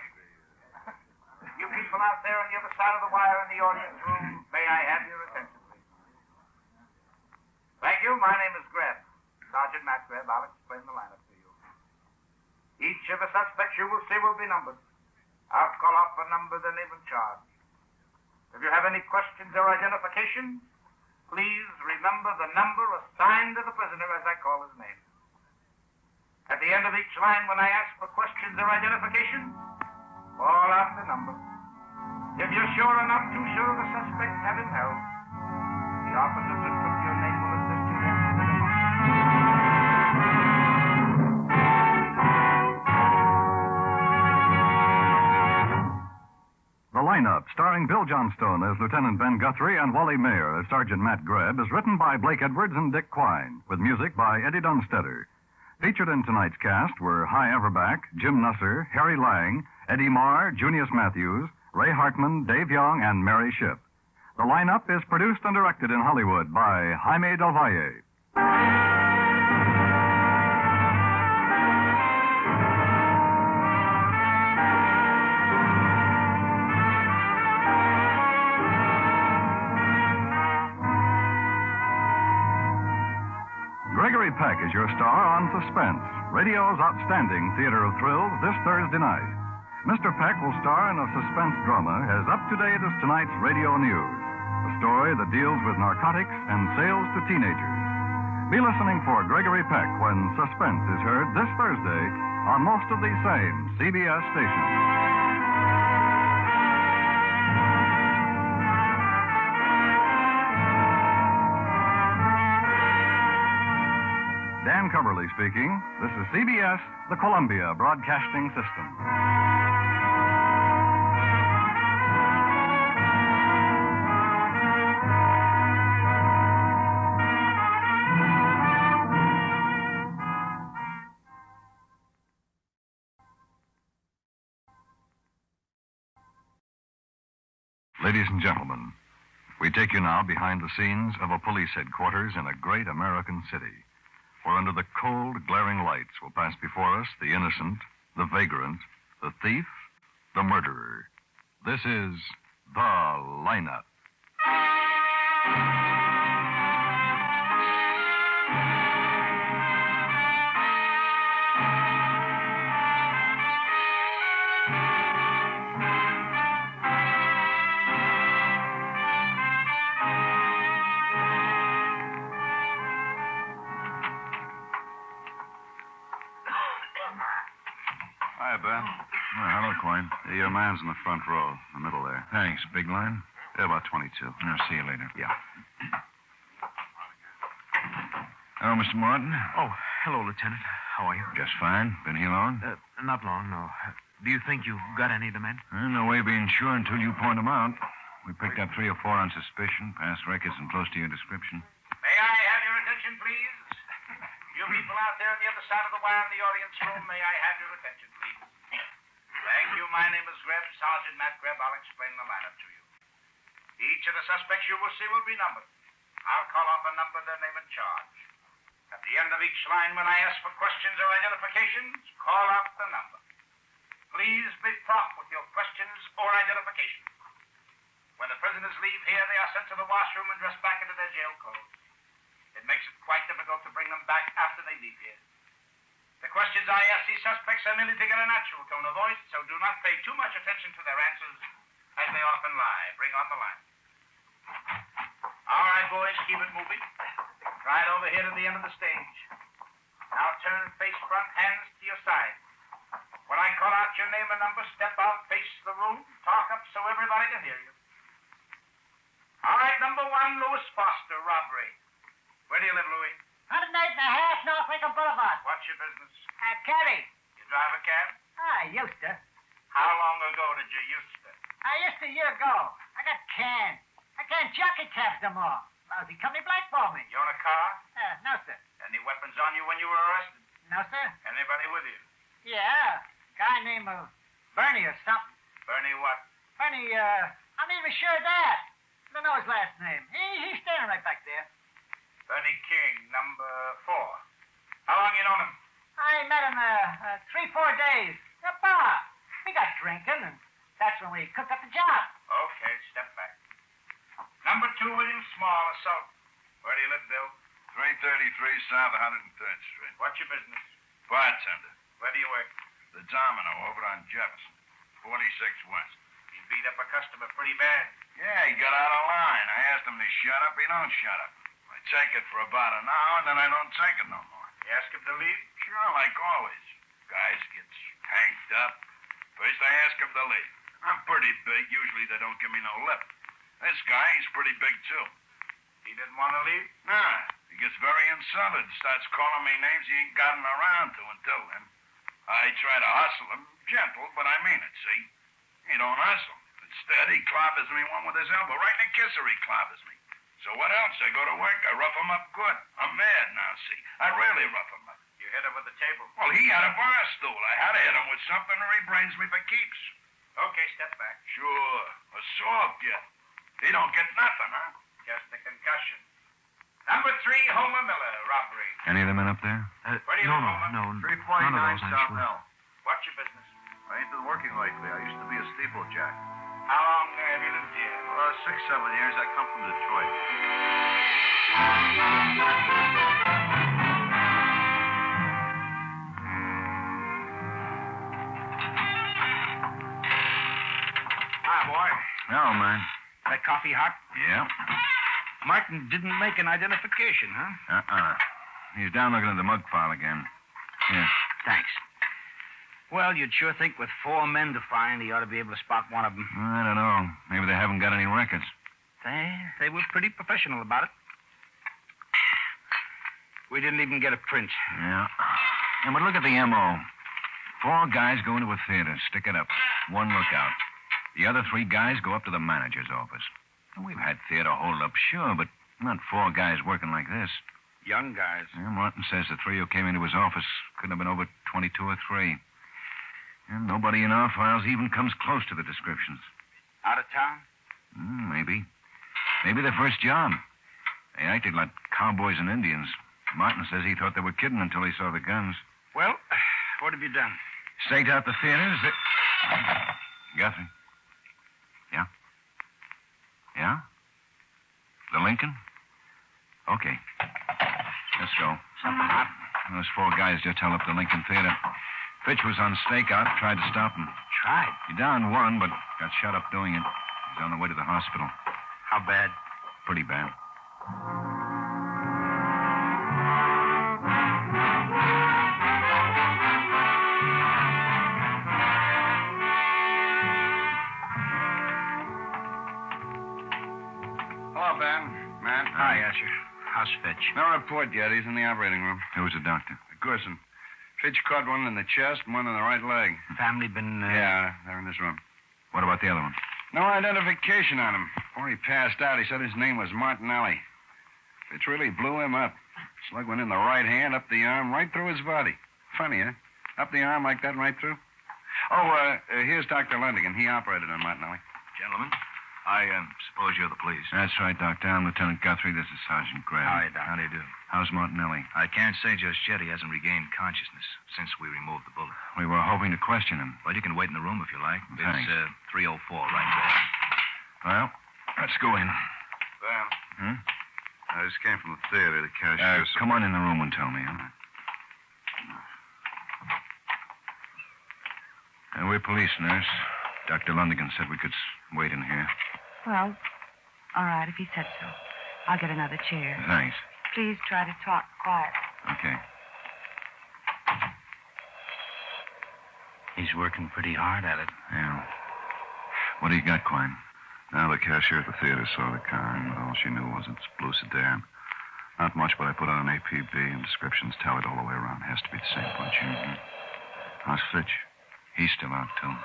You people out there on the other side of the wire in the audience room, may I have your attention, please? Thank you. My name is Greb. Sergeant Matt Greb. I'll explain the lineup to you. Each of the suspects you will see will be numbered. I'll call off a number, the name and charge. If you have any questions or identification, please remember the number assigned to the prisoner as I call his name. At the end of each line, when I ask for questions or identification, call out the number. If you're sure or not too sure of the suspect, have him held. The officers that took your name will assist you then to the democracy. The lineup, starring Bill Johnstone as Lieutenant Ben Guthrie and Wally Mayer as Sergeant Matt Greb, is written by Blake Edwards and Dick Quine, with music by Eddie Dunstetter. Featured in tonight's cast were Hy Everback, Jim Nusser, Harry Lang, Eddie Marr, Junius Matthews, Ray Hartman, Dave Young, and Mary Shipp. The lineup is produced and directed in Hollywood by Jaime Del Valle. Gregory Peck is your star on Suspense, radio's outstanding theater of thrills this Thursday night. Mr. Peck will star in a suspense drama as up-to-date as tonight's radio news, a story that deals with narcotics and sales to teenagers. Be listening for Gregory Peck when Suspense is heard this Thursday on most of these same CBS stations. Dan Coverly speaking. This is CBS, the Columbia Broadcasting System. Ladies and gentlemen, we take you now behind the scenes of a police headquarters in a great American city, where under the cold, glaring lights will pass before us the innocent, the vagrant, the thief, the murderer. This is The Lineup. Hi, Ben. Hello, Quine. Your man's in the front row, in the middle there. Thanks. Big line? About 22. I'll see you later. Yeah. Oh, Mr. Martin. Oh, hello, Lieutenant. How are you? Just fine. Been here long? Not long, no. Do you think you've got any of the men? No way of being sure until you point them out. We picked up 3 or 4 on suspicion, past records, and close to your description. May I have your attention, please? You people out there on the other side of the wire in the audience room, may I have your attention, please? Thank you. My name is Greb, Sergeant Matt Greb. I'll explain the lineup to you. Each of the suspects you will see will be numbered. I'll call off a number, their name and charge. At the end of each line, when I ask for questions or identifications, call out the number. Please be prompt with your questions or identifications. When the prisoners leave here, they are sent to the washroom and dressed back into their jail clothes. It makes it quite difficult to bring them back after they leave here. The questions I ask these suspects are merely to get a natural tone of voice, so do not pay too much attention to their answers, as they often lie. Bring on the line. All right, boys, keep it moving. Right over here to the end of the stage. Now turn face front, hands to your side. When I call out your name and number, step out, face the room, talk up so everybody can hear you. All right, number 1, Louis Foster, robbery. Where do you live, Louis? 108 and a half North Lincoln Boulevard. What's your business? Caddy. You drive a cab? I used to. How long ago did you used to? I used to a year ago. I got canned. I can't jockey cabs no more. Lousy company blackballed me. You own a car? No, sir. Any weapons on you when you were arrested? No, sir. Anybody with you? Yeah. Guy named Bernie or something. Bernie what? Bernie, I'm not even sure of that. I don't know his last name. He's standing right back there. Bernie King, number 4. How long you known him? I met him 3-4 days. At a bar. We got drinking, and that's when we cooked up the job. Okay, step back. Number 2, William Small, assault. Where do you live, Bill? 333 South 103rd Street. What's your business? Bartender. Where do you work? The Domino over on Jefferson. 46 West. He beat up a customer pretty bad. Yeah, he got out of line. I asked him to shut up. He don't shut up. I take it for about an hour, and then I don't take it no more. You ask him to leave? Sure, like always. Guys gets hanked up. First I ask him to leave. I'm pretty big. Usually they don't give me no lip. This guy, he's pretty big, too. He didn't want to leave? Nah. He gets very insulted. Starts calling me names he ain't gotten around to until then. I try to hustle him. Gentle, but I mean it, see? He don't hustle. Instead, he clobbers me one with his elbow. Right in the kisser, he clobbers me. So what else? I go to work. I rough him up good. I'm mad now, see? I really rough him up. You hit him with the table? Well, he had a bar stool. I had to hit him with something or he brains me for keeps. Okay, step back. Sure. Assault, yeah. He don't get nothing, huh? Just a concussion. Number 3, Homer Miller, robbery. Any of the men up there? Where do you live, Homer? No. 349 South L. What's your business? I ain't been working lately. I used to be a steeplejack. How long have you lived here? 6-7 years. I come from Detroit. Hi, boy. No, man. That coffee hot? Yeah. Martin didn't make an identification, huh? He's down looking at the mug file again. Here. Thanks. Well, you'd sure think with 4 men to find, he ought to be able to spot one of them. I don't know. Maybe they haven't got any records. They were pretty professional about it. We didn't even get a print. Yeah. But look at the M.O. 4 guys go into a theater, stick it up. 1 lookout. The other 3 guys go up to the manager's office. We've had theater hold up, sure, but not 4 guys working like this. Young guys. Yeah, Martin says the 3 who came into his office couldn't have been over 22 or 3. And nobody in our files even comes close to the descriptions. Out of town? Maybe. Maybe their first job. They acted like cowboys and Indians. Martin says he thought they were kidding until he saw the guns. Well, what have you done? Staked out the theaters. Guthrie. Yeah? Yeah? The Lincoln? Okay. Let's go. Something hot? Those 4 guys just held up the Lincoln Theater. Finch was on stakeout, tried to stop him. Tried? He downed 1, but got shot up doing it. He's on the way to the hospital. How bad? Pretty bad. Hello, Ben. Matt. Hi, Usher. How's Fitch? No report yet. He's in the operating room. Who's the doctor? Gerson. Fitch caught one in the chest and one in the right leg. Family been... Yeah, they're in this room. What about the other one? No identification on him. Before he passed out, he said his name was Martinelli. Fitch really blew him up. Slug went in the right hand, up the arm, right through his body. Funny, huh? Up the arm like that, right through. Oh, here's Dr. Lundigan. He operated on Martinelli. Gentlemen, I suppose you're the police. That's right, Doctor. I'm Lieutenant Guthrie. This is Sergeant Greb. Hi, Doc. How do you do? How's Martinelli? I can't say just yet. He hasn't regained consciousness since we removed the bullet. We were hoping to question him. Well, you can wait in the room if you like. Thanks. It's 304 right there. Well, let's go in. Ben. I just came from the theater. The cashier. Come on in the room and tell me, huh? We're police, nurse. Dr. Lundigan said we could wait in here. Well, all right, if he said so. I'll get another chair. Thanks. Please try to talk quiet. Okay. He's working pretty hard at it. Yeah. What do you got, Quine? Now, the cashier at the theater saw the car, and all she knew was it's blue sedan. Not much, but I put on an APB, and descriptions tell it all the way around. Has to be the same bunch. Mm-hmm. How's Fitch? He's still out, too.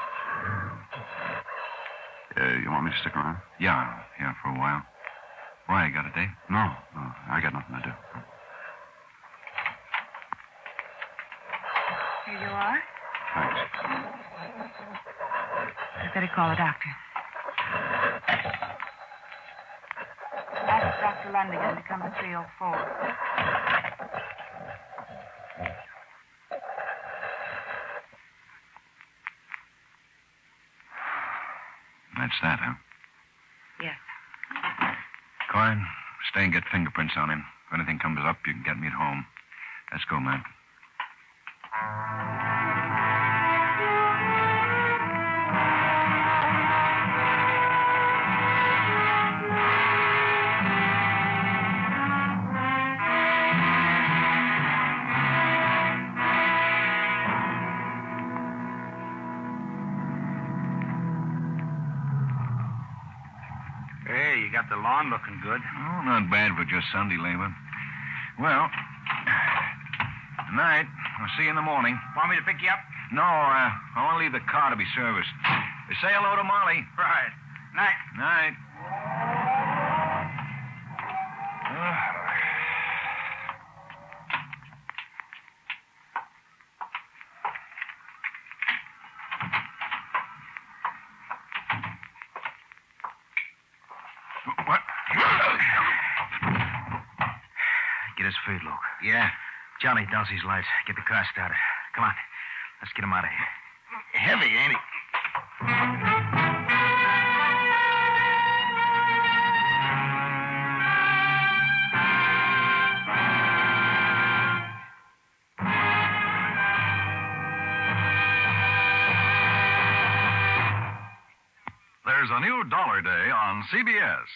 You want me to stick around? Yeah, for a while. Why, you got a date? No, I got nothing to do. Here you are. Thanks. I'd better call a doctor. Ask Dr. Lundigan to come to 304. That's that, huh? Yes. Coyne, stay and get fingerprints on him. If anything comes up, you can get me at home. Let's go, man. Hey, you got the lawn looking good. Oh, not bad for just Sunday labor. Well, tonight. I'll see you in the morning. Want me to pick you up? No, I want to leave the car to be serviced. Say hello to Molly. Right. Night. Night. What? Get his feet, Luke. Yeah. Johnny, douse these lights. Get the car started. Come on. Let's get him out of here. Heavy, ain't he? There's a new Dollar Day on CBS.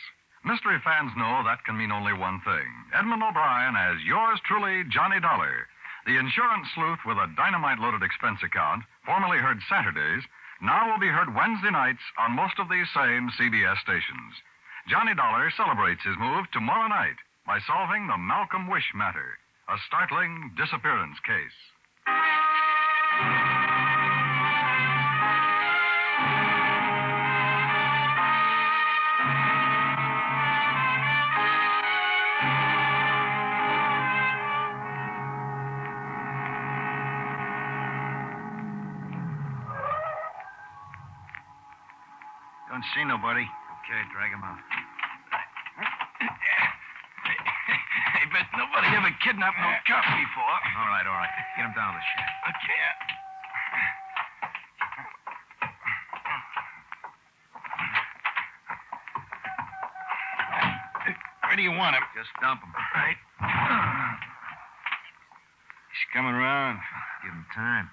Mystery fans know that can mean only one thing. Edmund O'Brien as yours truly, Johnny Dollar. The insurance sleuth with a dynamite-loaded expense account, formerly heard Saturdays, now will be heard Wednesday nights on most of these same CBS stations. Johnny Dollar celebrates his move tomorrow night by solving the Malcolm Wish matter, a startling disappearance case. Don't see nobody. Okay, drag him out. Hey, bet nobody ever kidnapped no cop before. All right. Get him down to the shed. Okay. Where do you want him? Just dump him. Right. He's coming around. Give him time.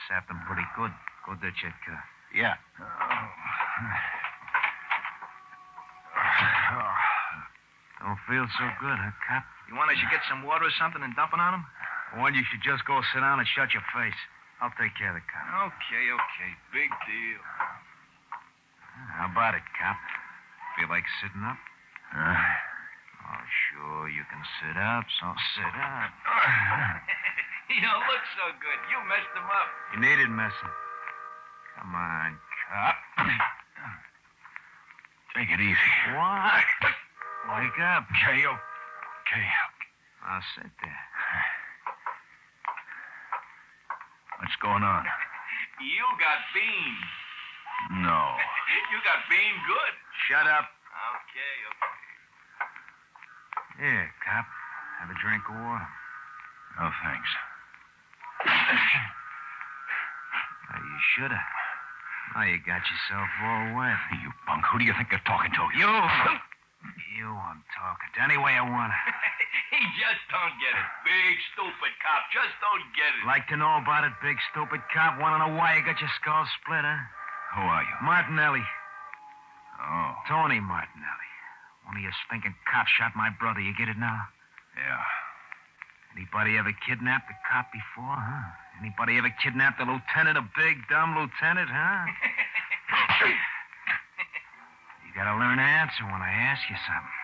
Sapped him pretty good. Go ditch that car. Yeah. Don't feel so good, huh, cop? You want I should get some water or something and dump it on him? Or you should just go sit down and shut your face. I'll take care of the cop. Okay. Big deal. How about it, cop? Feel like sitting up? Oh, sure, you can sit up, so sit up. You don't look so good. You messed them up. You needed messing. Come on, cop. Take it easy. What? Wake up. Okay, okay. I'll sit there. What's going on? You got bean. No. You got bean good. Shut up. Okay. Here, cop. Have a drink of water. Oh, thanks. You should have. Now you got yourself all wet. You punk. Who do you think you're talking to? You I'm talking to. Any way I want to. He just don't get it. Big, stupid cop. Just don't get it. Like to know about it, big, stupid cop? Want to know why you got your skull split, huh? Who are you? Martinelli. Oh. Tony Martinelli. One of your stinking cops shot my brother. You get it now? Yeah. Anybody ever kidnapped a cop before, huh? Anybody ever kidnapped a lieutenant, a big, dumb lieutenant, huh? You gotta learn to answer when I ask you something.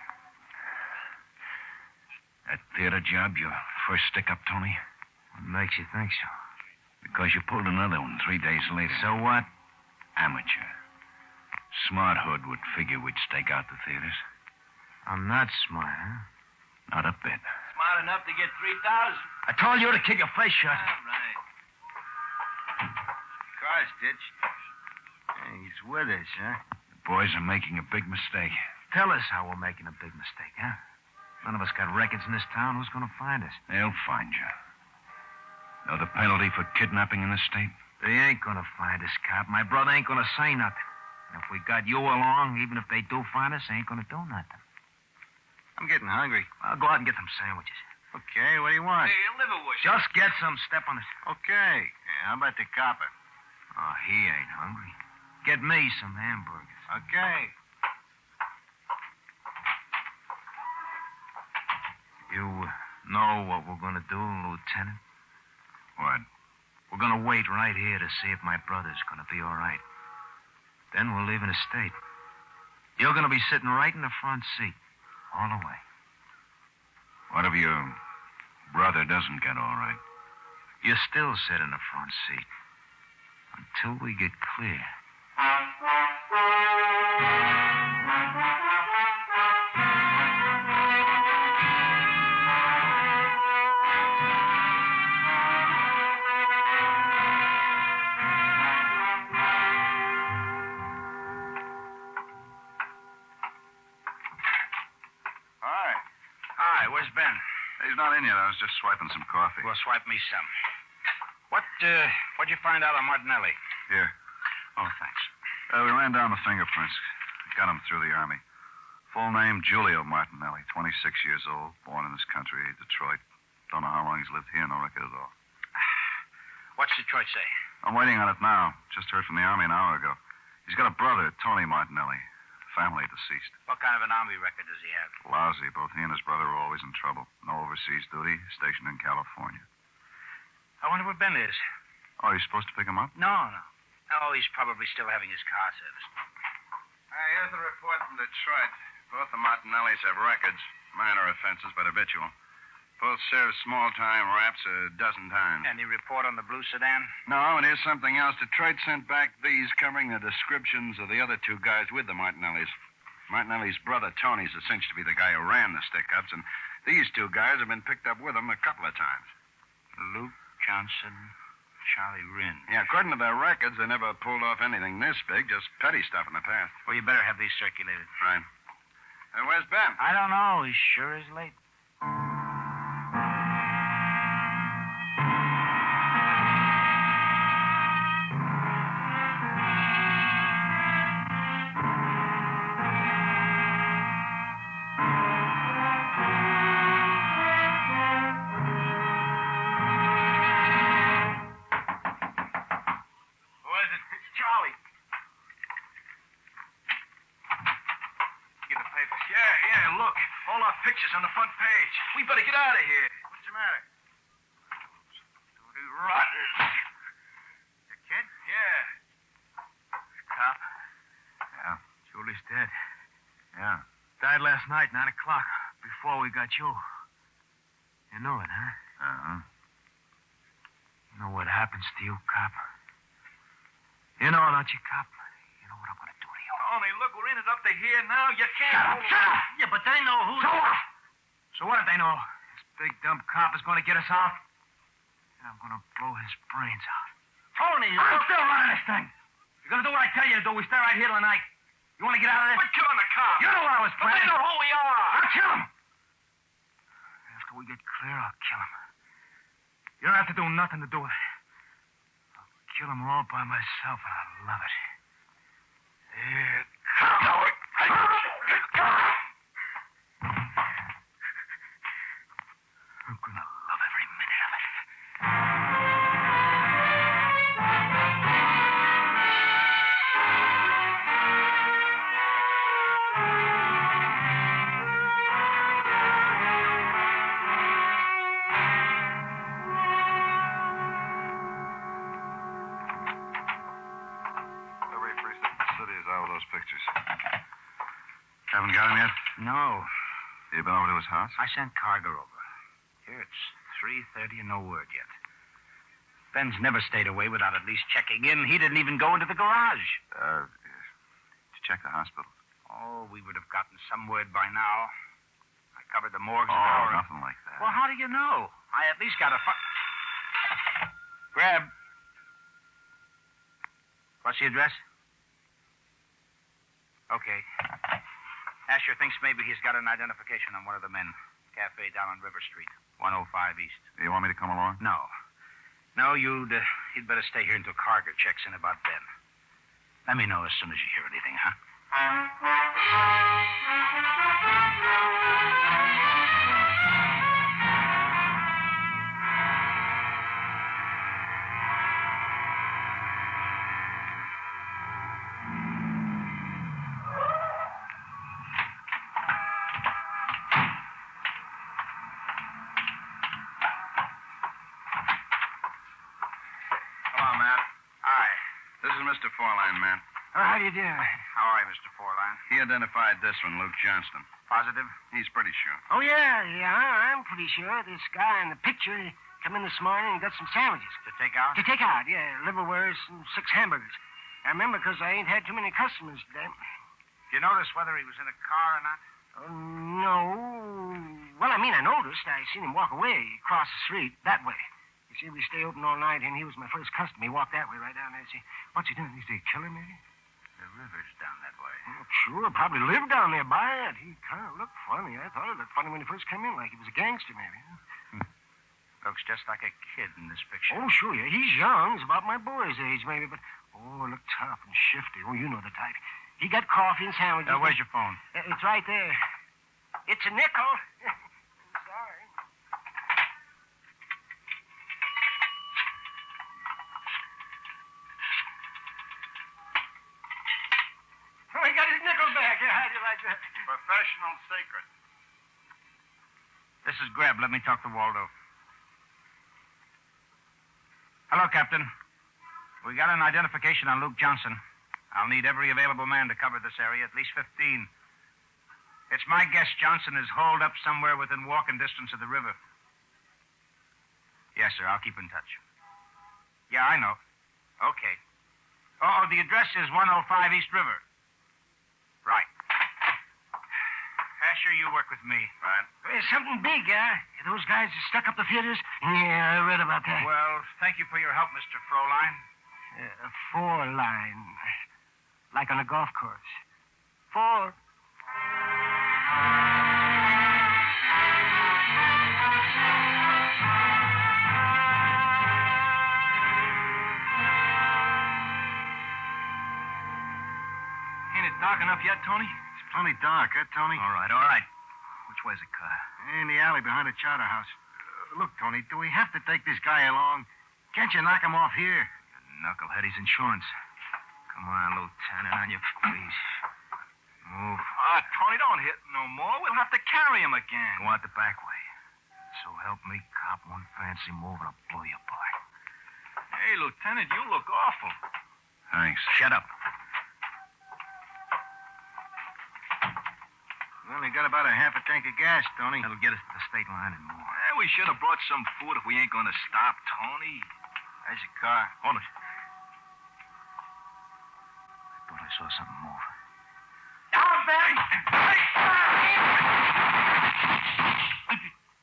That theater job, your first stick-up, Tony? What makes you think so? Because you pulled another one 3 days later. So what? Amateur. Smart hood would figure we'd stake out the theaters. I'm not smart, huh? Not a bit. Smart enough to get 3,000. I told you to kick your face shut. All right. Car stitch. Hey, he's with us, huh? The boys are making a big mistake. Tell us how we're making a big mistake, huh? None of us got records in this town. Who's going to find us? They'll find you. Know the penalty for kidnapping in this state? They ain't going to find us, cop. My brother ain't going to say nothing. And if we got you along, even if they do find us, they ain't going to do nothing. I'm getting hungry. I'll go out and get some sandwiches. Okay, what do you want? Hey, liverwurst. Just get some. Step on it. Okay. How about the copper? Oh, he ain't hungry. Get me some hamburgers. Okay. You know what we're going to do, Lieutenant? What? We're going to wait right here to see if my brother's going to be all right. Then we're leaving the state. You're going to be sitting right in the front seat, all the way. What if your brother doesn't get all right? You still sit in the front seat until we get clear. Hi, where's Ben? He's not in yet. I was just swiping some coffee. Well, swipe me some. What'd you find out on Martinelli? Here. Oh, thanks. We ran down the fingerprints. Got him through the Army. Full name, Giulio Martinelli, 26 years old, born in this country, Detroit. Don't know how long he's lived here, no record at all. What's Detroit say? I'm waiting on it now. Just heard from the Army an hour ago. He's got a brother, Tony Martinelli. Family deceased. What kind of an Army record does he have? Lousy. Both he and his brother were always in trouble. No overseas duty, stationed in California. I wonder where Ben is. Oh, you supposed to pick him up? No. Oh, he's probably still having his car serviced. Here's the report from Detroit. Both the Martinellis have records. Minor offenses, but habitual. Both served small-time raps a dozen times. Any report on the blue sedan? No, and here's something else. Detroit sent back these covering the descriptions of the other two guys with the Martinellis. Martinelli's brother, Tony's cinched to be the guy who ran the stick-ups, and these two guys have been picked up with him a couple of times. Luke Johnson, Charlie Rinn. Yeah, according to their records, they never pulled off anything this big, just petty stuff in the past. Well, you better have these circulated. Right. And where's Ben? I don't know. He sure is late. Pictures on the front page. We better get out of here. What's the matter? Rotten. The kid? Yeah. Cop. Yeah. Julie's dead. Yeah. Died last night, 9 o'clock, before we got you. You know it, huh? Uh-huh. You know what happens to you, cop? You know, don't you, cop? You know what I'm going to do to you. Tony, look, we're in it up to here now. You can't... Shut up! Yeah, but they know who... So what? So what if they know? This big, dumb cop is going to get us out. And I'm going to blow his brains out. Tony, I'm still running this thing. You're going to do what I tell you to do. We stay right here till the night. You want to get out of this? We're killing the cop. You know what I was But planning. they know who we are. I'll kill him. After we get clear, I'll kill him. You don't have to do nothing to do with it. I'll kill him all by myself, and I love it. Here comes. I'm gonna love every minute of it. Every precinct in the city is out with those pictures. Haven't got him yet? No. You been over to his house? I sent Carger over. Here it's 3:30 and no word yet. Ben's never stayed away without at least checking in. He didn't even go into the garage. Did you check the hospital? Oh, we would have gotten some word by now. I covered the morgues. Oh, nothing like that. Well, how do you know? I at least got a... Greb. What's the address? Okay. Asher thinks maybe he's got an identification on one of the men. Cafe down on River Street, 105 East. You want me to come along? No. No, he'd better stay here until Carger checks in about Ben. Let me know as soon as you hear anything, huh? Hello, Matt. Hi. This is Mr. Forline, Matt. How do you do? How are you, Mr. Forline? He identified this one, Luke Johnston. Positive? He's pretty sure. Oh, yeah, I'm pretty sure. This guy in the picture he come in this morning and got some sandwiches. To take out? To take out, yeah. Liverwurst and 6 hamburgers. I remember because I ain't had too many customers today. Do you notice whether he was in a car or not? Oh, no. Well, I mean, I noticed. I seen him walk away across the street that way. You see, we stay open all night, and he was my first customer. He walked that way right down there. See, what's he doing? Is he a killer, maybe? The river's down that way. Oh, sure, probably lived down there by it. He kind of looked funny. I thought he looked funny when he first came in, like he was a gangster, maybe. Looks just like a kid in this picture. Oh, sure, yeah. He's young. He's about my boy's age, maybe, but... Oh, look tough and shifty. Oh, you know the type. He got coffee and sandwiches. Where's your phone? It's right there. It's a nickel. Sorry. Oh, he got his nickel back. Yeah, how'd you like that? Professional secret. This is Greb. Let me talk to Waldo. Hello, Captain. We got an identification on Luke Johnson. I'll need every available man to cover this area, at least 15. It's my guess Johnson is holed up somewhere within walking distance of the river. Yes, sir. I'll keep in touch. Yeah, I know. Okay. Oh, the address is 105 East River. Right. Asher, you work with me. Right. There's something big, those guys that stuck up the theaters? Yeah, I read about that. Well, thank you for your help, Mr. Froline. 4-line. Like on a golf course. 4. Ain't it dark enough yet, Tony? It's plenty dark, Tony? All right. Which way's the car? In the alley behind the charter house. Look, Tony, do we have to take this guy along? Can't you knock him off here? Knucklehead, he's insurance. Come on, Lieutenant, on your feet. Move. Tony, don't hit no more. We'll have to carry him again. Go out the back way. So help me, cop, one fancy move and I'll blow you apart. Hey, Lieutenant, you look awful. Thanks. Shut up. We only got about a half a tank of gas, Tony. That'll get us to the state line and more. Well, we should have brought some food if we ain't going to stop, Tony. There's a car. Hold it. I thought I saw something move. Down, Ben!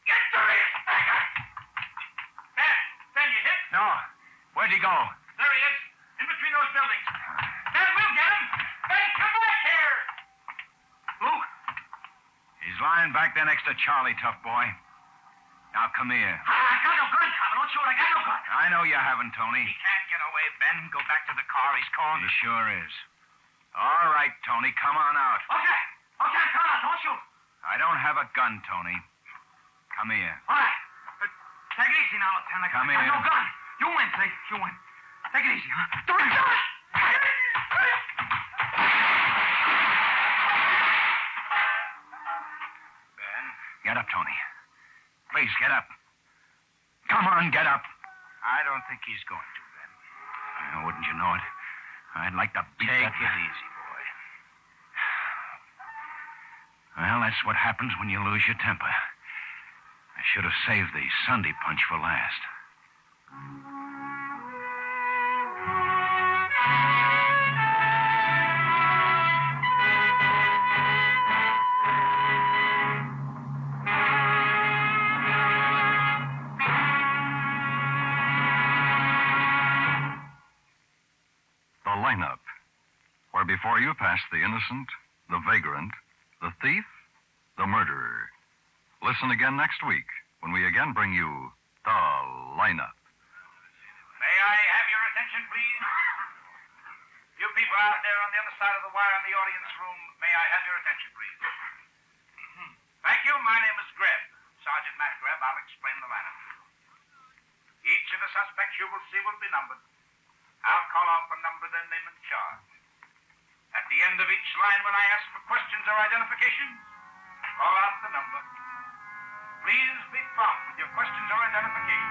Get to it, Beggar! Ben, you hit? No. Where'd he go? There he is, in between those buildings. Ben, we'll get him! Ben, come back here! Luke. He's lying back there next to Charlie, tough boy. Now, come here. I got no gun, Tom. Don't shoot. I got no gun. I know you haven't, Tony. He can't get away, Ben. Go back to the car. He's calling. He sure is. All right, Tony, come on out. Okay, come on. Don't shoot. I don't have a gun, Tony. Come here. All right. Take it easy now, Lieutenant. Come I here. got no gun. You win, Sig. You win. Take it easy, huh? Don't shoot! Ben? Get up, Tony. Please, get up. Come on, get up. I don't think he's going to, Ben. Wouldn't you know it? I'd like to beat Take that... it easy, boy. Well, that's what happens when you lose your temper. I should have saved the Sunday punch for last. The lineup, where before you pass the innocent, the vagrant, the thief, the murderer. Listen again next week when we again bring you the lineup. May I have your attention, please? You people out there on the other side of the wire in the audience room, may I have your attention, please? Thank you. My name is Greb. Sergeant Matt Greb. I'll explain the lineup. Each of the suspects you will see will be numbered. I'll call out the number, then name and charge. At the end of each line, when I ask for questions or identification, call out the number. Please be prompt with your questions or identification.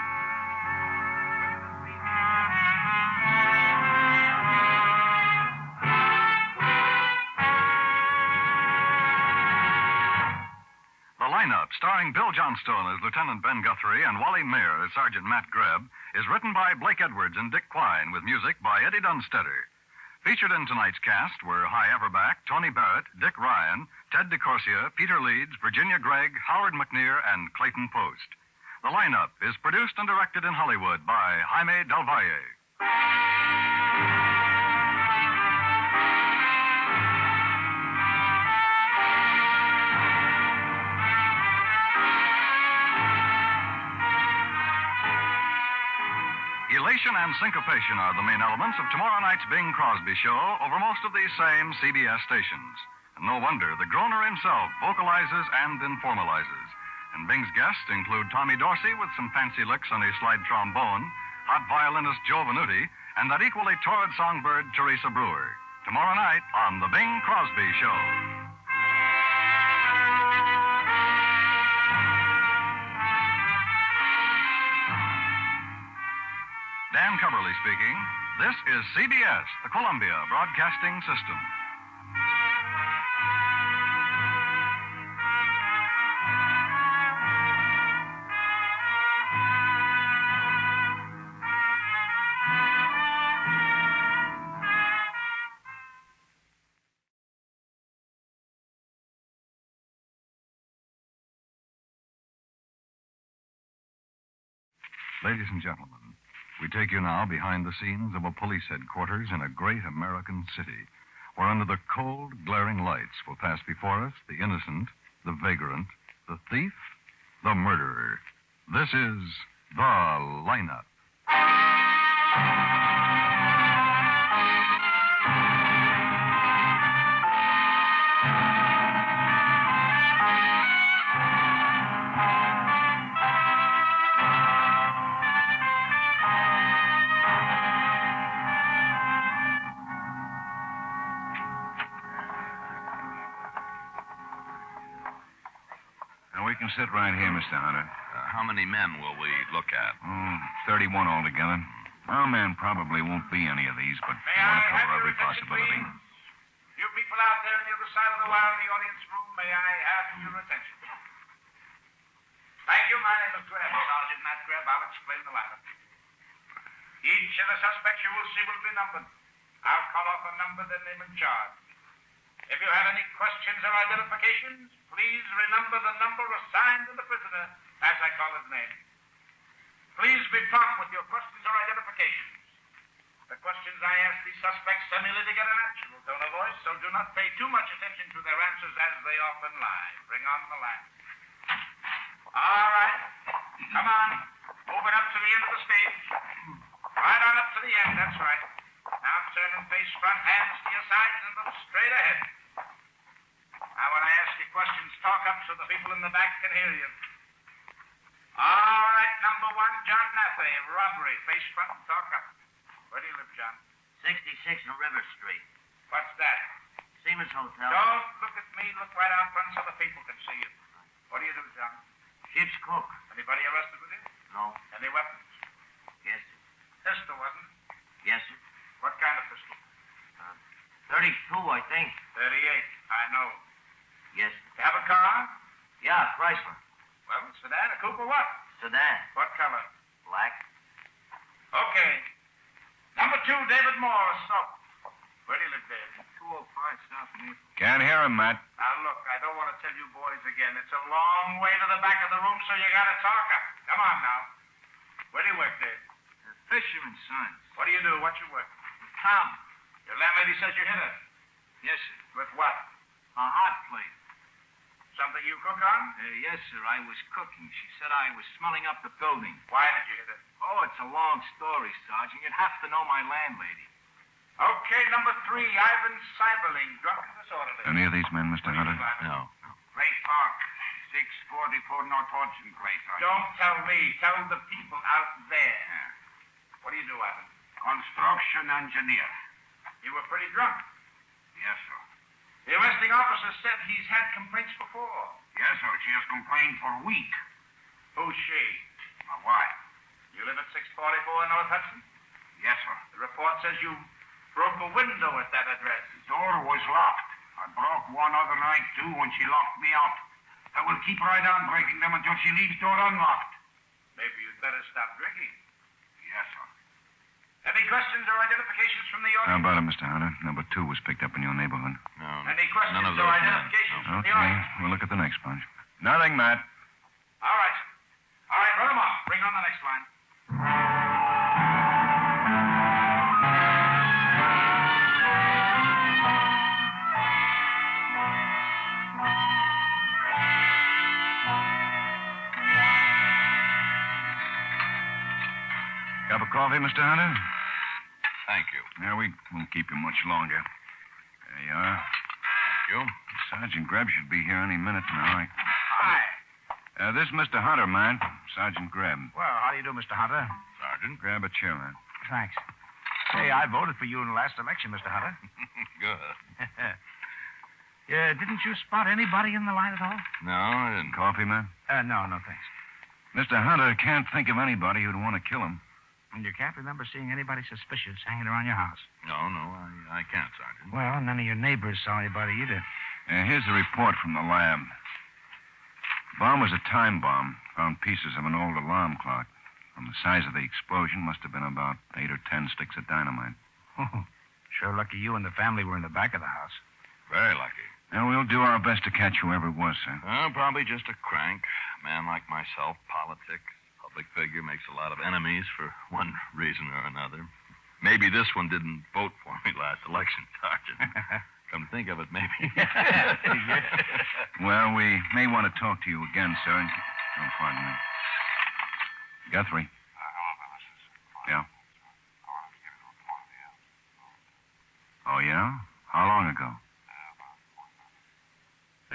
The lineup, starring Bill Johnstone as Lieutenant Ben Guthrie and Wally Mayer as Sergeant Matt Greb, is written by Blake Edwards and Dick Quine, with music by Eddie Dunstetter. Featured in tonight's cast were Hy Everback, Tony Barrett, Dick Ryan, Ted DeCorsia, Peter Leeds, Virginia Gregg, Howard McNear, and Clayton Post. The lineup is produced and directed in Hollywood by Jaime Del Valle. Elation and syncopation are the main elements of tomorrow night's Bing Crosby show over most of these same CBS stations. And no wonder the groaner himself vocalizes and informalizes. And Bing's guests include Tommy Dorsey with some fancy licks on his slide trombone, hot violinist Joe Venuti, and that equally torrid songbird Teresa Brewer. Tomorrow night on the Bing Crosby Show. Dan Coverly speaking. This is CBS, the Columbia Broadcasting System. Ladies and gentlemen, we take you now behind the scenes of a police headquarters in a great American city, where under the cold, glaring lights will pass before us the innocent, the vagrant, the thief, the murderer. This is The Lineup. We can sit right here, Mr. Hunter. How many men will we look at? 31 altogether. Our men probably won't be any of these, but we want to cover every possibility. You people out there in the the other side of the wire in the audience room, may I have your attention? Thank you. My name is Greb, Sergeant Matt Greb. I'll explain the lineup. Each of the suspects you will see will be numbered. I'll call off a number, then name and charge. If you have any questions or identifications, please remember the number assigned to the prisoner as I call his name. Please be prompt with your questions or identifications. The questions I ask these suspects are merely to get a natural tone of voice, so do not pay too much attention to their answers as they often lie. Bring on the lamp. All right. Come on. Move it up to the end of the stage. Right on up to the end, that's right. Now turn and face front, hands to your sides, and look straight ahead. Now, when I ask you questions, talk up so the people in the back can hear you. All right, number one, John Nathey, robbery. Face front and talk up. Where do you live, John? 66 on River Street. What's that? Seaman's Hotel. Don't look at me. Look right out front so the people can see you. What do you do, John? Ship's cook. Anybody arrested with you? No. Any weapons? Yes, sir. Pistol, wasn't it? Yes, sir. What kind of pistol? 32, I think. 38. I know. Yes, sir. You have a car? Yeah, Chrysler. Well, a sedan, a coupe, or what? Sedan. What color? Black. Okay. Number two, David Moore, soap. Where do you live, Dave? 205 South Maple. Can't hear him, Matt. Now, look, I don't want to tell you boys again. It's a long way to the back of the room, so you got to talk up. Come on, now. Where do you work, Dave? Fisherman's Sons. What do you do? What's your work? Tom. Your landlady says you hit her. Yes, sir. With what? A hot plate. Something you cook on? Yes, sir. I was cooking. She said I was smelling up the building. Why did you hit her? Oh, it's a long story, Sergeant. You'd have to know my landlady. Okay, number three, Ivan Seiberling, drunk and disorderly. Any of these men, Mr. Hunter? No. Great Park, 644 North Hodgson Place. Don't tell me. Tell the people out there. Yeah. What do you do, Ivan? Construction engineer. You were pretty drunk. Yes, sir. The arresting officer said he's had complaints before. Yes, sir. She has complained for a week. Who's she? My wife. You live at 644 North Hudson? Yes, sir. The report says you broke a window at that address. The door was locked. I broke one other night, too, when she locked me out. I will keep right on breaking them until she leaves door unlocked. Maybe you'd better stop drinking. Yes, sir. Any questions or identifications from the How audience? about it, Mr. Hunter? Number 2 was picked up in your neighborhood. No. Any questions None of or those. identifications from the Okay, audience? we'll look at the next bunch. Nothing, Matt. All right, sir. All right, run them off. Bring on the next line. Cup of coffee, Mr. Hunter? Thank you. Yeah, we won't keep you much longer. There you are. Thank you. Sergeant Greb should be here any minute now. Hi. This is Mr. Hunter, man. Sergeant Greb. Well, how do you do, Mr. Hunter? Sergeant. Grab a chair, man. Thanks. Hey, I voted for you in the last election, Mr. Hunter. Good. Yeah, didn't you spot anybody in the line at all? No, I didn't. Coffee, man? No, thanks. Mr. Hunter can't think of anybody who'd want to kill him. And you can't remember seeing anybody suspicious hanging around your house? No, I can't, Sergeant. Well, none of your neighbors saw anybody either. Here's the report from the lab. The bomb was a time bomb. Found pieces of an old alarm clock. From the size of the explosion, must have been about 8 or 10 sticks of dynamite. Sure lucky you and the family were in the back of the house. Very lucky. Now, we'll do our best to catch whoever it was, sir. Probably just a crank. A man like myself, politics, public figure, makes a lot of enemies for one reason or another. Maybe this one didn't vote for me last election, Sergeant. Come to think of it, maybe. Well, we may want to talk to you again, sir. Oh, pardon me. Guthrie. Yeah? Oh, yeah? How long ago?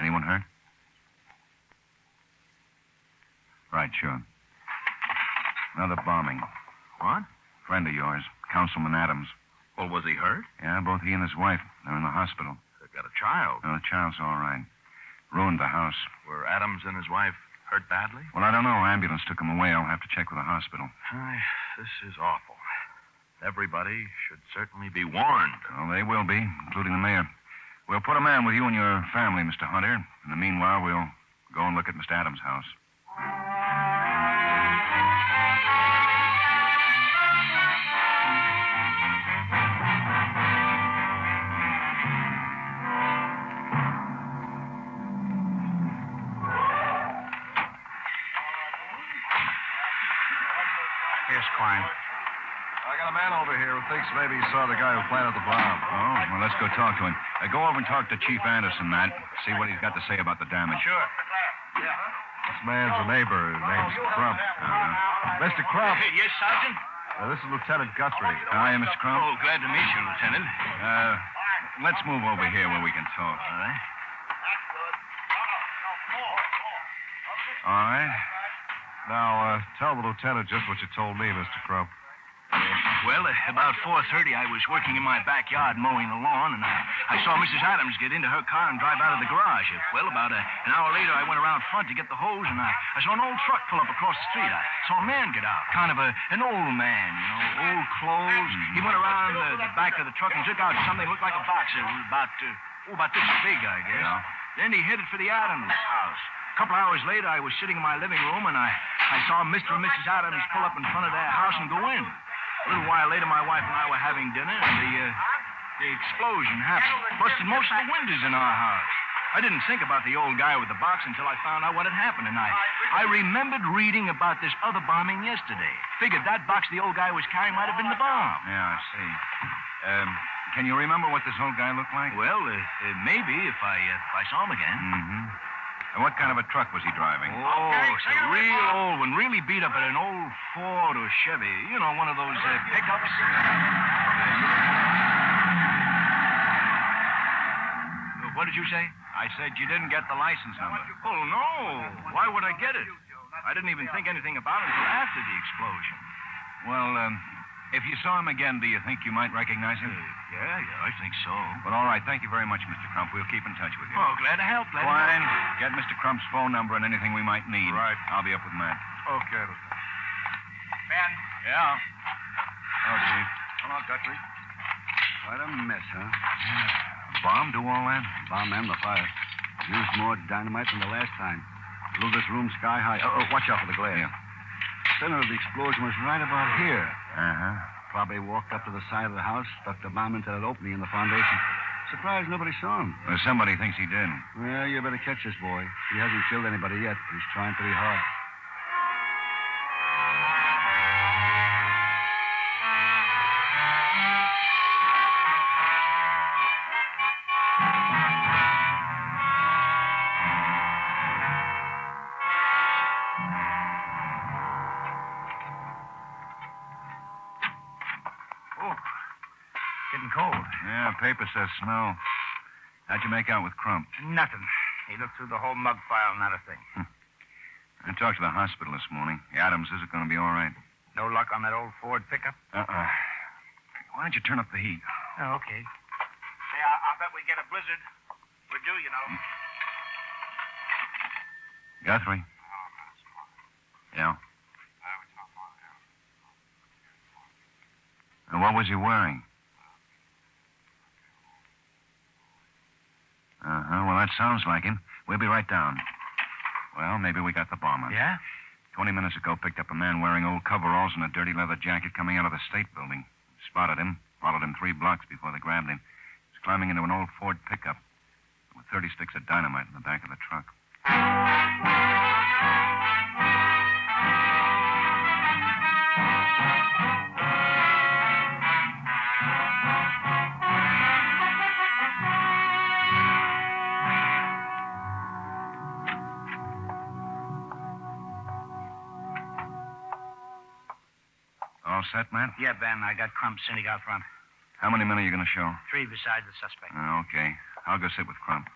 Anyone hurt? Right, sure. Another bombing. What? Friend of yours, Councilman Adams. Well, was he hurt? Yeah, both he and his wife. They're in the hospital. They've got a child. No, the child's all right. Ruined the house. Were Adams and his wife hurt badly? Well, I don't know. Ambulance took him away. I'll have to check with the hospital. This is awful. Everybody should certainly be warned. Well, they will be, including the mayor. We'll put a man with you and your family, Mr. Hunter. In the meanwhile, we'll go and look at Mr. Adams' house. Here's Klein. I got a man over here who thinks maybe he saw the guy who planted the bomb. Oh, well, let's go talk to him. Go over and talk to Chief Anderson, Matt. See what he's got to say about the damage. Sure. This man's a neighbor. His name's Crump. Mr. Crump. Yes, Sergeant? This is Lieutenant Guthrie. Hi, Mr. Crump. Oh, glad to meet you, Lieutenant. Let's move over here where we can talk. All right. All right. Now, tell the lieutenant just what you told me, Mr. Crump. Well, about 4:30, I was working in my backyard mowing the lawn, and I saw Mrs. Adams get into her car and drive out of the garage. Well, about an hour later, I went around front to get the hose, and I saw an old truck pull up across the street. I saw a man get out, kind of an old man, old clothes. He went around the back of the truck and took out something that looked like a box. It was about this big, I guess. Yeah. Then he headed for the Adams house. A couple hours later, I was sitting in my living room, and I saw Mr. and Mrs. Adams pull up in front of their house and go in. A little while later, my wife and I were having dinner, and the explosion happened. Busted most of the windows in our house. I didn't think about the old guy with the box until I found out what had happened, and I remembered reading about this other bombing yesterday. Figured that box the old guy was carrying might have been the bomb. Yeah, I see. Can you remember what this old guy looked like? Well, maybe if I saw him again. Mm-hmm. And what kind of a truck was he driving? Oh, it's a real old one. Really beat up in an old Ford or Chevy. You know, one of those pickups. What did you say? I said you didn't get the license number. Oh, no. Why would I get it? I didn't even think anything about it until after the explosion. Well, if you saw him again, do you think you might recognize him? Yeah, I think so. Well, all right. Thank you very much, Mr. Crump. We'll keep in touch with you. Oh, glad to help. Fine. Get Mr. Crump's phone number and anything we might need. Right. I'll be up with Matt. Okay. Ben. Yeah. Oh, Chief. Hello, Guthrie. Quite a mess, huh? Bomb do all that? Bomb and the fire. Used more dynamite than the last time. Blew this room sky high. Watch out for the glare. Yeah. Center of the explosion was right about here. Uh-huh. Probably walked up to the side of the house, stuck the bomb into that opening in the foundation. Surprised nobody saw him. Well, somebody thinks he did. Well, you better catch this boy. He hasn't killed anybody yet, but he's trying pretty hard. Cold. Yeah, paper says snow. How'd you make out with Crump? Nothing. He looked through the whole mug file, not a thing. I talked to the hospital this morning. The Adams is going to be all right. No luck on that old Ford pickup? Why don't you turn up the heat? Oh, okay. Say, I'll bet we get a blizzard. We're due, you know. Guthrie? Yeah? And what was he wearing? Well, that sounds like him. We'll be right down. Well, maybe we got the bomber. Yeah? 20 minutes ago, picked up a man wearing old coveralls and a dirty leather jacket coming out of the state building. Spotted him, followed him 3 blocks before they grabbed him. He's climbing into an old Ford pickup with 30 sticks of dynamite in the back of the truck. All set, Matt? Yeah, Ben. I got Crump sitting out front. How many men are you going to show? 3 besides the suspect. Okay. I'll go sit with Crump.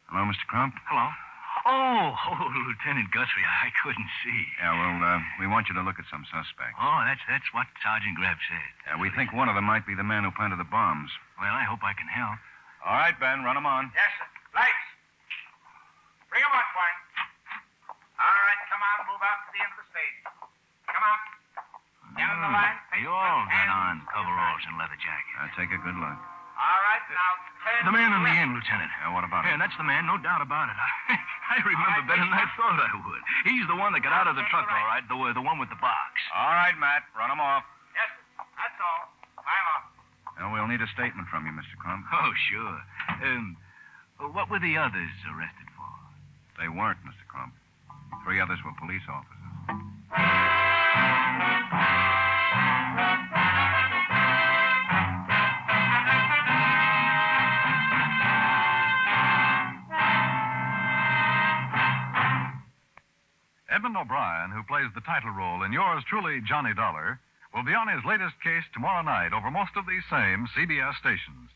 Hello, Mr. Crump? Hello. Oh, Lieutenant Guthrie, I couldn't see. Yeah, well, we want you to look at some suspects. Oh, that's what Sergeant Greb said. Yeah, we think one of them might be the man who planted the bombs. Well, I hope I can help. All right, Ben, run them on. Yes, sir. Lights. Bring 'em on, Twine. All right, come on, move out to the end of the stage. Come on. Stand in the line. You all got on coveralls and leather jackets. I'll take a good look. All right, now turn. The man on the end, Lieutenant. Yeah, what about Yeah, him? that's the man, no doubt about it. I remember better than I thought I would. He's the one that got out of the truck, all right, the one with the box. All right, Matt. Run him off. Yes, that's all. File off. Well, we'll need a statement from you, Mr. Crump. Oh, sure. What were the others arrested for? They weren't, Mr. Crump. 3 others were police officers. Edmund O'Brien, who plays the title role in yours truly, Johnny Dollar, will be on his latest case tomorrow night over most of these same CBS stations.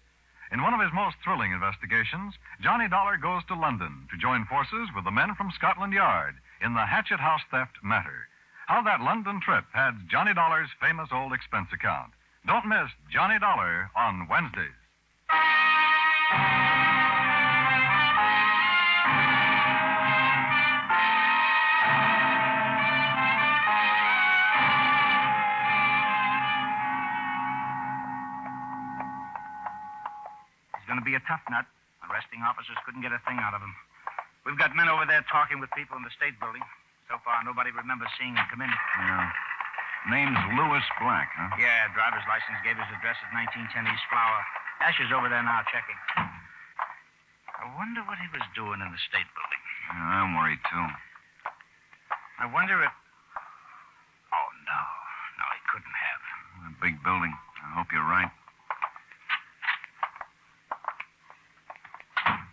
In one of his most thrilling investigations, Johnny Dollar goes to London to join forces with the men from Scotland Yard in the Hatchet House theft matter. How that London trip heads Johnny Dollar's famous old expense account. Don't miss Johnny Dollar on Wednesdays. He's going to be a tough nut. Arresting officers couldn't get a thing out of him. We've got men over there talking with people in the State Building. So far, nobody remembers seeing him come in. Yeah. Name's Lewis Black, huh? Yeah, driver's license gave his address at 1910 East Flower. Asher's over there now checking. I wonder what he was doing in the State Building. Yeah, I'm worried, too. I wonder if... Oh, no. No, he couldn't have. A big building. I hope you're right.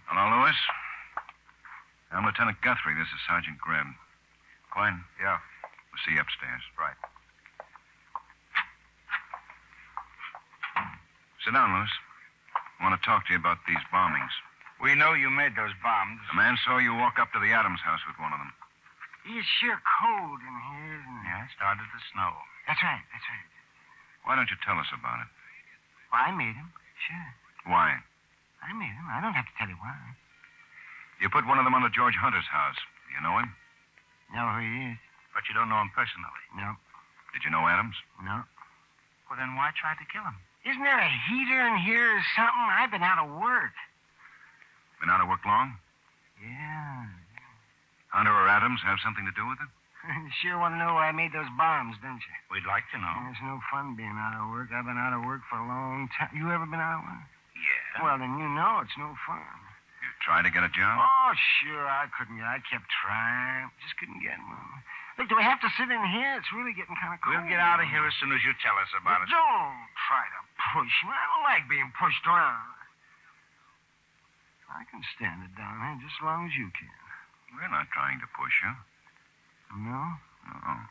Hello, Lewis. I'm Lieutenant Guthrie. This is Sergeant Greb. Quinn? Yeah. We'll see you upstairs. Right. Sit down, Lewis. I want to talk to you about these bombings. We know you made those bombs. The man saw you walk up to the Adams house with one of them. It's sure cold in here, isn't it? Yeah, it started to snow. That's right, that's right. Why don't you tell us about it? Well, I made him, sure. Why? I made him. I don't have to tell you why. You put one of them under George Hunter's house. Do you know him? Know who he is? But you don't know him personally. No. Did you know Adams? No. Well, then why try to kill him? Isn't there a heater in here or something? I've been out of work. Been out of work long? Yeah. Hunter or Adams have something to do with it? You sure want to know why I made those bombs, don't you? We'd like to know. It's no fun being out of work. I've been out of work for a long time. You ever been out of work? Yeah. Well, then you know it's no fun. You tried to get a job? Oh, sure, I couldn't. I kept trying. Just couldn't get one. Look, do we have to sit in here? It's really getting kind of cold. We'll get out of here as soon as you tell us about it. Don't try to push me. I don't like being pushed around. I can stand it down here just as long as you can. We're not trying to push you. No? No.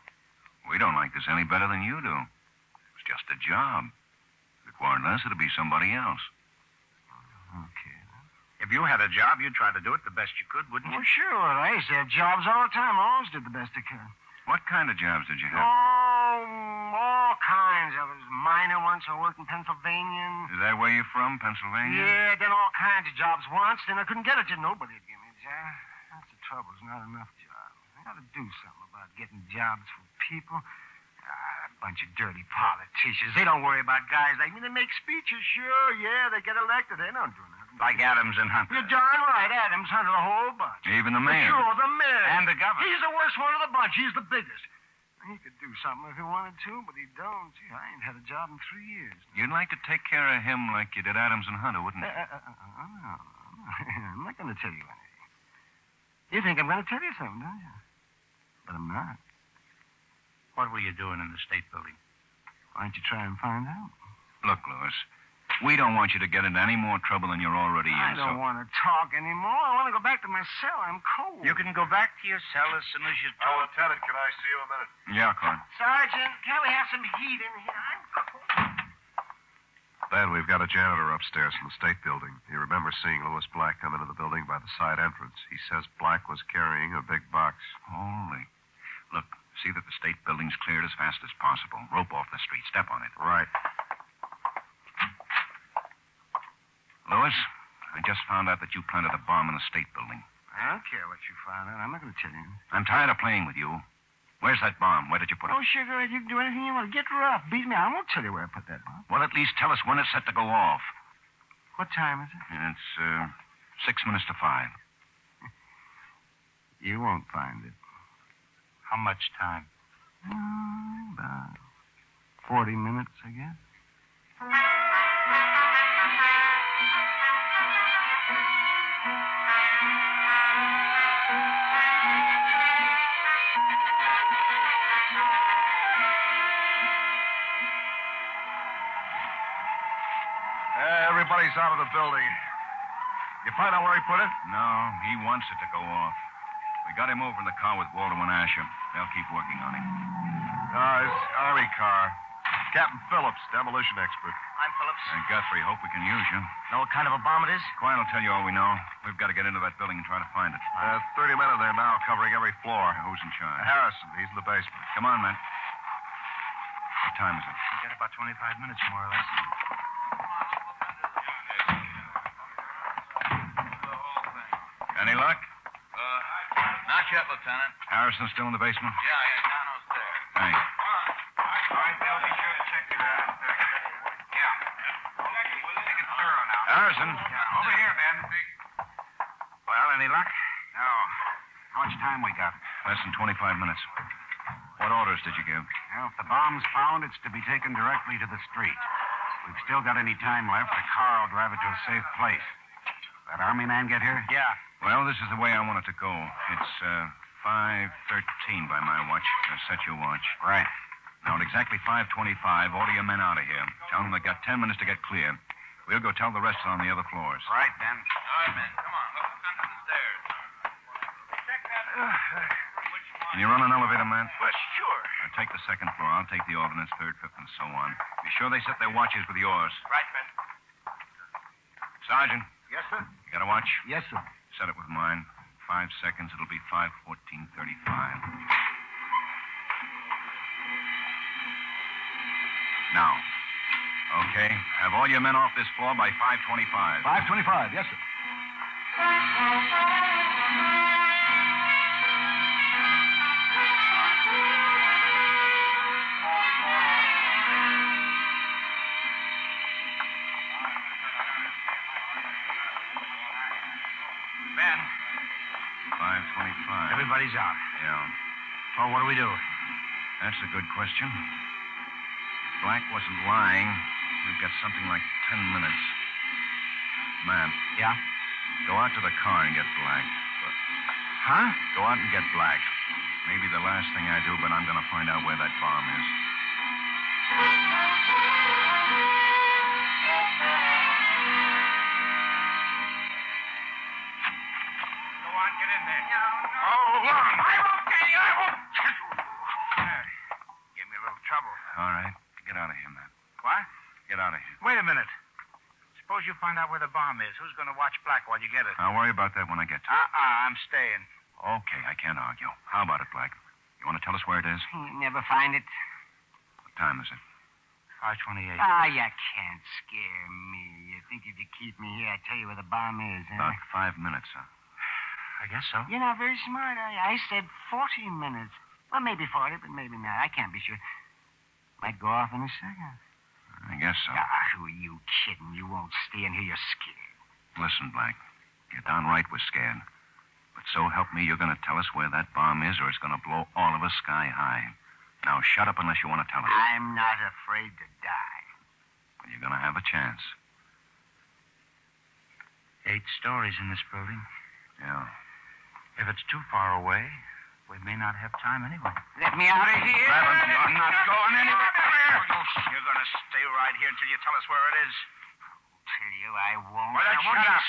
We don't like this any better than you do. It's just a job. If it weren't us, it'd be somebody else. Okay. If you had a job, you'd try to do it the best you could, wouldn't you? Well, sure. I used to have jobs all the time. I always did the best I could. What kind of jobs did you have? Oh, all kinds. I was a miner once. I worked in Pennsylvania. Is that where you're from, Pennsylvania? Yeah, done all kinds of jobs once. Then I couldn't get a job. Nobody would give me a job. That's the trouble. There's not enough jobs. I got to do something about getting jobs for people. A bunch of dirty politicians. They don't worry about guys like me. They make speeches, sure, yeah. They get elected. They don't do nothing. Like Adams and Hunter. You're darn right. Adams, Hunter, the whole bunch. Even the mayor? Sure, the mayor. And the governor. He's the worst one of the bunch. He's the biggest. He could do something if he wanted to, but he don't. Gee, I ain't had a job in 3 years. You'd like to take care of him like you did Adams and Hunter, wouldn't you? No. I'm not going to tell you anything. You think I'm going to tell you something, don't you? But I'm not. What were you doing in the State Building? Why don't you try and find out? Look, Lewis, we don't want you to get into any more trouble than you're already in. I don't want to talk anymore. I want to go back to my cell. I'm cold. You can go back to your cell as soon as you told... Lieutenant, can I see you a minute? Yeah, Clark. Sergeant, can we have some heat in here? I'm cold. Dad, we've got a janitor upstairs in the State Building. He remembers seeing Lewis Black come into the building by the side entrance. He says Black was carrying a big box. Holy. Look, see that the State Building's cleared as fast as possible. Rope off the street. Step on it. Right. Lewis, I just found out that you planted a bomb in the State Building. I don't care what you found out. I'm not going to tell you. I'm tired of playing with you. Where's that bomb? Where did you put it? Oh, sugar, you can do anything you want. Get rough. Beat me. I won't tell you where I put that bomb. Well, at least tell us when it's set to go off. What time is it? It's 6 minutes to 5. You won't find it. How much time? About 40 minutes, I guess. Everybody's out of the building. You find out where he put it? No, he wants it to go off. We got him over in the car with Waldo and Asher. They'll keep working on him. It's Army car. Captain Phillips, demolition expert. I'm Phillips. Guthrie, hope we can use you. Know what kind of a bomb it is? Quiet will tell you all we know. We've got to get into that building and try to find it. 30 men in there now, covering every floor. Who's in charge? Harrison, he's in the basement. Come on, man. What time is it? We got about 25 minutes, more or less. Any luck? Not yet, Lieutenant. Harrison still in the basement? Yeah, down those stairs. Thanks. All right, Bill, be sure to check it out. Yeah. Take it thorough now. Harrison. Yeah, over here, Ben. Well, any luck? No. How much time we got? Less than 25 minutes. What orders did you give? Well, if the bomb's found, it's to be taken directly to the street. If we've still got any time left, the car will drive it to a safe place. That Army man get here? Yeah. Well, this is the way I want it to go. It's 5:13 by my watch. Set your watch. Right. Now, at exactly 5:25, order your men out of here. Tell them they've got 10 minutes to get clear. We'll go tell the rest on the other floors. Right, Ben. All right, men, come on. Let's go to the stairs. Can you run an elevator, man? Well, sure. Now, take the second floor. I'll take the ordnance, third, fifth, and so on. Be sure they set their watches with yours. Right, Ben. Sergeant. Yes, sir? You got a watch? Yes, sir. Set it with mine. 5 seconds. It'll be 5:14:35. Now. Okay. Have all your men off this floor by 5:25. 5:25, yes, sir. Ben. 5:25. Everybody's out. Yeah. Well, what do we do? That's a good question. If Black wasn't lying, we've got something like 10 minutes. Man. Yeah? Go out to the car and get Black. Huh? Go out and get Black. Maybe the last thing I do, but I'm going to find out where that bomb is. Go on, get in there. Hold on. I'm okay. I won't. Give me a little trouble. All right. Get out of here, man. What? Get out of here. Wait a minute. Suppose you find out where the bomb is. Who's going to watch Black while you get it? I'll worry about that when I get to it. I'm staying. Okay, I can't argue. How about it, Black? You want to tell us where it is? You never find it. What time is it? 5:28. You can't scare me. You think if you keep me here, I'd tell you where the bomb is, huh? About 5 minutes, huh? I guess so. You're not very smart, are you? I said 40 minutes. Well, maybe 40, but maybe not. I can't be sure. Might go off in a second. I guess so. Who are you kidding? You won't stay in here. You're scared. Listen, Black. You're downright we're scared. But so help me, you're going to tell us where that bomb is, or it's going to blow all of us sky high. Now, shut up unless you want to tell us. I'm not afraid to die. Well, you're going to have a chance. 8 stories in this building. Yeah. If it's too far away, we may not have time anyway. Let me out of here. You're not going anywhere. You're going to stay right here until you tell us where it is. Tell you I won't. Well, then shut up.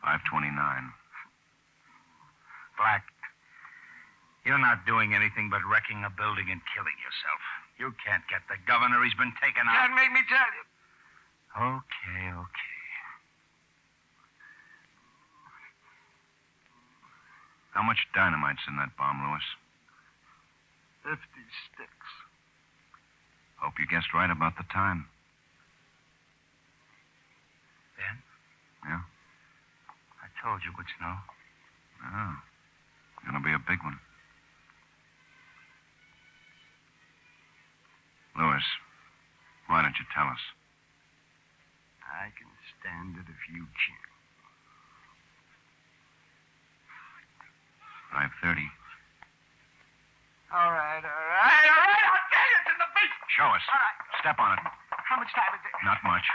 $5:29. Black, you're not doing anything but wrecking a building and killing yourself. You can't get the governor. He's been taken out. Can't make me tell you. Okay. How much dynamite's in that bomb, Lewis? 50 sticks. Hope you guessed right about the time. Ben? Yeah? I Told you would snow. Oh. Gonna be a big one. Lewis, why don't you tell us? I can stand it if you can't. 5:30. All right. I'll tell you. It's in the beach. Show us. All right. Step on it. How much time is it? Not much.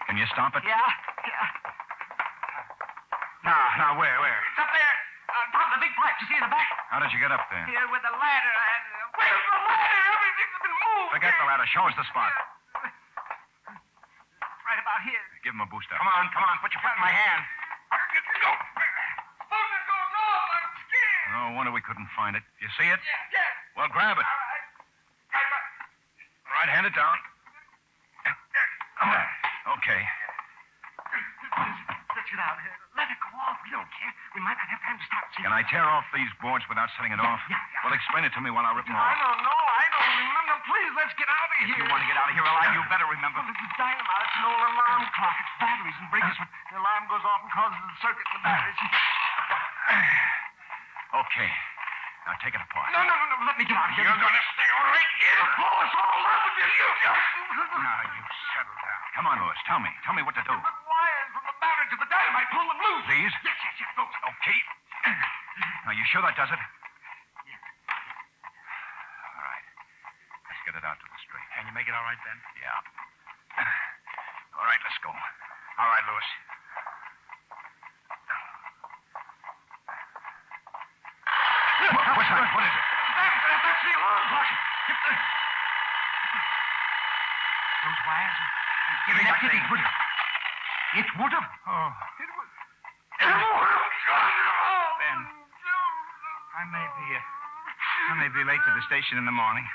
Can you stop it? Yeah. Now, where? It's up there. On top of the big pipe. You see in the back? How did you get up there? Here with the ladder. Where's the ladder? Everything's been moved. Forget the ladder. Show us the spot. Right about here. Give him a boost up. Come on. Put your foot in my hand. Go. No wonder we couldn't find it. You see it? Yeah. Well, grab it. All right, hand it down. Okay. Let's get out of here. Let it go off. We don't care. We might not have time to stop. Can I tear off these boards without setting it off? Yeah. Well, explain it to me while I rip them I off. don't know. I don't remember. Please, let's get out of here. If you want to get out of here alive, you better remember. Well, this is dynamite. It's an old alarm clock. It's batteries and breakers. When the alarm goes off and causes a circuit in the batteries. Okay. Now take it apart. No. Let me get out of here. You're going to stay right here. Blow us all up with you. Now, you settle down. Come on, Lewis. Tell me what to do. The wires from the battery to the dynamite. Pull them loose. These? Yes. Go. Okay. Now, you sure that does it? Yes. All right. Let's get it out to the street. Can you make it all right, Ben? Yeah. All right, let's go. All right, Lewis. What's that? What is it? That's the alarm clock. Those wires? Give me that thing. It would have. Oh. Ben, I may be late to the station in the morning.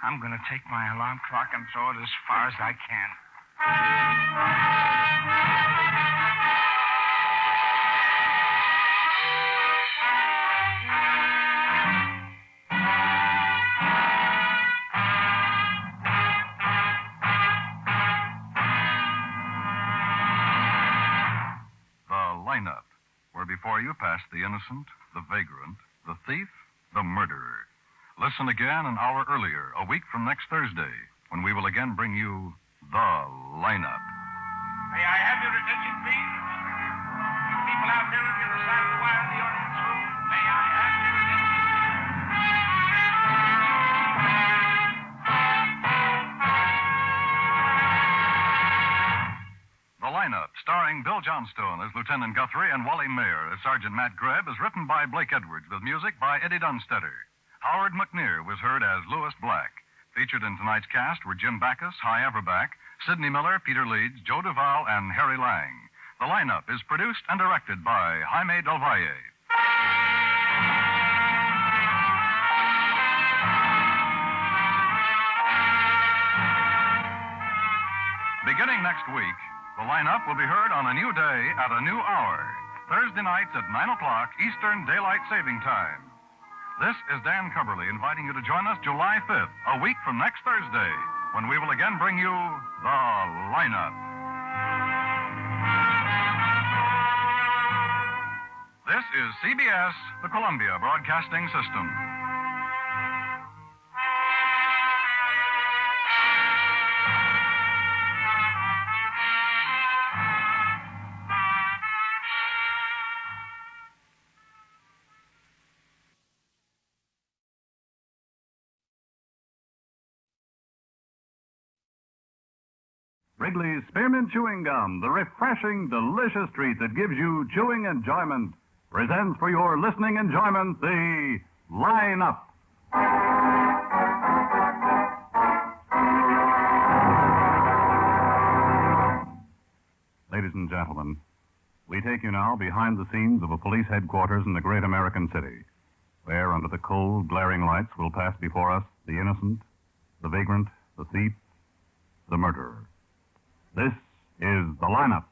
I'm going to take my alarm clock and throw it as far as I can. Lineup, where before you passed the innocent, the vagrant, the thief, the murderer. Listen again an hour earlier, a week from next Thursday, when we will again bring you the Lineup. May I have your attention, please? You people out there on the other side of the wire in the audience room, may I have your The Lineup, starring Bill Johnstone as Lieutenant Guthrie and Wally Mayer as Sergeant Matt Greb, is written by Blake Edwards with music by Eddie Dunstetter. Howard McNear was heard as Lewis Black. Featured in tonight's cast were Jim Backus, Hy Averback, Sidney Miller, Peter Leeds, Joe Duval, and Harry Lang. The Lineup is produced and directed by Jaime Del Valle. Beginning next week, the Lineup will be heard on a new day at a new hour. Thursday nights at 9 o'clock Eastern Daylight Saving Time. This is Dan Cubberly inviting you to join us July 5th, a week from next Thursday, when we will again bring you the Lineup. This is CBS, the Columbia Broadcasting System. Wrigley's Spearmint Chewing Gum, the refreshing, delicious treat that gives you chewing enjoyment, presents for your listening enjoyment the Lineup. Ladies and gentlemen, we take you now behind the scenes of a police headquarters in the great American city, where under the cold, glaring lights will pass before us the innocent, the vagrant, the thief, the murderer. This is the Lineup.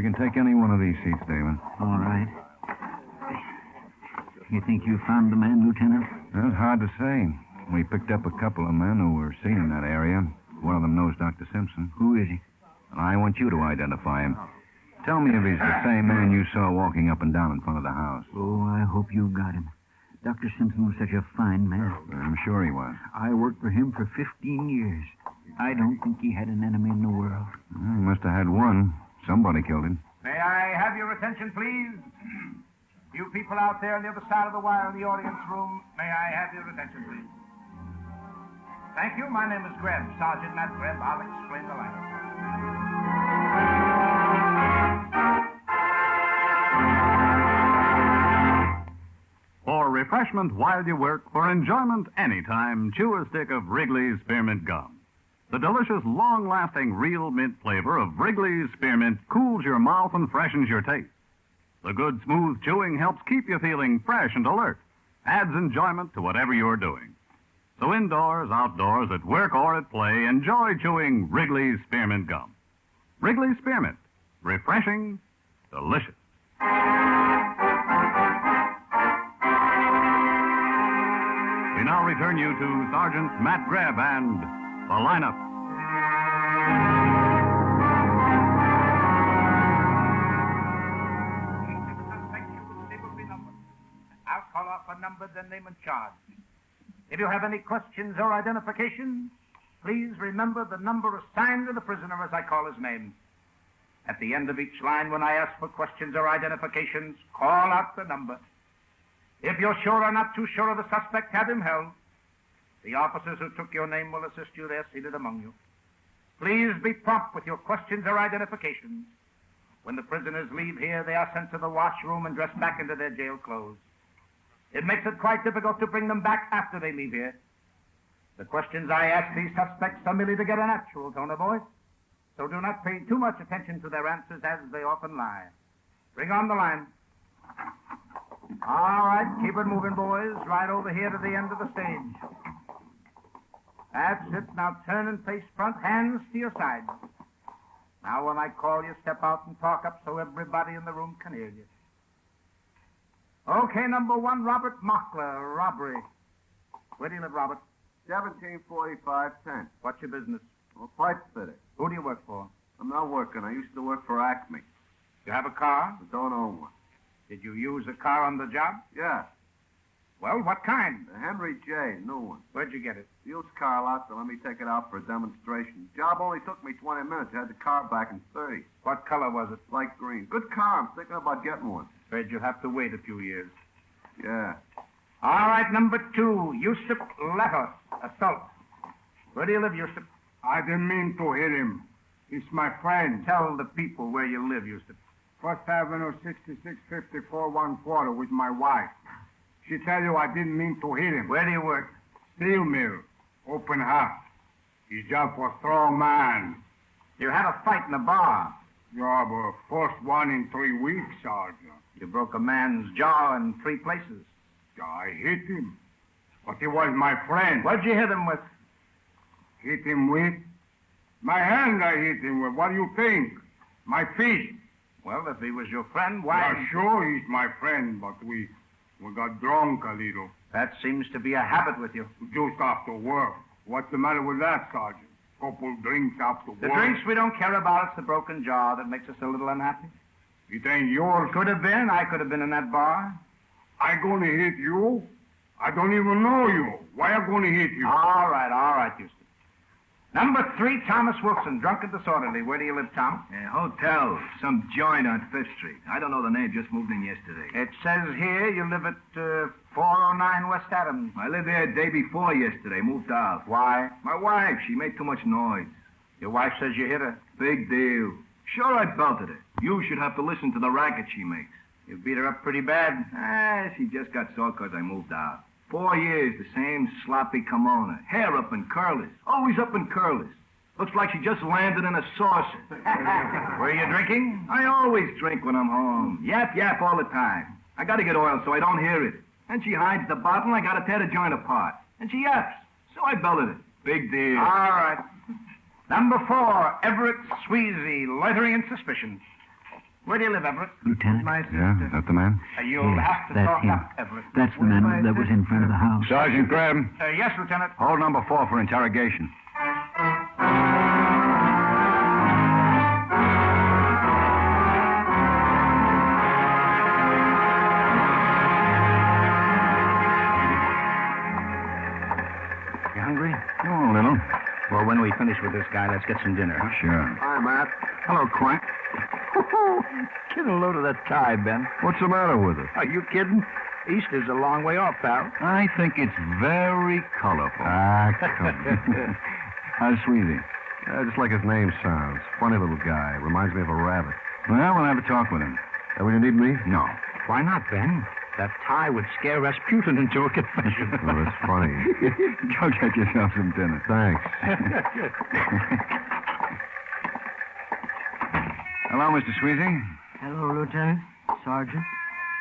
can take any one of these seats, David. All right. You think you found the man, Lieutenant? That's hard to say. We picked up a couple of men who were seen in that area. One of them knows Dr. Simpson. Who is he? And I want you to identify him. Tell me if he's the same man you saw walking up and down in front of the house. Oh, I hope you got him. Dr. Simpson was such a fine man. I'm sure he was. I worked for him for 15 years. I don't think he had an enemy in the world. He must have had one. Somebody killed him. May I have your attention, please? You people out there on the other side of the wire in the audience room, may I have your attention, please? Thank you. My name is Greb, Sergeant Matt Greb. I'll explain the lineup. For refreshment while you work, for enjoyment anytime, chew a stick of Wrigley's Spearmint Gum. The delicious, long-lasting, real mint flavor of Wrigley's Spearmint cools your mouth and freshens your taste. The good, smooth chewing helps keep you feeling fresh and alert, adds enjoyment to whatever you're doing. So indoors, outdoors, at work or at play, enjoy chewing Wrigley's Spearmint Gum. Wrigley's Spearmint. Refreshing, delicious. We now return you to Sergeant Matt Greb and the lineup. I'll call off a number, then name and charge. If you have any questions or identifications, please remember the number assigned to the prisoner as I call his name. At the end of each line, when I ask for questions or identifications, call out the number. If you're sure or not too sure of the suspect, have him held. The officers who took your name will assist you there seated among you. Please be prompt with your questions or identifications. When the prisoners leave here, they are sent to the washroom and dressed back into their jail clothes. It makes it quite difficult to bring them back after they leave here. The questions I ask these suspects are merely to get a natural tone of voice, so do not pay too much attention to their answers as they often lie. Bring on the line. All right, keep it moving, boys. Right over here to the end of the stage. That's it. Now turn and face front, hands to your sides. Now when I call you, step out and talk up so everybody in the room can hear you. Okay, number one, Robert Mockler, robbery. Where do you live, Robert? 1745 10th. What's your business? I'm a pipe fitter. Who do you work for? I'm not working. I used to work for Acme. You have a car? I don't own one. Did you use a car on the job? Yeah. Well, what kind? The Henry J., new one. Where'd you get it? Used car lot, so let me take it out for a demonstration. Job only took me 20 minutes. I had the car back in 30. What color was it? Light green. Good car. I'm thinking about getting one. Afraid you'll have to wait a few years. Yeah. All right, number two, Yusuf Latos, assault. Where do you live, Yusuf? I didn't mean to hit him. He's my friend. Tell the people where you live, Yusuf. First Avenue, 6654, 1/4 with my wife. She tell you I didn't mean to hit him. Where do you work? Steel mill. Open house. His job for strong man. You had a fight in a bar. Yeah, but first one in 3 weeks, Sergeant. You broke a man's jaw in 3 places. Yeah, I hit him. But he was my friend. What'd you hit him with? Hit him with? My hand I hit him with. What do you think? My feet. Well, if he was your friend, why... Yeah, sure he's my friend, but we got drunk a little. That seems to be a habit with you. Just after work. What's the matter with that, Sergeant? Couple drinks after work. The drinks we don't care about. It's the broken jaw that makes us a little unhappy. It ain't yours. Could have been. I could have been in that bar. I gonna hit you? I don't even know you. Why I gonna hit you? All right, Houston. Number 3, Thomas Wilson, drunk and disorderly. Where do you live, Tom? Hotel. Some joint on 5th Street. I don't know the name. Just moved in yesterday. It says here you live at 409 West Adams. I lived there day before yesterday. Moved out. Why? My wife. She made too much noise. Your wife says you hit her. Big deal. Sure, I belted her. You should have to listen to the racket she makes. You beat her up pretty bad. She just got sore because I moved out. 4 years, the same sloppy kimono. Hair up in curlers. Always up in curlers. Looks like she just landed in a saucer. Were you drinking? I always drink when I'm home. Yap all the time. I gotta get oil so I don't hear it. And she hides the bottle and I gotta tear the joint apart. And she yaps. So I belted it. Big deal. All right. Number 4, Everett Sweazy, loitering in suspicion. Where do you live, Everett? Lieutenant? Yeah, is that the man? You'll have to that's talk him. up, Everett. That's the man that was in front of the house. Sergeant Greb. Yes, Lieutenant. Hold number 4 for interrogation. You hungry? Oh, a little. Well, when we finish with this guy, let's get some dinner. Sure. Hi, Matt. Hello, Quack. Get a load of that tie, Ben. What's the matter with it? Are you kidding? Easter's a long way off, pal. I think it's very colorful. Ah, come on. How's Sweazy? Just like his name sounds. Funny little guy. Reminds me of a rabbit. Well, we'll have a talk with him. Will you need me? No. Why not, Ben? That tie would scare Rasputin into a confession. Oh, that's funny. Go get yourself some dinner. Thanks. Hello, Mr. Sweazy. Hello, Lieutenant. Sergeant.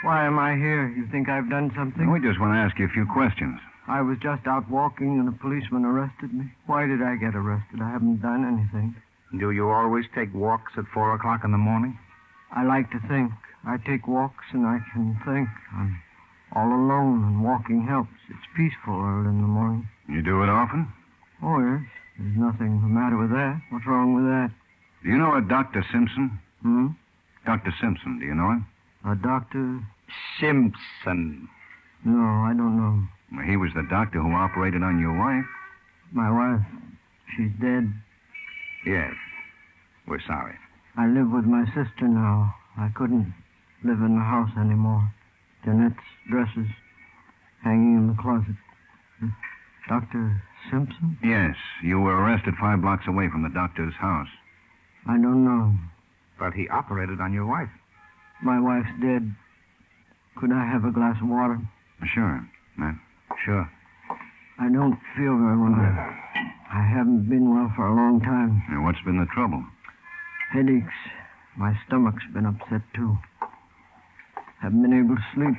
Why am I here? You think I've done something? We just want to ask you a few questions. I was just out walking and a policeman arrested me. Why did I get arrested? I haven't done anything. Do you always take walks at 4 o'clock in the morning? I like to think. I take walks and I can think. I'm all alone and walking helps. It's peaceful early in the morning. You do it often? Oh, yes. There's nothing the matter with that. What's wrong with that? Do you know a Dr. Simpson? Hmm? Dr. Simpson, do you know him? A doctor? Simpson. No, I don't know. Well, he was the doctor who operated on your wife. My wife. She's dead. Yes. We're sorry. I live with my sister now. I couldn't live in the house anymore. Jeanette's dresses hanging in the closet. Dr. Simpson? Yes. You were arrested 5 blocks away from the doctor's house. I don't know. But he operated on your wife. My wife's dead. Could I have a glass of water? Sure, Matt. Sure. I don't feel very well. I haven't been well for a long time. Now, what's been the trouble? Headaches. My stomach's been upset, too. Haven't been able to sleep.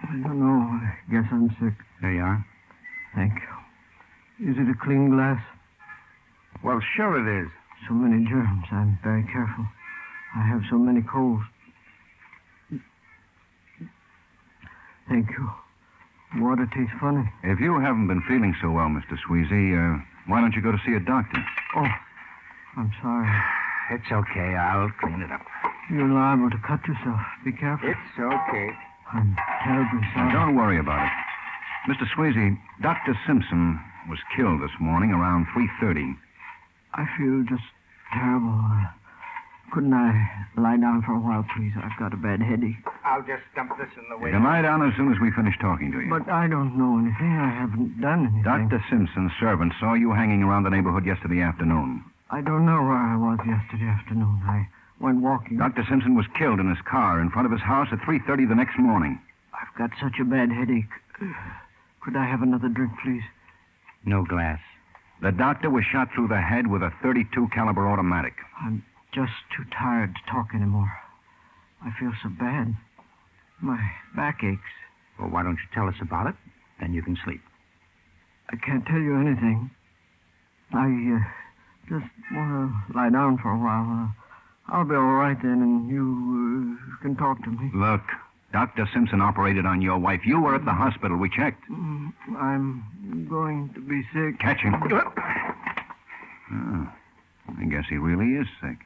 I don't know. I guess I'm sick. There you are. Thank you. Is it a clean glass? Well, sure it is. So many germs. I'm very careful. I have so many colds. Thank you. Water tastes funny. If you haven't been feeling so well, Mr. Sweazy, why don't you go to see a doctor? Oh, I'm sorry. It's okay. I'll clean it up. You're liable to cut yourself. Be careful. It's okay. I'm terribly sorry. Don't worry about it. Mr. Sweazy, Dr. Simpson was killed this morning around 3:30. I feel just terrible. Couldn't I lie down for a while, please? I've got a bad headache. I'll just dump this in the way. You can lie down as soon as we finish talking to you. But I don't know anything. I haven't done anything. Dr. Simpson's servant saw you hanging around the neighborhood yesterday afternoon. I don't know where I was yesterday afternoon. I went walking. Dr. Simpson was killed in his car in front of his house at 3:30 the next morning. I've got such a bad headache. Could I have another drink, please? No glass. The doctor was shot through the head with a .32 caliber automatic. I'm just too tired to talk anymore. I feel so bad. My back aches. Well, why don't you tell us about it? Then you can sleep. I can't tell you anything. I just want to lie down for a while. I'll be all right then, and you can talk to me. Look, Dr. Simpson operated on your wife. You were at the hospital. We checked. I'm going to be sick. Catch him. Oh, I guess he really is sick.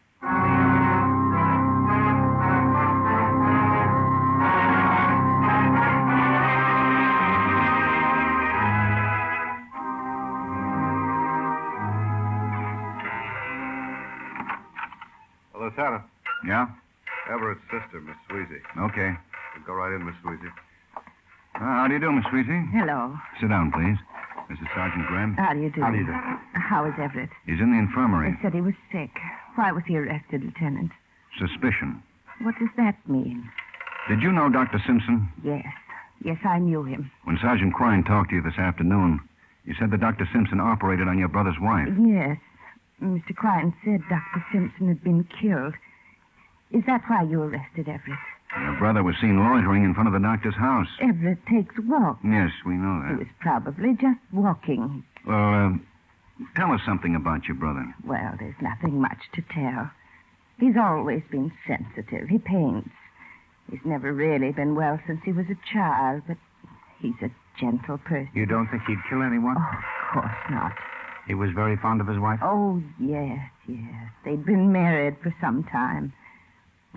Hello, Santa. Yeah? Everett's sister, Miss Sweazy. Okay. Go right in, Miss Sweazy. How do you do, Miss Sweazy? Hello. Sit down, please. This is Sergeant Greb. How do you do? How do you do? How is Everett? He's in the infirmary. They said he was sick. Why was he arrested, Lieutenant? Suspicion. What does that mean? Did you know Dr. Simpson? Yes. Yes, I knew him. When Sergeant Quine talked to you this afternoon, you said that Dr. Simpson operated on your brother's wife. Yes. Mr. Quine said Dr. Simpson had been killed. Is that why you arrested Everett? Your brother was seen loitering in front of the doctor's house. Everett takes walks. Yes, we know He that. was probably just walking. Well, tell us something about your brother. Well, there's nothing much to tell. He's always been sensitive. He paints. He's never really been well since he was a child, but he's a gentle person. You don't think he'd kill anyone? Oh, of course not. He was very fond of his wife? Oh, yes. They'd been married for some time.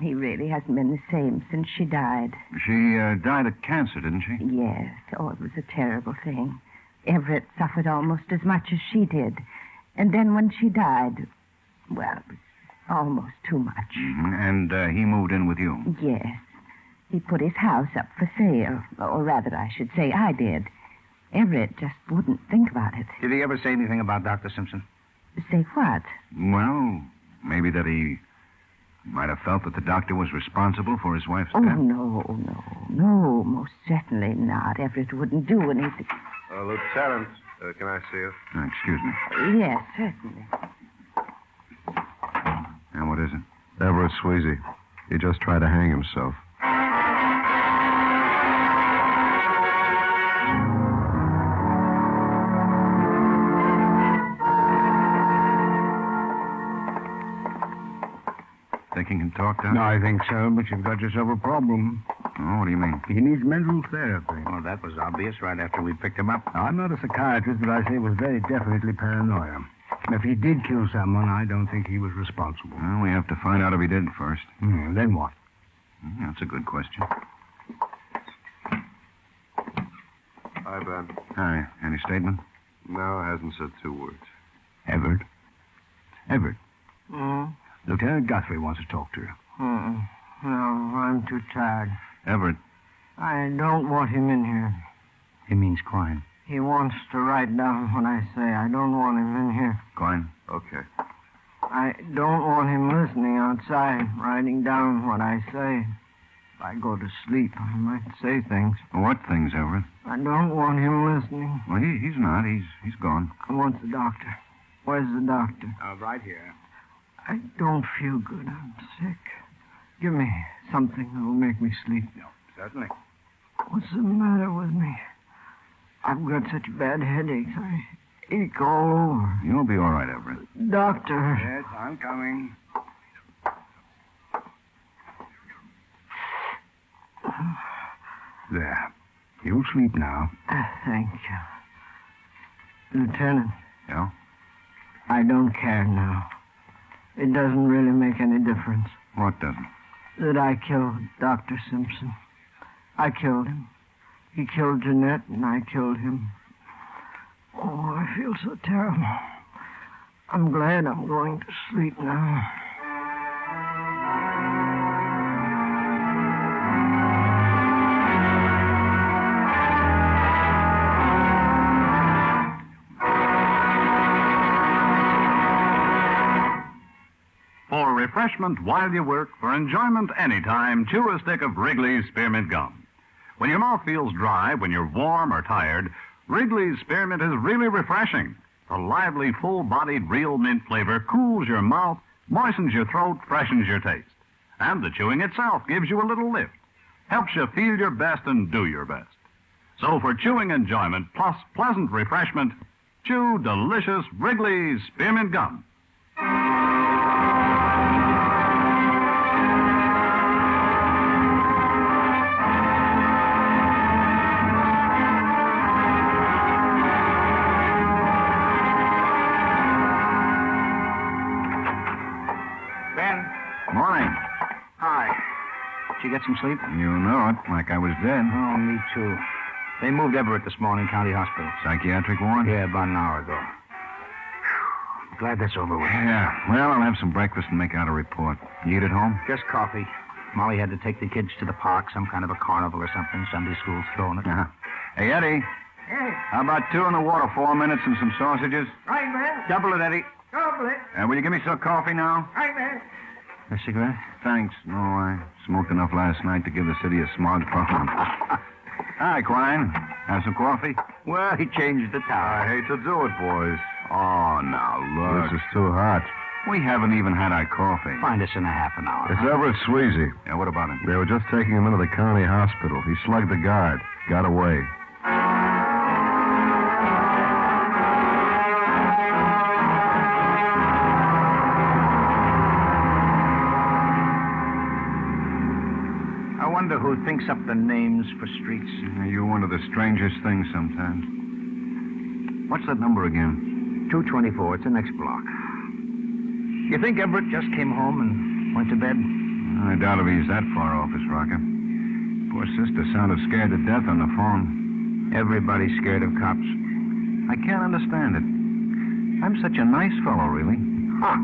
He really hasn't been the same since she died. She died of cancer, didn't she? Yes. Oh, it was a terrible thing. Everett suffered almost as much as she did. And then when she died, well, it was almost too much. Mm-hmm. And he moved in with you? Yes. He put his house up for sale. Or rather, I should say, I did. Everett just wouldn't think about it. Did he ever say anything about Dr. Simpson? Say what? Well, maybe that he might have felt that the doctor was responsible for his wife's death. No, most certainly not. Everett wouldn't do anything. Lieutenant, can I see you? Excuse me. Yes, certainly. Now, what is it? Everett Sweazy. He just tried to hang himself. Think he can talk, Doc? I think so, but you've got yourself a problem. Oh, what do you mean? He needs mental therapy. Well, that was obvious right after we picked him up. Now, I'm not a psychiatrist, but I say it was very definitely paranoia. If he did kill someone, I don't think he was responsible. Well, we have to find out if he did first. Then what? That's a good question. Hi, Ben. Hi. Any statement? No, hasn't said 2 words. Everett? Hmm? Lieutenant Guthrie wants to talk to you. No, I'm too tired. Everett. I don't want him in here. He means Klein. He wants to write down what I say. I don't want him in here. Klein? Okay. I don't want him listening outside, writing down what I say. If I go to sleep, I might say things. What things, Everett? I don't want him listening. Well, he's not. He's gone. I want the doctor. Where's the doctor? Right here. I don't feel good. I'm sick. Give me something that will make me sleep. No, certainly. What's the matter with me? I've got such bad headaches. I ache all over. You'll be all right, Everett. Doctor. Yes, I'm coming. There. You'll sleep now. Thank you. Lieutenant. Yeah? I don't care now. It doesn't really make any difference. What doesn't? That I killed Dr. Simpson. I killed him. He killed Jeanette, and I killed him. Oh, I feel so terrible. I'm glad I'm going to sleep now. For refreshment while you work, for enjoyment anytime, chew a stick of Wrigley's Spearmint Gum. When your mouth feels dry, when you're warm or tired, Wrigley's Spearmint is really refreshing. The lively, full-bodied real mint flavor cools your mouth, moistens your throat, freshens your taste. And the chewing itself gives you a little lift, helps you feel your best and do your best. So for chewing enjoyment plus pleasant refreshment, chew delicious Wrigley's Spearmint Gum. Morning. Hi. Did you get some sleep? You know it, like I was dead. Oh, me too. They moved Everett this morning, County Hospital. Psychiatric ward? Yeah, about an hour ago. Whew. Glad that's over with. Yeah. Well, I'll have some breakfast and make out a report. You eat at home? Just coffee. Molly had to take the kids to the park, some kind of a carnival or something. Sunday school's throwing it. Uh-huh. Hey, Eddie. Hey. How about 2 in the water, 4 minutes, and some sausages? Right, man. Double it, Eddie. Double it. Will you give me some coffee now? Right, man. A cigarette? Thanks. No, I smoked enough last night to give the city a smog puff. Hi, Klein. Have some coffee? Well, he changed the towel. I hate to do it, boys. Oh, now, look. This is too hot. We haven't even had our coffee. Find us in a half an hour. It's Everett Sweazy. Yeah, what about him? They were just taking him into the county hospital. He slugged the guard. Got away. wonder who thinks up the names for streets. You wonder the strangest things sometimes. What's that number again? 224. It's the next block. You think Everett just came home and went to bed? I doubt if he's that far off his rocker. Poor sister sounded scared to death on the phone. Everybody's scared of cops. I can't understand it. I'm such a nice fellow, really. Huh.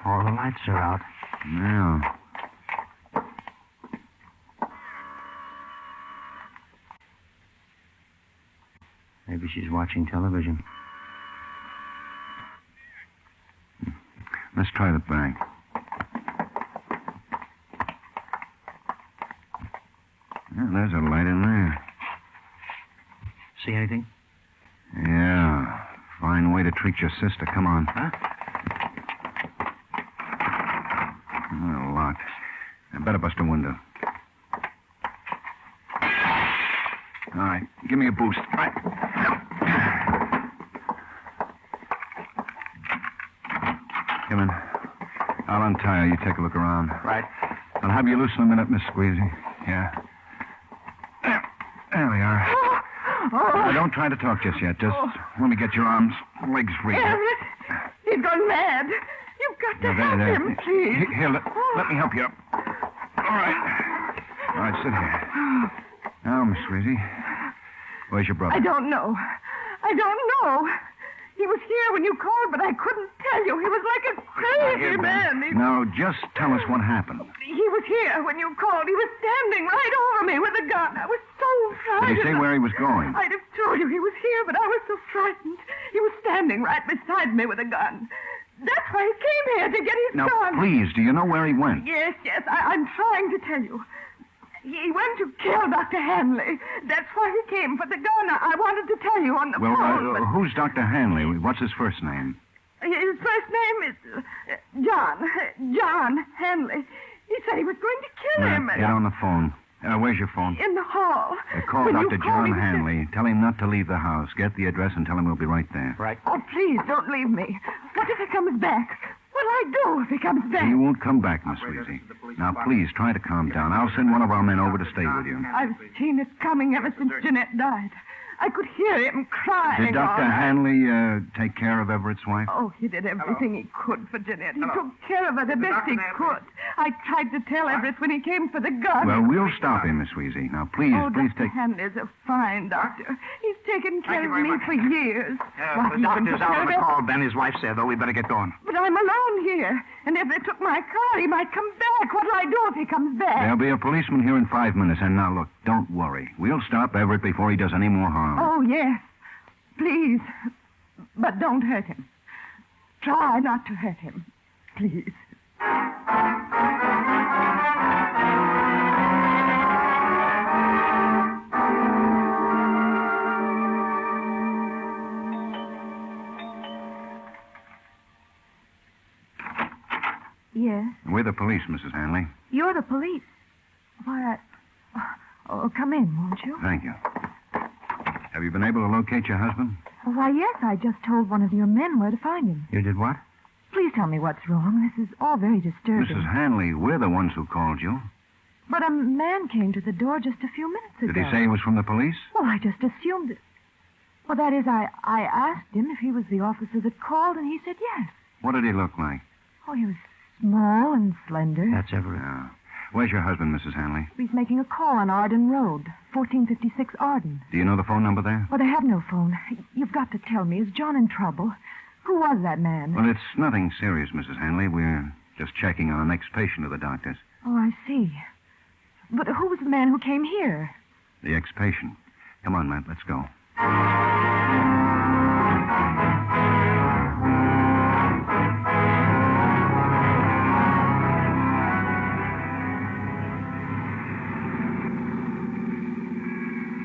All the lights are out. Yeah. Maybe she's watching television. Let's try the bank. Yeah, there's a light in there. See anything? Yeah. Fine way to treat your sister. Come on. Huh? Oh, locked. I better bust a window. All right. Give me a boost. All right. Come in. I'll untie her. You take a look around. Right. I'll have you loose in a minute, Miss Squeezy. Yeah. There we are. Now, don't try to talk just yet. Just let me get your arms, legs free. Everett, he's gone mad. You've got to help him, please. Here, let me help you up. All right. All right, sit here. Now, Miss Squeezy, where's your brother? I don't know. He was here when you called, but I couldn't tell you. He was like a crazy man. Now, just tell us what happened. He was here when you called. He was standing right over me with a gun. I was so frightened. Did he say where he was going? I'd have told you he was here, but I was so frightened. He was standing right beside me with a gun. That's why he came here, to get his gun. Now, please, do you know where he went? Yes, I'm trying to tell you. He went to kill Dr. Hanley. That's why he came for the gun. I wanted to tell you on the phone. Well, who's Dr. Hanley? What's his first name? His first name is John Hanley. He said he was going to kill him. Get on the phone. Where's your phone? In the hall. Call When you Dr. called, John he said- Hanley. Tell him not to leave the house. Get the address and tell him we'll be right there. Right. Oh, please, don't leave me. What if he comes back? What'll I do if he comes back? He won't come back, Miss Sweezy. Now, please, try to calm down. I'll send one of our men over to stay with you. I've seen it coming ever since Jeanette died. I could hear him crying. Did Dr. all night. Hanley take care of Everett's wife? Oh, he did everything he could for Jeanette. He took care of her the best he could. I tried to tell Everett when he came for the gun. Well, we'll stop him, Miss Sweezy. Now, please Dr. take... Hanley's a fine doctor. He's taken care of me for years. Why, The he even doctor's took out care on of the it. call, Ben. His wife said, though. We better get going. But I'm alone here. And if they took my car, he might come back. What'll I do if he comes back? There'll be a policeman here in 5 minutes. And now, look, don't worry. We'll stop Everett before he does any more harm. Oh, yes. Please. But don't hurt him. Try not to hurt him. Please. Yes. We're the police, Mrs. Hanley. You're the police. Why, Oh, come in, won't you? Thank you. Have you been able to locate your husband? Why, yes, I just told one of your men where to find him. You did what? Please tell me what's wrong. This is all very disturbing. Mrs. Hanley, we're the ones who called you. But a man came to the door just a few minutes ago. Did he say he was from the police? Well, I just assumed it. Well, that is, I asked him if he was the officer that called, and he said yes. What did he look like? Oh, he was small and slender. That's Everett. Yeah. Where's your husband, Mrs. Hanley? He's making a call on Arden Road, 1456 Arden. Do you know the phone number there? Well, they have no phone. You've got to tell me. Is John in trouble? Who was that man? Well, it's nothing serious, Mrs. Hanley. We're just checking on the next patient of the doctor's. Oh, I see. But who was the man who came here? The ex-patient. Come on, Matt, let's go.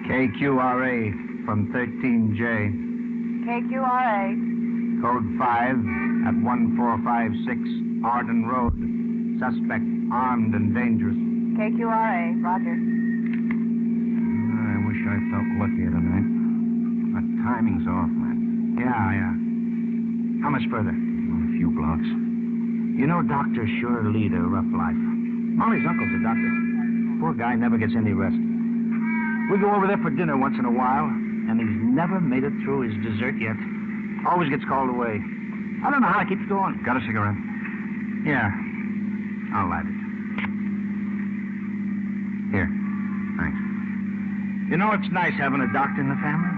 KQRA from 13J. KQRA. Code 5 at 1456 Arden Road. Suspect armed and dangerous. KQRA. Roger. I wish I felt luckier tonight. My timing's off, man. Yeah. How much further? few blocks. You know, doctors sure lead a rough life. Molly's uncle's a doctor. Poor guy never gets any rest. We go over there for dinner once in a while, and he's never made it through his dessert yet. Always gets called away. I don't know how he keeps going. Got a cigarette? Yeah. I'll light it. Here. Thanks. You know, it's nice having a doctor in the family.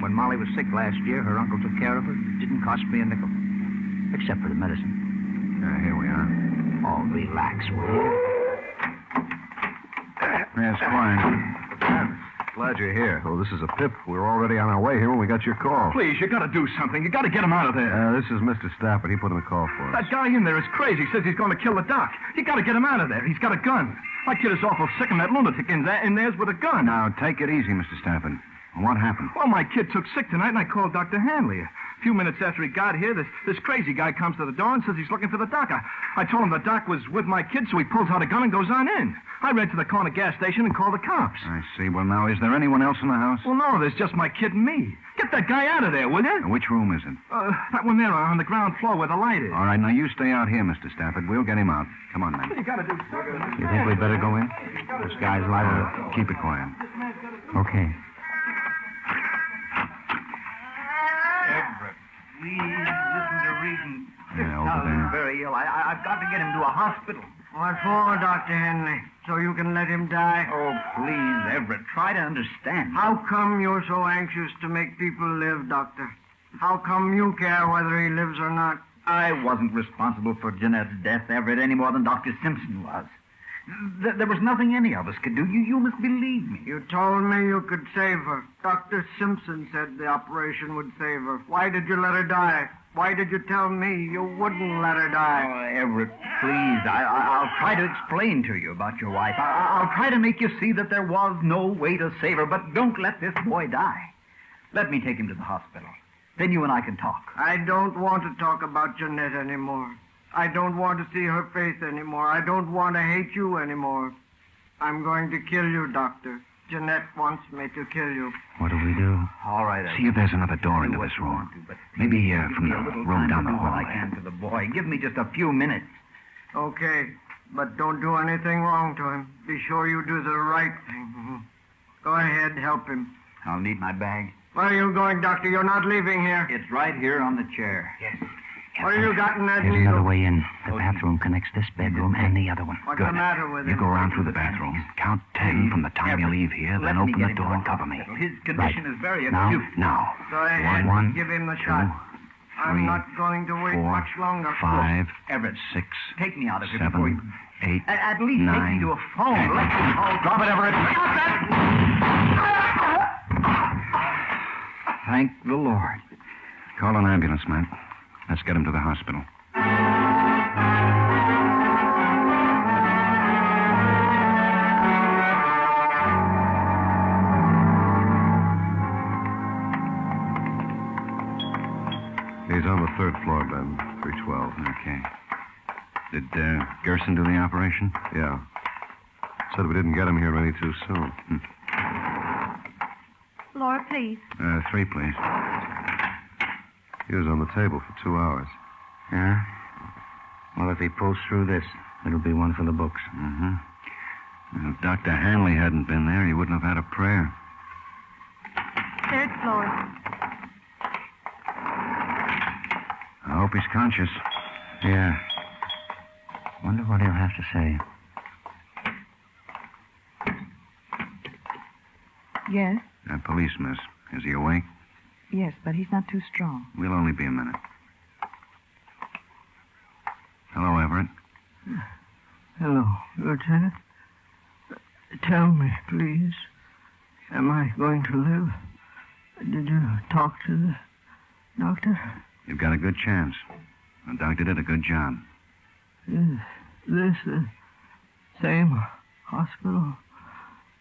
When Molly was sick last year, her uncle took care of her. It didn't cost me a nickel. Except for the medicine. Here we are. Oh, relax, will you? Yeah, Swan. Glad you're here. Oh, this is a pip. We were already on our way here when we got your call. Please, you gotta do something. You gotta get him out of there. This is Mr. Stafford. He put in a call for us. That guy in there is crazy. Says he's going to kill the doc. You gotta get him out of there. He's got a gun. My kid is awful sick, and that lunatic in there's with a gun. Now, take it easy, Mr. Stafford. What happened? Well, my kid took sick tonight, and I called Dr. Hanley. A few minutes after he got here, this crazy guy comes to the door and says he's looking for the doc. I told him the doc was with my kid, so he pulls out a gun and goes on in. I ran to the corner gas station and called the cops. I see. Well, now, is there anyone else in the house? Well, no, there's just my kid and me. Get that guy out of there, will you? Which room is it? That one there on the ground floor where the light is. All right, now you stay out here, Mr. Stafford. We'll get him out. Come on, man. You gotta do something. You think we better go in? This guy's liable to... Keep it quiet. Okay. Everett, please listen to reason. Yeah, over there. Very ill. I've got to get him to a hospital. What for, Dr. Henley? So you can let him die? Oh, please, Everett, try to understand. How come you're so anxious to make people live, Doctor? How come you care whether he lives or not? I wasn't responsible for Jeanette's death, Everett, any more than Dr. Simpson was. There was nothing any of us could do. You must believe me. You told me you could save her. Dr. Simpson said the operation would save her. Why did you let her die? Why did you tell me you wouldn't let her die? Oh, Everett, please. I'll try to explain to you about your wife. I'll try to make you see that there was no way to save her, but don't let this boy die. Let me take him to the hospital. Then you and I can talk. I don't want to talk about Jeanette anymore. I don't want to see her face anymore. I don't want to hate you anymore. I'm going to kill you, Doctor. Jeanette wants me to kill you. What do we do? All right. See if there's another door into this room. Maybe from the room down the hall. I can for the boy. Give me just a few minutes. Okay, but don't do anything wrong to him. Be sure you do the right thing. Go ahead, help him. I'll need my bag. Where are you going, Doctor? You're not leaving here. It's right here on the chair. Yes. What have you got in that There's needle? another way in. The bathroom connects this bedroom and the other one. What's Good. the matter with You him? go around through the bathroom. Count 10 from the time you leave here, then open the door and cover me. His condition is very Now, acute. now. Go ahead. One, Give him the shot. I'm three, not going to wait 4, much longer. 5, Everett, 6, take me out of here before you... 7, 8, At least 9, take me to a phone. 10. Let me call. Drop it, Everett. Thank the Lord. Call an ambulance, man. Let's get him to the hospital. He's on the 3rd floor, Ben. 312. Okay. Did Gerson do the operation? Yeah. Said we didn't get him here any too soon. Laura, please. 3, please. He was on the table for 2 hours. Yeah? Well, if he pulls through this, it'll be one for the books. Mm-hmm. If Dr. Hanley hadn't been there, he wouldn't have had a prayer. 3rd floor. I hope he's conscious. Yeah. Wonder what he'll have to say. Yes? Police, miss. Is he awake? Yes, but he's not too strong. We'll only be a minute. Hello, Everett. Hello, Lieutenant. Tell me, please. Am I going to live? Did you talk to the doctor? You've got a good chance. The doctor did a good job. Is this the same hospital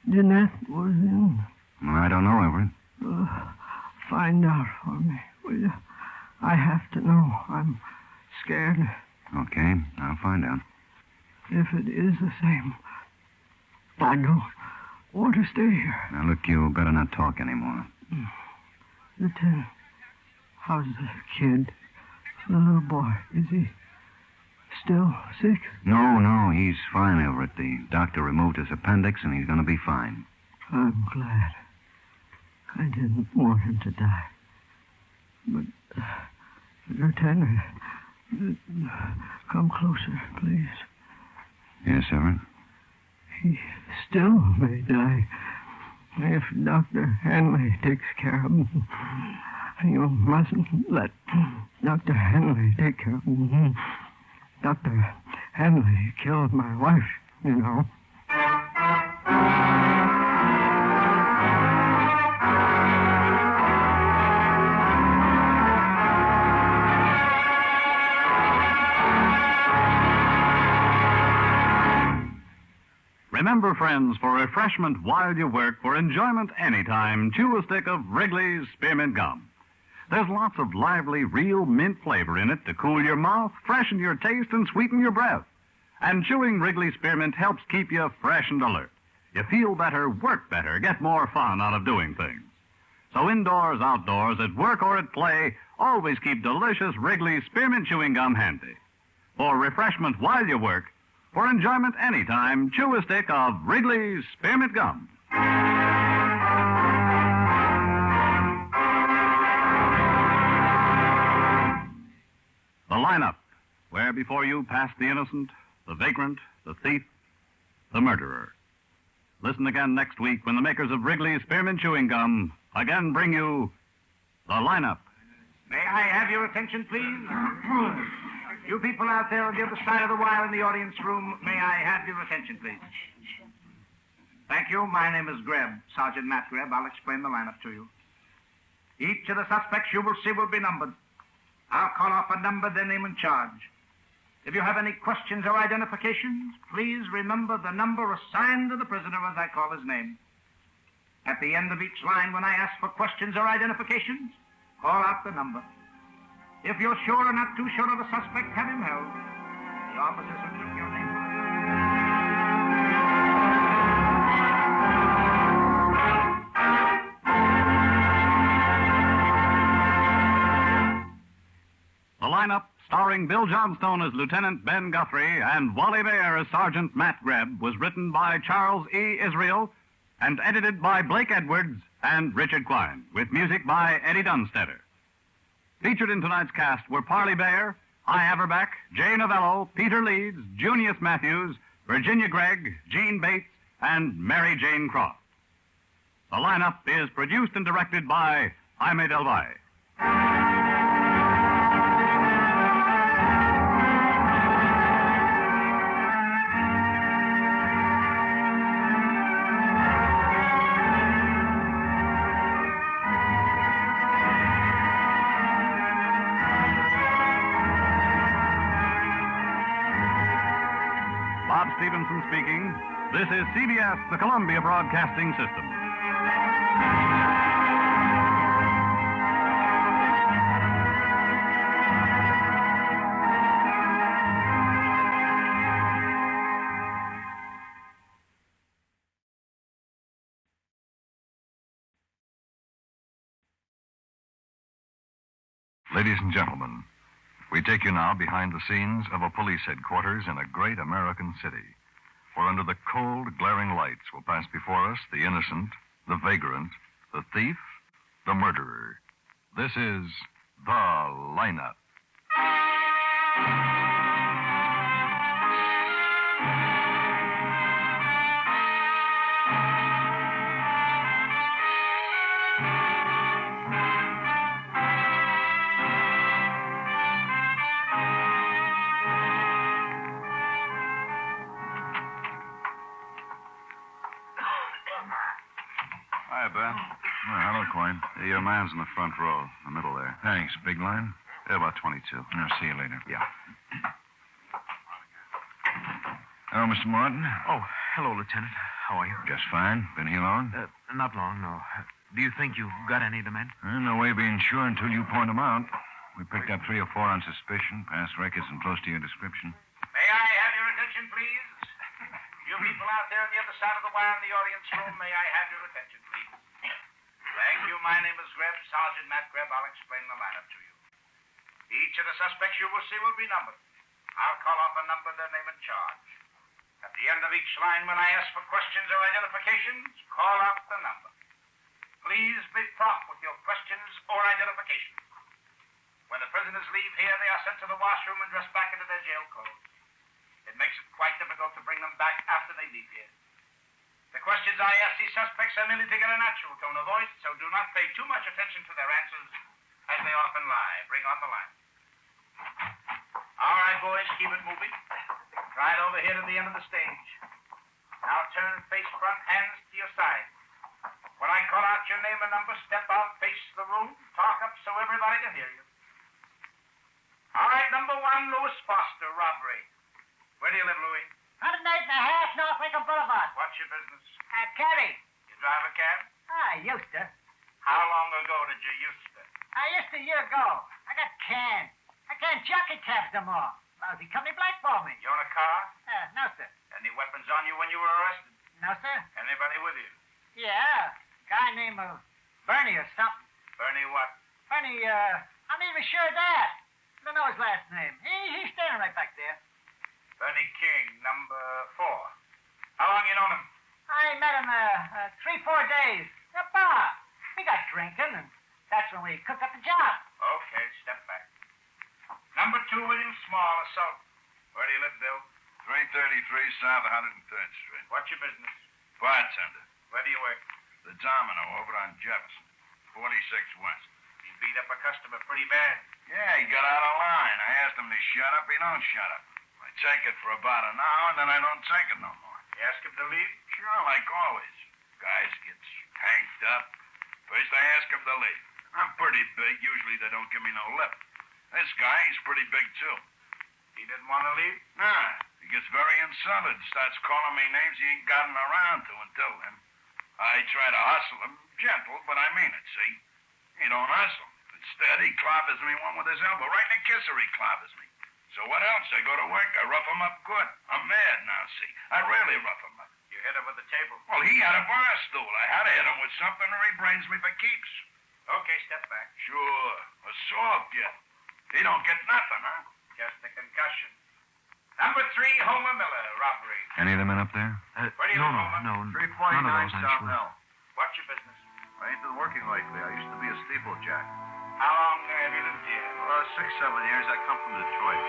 Jeanette was in? Well, I don't know, Everett. Find out for me, will you? I have to know. I'm scared. Okay, I'll find out. If it is the same, I don't want to stay here. Now, look, you better not talk anymore. Lieutenant, how's the kid? The little boy, is he still sick? No, he's fine, Everett. The doctor removed his appendix, and he's going to be fine. I'm glad. I didn't want him to die. But, Lieutenant, come closer, please. Yes, Everett? He still may die. If Dr. Hanley takes care of him, you mustn't let Dr. Hanley take care of him. Dr. Hanley killed my wife, you know. Remember, friends, for refreshment while you work, for enjoyment anytime, chew a stick of Wrigley's Spearmint Gum. There's lots of lively, real mint flavor in it to cool your mouth, freshen your taste, and sweeten your breath. And chewing Wrigley's Spearmint helps keep you fresh and alert. You feel better, work better, get more fun out of doing things. So indoors, outdoors, at work or at play, always keep delicious Wrigley's Spearmint Chewing Gum handy. For refreshment while you work, for enjoyment anytime, chew a stick of Wrigley's Spearmint Gum. The lineup, where before you pass the innocent, the vagrant, the thief, the murderer. Listen again next week when the makers of Wrigley's Spearmint Chewing Gum again bring you the lineup. May I have your attention, please? You people out there on the other side of the wire in the audience room, may I have your attention, please? Thank you. My name is Greb, Sergeant Matt Greb. I'll explain the lineup to you. Each of the suspects you will see will be numbered. I'll call off a number, their name and charge. If you have any questions or identifications, please remember the number assigned to the prisoner as I call his name. At the end of each line, when I ask for questions or identifications, call out the number. If you're sure or not too sure of a suspect, have him held. The officers who took your name. The lineup, starring Bill Johnstone as Lieutenant Ben Guthrie and Wally Mayer as Sergeant Matt Greb, was written by Charles E. Israel and edited by Blake Edwards and Richard Quine, with music by Eddie Dunstetter. Featured in tonight's cast were Parley Bayer, Hy Averback, Jay Novello, Peter Leeds, Junius Matthews, Virginia Gregg, Jean Bates, and Mary Jane Croft. The lineup is produced and directed by Jaime Del Valle. Stevenson speaking. This is CBS, the Columbia Broadcasting System. Ladies and gentlemen, we take you now behind the scenes of a police headquarters in a great American city, where under the cold, glaring lights will pass before us the innocent, the vagrant, the thief, the murderer. This is The Lineup. Hi, Ben. Hello, Quine. Your man's in the front row, in the middle there. Thanks. Big line? Yeah, about 22. I'll see you later. Yeah. Hello, Mr. Martin. Oh, hello, Lieutenant. How are you? Just fine. Been here long? Not long, no. Do you think you've got any of the men? No way of being sure until you point them out. We picked up 3 or 4 on suspicion, past records, and close to your description. May I have your attention, please? You people out there on the other side of the wire in the audience room, may I have your attention, please? Thank you. My name is Greb, Sergeant Matt Greb. I'll explain the lineup to you. Each of the suspects you will see will be numbered. I'll call off a number, their name and charge. At the end of each line, when I ask for questions or identifications, call out the number. Please be prompt with your questions or identifications. When the prisoners leave here, they are sent to the washroom and dressed back into their jail clothes. It makes it quite difficult to bring them back after they leave here. The questions I ask these suspects are merely to get a natural tone of voice, so do not pay too much attention to their answers, as they often lie. Bring on the line. All right, boys, keep it moving. Right over here to the end of the stage. Now turn face front, hands to your side. When I call out your name and number, step out, face the room, talk up so everybody can hear you. All right, number 1, Louis Foster, robbery. Where do you live, Louis? 108 and a half North Lincoln Boulevard. What's your business? Caddy. You drive a cab? I used to. How long ago did you used to? I used to a year ago. I got canned. I can't jockey cabs no more. Lousy company blackballed me. You own a car? No, sir. Any weapons on you when you were arrested? No, sir. Anybody with you? Yeah. Guy named Bernie or something. Bernie what? Bernie, I'm not even sure of that. I don't know his last name. He's standing right back there. Bernie King, number 4. How long you known him? I met him 3-4 days. At a bar. We got drinking, and that's when we cooked up the job. Okay, step back. Number 2, William Small, assault. Where do you live, Bill? 333 South 103rd Street. What's your business? Bartender. Where do you work? The Domino over on Jefferson. 46 West. He beat up a customer pretty bad. Yeah, he got out of line. I asked him to shut up. He don't shut up. I take it for about an hour, and then I don't take it no more. You ask him to leave? Sure, like always. Guys gets hanked up. First I ask him to leave. I'm pretty big. Usually they don't give me no lip. This guy, he's pretty big, too. He didn't want to leave? Nah. He gets very insulted. Starts calling me names he ain't gotten around to until then. I try to hustle him. Gentle, but I mean it, see? He don't hustle. Instead, he clobbers me one with his elbow. Right in the kisser, he clobbers me. So what else? I go to work. I rough him up good. I'm mad now, see? I really rough him up. You hit him with the table? Well, he had a bar stool. I had to hit him with something or he brains me for keeps. Okay, step back. Sure. Assault, yeah. He don't get nothing, huh? Just a concussion. Number 3, Homer Miller, robbery. Any of the men up there? Where do you live, Homer? 349 South Mill. What's your business? I ain't been working lately. I used to be a steeplejack. How long have you lived here? 6-7 years. I come from Detroit.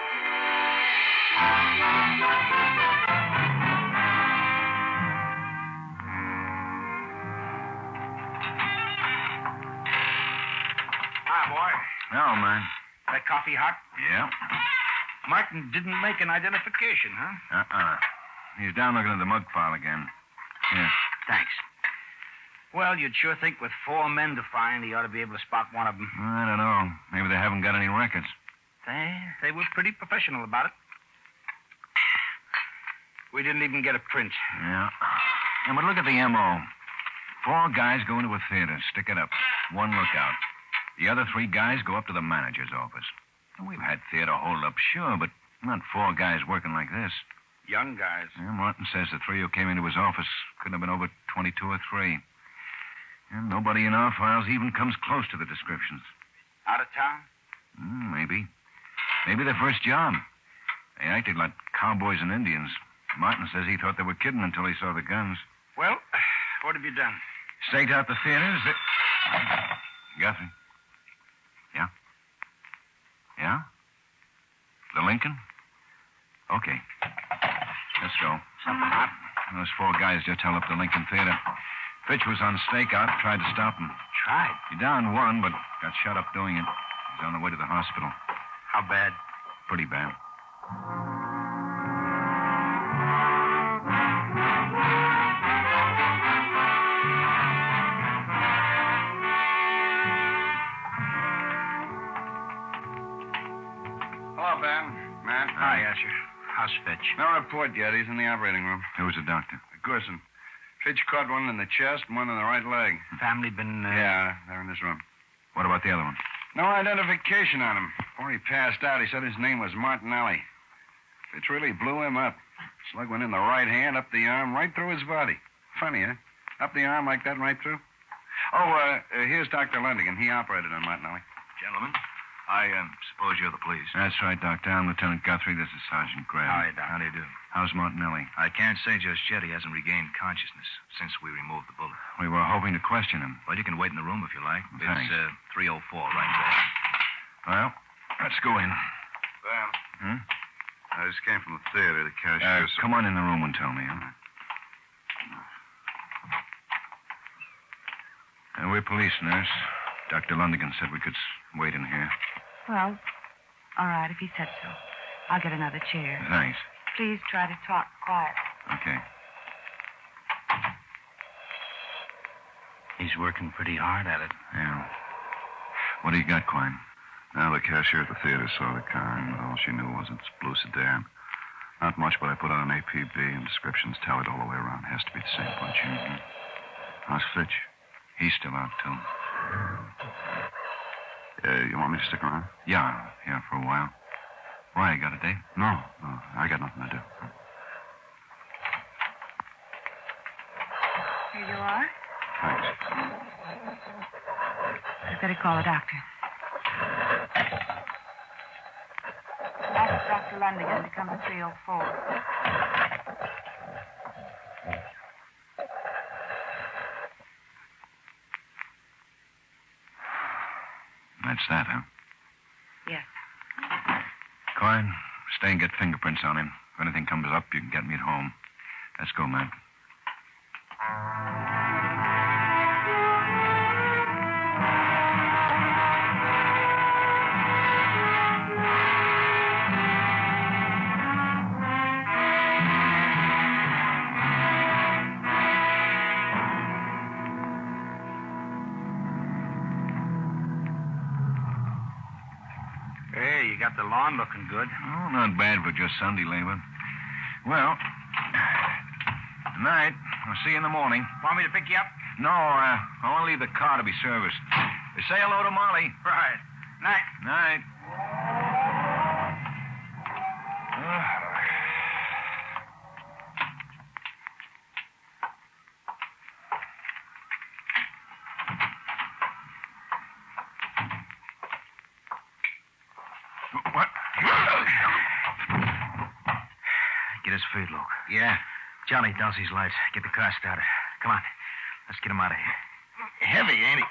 Hi, boy. No, man. That coffee hot? Yeah. Martin didn't make an identification, huh? He's down looking at the mug file again. Here. Thanks. Well, you'd sure think with 4 men to find, he ought to be able to spot one of them. I don't know. Maybe they haven't got any records. They were pretty professional about it. We didn't even get a print. Yeah. But look at the M.O. 4 guys go into a theater, stick it up. 1 lookout. The other 3 guys go up to the manager's office. We've had theater hold-up, sure, but not 4 guys working like this. Young guys. Yeah, Martin says the 3 who came into his office couldn't have been over 22 or 3. And nobody in our files even comes close to the descriptions. Out of town? Maybe. Maybe their first job. They acted like cowboys and Indians. Martin says he thought they were kidding until he saw the guns. Well, what have you done? Staked out the theaters. Guthrie. Yeah? Yeah? The Lincoln? Okay. Let's go. Something hot? Those 4 guys just held up the Lincoln Theater. Fitch was on stakeout, tried to stop him. Tried? He downed 1, but got shot up doing it. He's on the way to the hospital. How bad? Pretty bad. Hello, Ben. Matt. Hi, Asher. How's Fitch? No report yet. He's in the operating room. Who's the doctor? Gerson. Fitch caught one in the chest and one in the right leg. Family been... Yeah, they're in this room. What about the other one? No identification on him. Before he passed out, he said his name was Martinelli. Fitch really blew him up. Slug went in the right hand, up the arm, right through his body. Funny, huh? Up the arm like that, right through. Oh, here's Dr. Lendigan. He operated on Martinelli. Gentlemen. I suppose you're the police. That's right, Doctor. I'm Lieutenant Guthrie. This is Sergeant Greb. Hi, Doc. How do you do? How's Martinelli? I can't say just yet. He hasn't regained consciousness since we removed the bullet. We were hoping to question him. Well, you can wait in the room if you like. Thanks. It's 304 right there. Well, let's go in. Sam? I just came from the theater. The cashier... Come on in the room and tell me, huh? We're police, nurse. Dr. Lundigan said we could wait in here. Well, all right, if he said so. I'll get another chair. Thanks. Please try to talk quiet. Okay. He's working pretty hard at it. Yeah. What do you got, Quine? Now, the cashier at the theater saw the car, and all she knew was it's blue sedan. Not much, but I put on an APB, and descriptions tallied all the way around. Has to be the same bunch. Mm-hmm. How's Finch? He's still out, too. You want me to stick around? Yeah, for a while. Why, you got a date? No, I got nothing to do. Here you are. Thanks. I'd better call a doctor. Ask Dr. Lundigan to come to 304. That's that, huh? Yes. Coyne, stay and get fingerprints on him. If anything comes up, you can get me at home. Let's go, man. Hey, you got the lawn looking good. Oh, not bad for just Sunday labor. Well, night. I'll see you in the morning. Want me to pick you up? No, I want to leave the car to be serviced. Say hello to Molly. Right. Night. Night. What? Get his feet, Luke. Yeah. Johnny, douse these lights. Get the car started. Come on. Let's get him out of here. Heavy, ain't he?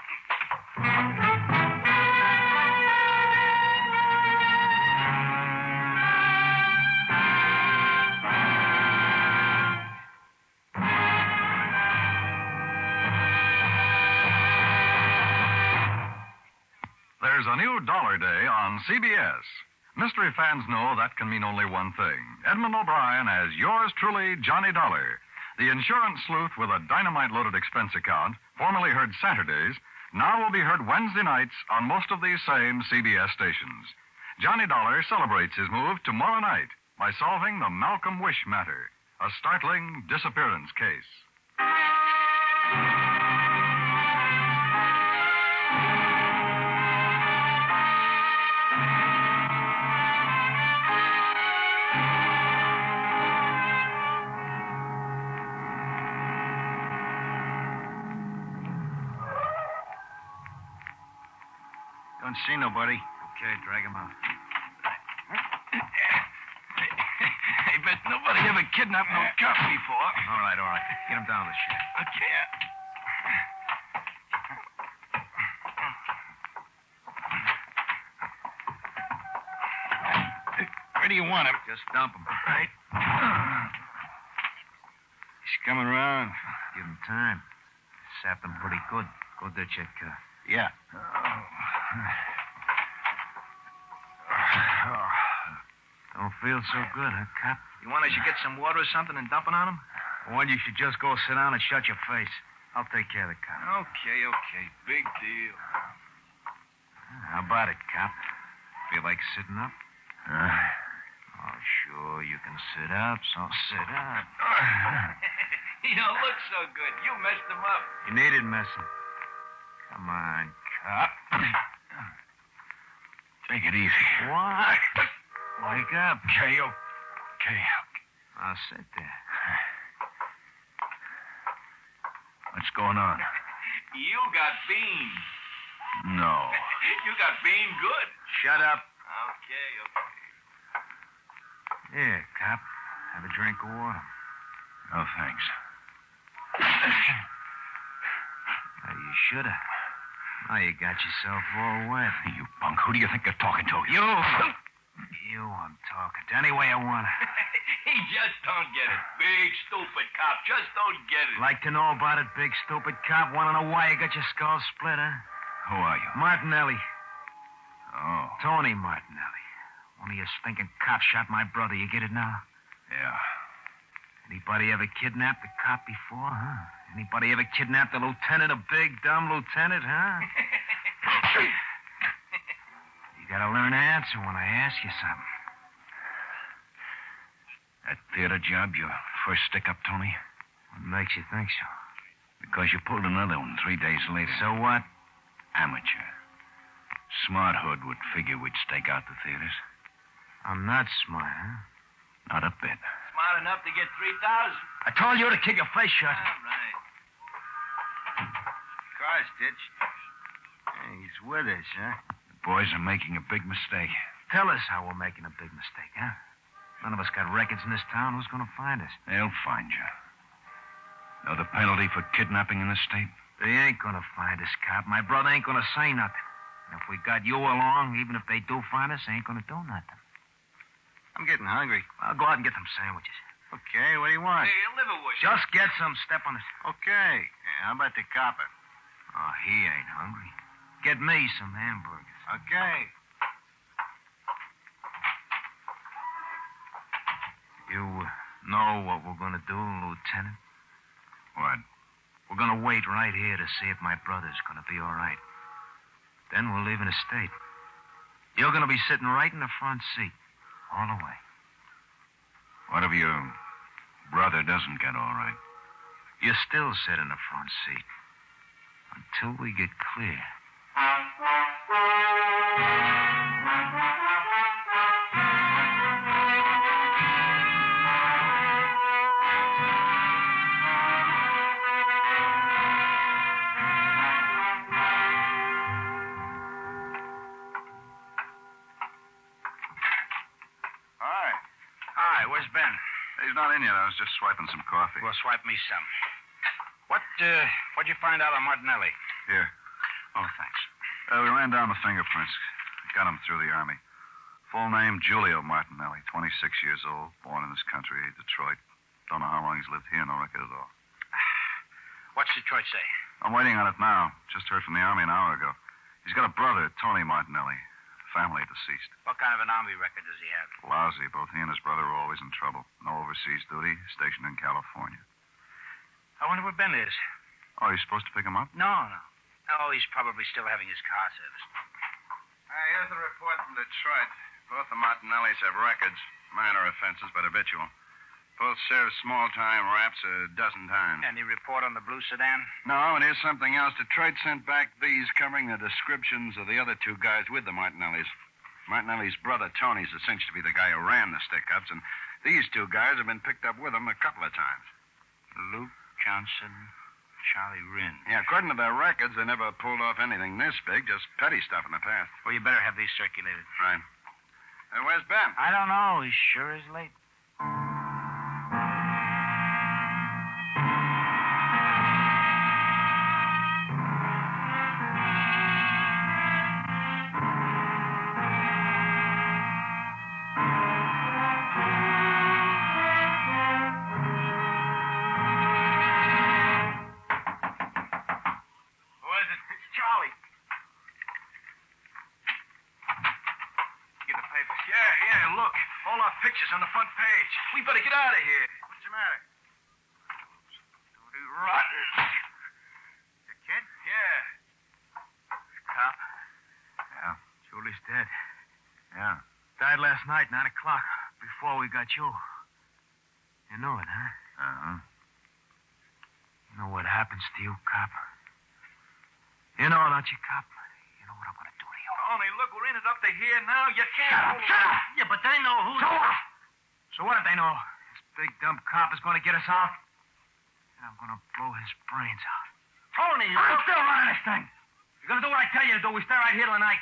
There's a new Dollar Day on CBS. Mystery fans know that can mean only one thing. Edmund O'Brien as yours truly, Johnny Dollar. The insurance sleuth with a dynamite-loaded expense account, formerly heard Saturdays, now will be heard Wednesday nights on most of these same CBS stations. Johnny Dollar celebrates his move tomorrow night by solving the Malcolm Wish matter, a startling disappearance case. Don't see nobody. Okay, drag him out. I bet nobody ever kidnapped no cop before. All right. Get him down to the shed. Okay. Where do you want him? Just dump him. Right. He's coming around. Give him time. Sapped him pretty good. Go ditch that car. Yeah. Don't feel so good, huh, Cop? You want us to get some water or something and dump it on him? Or you should just go sit down and shut your face. I'll take care of the cop. Okay. Big deal. How about it, Cop? Feel like sitting up? Oh, sure, you can sit up, so sit up. He don't look so good. You messed him up. You needed messing. Come on, Cop. Take it easy. What? Wake up. Okay. I'll sit there. What's going on? You got beans. No. You got bean good. Shut up. Okay. Here, cop. Have a drink of water. Oh, thanks. You should have. Now you got yourself all wet. You punk. Who do you think you're talking to? You I'm talking to. Any way I want to. He just don't get it. Big, stupid cop. Just don't get it. Like to know about it, big stupid cop? Want to know why you got your skull split, huh? Who are you? Martinelli. Oh. Tony Martinelli. One of your stinking cops shot my brother. You get it now? Yeah. Anybody ever kidnapped a cop before, huh? Anybody ever kidnapped a lieutenant, a big, dumb lieutenant, huh? You gotta learn to answer when I ask you something. That theater job, your first stick-up, Tony? What makes you think so? Because you pulled another one 3 days later. So what? Amateur. Smart hood would figure we'd stake out the theaters. I'm not smart, huh? Not a bit. Smart enough to get 3,000. I told you to keep your face shut. All right. Car stitched. Hey, he's with us, huh? The boys are making a big mistake. Tell us how we're making a big mistake, huh? None of us got records in this town. Who's going to find us? They'll find you. Know the penalty for kidnapping in this state? They ain't going to find us, cop. My brother ain't going to say nothing. And if we got you along, even if they do find us, they ain't going to do nothing. I'm getting hungry. I'll go out and get some sandwiches. Okay, what do you want? Hey, liverwurst. Just get some. Step on it. Okay. Yeah, how about the copper? Oh, he ain't hungry. Get me some hamburgers. Okay. You know what we're going to do, Lieutenant? What? We're going to wait right here to see if my brother's going to be all right. Then we're leaving the state. You're going to be sitting right in the front seat. All the way. What if your brother doesn't get all right? You still sit in the front seat. Until we get clear. Where's Ben? He's not in yet. I was just swiping some coffee. Well, swipe me some. What'd you find out on Martinelli? Here. Oh, thanks. We ran down the fingerprints. Got him through the Army. Full name, Giulio Martinelli, 26 years old, born in this country, Detroit. Don't know how long he's lived here, no record at all. What's Detroit say? I'm waiting on it now. Just heard from the Army an hour ago. He's got a brother, Tony Martinelli. Family deceased. What kind of an Army record does he have? Lousy. Both he and his brother were always in trouble. No overseas duty, stationed in California. I wonder where Ben is. Oh, you supposed to pick him up? No. Oh, he's probably still having his car serviced. Here's the report from Detroit. Both the Martinellis have records. Minor offenses, but habitual. Both served small-time raps a dozen times. Any report on the blue sedan? No, and here's something else. Detroit sent back these covering the descriptions of the other two guys with the Martinellis. Martinelli's brother, Tony's cinched to be the guy who ran the stick-ups, and these two guys have been picked up with him a couple of times. Luke Johnson, Charlie Rinn. Yeah, according to their records, they never pulled off anything this big, just petty stuff in the past. Well, you better have these circulated. Right. Where's Ben? I don't know. He sure is late. Pictures on the front page. We better get out of here. What's the matter? Rotten. The kid? Yeah. Cop. Yeah. Julie's dead. Yeah. Died last night, 9 o'clock, before we got you. You know it, huh? Uh-huh. You know what happens to you, cop? You know, don't you, cop? You know what I'm going to do to you. Tony, look, we're in it up to here now. You can't... Shut up! Yeah, but they know who... So what? So what if they know? This big, dumb cop is going to get us out? And I'm going to blow his brains out. Tony, I'm still running this thing. You're gonna do what I tell you to do. We stay right here till the night.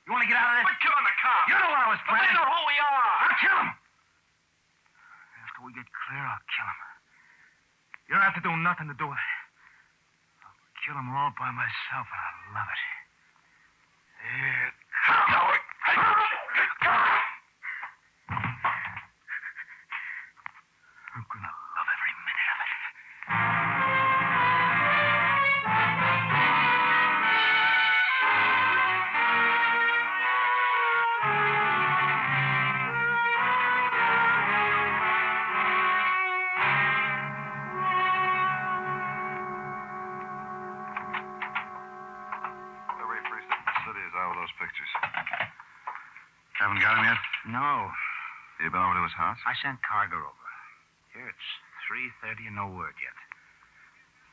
You want to get out of there? We're killing the cops. You know what I was But planning. they know who we are. I'll kill him. After we get clear, I'll kill him. You don't have to do nothing to do with it. I'll kill him all by myself, and I'll love it. Here I'm gonna love every minute of it. Every precinct in the city is out with those pictures. Haven't got him yet? No. You been over to his house? I sent Carger over. Here it's 3:30 and no word yet.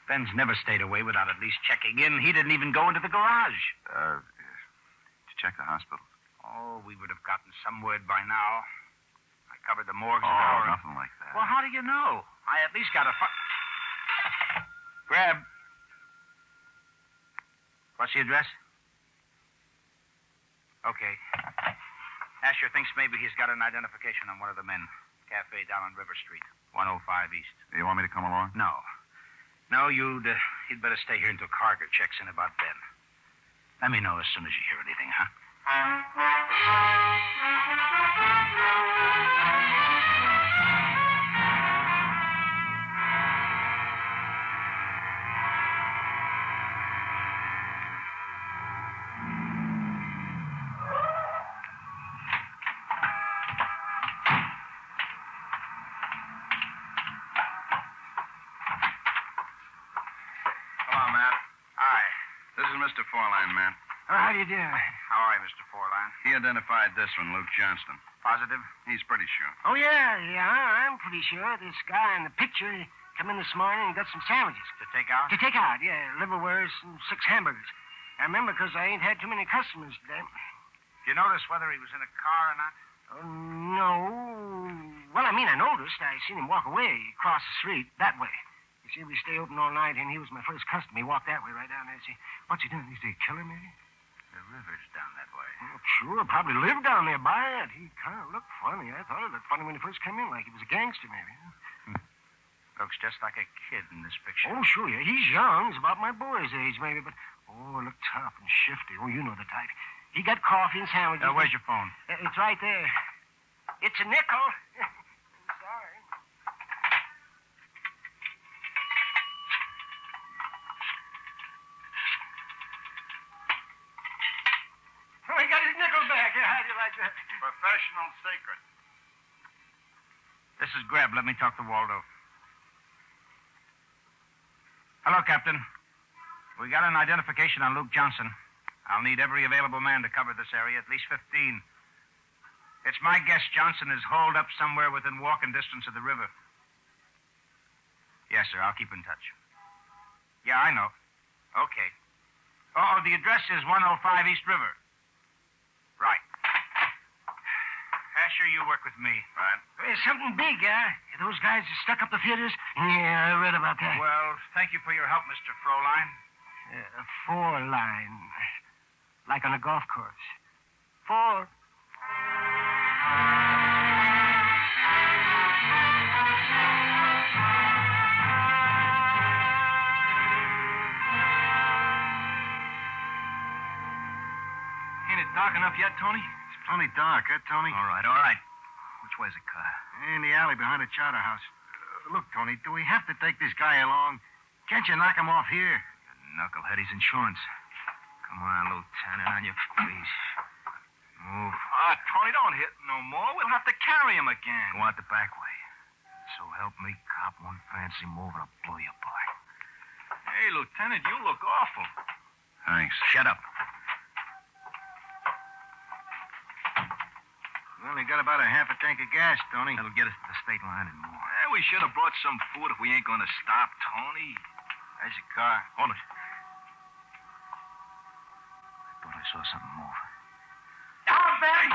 Ben's never stayed away without at least checking in. He didn't even go into the garage. Did you check the hospital? Oh, we would have gotten some word by now. I covered the morgues an Oh, hour. nothing like that. Well, how do you know? I at least got a... Greb. What's the address? Okay. Asher thinks maybe he's got an identification on one of the men. Cafe down on River Street, 105 East. You want me to come along? No. No, you'd better stay here until Carger checks in about Ben. Let me know as soon as you hear anything, huh? Hello, Matt. Hi. This is Mr. Forline, Matt. How do you do? How are you, Mr. Forline? He identified this one, Luke Johnston. Positive? He's pretty sure. Oh, yeah, I'm pretty sure this guy in the picture come in this morning and got some sandwiches. To take out? To take out, yeah. Liverwurst and 6 hamburgers. I remember because I ain't had too many customers today. Did you notice whether he was in a car or not? Oh, no. Well, I noticed. I seen him walk away across the street that way. You see, we stay open all night, and he was my first customer. He walked that way right down there. See, what's he doing? Is he a killer, maybe? The river's down that way. Oh, sure, probably lived down there by it. He kind of looked funny. I thought he looked funny when he first came in, like he was a gangster, maybe. Looks just like a kid in this picture. Oh, sure, yeah. He's young. He's about my boy's age, maybe, but, oh, look tough and shifty. Oh, you know the type. He got coffee and sandwiches. Where's your phone? It's right there. It's a nickel. I'm sorry. Oh, he got his nickel back. Yeah, how do you like that? Professional secret. This is Greb. Let me talk to Waldo. Hello, Captain. We got an identification on Luke Johnson. I'll need every available man to cover this area, at least 15. It's my guess Johnson is holed up somewhere within walking distance of the river. Yes, sir. I'll keep in touch. Yeah, I know. Okay. Oh, the address is 105 East River. Right. Asher, you work with me. Right. There's something big, those guys that stuck up the theaters? Yeah, I read about that. Well, thank you for your help, Mr. Froline. A 4-line. Like on a golf course. 4. Ain't it dark enough yet, Tony? It's plenty dark, Tony? All right. Which way's the car? In the alley behind the charter house. Look, Tony, do we have to take this guy along? Can't you knock him off here? Knucklehead, he's insurance. Come on, Lieutenant, on your feet. Move. Tony, don't hit no more. We'll have to carry him again. Go out the back way. So help me, cop, one fancy move and I'll blow you apart. Hey, Lieutenant, you look awful. Thanks. Shut up. We only got about a half a tank of gas, Tony. That'll get us to the state line and more. We should have brought some food if we ain't going to stop, Tony. There's your car. Hold it. I thought I saw something move. Down, Ben!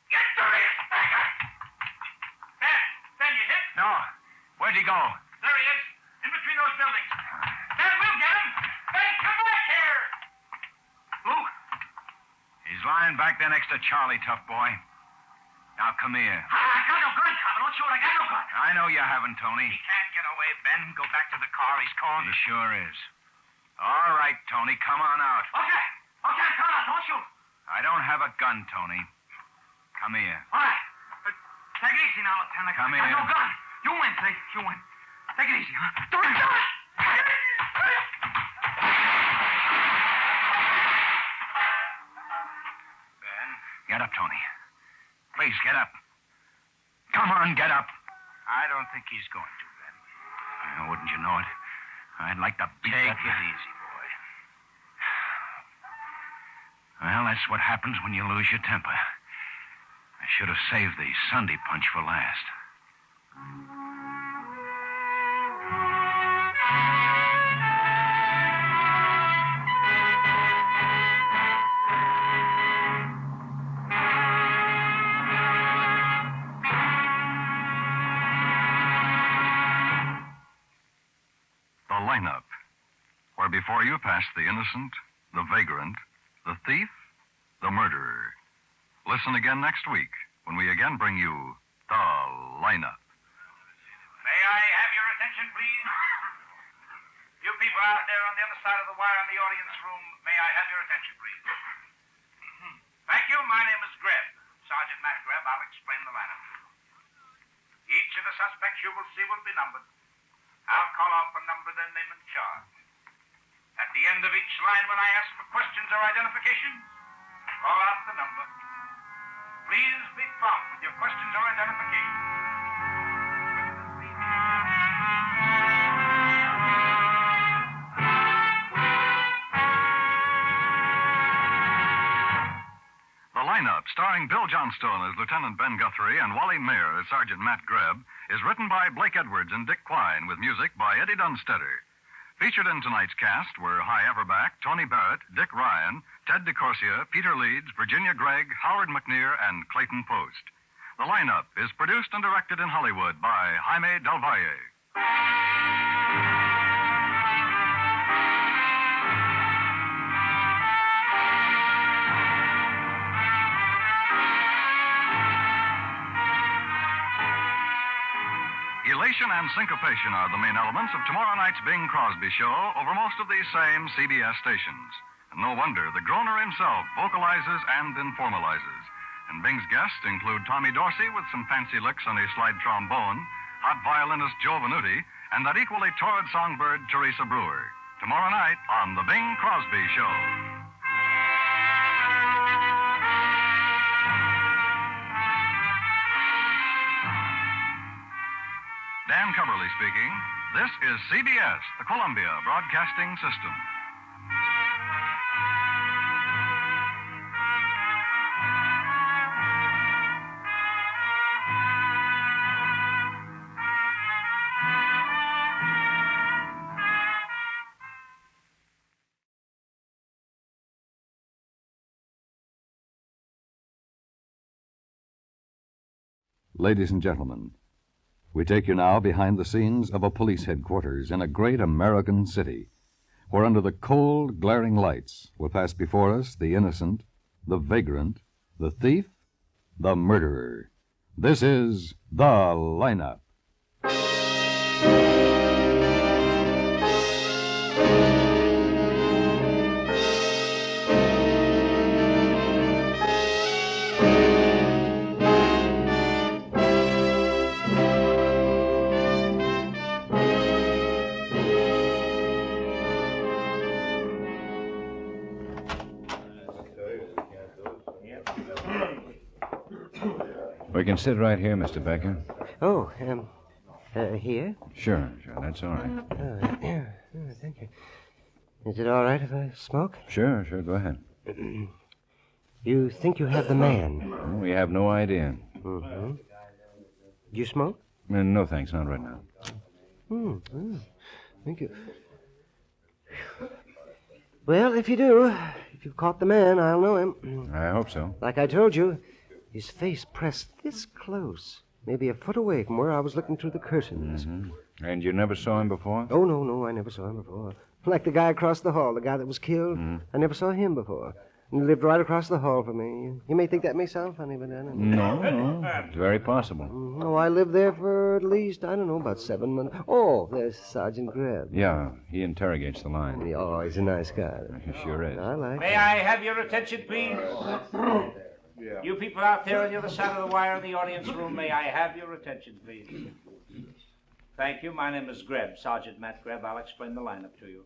Get to it! Ben, you hit? No. Where'd he go? There he is, in between those buildings. Stand back there next to Charlie, tough boy. Now, come here. I got no gun, Cop. Don't shoot. I got no gun. I know you haven't, Tony. He can't get away, Ben. Go back to the car. He's calling. He sure is. All right, Tony, come on out. Okay, come on. Don't shoot. I don't have a gun, Tony. Come here. All right. Take it easy now, Lieutenant. Come I got here. no gun. You win, see? You win. Take it easy, huh? Don't shoot. Ben. Get up, Tony. Please, get up. Come on, get up. I don't think he's going to, Ben. Wouldn't you know it? I'd like to beat Take that... it easy, boy. Well, that's what happens when you lose your temper. I should have saved the Sunday punch for last. The lineup, where before you pass the innocent, the vagrant, the thief, the murderer. Listen again next week when we again bring you the lineup. May I have your attention, please? You people out there on the other side of the wire in the audience room, may I have your attention, please? Thank you. My name is Greb. Sergeant Matt Greb. I'll explain the lineup. Each of the suspects you will see will be numbered. I'll call out the number, their name and charge. At the end of each line, when I ask for questions or identification, call out the number. Please be prompt with your questions or identification. The lineup, starring Bill Johnstone as Lieutenant Ben Guthrie and Wally Mayer as Sergeant Matt Greb, is written by Blake Edwards and Dick Quine with music by Eddie Dunstetter. Featured in tonight's cast were Hy Everback, Tony Barrett, Dick Ryan, Ted DeCorsia, Peter Leeds, Virginia Gregg, Howard McNear, and Clayton Post. The lineup is produced and directed in Hollywood by Jaime Del Valle. Elation and syncopation are the main elements of tomorrow night's Bing Crosby show over most of these same CBS stations. And no wonder the groaner himself vocalizes and informalizes. And Bing's guests include Tommy Dorsey with some fancy licks on his slide trombone, hot violinist Joe Venuti, and that equally torrid songbird Teresa Brewer. Tomorrow night on the Bing Crosby Show. Dan Coverly speaking. This is CBS, the Columbia Broadcasting System. Ladies and gentlemen, we take you now behind the scenes of a police headquarters in a great American city, where under the cold, glaring lights will pass before us the innocent, the vagrant, the thief, the murderer. This is The Lineup. We can sit right here, Mr. Becker. Oh, here? Sure, that's all right. Thank you. Is it all right if I smoke? Sure, go ahead. You think you have the man? Well, we have no idea. Mm-hmm. You smoke? No, thanks, not right now. Thank you. Well, if you do, if you've caught the man, I'll know him. I hope so. Like I told you, his face pressed this close, maybe a foot away from where I was looking through the curtains. Mm-hmm. And you never saw him before? Oh, no, I never saw him before. Like the guy across the hall, the guy that was killed. I never saw him before. And he lived right across the hall from me. You may think that may sound funny, but I don't know. No, it's very possible. No, I lived there for at least, I don't know, about 7 months. Oh, there's Sergeant Greb. Yeah, he interrogates the line. Oh, he's a nice guy. He sure is. I like May I have your attention, please? You people out there on the other side of the wire in the audience room, may I have your attention, please? Thank you. My name is Greb, Sergeant Matt Greb. I'll explain the lineup to you.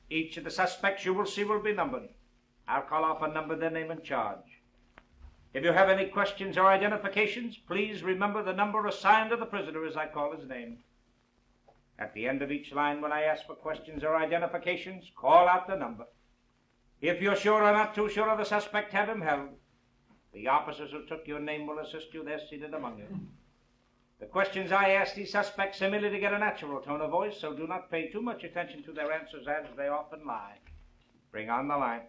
Each of the suspects you will see will be numbered. I'll call off a number, their name, and charge. If you have any questions or identifications, please remember the number assigned to the prisoner as I call his name. At the end of each line, when I ask for questions or identifications, call out the number. If you're sure or not too sure of the suspect, have him held. The officers who took your name will assist you. They're seated among you. The questions I ask these suspects are merely to get a natural tone of voice, so do not pay too much attention to their answers, as they often lie. Bring on the line.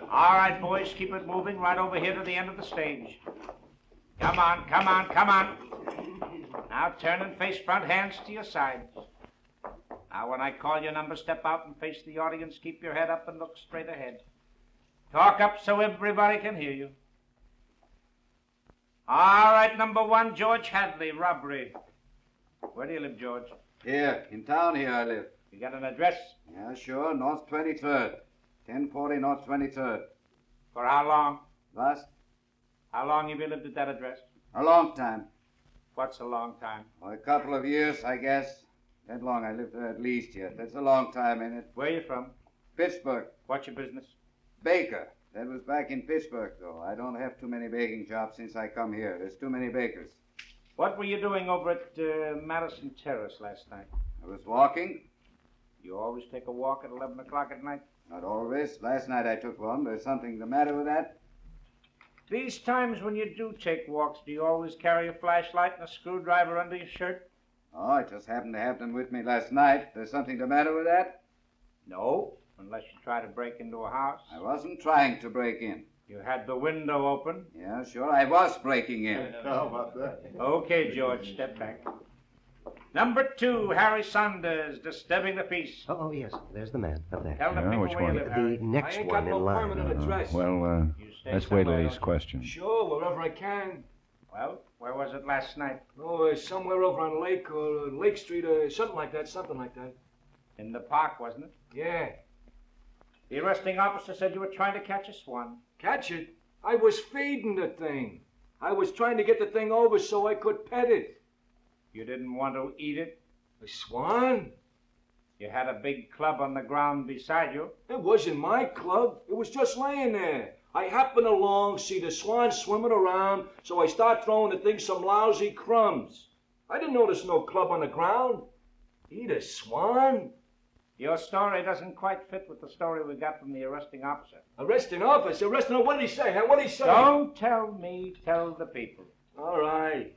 All right, boys, keep it moving right over here to the end of the stage. Come on, come on, come on. Now turn and face front, hands to your sides. Now, when I call your number, step out and face the audience. Keep your head up and look straight ahead. Talk up so everybody can hear you. All right, number 1, George Hadley, robbery. Where do you live, George? Here, in town here I live. You got an address? Yeah, sure, North 23rd. 1040 North 23rd. For how long? Last? How long have you lived at that address? A long time. What's a long time? Well, a couple of years, I guess. That long I lived there at least yet. That's a long time, ain't it? Where are you from? Pittsburgh. What's your business? Baker. That was back in Pittsburgh, though. I don't have too many baking jobs since I come here. There's too many bakers. What were you doing over at Madison Terrace last night? I was walking. You always take a walk at 11 o'clock at night? Not always. Last night I took one. There's something the matter with that? These times when you do take walks, do you always carry a flashlight and a screwdriver under your shirt? Oh, it just happened to have them with me last night. There's something the matter with that? No, unless you try to break into a house. I wasn't trying to break in. You had the window open? Yeah, sure, I was breaking in. How about that? Okay, George, step back. Number 2, Harry Saunders, disturbing the peace. Oh, yes, there's the man up there. Tell the people which where one? you live, Harry. The next one in line. Well, let's wait till these questions. Sure, wherever I can. Well, where was it last night? Oh, somewhere over on Lake or Lake Street or something like that, In the park, wasn't it? Yeah. The arresting officer said you were trying to catch a swan. Catch it? I was feeding the thing. I was trying to get the thing over so I could pet it. You didn't want to eat it? A swan? You had a big club on the ground beside you. It wasn't my club. It was just laying there. I happened along, see the swan swimming around, so I start throwing the thing some lousy crumbs. I didn't notice no club on the ground. Eat a swan? Your story doesn't quite fit with the story we got from the arresting officer. Arresting officer? What did he say, huh? What did he say? Don't tell me, tell the people. All right.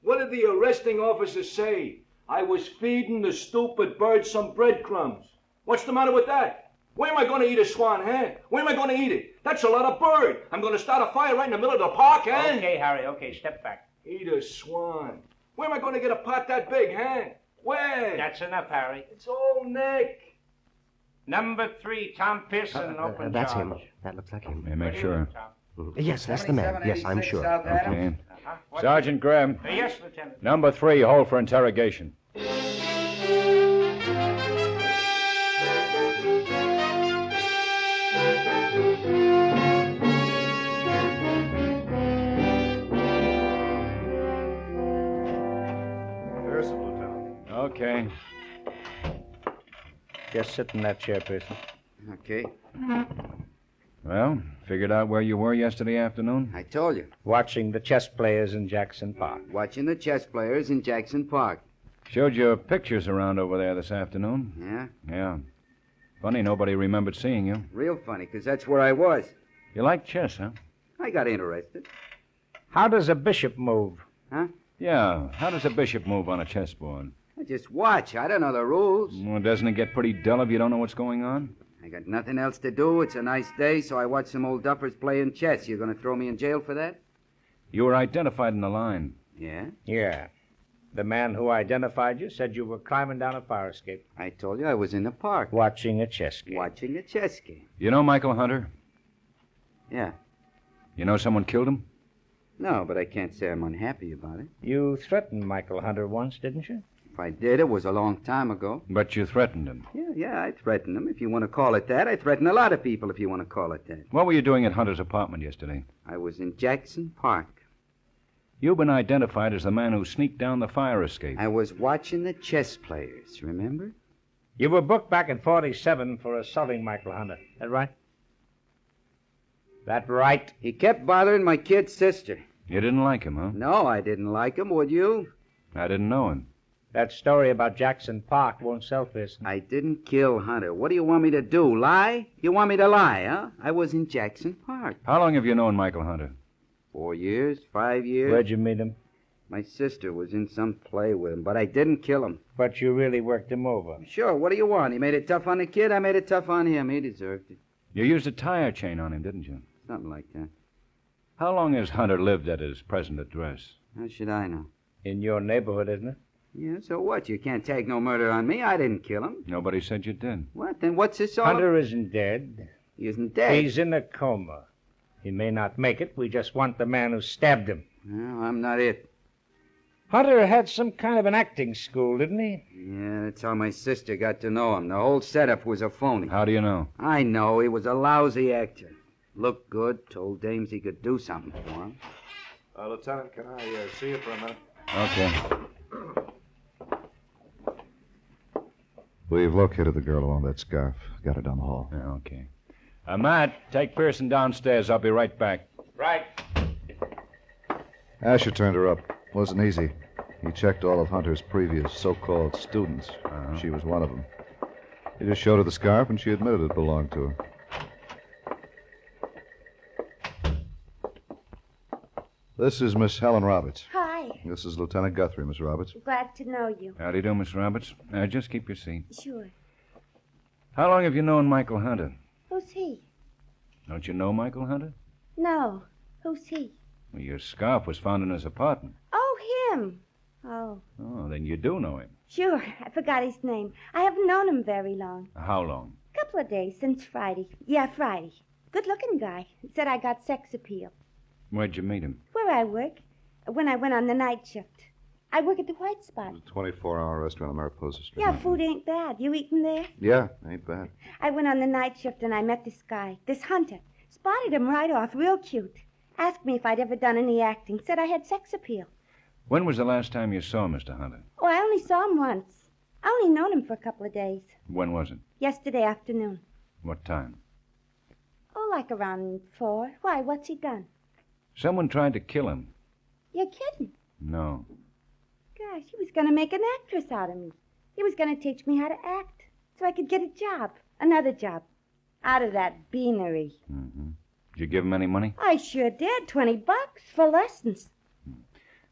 What did the arresting officer say? I was feeding the stupid bird some breadcrumbs. What's the matter with that? Where am I going to eat a swan, huh? Where am I going to eat it? That's a lot of bird. I'm going to start a fire right in the middle of the park, huh? Okay, Harry, okay, step back. Eat a swan. Where am I going to get a pot that big, huh? Where? That's enough, Harry. It's all neck. Number 3, Tom Pearson, open That's charge. him. That looks like him. May I make sure? Yes, that's the man. Yes, I'm sure. Okay. Sergeant Greb. Yes, Lieutenant. Number 3, hold for interrogation. Pearson, Lieutenant. Okay. Just sit in that chair, Pearson. Okay. Well, figured out where you were yesterday afternoon? I told you. Watching the chess players in Jackson Park. Watching the chess players in Jackson Park. Showed you pictures around over there this afternoon. Yeah? Yeah. Funny nobody remembered seeing you. Real funny, 'cause that's where I was. You like chess, huh? I got interested. How does a bishop move? Huh? Yeah. How does a bishop move on a chessboard? I just watch. I don't know the rules. Well, doesn't it get pretty dull if you don't know what's going on? I got nothing else to do. It's a nice day, so I watch some old duffers playing chess. You going to throw me in jail for that? You were identified in the line. Yeah? Yeah. The man who identified you said you were climbing down a fire escape. I told you I was in the park. Watching a chess game. Watching a chess game. You know Michael Hunter? Yeah. You know someone killed him? No, but I can't say I'm unhappy about it. You threatened Michael Hunter once, didn't you? If I did, it was a long time ago. But you threatened him. Yeah, I threatened him, if you want to call it that. I threatened a lot of people, if you want to call it that. What were you doing at Hunter's apartment yesterday? I was in Jackson Park. You've been identified as the man who sneaked down the fire escape. I was watching the chess players, remember? You were booked back in 47 for assaulting Michael Hunter. That right? That right? He kept bothering my kid's sister. You didn't like him, huh? No, I didn't like him, would you? I didn't know him. That story about Jackson Park won't sell this. I didn't kill Hunter. What do you want me to do, lie? You want me to lie, huh? I was in Jackson Park. How long have you known Michael Hunter? 4 years, 5 years. Where'd you meet him? My sister was in some play with him, but I didn't kill him. But you really worked him over. Sure, what do you want? He made it tough on the kid, I made it tough on him. He deserved it. You used a tire chain on him, didn't you? Something like that. How long has Hunter lived at his present address? How should I know? In your neighborhood, isn't it? Yeah, so what? You can't tag no murder on me. I didn't kill him. Nobody said you did. What? Then what's this all Hunter isn't dead. He isn't dead? He's in a coma. He may not make it. We just want the man who stabbed him. No, I'm not it. Hunter had some kind of an acting school, didn't he? Yeah, that's how my sister got to know him. The whole setup was a phony. How do you know? I know. He was a lousy actor. Looked good, told dames he could do something for him. Lieutenant, can I see you for a minute? Okay. We've located the girl along that scarf. Got her down the hall. Yeah, okay. Matt, take Pearson downstairs. I'll be right back. Right. Asher turned her up. Wasn't easy. He checked all of Hunter's previous so-called students. She was one of them. He just showed her the scarf, and she admitted it belonged to her. This is Miss Helen Roberts. Hi. This is Lieutenant Guthrie, Miss Roberts. Glad to know you. How do you do, Miss Roberts? Just keep your seat. Sure. How long have you known Michael Hunter? Who's he? Don't you know Michael Hunter? No. Who's he? Well, your scarf was found in his apartment. Oh, him. Oh. Oh, then you do know him. Sure. I forgot his name. I haven't known him very long. How long? A couple of days, since Friday. Yeah, Friday. Good-looking guy. Said I got sex appeal. Where'd you meet him? Where I work. When I went on the night shift. I work at the White Spot. 24-hour restaurant on Mariposa Street. Yeah, food ain't bad. You eating there? Yeah, ain't bad. I went on the night shift and I met this guy, this Hunter. Spotted him right off, real cute. Asked me if I'd ever done any acting. Said I had sex appeal. When was the last time you saw Mr. Hunter? Oh, I only saw him once. I only known him for a couple of days. When was it? Yesterday afternoon. What time? Oh, like around 4. Why, what's he done? Someone tried to kill him. You're kidding. No. Gosh, he was going to make an actress out of me. He was going to teach me how to act so I could get a job, another job, out of that beanery. Mm-hmm. Did you give him any money? I sure did. $20 for lessons.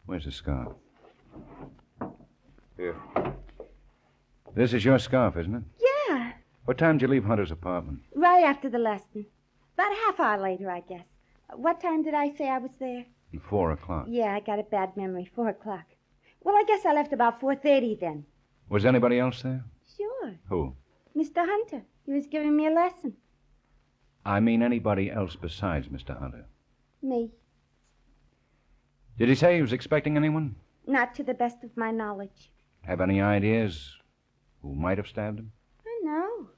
Where's the scarf? Here. This is your scarf, isn't it? Yeah, What time did you leave Hunter's apartment? right after the lesson. About a half hour later, I guess. What time did I say I was there? 4 o'clock. Yeah, I got a bad memory. 4 o'clock. Well, I guess I left about 4:30 then. Was anybody else there? Sure. Who? Mr. Hunter. He was giving me a lesson. I mean anybody else besides Mr. Hunter. Me. Did he say he was expecting anyone? Not to the best of my knowledge. Have any ideas who might have stabbed him? I know.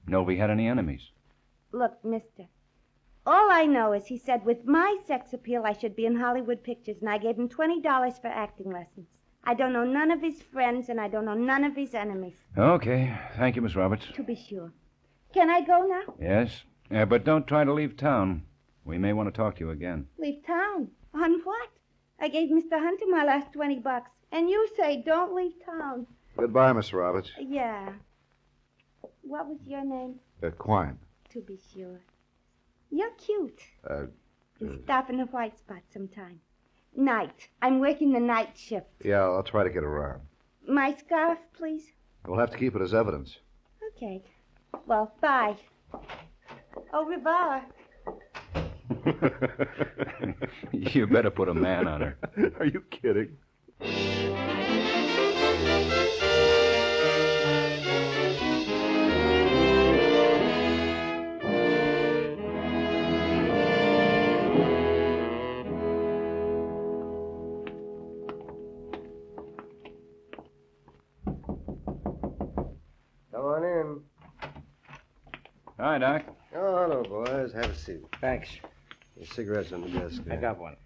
Know if he had any enemies? Look, mister. All I know is he said with my sex appeal I should be in Hollywood pictures, and I gave him $20 for acting lessons. I don't know none of his friends, and I don't know none of his enemies. Okay. Thank you, Miss Roberts. To be sure. Can I go now? Yes. But don't try to leave town. We may want to talk to you again. Leave town? On what? I gave Mr. Hunter my last $20, and you say don't leave town. Goodbye, Miss Roberts. Yeah. What was your name? Quine. To be sure. You're cute. Stop in the White Spot sometime. Night. I'm working the night shift. Yeah, I'll try to get around. My scarf, please? We'll have to keep it as evidence. Okay. Well, bye. Au revoir. You better put a man on her. Are you kidding? Come on in. Hi, Doc. Oh, hello, boys. Have a seat. Thanks. Your cigarettes on the desk there. I got one.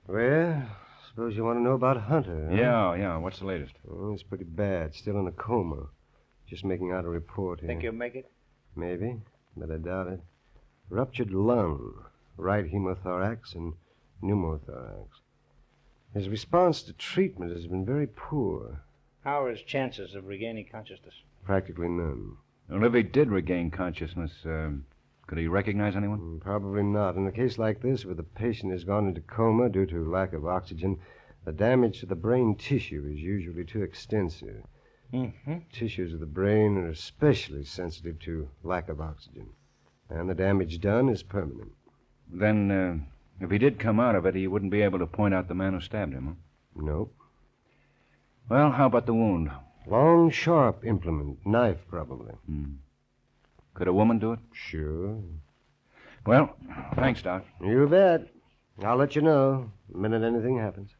Well, suppose you want to know about Hunter, huh? Yeah. What's the latest? Oh, he's pretty bad. Still in a coma. Just making out a report here. Think you'll make it? Maybe, but I doubt it. Ruptured lung, right hemothorax, and pneumothorax. His response to treatment has been very poor. How are his chances of regaining consciousness? Practically none. Well, if he did regain consciousness, could he recognize anyone? Probably not. In a case like this, where the patient has gone into coma due to lack of oxygen, the damage to the brain tissue is usually too extensive. Mm-hmm. Tissues of the brain are especially sensitive to lack of oxygen. And the damage done is permanent. Then, if he did come out of it, he wouldn't be able to point out the man who stabbed him, huh? Nope. Well, how about the wound? Long, sharp implement. Knife, probably. Could a woman do it? Sure. Well, thanks, Doc. You bet. I'll let you know the minute anything happens.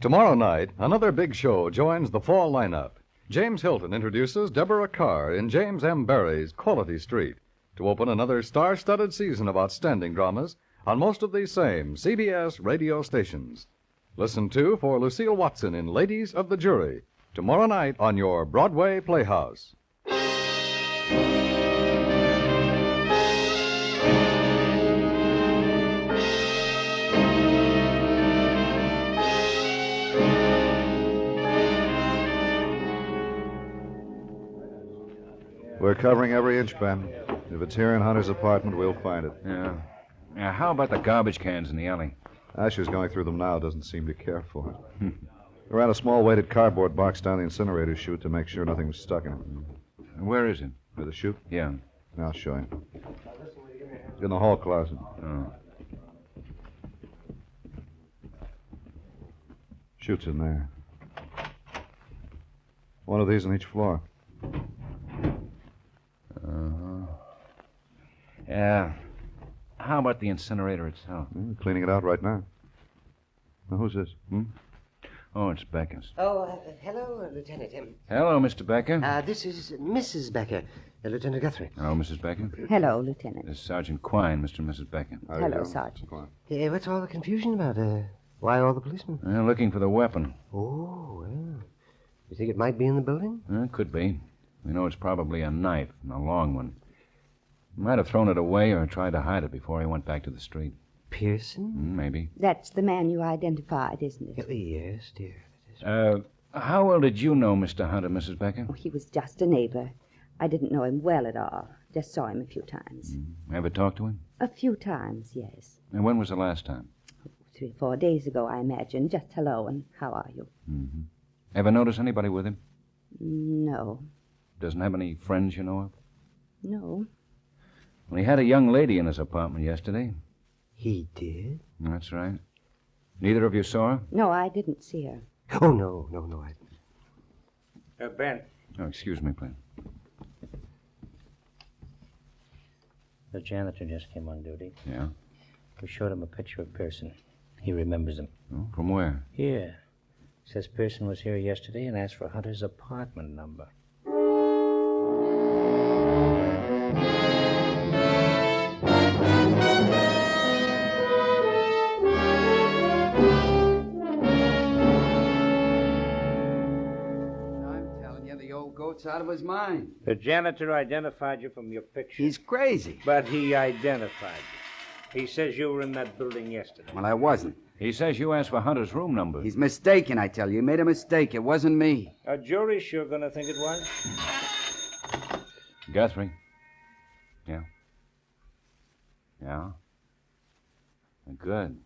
Tomorrow night, another big show joins the fall lineup. James Hilton introduces Deborah Carr in James M. Barrie's Quality Street to open another star-studded season of outstanding dramas on most of these same CBS radio stations. Listen, too, for Lucille Watson in Ladies of the Jury tomorrow night on your Broadway Playhouse. We're covering every inch, Ben. If it's here in Hunter's apartment, we'll find it. Yeah. How about the garbage cans in the alley? Asher's going through them now. Doesn't seem to care for it. We ran a small weighted cardboard box down the incinerator chute to make sure nothing was stuck in it. Where is it? Where the chute? Yeah. I'll show you. It's in the hall closet. Oh. Chute's in there. One of these on each floor. Yeah. How about the incinerator itself? We're cleaning it out right now. Now, who's this? Oh, it's Becker's. Oh, hello, Lieutenant. Hello, Mr. Becker. This is Mrs. Becker, Lieutenant Guthrie. Hello, Mrs. Becker. Hello, Lieutenant. This is Sergeant Quine, Mr. and Mrs. Becker. Hello, Sergeant. What's all the confusion about? Why all the policemen? Looking for the weapon. Oh, well. You think it might be in the building? Could be. We know it's probably a knife, and a long one. He might have thrown it away or tried to hide it before he went back to the street. Pearson? Maybe. That's the man you identified, isn't it? Yes, dear. How well did you know Mr. Hunter, Mrs. Becker? Oh, he was just a neighbor. I didn't know him well at all. Just saw him a few times. Ever talked to him? A few times, yes. And when was the last time? 3 or 4 days ago, I imagine. Just hello and how are you? Ever notice anybody with him? No. Doesn't have any friends you know of? No. Well, he had a young lady in his apartment yesterday. He did? That's right. Neither of you saw her? No, I didn't see her. Oh, no, I didn't. Ben. Oh, excuse me, please. The janitor just came on duty. Yeah? We showed him a picture of Pearson. He remembers him. Oh, from where? Here. Says Pearson was here yesterday and asked for Hunter's apartment number. Goat's out of his mind. The janitor identified you from your picture. He's crazy. But he identified you. He says you were in that building yesterday. Well, I wasn't. He says you asked for Hunter's room number. He's mistaken, I tell you. He made a mistake. It wasn't me. A jury's sure gonna think it was. Guthrie. Yeah? Yeah? Good.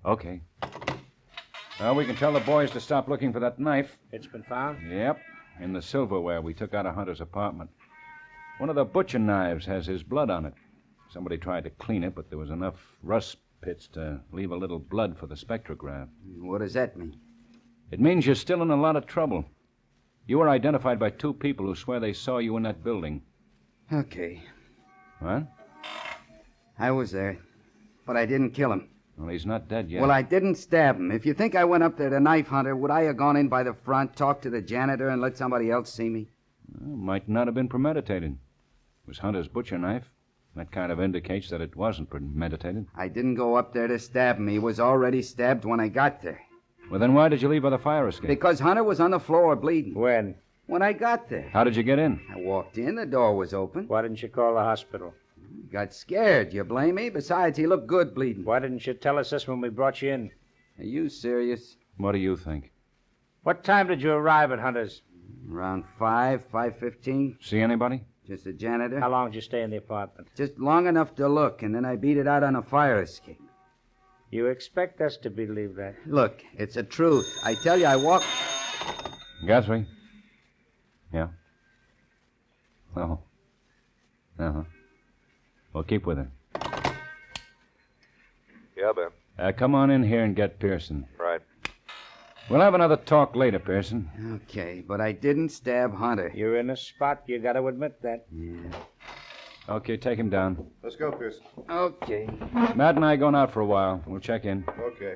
Okay. Well, we can tell the boys to stop looking for that knife. It's been found? Yep. In the silverware we took out of Hunter's apartment. One of the butcher knives has his blood on it. Somebody tried to clean it, but there was enough rust pits to leave a little blood for the spectrograph. What does that mean? It means you're still in a lot of trouble. You were identified by 2 people who swear they saw you in that building. Okay. What? I was there, but I didn't kill him. Well, he's not dead yet. Well, I didn't stab him. If you think I went up there to knife Hunter, would I have gone in by the front, talked to the janitor, and let somebody else see me? Well, might not have been premeditated. It was Hunter's butcher knife. That kind of indicates that it wasn't premeditated. I didn't go up there to stab him. He was already stabbed when I got there. Well, then why did you leave by the fire escape? Because Hunter was on the floor bleeding. When? When I got there. How did you get in? I walked in, the door was open. Why didn't you call the hospital? Got scared. You blame me? Besides, he looked good bleeding. Why didn't you tell us this when we brought you in? Are you serious? What do you think? What time did you arrive at Hunter's? Around 5:15. See anybody? Just a janitor. How long did you stay in the apartment? Just long enough to look, and then I beat it out on a fire escape. You expect us to believe that? Look, it's the truth. I tell you, I walked... Guthrie? Yeah? Oh. Uh-huh. Well, keep with her. Yeah, Ben. Come on in here and get Pearson. Right. We'll have another talk later, Pearson. Okay, but I didn't stab Hunter. You're in a spot. You got to admit that. Yeah. Okay, take him down. Let's go, Pearson. Okay. Matt and I going out for a while. We'll check in. Okay.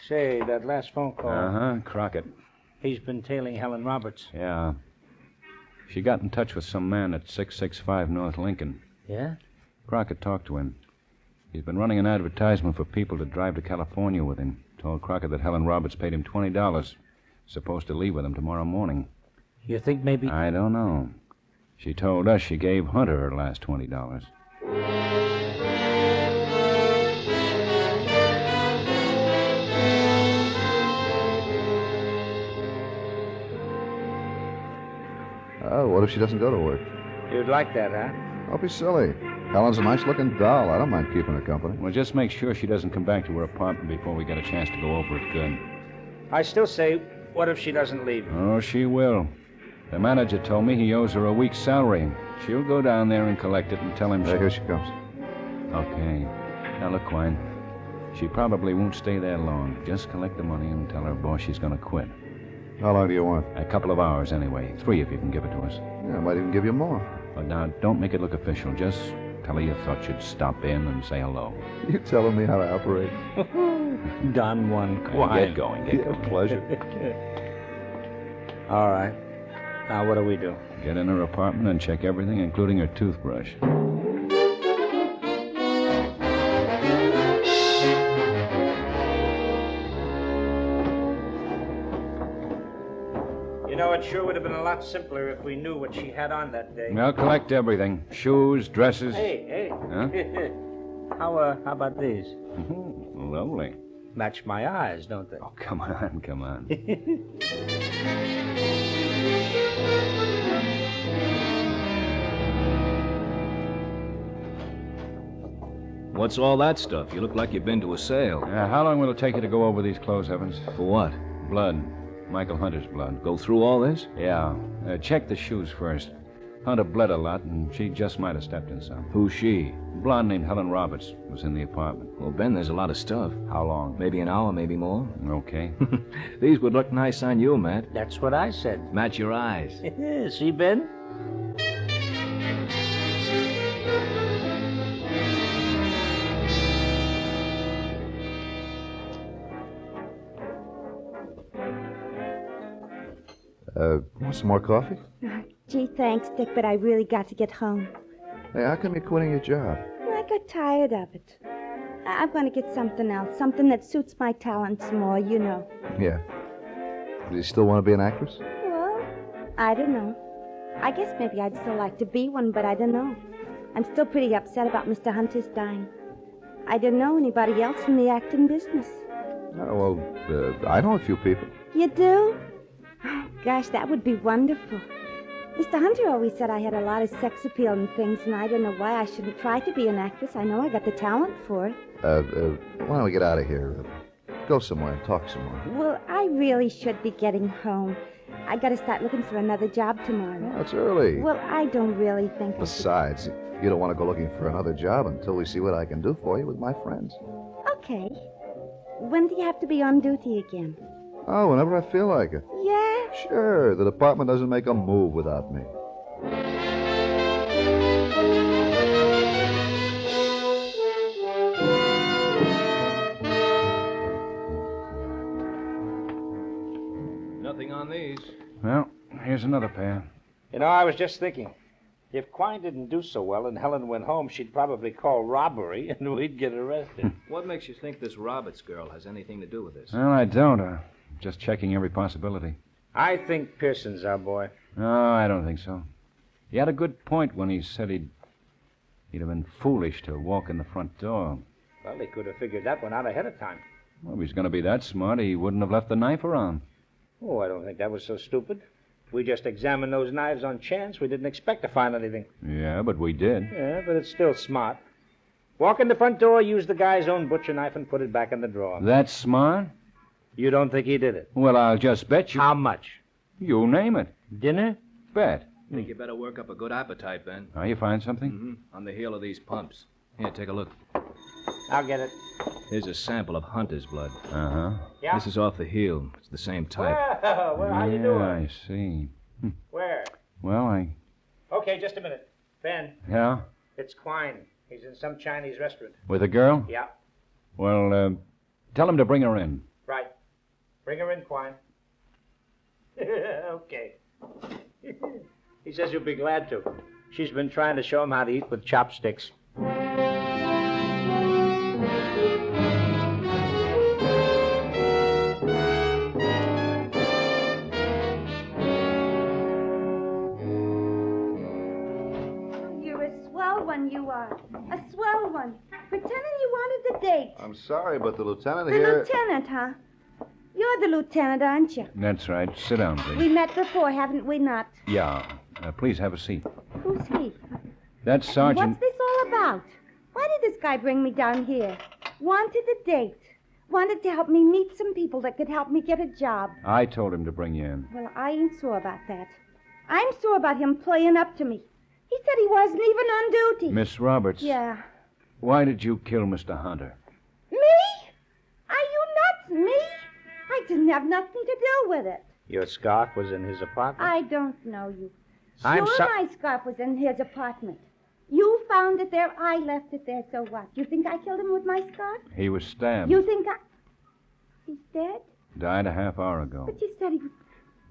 Say, that last phone call. Uh-huh, Crockett. He's been tailing Helen Roberts. Yeah. She got in touch with some man at 665 North Lincoln. Yeah? Crockett talked to him. He's been running an advertisement for people to drive to California with him. Told Crockett that Helen Roberts paid him $20. Supposed to leave with him tomorrow morning. You think maybe... I don't know. She told us she gave Hunter her last $20. Oh, what if she doesn't go to work? You'd like that, huh? Don't be silly. Helen's a nice-looking doll. I don't mind keeping her company. Well, just make sure she doesn't come back to her apartment before we get a chance to go over it good. I still say, what if she doesn't leave? Oh, she will. The manager told me he owes her a week's salary. She'll go down there and collect it and tell him Here she comes. Okay. Now, look, Quine. She probably won't stay there long. Just collect the money and tell her boss she's going to quit. How long do you want? A couple of hours, anyway. 3 if you can give it to us. Yeah, I might even give you more. But now, don't make it look official. Just tell her you thought you'd stop in and say hello. You telling me how to operate? Don Juan Quine. Get going. Get going. Pleasure. All right. Now, what do we do? Get in her apartment and check everything, including her toothbrush. You know, it sure would have been a lot simpler if we knew what she had on that day. I'll collect everything. Shoes, dresses. Hey. Huh? How about these? Lovely. Match my eyes, don't they? Oh, come on. What's all that stuff? You look like you've been to a sale. How long will it take you to go over these clothes, Evans? For what? Blood. Michael Hunter's blood. Go through all this? Yeah. Check the shoes first. Hunter bled a lot, and she just might have stepped in some. Who's she? Blonde named Helen Roberts was in the apartment. Well, Ben, there's a lot of stuff. How long? Maybe an hour, maybe more. Okay. These would look nice on you, Matt. That's what I said. Match your eyes. See, Ben? Want some more coffee? Gee, thanks, Dick, but I really got to get home. Hey, how come you're quitting your job? I got tired of it. I'm going to get something else, something that suits my talents more, you know. Yeah. Do you still want to be an actress? Well, I don't know. I guess maybe I'd still like to be one, but I don't know. I'm still pretty upset about Mr. Hunter's dying. I don't know anybody else in the acting business. Oh, well, I know a few people. You do? Oh, gosh, that would be wonderful. Mr. Hunter always said I had a lot of sex appeal and things, and I don't know why I shouldn't try to be an actress. I know I got the talent for it. Why don't we get out of here? Go somewhere and talk some more. Well, I really should be getting home. I got to start looking for another job tomorrow. Oh, it's early. Well, I don't really think... Besides, you don't want to go looking for another job until we see what I can do for you with my friends. Okay. When do you have to be on duty again? Oh, whenever I feel like it. Yes? Sure, the department doesn't make a move without me. Nothing on these. Well, here's another pair. You know, I was just thinking, if Quine didn't do so well and Helen went home, she'd probably call robbery and we'd get arrested. What makes you think this Roberts girl has anything to do with this? Well, I don't. Just checking every possibility. I think Pearson's our boy. No, I don't think so. He had a good point when he said he'd have been foolish to walk in the front door. Well, he could have figured that one out ahead of time. Well, if he's going to be that smart, he wouldn't have left the knife around. Oh, I don't think that was so stupid. We just examined those knives on chance. We didn't expect to find anything. Yeah, but we did. Yeah, but it's still smart. Walk in the front door, use the guy's own butcher knife, and put it back in the drawer. That's smart? You don't think he did it? Well, I'll just bet you. How much? You name it. Dinner? Bet. I think you better work up a good appetite, Ben. Oh, you find something? Mm-hmm. On the heel of these pumps. Here, take a look. I'll get it. Here's a sample of Hunter's blood. Uh-huh. Yeah? This is off the heel. It's the same type. Well, how you doing? I see. Where? Well, Okay, just a minute. Ben. Yeah? It's Quine. He's in some Chinese restaurant. With a girl? Yeah. Well, tell him to bring her in. Right. Bring her in, Quine. Okay. He says he'll be glad to. She's been trying to show him how to eat with chopsticks. You are. A swell one. Pretending you wanted the date. I'm sorry, but the lieutenant The here... lieutenant, huh? You're the lieutenant, aren't you? That's right. Sit down, please. We met before, haven't we not? Yeah. Please have a seat. Who's he? That's Sergeant... What's this all about? Why did this guy bring me down here? Wanted a date. Wanted to help me meet some people that could help me get a job. I told him to bring you in. Well, I ain't sure about that. I'm sure about him playing up to me. He said he wasn't even on duty. Miss Roberts. Yeah. Why did you kill Mr. Hunter? Me? Are you nuts? Me? I didn't have nothing to do with it. Your scarf was in his apartment? I don't know you. I'm Sure, my scarf was in his apartment. You found it there, I left it there, so what? You think I killed him with my scarf? He was stabbed. You think He's dead? Died a half hour ago. But you said he was...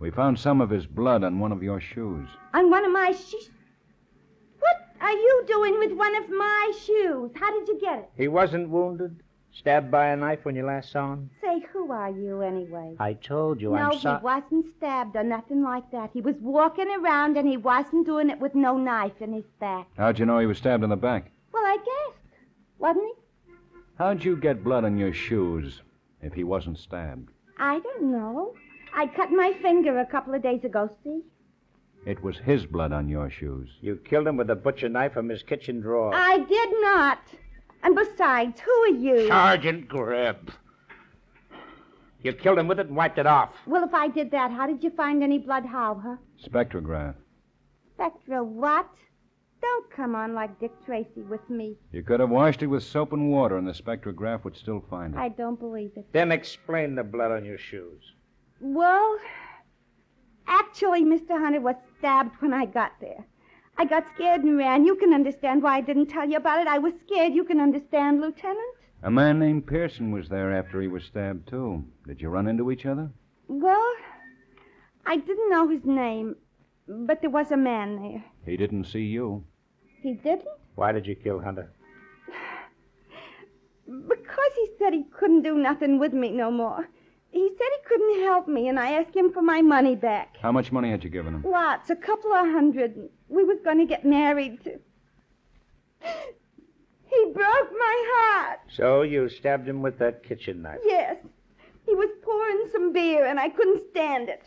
We found some of his blood on one of your shoes. On one of my shoes? What are you doing with one of my shoes? How did you get it? He wasn't wounded? Stabbed by a knife when you last saw him? Say, who are you anyway? I told you, No, I'm sorry. he wasn't stabbed or nothing like that. He was walking around and he wasn't doing it with no knife in his back. How'd you know he was stabbed in the back? Well, I guessed. Wasn't he? How'd you get blood on your shoes if he wasn't stabbed? I don't know. I cut my finger a couple of days ago, see? It was his blood on your shoes. You killed him with a butcher knife from his kitchen drawer. I did not. And besides, who are you? Sergeant Greb. You killed him with it and wiped it off. Well, if I did that, how did you find any blood? How, huh? Spectrograph. Spectra what? Don't come on like Dick Tracy with me. You could have washed it with soap and water, and the spectrograph would still find it. I don't believe it. Then explain the blood on your shoes. Well, actually, Mr. Hunter was stabbed when I got there. I got scared and ran. You can understand why I didn't tell you about it. I was scared. You can understand, Lieutenant? A man named Pearson was there after he was stabbed, too. Did you run into each other? Well, I didn't know his name, but there was a man there. He didn't see you. He didn't? Why did you kill Hunter? Because he said he couldn't do nothing with me no more. He said he couldn't help me, and I asked him for my money back. How much money had you given him? Lots, a couple of $100. We was going to get married. He broke my heart. So you stabbed him with that kitchen knife? Yes. He was pouring some beer, and I couldn't stand it.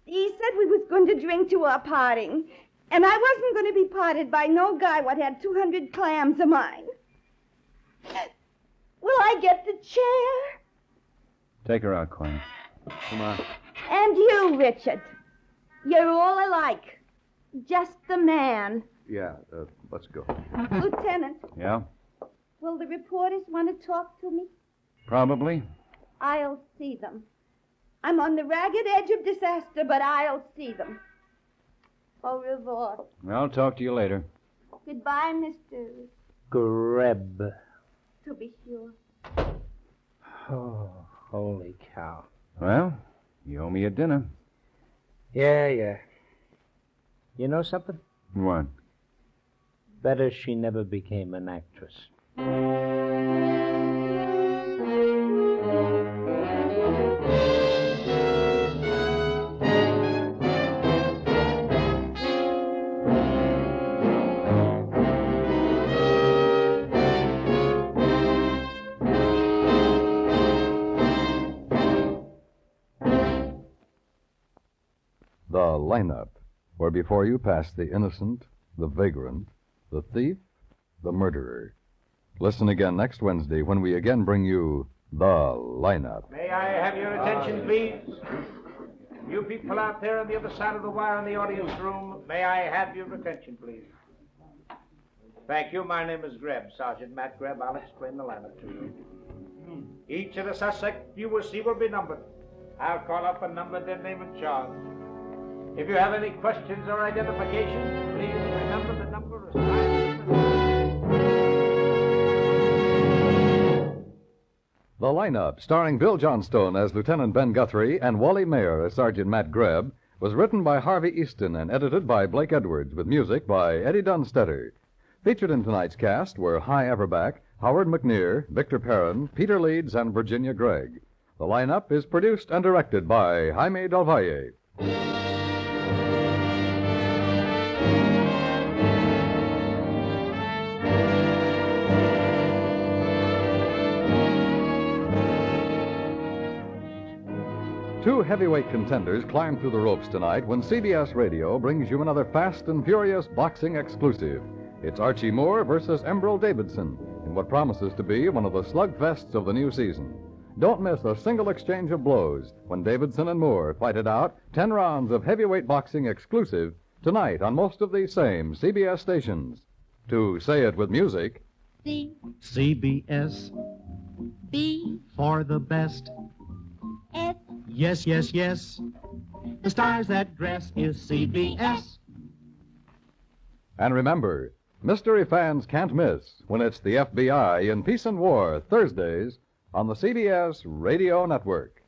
He said we was going to drink to our parting, and I wasn't going to be parted by no guy what had 200 clams of mine. Will I get the chair? Take her out, Quine. Come on. And you, Richard. You're all alike. Just the man. Yeah, let's go. Lieutenant, Yeah? will the reporters want to talk to me? Probably. I'll see them. I'm on the ragged edge of disaster, but I'll see them. Au revoir. I'll talk to you later. Goodbye, Mr. Greb. To be sure. Oh, holy cow. Well, you owe me a dinner. Yeah. You know something? What? Better she never became an actress. The lineup, where before you pass the innocent, the vagrant, the thief, the murderer. Listen again next Wednesday when we again bring you the lineup. May I have your attention, please? You people out there on the other side of the wire in the audience room, may I have your attention, please? Thank you. My name is Greb, Sergeant Matt Greb. I'll explain the lineup to you. Each of the suspects you will see will be numbered. I'll call up a number, their name and charge. If you have any questions or identifications, please remember the number assigned. The lineup, starring Bill Johnstone as Lieutenant Ben Guthrie and Wally Mayer as Sergeant Matt Greb, was written by Harvey Easton and edited by Blake Edwards, with music by Eddie Dunstetter. Featured in tonight's cast were Hy Everback, Howard McNear, Victor Perrin, Peter Leeds, and Virginia Gregg. The lineup is produced and directed by Jaime Del Valle. Two heavyweight contenders climb through the ropes tonight when CBS Radio brings you another fast and furious boxing exclusive. It's Archie Moore versus Embryl Davidson in what promises to be one of the slugfests of the new season. Don't miss a single exchange of blows when Davidson and Moore fight it out 10 rounds of heavyweight boxing exclusive tonight on most of these same CBS stations. To say it with music, C. CBS. B. For the best. S. Yes. The stars that dress is CBS. and remember, mystery fans can't miss when it's the FBI in Peace and War, Thursdays on the CBS Radio Network.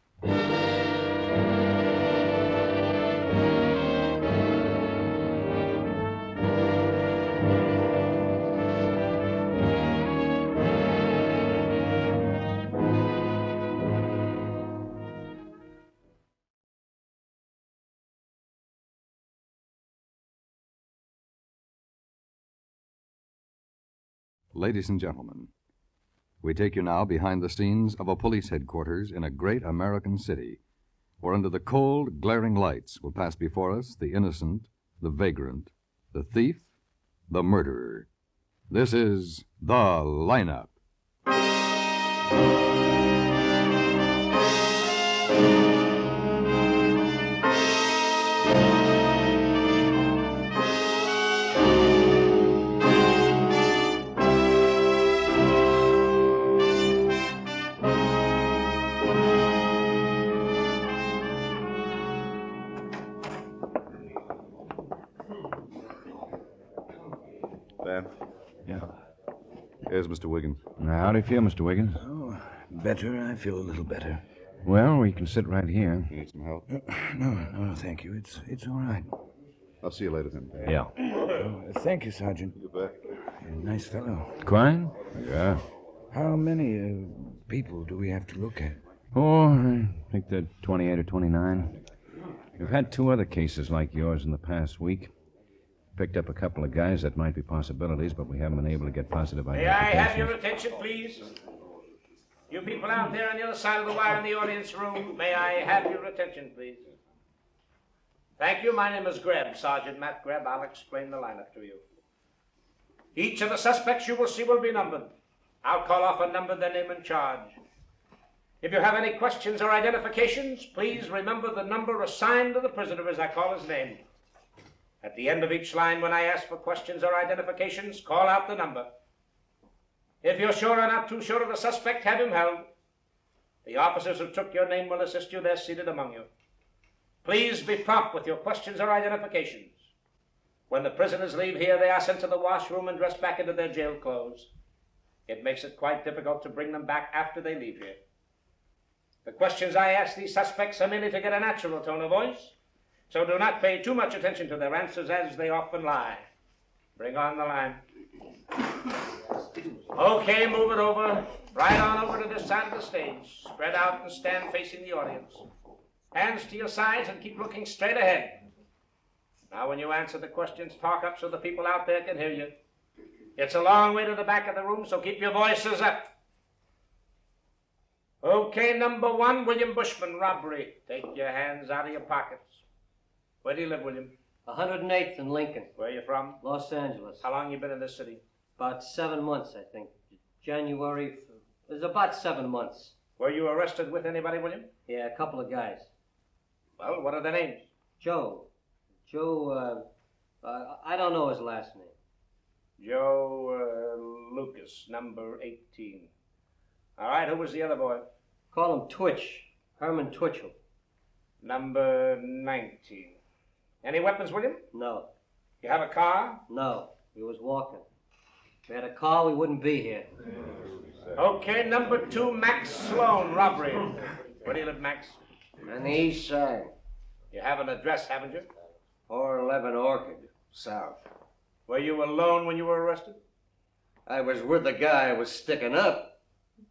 Ladies and gentlemen, we take you now behind the scenes of a police headquarters in a great American city, where under the cold, glaring lights will pass before us the innocent, the vagrant, the thief, the murderer. This is The Lineup. Yeah. Here's Mr. Wiggins. Now, how do you feel, Mr. Wiggins? Oh, better. I feel a little better. Well, we can sit right here. You need some help? No, thank you. It's all right. I'll see you later, then. Yeah. Thank you, Sergeant. You bet. Nice fellow. Crying? Yeah. How many people do we have to look at? Oh, I think they're 28 or 29. We've had 2 other cases like yours in the past week. Picked up a couple of guys that might be possibilities, but we haven't been able to get positive May I identifications. have your attention, please? You people out there on the other side of the wire in the audience room, may I have your attention, please? Thank you. My name is Greb, Sergeant Matt Greb. I'll explain the lineup to you. Each of the suspects you will see will be numbered. I'll call off a number, their name and charge. If you have any questions or identifications, please remember the number assigned to the prisoner as I call his name. At the end of each line, when I ask for questions or identifications, call out the number. If you're sure or not too sure of the suspect, have him held. The officers who took your name will assist you. They're seated among you. Please be prompt with your questions or identifications. When the prisoners leave here, they are sent to the washroom and dressed back into their jail clothes. It makes it quite difficult to bring them back after they leave here. The questions I ask these suspects are merely to get a natural tone of voice, so do not pay too much attention to their answers, as they often lie. Bring on the line. Okay, move it over. Right on over to this side of the stage. Spread out and stand facing the audience. Hands to your sides and keep looking straight ahead. Now, when you answer the questions, talk up so the people out there can hear you. It's a long way to the back of the room, so keep your voices up. Okay, number 1, William Bushman, robbery. Take your hands out of your pockets. Where do you live, William? 108th and Lincoln. Where are you from? Los Angeles. How long you been in this city? About 7 months, I think. January. It was about 7 months. Were you arrested with anybody, William? Yeah, a couple of guys. Well, what are their names? Joe, I don't know his last name. Joe Lucas, number 18. All right, who was the other boy? Call him Twitch. Herman Twitchell. Number 19. Any weapons, William? No. You have a car? No. We was walking. If we had a car, we wouldn't be here. Okay, number 2, Max Sloan, robbery. Where do you live, Max? On the east side. You have an address, haven't you? 411 Orchid, south. Were you alone when you were arrested? I was with the guy I was sticking up.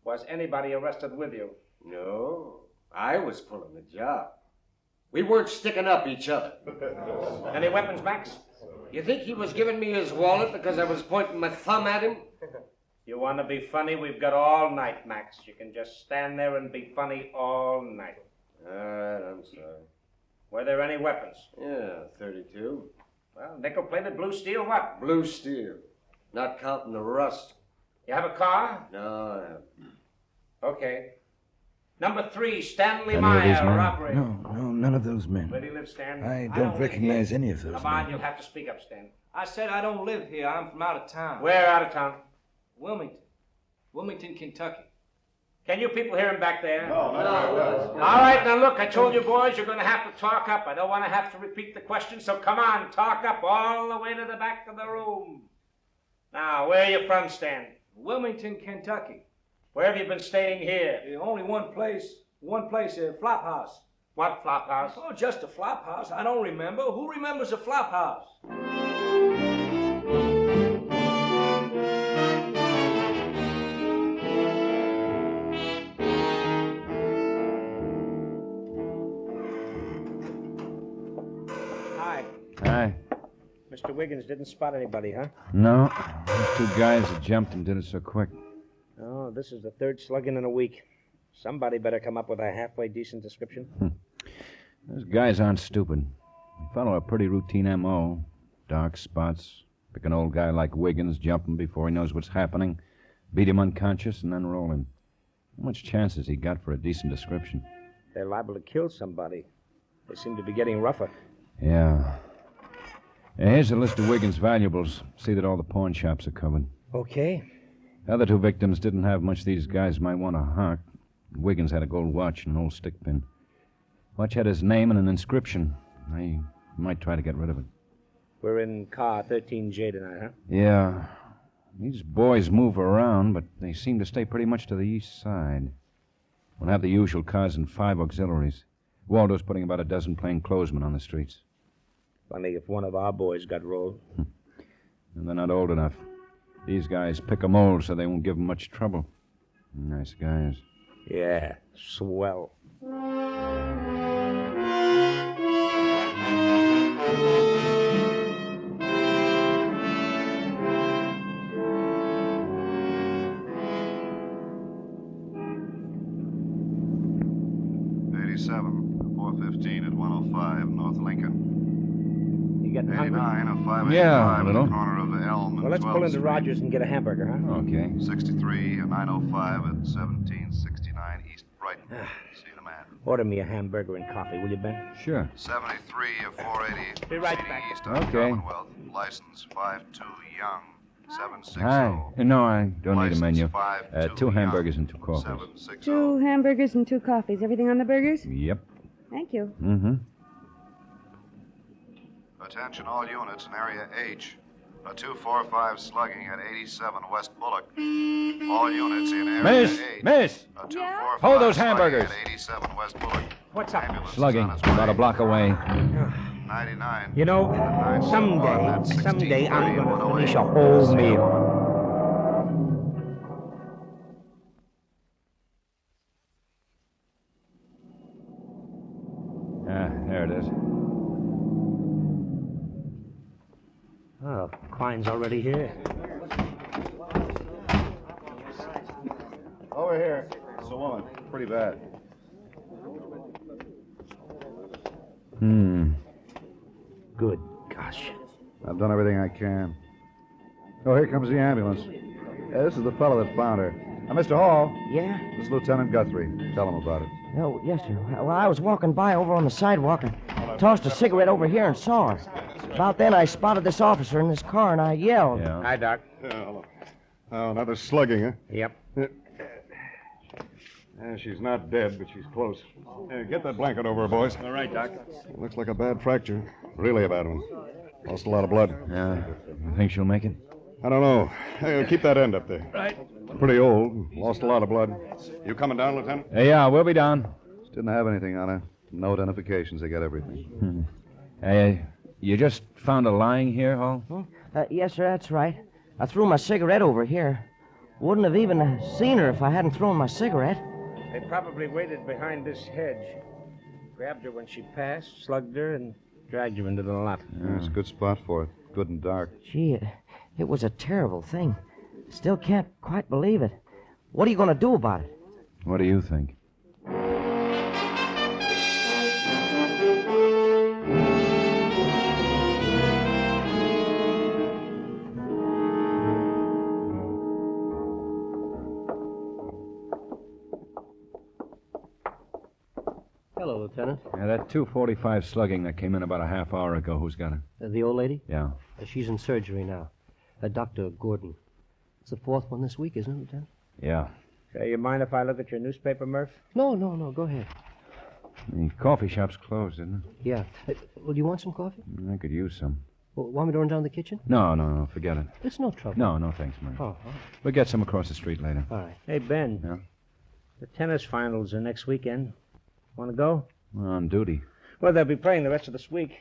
Was anybody arrested with you? No, I was pulling the job. We weren't sticking up each other. Any weapons, Max? You think he was giving me his wallet because I was pointing my thumb at him? You want to be funny? We've got all night, Max. You can just stand there and be funny all night. All right, I'm sorry. Were there any weapons? Yeah, 32. Well, nickel-plated blue steel what? Blue steel. Not counting the rust. You have a car? No, I haven't. Okay. Number 3, Stanley Any of Meyer, these men? robbery. No, none of those men. Where do you live, Stan? I don't recognize any of those Come on, men. you'll have to speak up, Stan. I said I don't live here. I'm from out of town. Where out of town? Wilmington, Kentucky. Can you people hear him back there? No. All right, now look, I told you boys you're going to have to talk up. I don't want to have to repeat the question, so come on, talk up all the way to the back of the room. Now, where are you from, Stan? Wilmington, Kentucky. Where have you been staying here? Only one place, a flop house. What flop house? Oh, just a flop house. I don't remember. Who remembers a flop house? Hi. Mr. Wiggins didn't spot anybody, huh? No. Those 2 guys that jumped and did it so quick. Oh, this is the 3rd slugging in a week. Somebody better come up with a halfway decent description. Those guys aren't stupid. They follow a pretty routine M.O. Dark spots, pick an old guy like Wiggins, jump him before he knows what's happening, beat him unconscious, and then roll him. How much chance has he got for a decent description? They're liable to kill somebody. They seem to be getting rougher. Yeah. Here's a list of Wiggins' valuables. See that all the pawn shops are covered. Okay. The other 2 victims didn't have much these guys might want to hock. Wiggins had a gold watch and an old stick pin. Watch had his name and an inscription. I might try to get rid of it. We're in car 13J tonight, huh? Yeah. These boys move around, but they seem to stay pretty much to the east side. We'll have the usual cars and 5 auxiliaries. Waldo's putting about a dozen plainclothesmen on the streets. Funny if one of our boys got rolled. And they're not old enough. These guys pick a mold so they won't give them much trouble. Nice guys. Yeah, swell. .415 at 105 North Lincoln. You getting hungry? 89 of 585 Yeah, a at little. the corner of Elm and Well, let's 12th pull into Street. Rogers and get a hamburger, huh? Okay. 63 of 905 at 1769 East Brighton. See the man. Order me a hamburger and coffee, will you, Ben? Sure. 73 of 480 Be right back. East on Okay. Commonwealth. License 52 Young. 760. Hi. No, I don't need a menu. 5, 2 hamburgers and 2 coffees. 760. 2 hamburgers and 2 coffees. Everything on the burgers? Yep. Thank you. Mm-hmm. Attention all units in Area H. A 245 slugging at 87 West Bullock. All units in Area Miss! H. Miss! A 245 Hold those slugging hamburgers. At 87 West Bullock. What's up? Slugging. About a block away. 99. You know, someday I'm going to finish a whole meal. There it is. Oh, Quine's already here. Over here. It's a woman. Pretty bad. Good gosh. I've done everything I can. Oh, here comes the ambulance. This is the fellow that found her. Mr. Hall. Yeah? This is Lieutenant Guthrie. Tell him about it. Oh, yes, sir. Well, I was walking by over on the sidewalk and tossed a cigarette over here and saw her. About then, I spotted this officer in this car, and I yelled. Yeah. Hi, Doc. Oh, another slugging, huh? Yep. She's not dead, but she's close. Get that blanket over her, boys. All right, Doc. Looks like a bad fracture. Really a bad one. Lost a lot of blood. Yeah. You think she'll make it? I don't know. Hey, keep that end up there. Right. Pretty old. Lost a lot of blood. You coming down, Lieutenant? Yeah, we'll be down. Didn't have anything on her. No identifications. They got everything. Hey, you just found her lying here, Hall? Yes, sir, that's right. I threw my cigarette over here. Wouldn't have even seen her if I hadn't thrown my cigarette. They probably waited behind this hedge. Grabbed her when she passed, slugged her, and dragged her into the lot. Yeah, it's a good spot for it. Good and dark. Gee, it was a terrible thing. Still can't quite believe it. What are you going to do about it? What do you think? Hello, Lieutenant. Yeah, that 245 slugging that came in about a half hour ago, who's got it? The old lady? Yeah. She's in surgery now. Dr. Gordon. It's the 4th one this week, isn't it, Lieutenant? Yeah. Say, you mind if I look at your newspaper, Murph? No, go ahead. The coffee shop's closed, isn't it? Yeah. Well, do you want some coffee? I could use some. Well, want me to run down to the kitchen? No, forget it. It's no trouble. No, thanks, Murph. Oh, We'll get some across the street later. all right. Hey, Ben. Yeah? The tennis finals are next weekend. Want to go? We're on duty. Well, they'll be playing the rest of this week.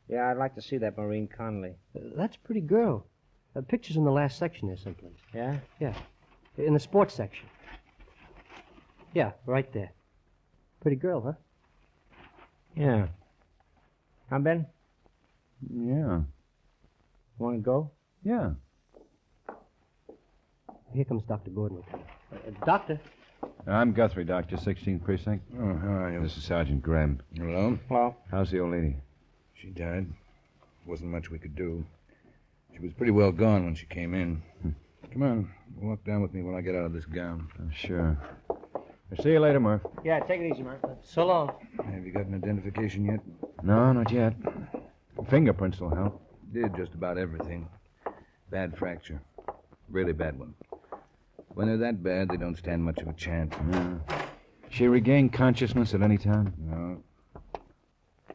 Yeah, I'd like to see that Maureen Conley. That's a pretty girl. Pictures in the last section there someplace. Yeah? Yeah. In the sports section. Yeah, right there. Pretty girl, huh? Yeah. Huh, Ben? Yeah. Want to go? Yeah. Here comes Dr. Gordon. Doctor? I'm Guthrie, Doctor, 16th Precinct. Oh, how are you? This is Sergeant Greb. Hello? Hello. How's the old lady? She died. Wasn't much we could do. She was pretty well gone when she came in. Come on, walk down with me when I get out of this gown. Sure. I'll see you later, Murph. Yeah, take it easy, Murph. So long. Have you got an identification yet? No, not yet. Fingerprints will help. Did just about everything. Bad fracture. Really bad one. When they're that bad, they don't stand much of a chance. Yeah. She regained consciousness at any time? No.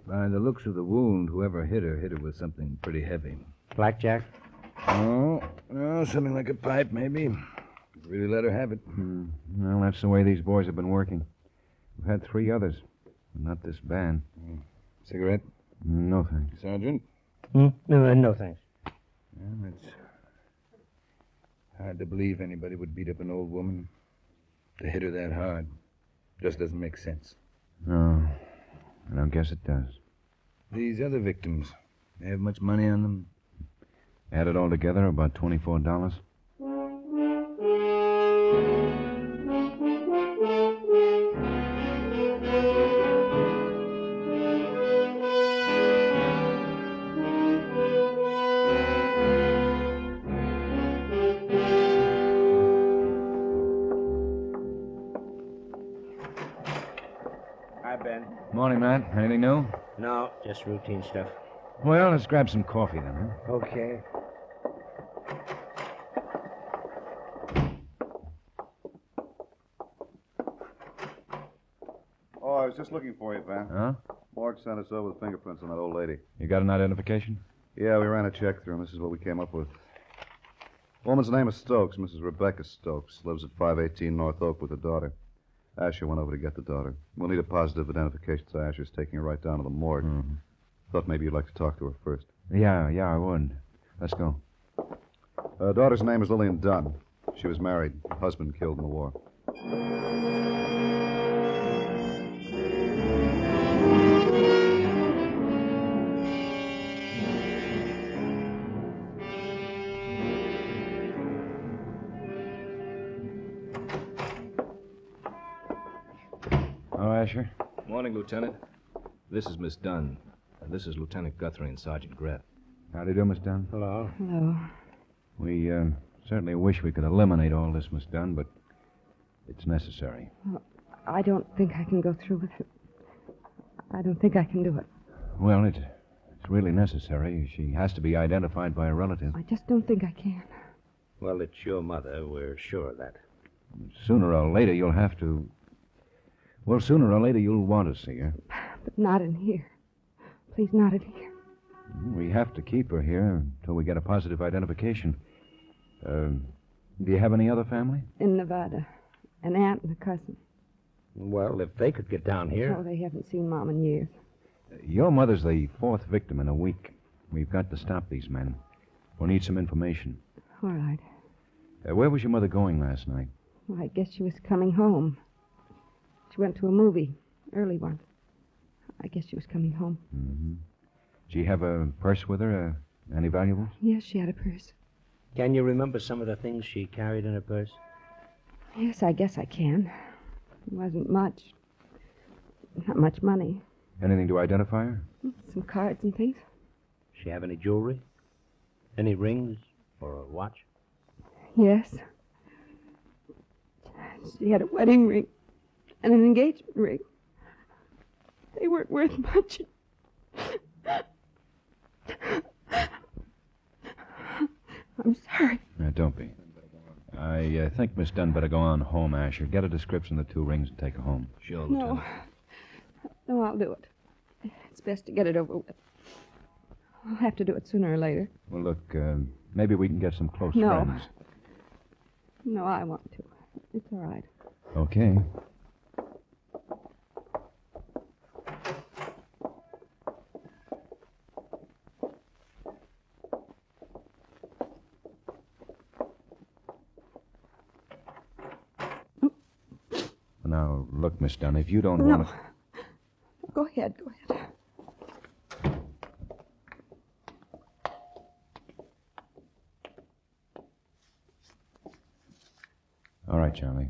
By the looks of the wound, whoever hit her with something pretty heavy. Blackjack? Oh, something like a pipe, maybe. Really let her have it. Well, that's the way these boys have been working. We've had 3 others. Not this bad. Cigarette? No, thanks. Sergeant? No, thanks. Well, it's hard to believe anybody would beat up an old woman. To hit her that hard. Just doesn't make sense. No, I don't guess it does. These other victims, they have much money on them? Add it all together, about $24. Hi, Ben. Morning, Matt. Anything new? No, just routine stuff. Well, let's grab some coffee then, huh? Okay. was just looking for you, Van. Huh? Morgue sent us over the fingerprints on that old lady. You got an identification? Yeah, we ran a check through, and this is what we came up with. Woman's name is Stokes, Mrs. Rebecca Stokes. Lives at 518 North Oak with her daughter. Asher went over to get the daughter. We'll need a positive identification, so Asher's taking her right down to the morgue. Mm-hmm. Thought maybe you'd like to talk to her first. Yeah, I would. Let's go. Her daughter's name is Lillian Dunn. She was married. Husband killed in the war. Oh, Asher? Morning, Lieutenant. This is Miss Dunn. And this is Lieutenant Guthrie and Sergeant Greb. How do you do, Miss Dunn? Hello. Hello. We certainly wish we could eliminate all this, Miss Dunn, but it's necessary. Well, I don't think I can go through with it. I don't think I can do it. Well, it's really necessary. She has to be identified by a relative. I just don't think I can. Well, it's your mother. We're sure of that. Sooner or later, you'll have to... Well, sooner or later, you'll want to see her. But not in here. Please, not in here. We have to keep her here until we get a positive identification. Do you have any other family? In Nevada. An aunt and a cousin. Well, if they could get down here. Oh, they haven't seen Mom in years. Your mother's the fourth victim in a week. We've got to stop these men. We'll need some information. All right. Where was your mother going last night? Well, I guess she was coming home. She went to a movie, early one. I guess she was coming home. Mm-hmm. Did she have a purse with her? Any valuables? Yes, she had a purse. Can you remember some of the things she carried in her purse? Yes, I guess I can. It wasn't much. Not much money. Anything to identify her? Some cards and things. She have any jewelry? Any rings or a watch? Yes. She had a wedding ring and an engagement ring. They weren't worth much. I'm sorry. Don't be. I think Miss Dunn better go on home, Asher. Get a description of the two rings and take her home. Sure, Lieutenant. No, I'll do it. It's best to get it over with. I'll have to do it sooner or later. Well, look, maybe we can get some close No. friends. No, I want to. It's all right. Okay. Now, look, Miss Dunn, if you don't want to... Go ahead, go ahead. All right, Charlie.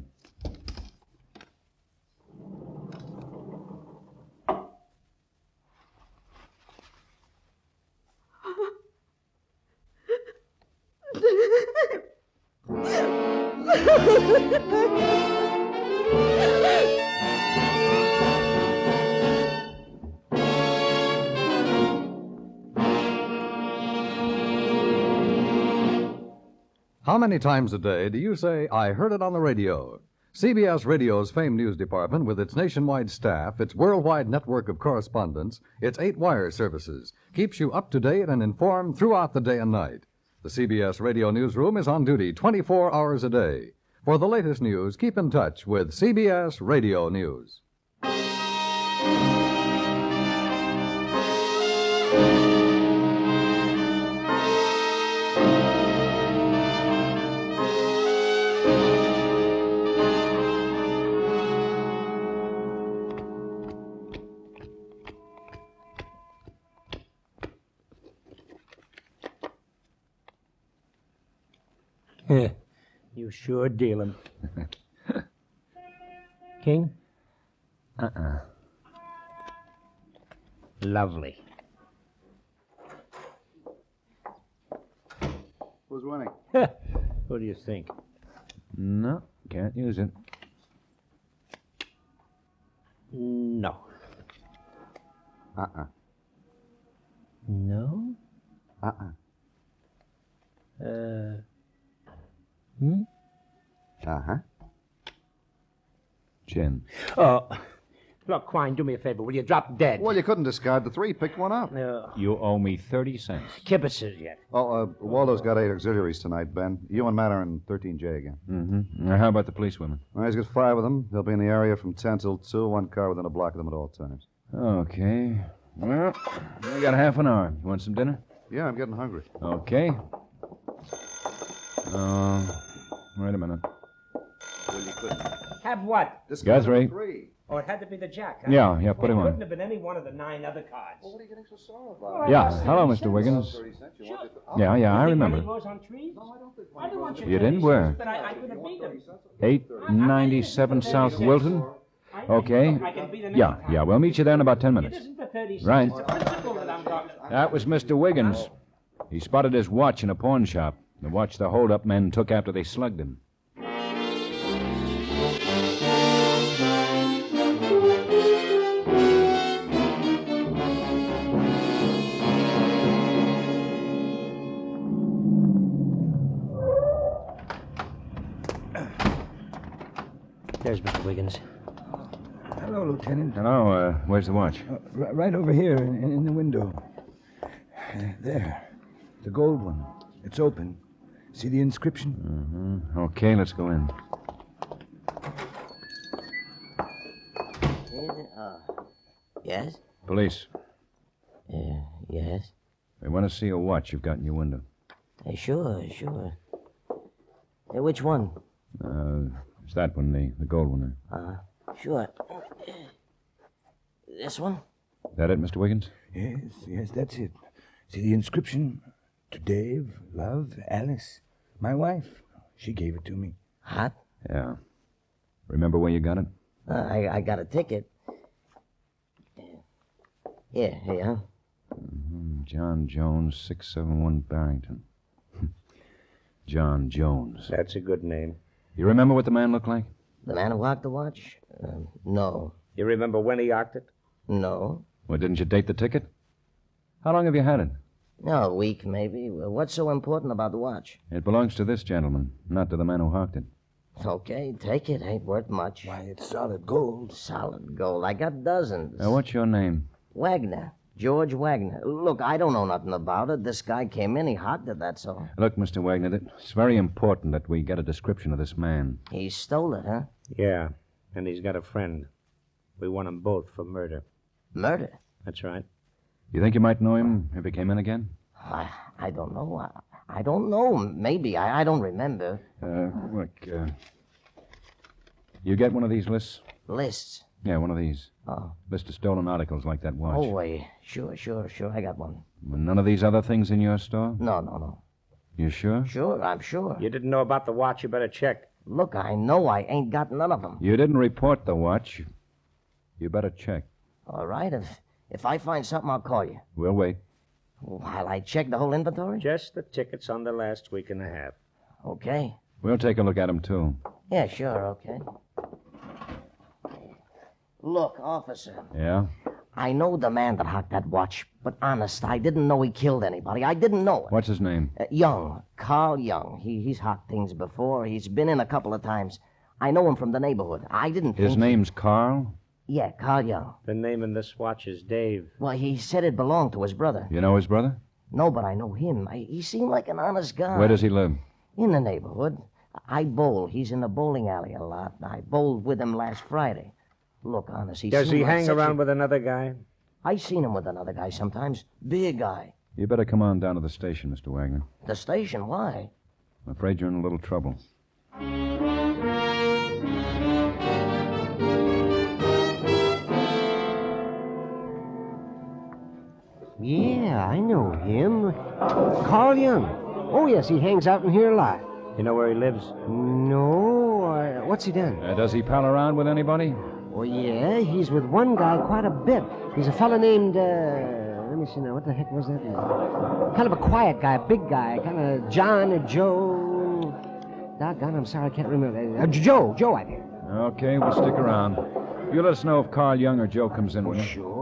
How many times a day do you say, I heard it on the radio? CBS Radio's famed news department, with its nationwide staff, its worldwide network of correspondents, its 8-wire services, keeps you up to date and informed throughout the day and night. The CBS Radio newsroom is on duty 24 hours a day. For the latest news, keep in touch with CBS Radio News. You sure deal 'em. King? Lovely. Who's winning? What do you think? No, can't use it. No. No? Chin. Oh, Look, Quine, do me a favor. Will you drop dead? Well, you couldn't discard the 3. Pick one up. You owe me 30 cents. Kibitzes yet. Oh, Waldo's got 8 auxiliaries tonight, Ben. You and Matt are in 13J again. Mm-hmm. Now, how about the policewomen? Well, he's got 5 of them. They'll be in the area from 10 till 2, 1 car within a block of them at all times. Okay. Well, we got half an hour. You want some dinner? Yeah, I'm getting hungry. Okay. Wait a minute. Well, you couldn't. Have what? Guthrie. Oh, it had to be the jack, huh? Yeah, put him It couldn't on. have been any one of the 9 other cards. Well, what are you getting so sore about? Yeah, hello, Mr. Wiggins. Yeah, I remember. You didn't? Where? 897 South Wilton? Okay. Yeah, we'll meet you there in about 10 minutes. Right. That was Mr. Wiggins. He spotted his watch in a pawn shop. The watch the hold-up men took after they slugged him. There's Mr. Wiggins. Hello, Lieutenant. Hello, where's the watch? Right over here in the window. There. The gold one. It's open. See the inscription? Mm-hmm. Okay, let's go in. Yes? Police. Yes? We want to see a watch you've got in your window. Sure. Which one? It's that one, the gold one there. Sure. This one? That it, Mr. Wiggins? Yes, that's it. See the inscription? To Dave, love, Alice. My wife. She gave it to me. Hot? Yeah. Remember where you got it? I got a ticket. Here. Mm-hmm. John Jones, 671 Barrington. John Jones. That's a good name. You remember what the man looked like? The man who hocked the watch? No. You remember when he hocked it? No. Well, didn't you date the ticket? How long have you had it? A week, maybe. What's so important about the watch? It belongs to this gentleman, not to the man who hocked it. Okay, take it. Ain't worth much. Why, it's solid gold. Solid gold. I got dozens. What's your name? Wagner. George Wagner. Look, I don't know nothing about it. This guy came in, he hocked it, that's all. Look, Mr. Wagner, it's very important that we get a description of this man. He stole it, huh? Yeah, and he's got a friend. We want them both for murder. Murder? That's right. You think you might know him if he came in again? I don't know. I don't know. Maybe. I don't remember. You get one of these lists? Lists? Yeah, one of these. Oh. List of stolen articles like that watch. Oh, sure. I got one. None of these other things in your store? No. You sure? Sure, I'm sure. You didn't know about the watch, you better check. Look, I know I ain't got none of them. You didn't report the watch. You better check. All right, if I find something, I'll call you. We'll wait. While I check the whole inventory? Just the tickets on the last week and a half. Okay. We'll take a look at them, too. Yeah, sure, okay. Look, officer. Yeah? I know the man that hocked that watch, but honest, I didn't know he killed anybody. I didn't know it. What's his name? Young. Carl Young. He's hocked things before. He's been in a couple of times. I know him from the neighborhood. I didn't think... His name's Carl? Yeah, Carl Young. The name in this watch is Dave. Well, he said it belonged to his brother. You know his brother? No, but I know him. He seemed like an honest guy. Where does he live? In the neighborhood. I bowl. He's in the bowling alley a lot. I bowled with him last Friday. Look, honest, Does he hang around with another guy? I seen him with another guy sometimes. Big guy. You better come on down to the station, Mr. Wagner. The station? Why? I'm afraid you're in a little trouble. Yeah, I know him. Carl Young. Oh, yes, he hangs out in here a lot. You know where he lives? No. What's he done? Does he pal around with anybody? Oh, yeah, he's with one guy quite a bit. He's a fella named, let me see now, what the heck was that? Kind of a quiet guy, a big guy, kind of John or Joe. Doggone, I'm sorry, I can't remember. Joe, I think. Okay, we'll stick around. You let us know if Carl Young or Joe comes in, will you? Sure.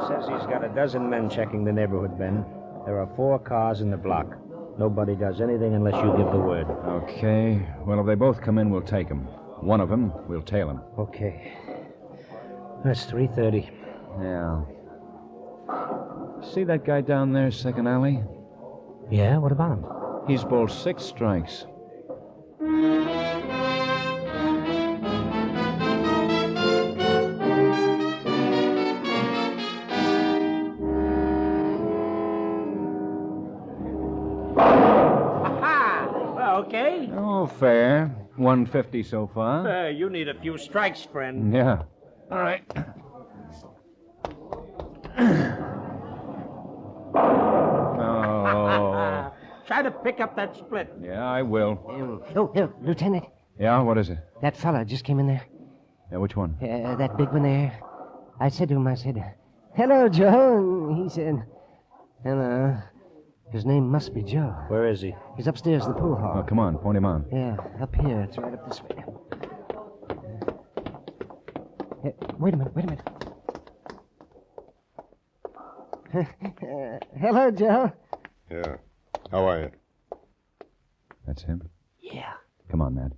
Says he's got a dozen men checking the neighborhood, Ben. There are 4 cars in the block. Nobody does anything unless you give the word. Okay. Well, if they both come in, we'll take them. One of them, we'll tail him. Okay. That's 3:30. Yeah. See that guy down there, second alley? Yeah, what about him? He's bowled 6 strikes. Okay. Oh, fair. 150 so far. You need a few strikes, friend. Yeah. All right. Oh. Try to pick up that split. Yeah, I will. Oh, Lieutenant. Yeah, what is it? That fella just came in there. Yeah, which one? That big one there. I said to him, hello, Joe. And he said, hello. His name must be Joe. Where is he? He's upstairs in the pool hall. Oh, come on, point him on. Yeah, up here. It's right up this way. Wait a minute. Hello, Joe. Yeah. How are you? That's him? Yeah. Come on, Matt.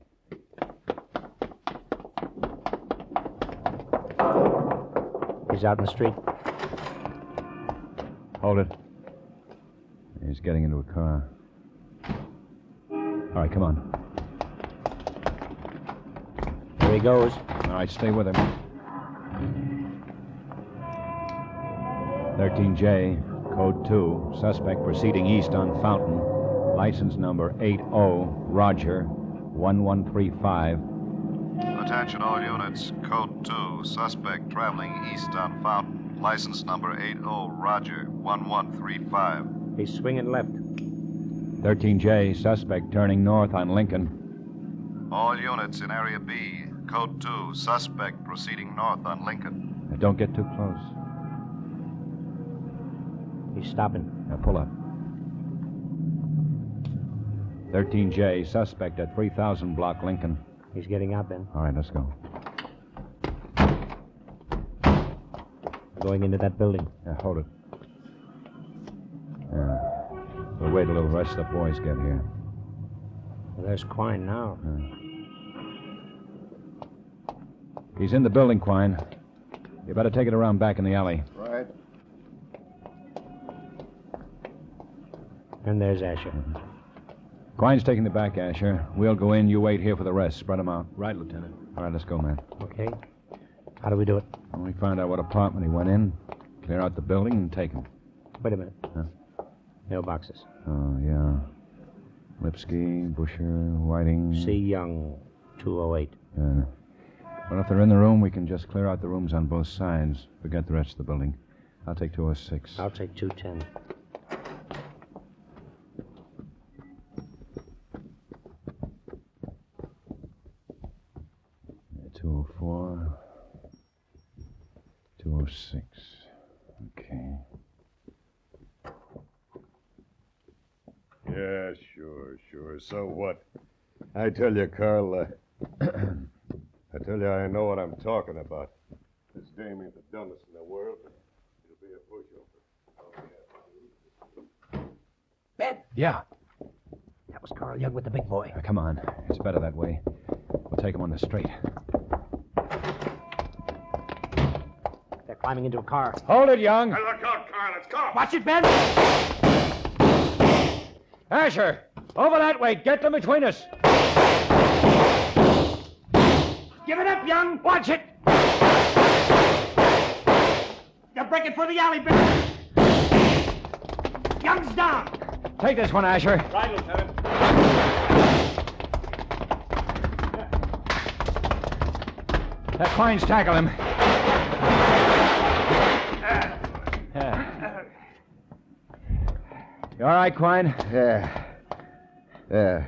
He's out in the street. Hold it. He's getting into a car. All right, come on. There he goes. All right, stay with him. 13J, code 2, suspect proceeding east on Fountain, license number 80, Roger, 1135. Attention all units, code 2, suspect traveling east on Fountain, license number 80, Roger, 1135. He's swinging left. 13J, suspect turning north on Lincoln. All units in Area B, code 2, suspect proceeding north on Lincoln. Now, don't get too close. He's stopping. Now pull up. 13J, suspect at 3000 block Lincoln. He's getting out, Ben. All right, let's go. Going into that building. Yeah, hold it. Yeah. We'll wait till the rest of the boys get here. Well, there's Quine now. He's in the building, Quine. You better take it around back in the alley. Right. And there's Asher. Quine's taking the back, Asher. We'll go in. You wait here for the rest. Spread them out. Right, Lieutenant. All right, let's go, man. Okay. How do we do it? Well, we find out what apartment he went in, clear out the building, and take him. Wait a minute. Huh? Mailboxes. Oh, yeah. Lipsky, Busher, Whiting. C. Young, 208. Yeah. Well, if they're in the room, we can just clear out the rooms on both sides. Forget the rest of the building. I'll take 206. I'll take 210. Yeah, 204. 206. Okay. Yeah, sure. So what? I tell you, Carl, I tell you, I know what I'm talking about. This dame ain't the dumbest in the world, but it'll be a pushover. Ben! Yeah. That was Carl Young with the big boy. Come on. It's better that way. We'll take him on the straight. They're climbing into a car. Hold it, Young. Hey, look out, Carl. Let's go. Watch it, Ben! Asher! Over that way. Get them between us. Give it up, Young. Watch it. They're breaking for the alley, Ben. Young's down. Take this one, Asher. Right, Lieutenant. That Quine's tackle him. You all right, Quine? Yeah.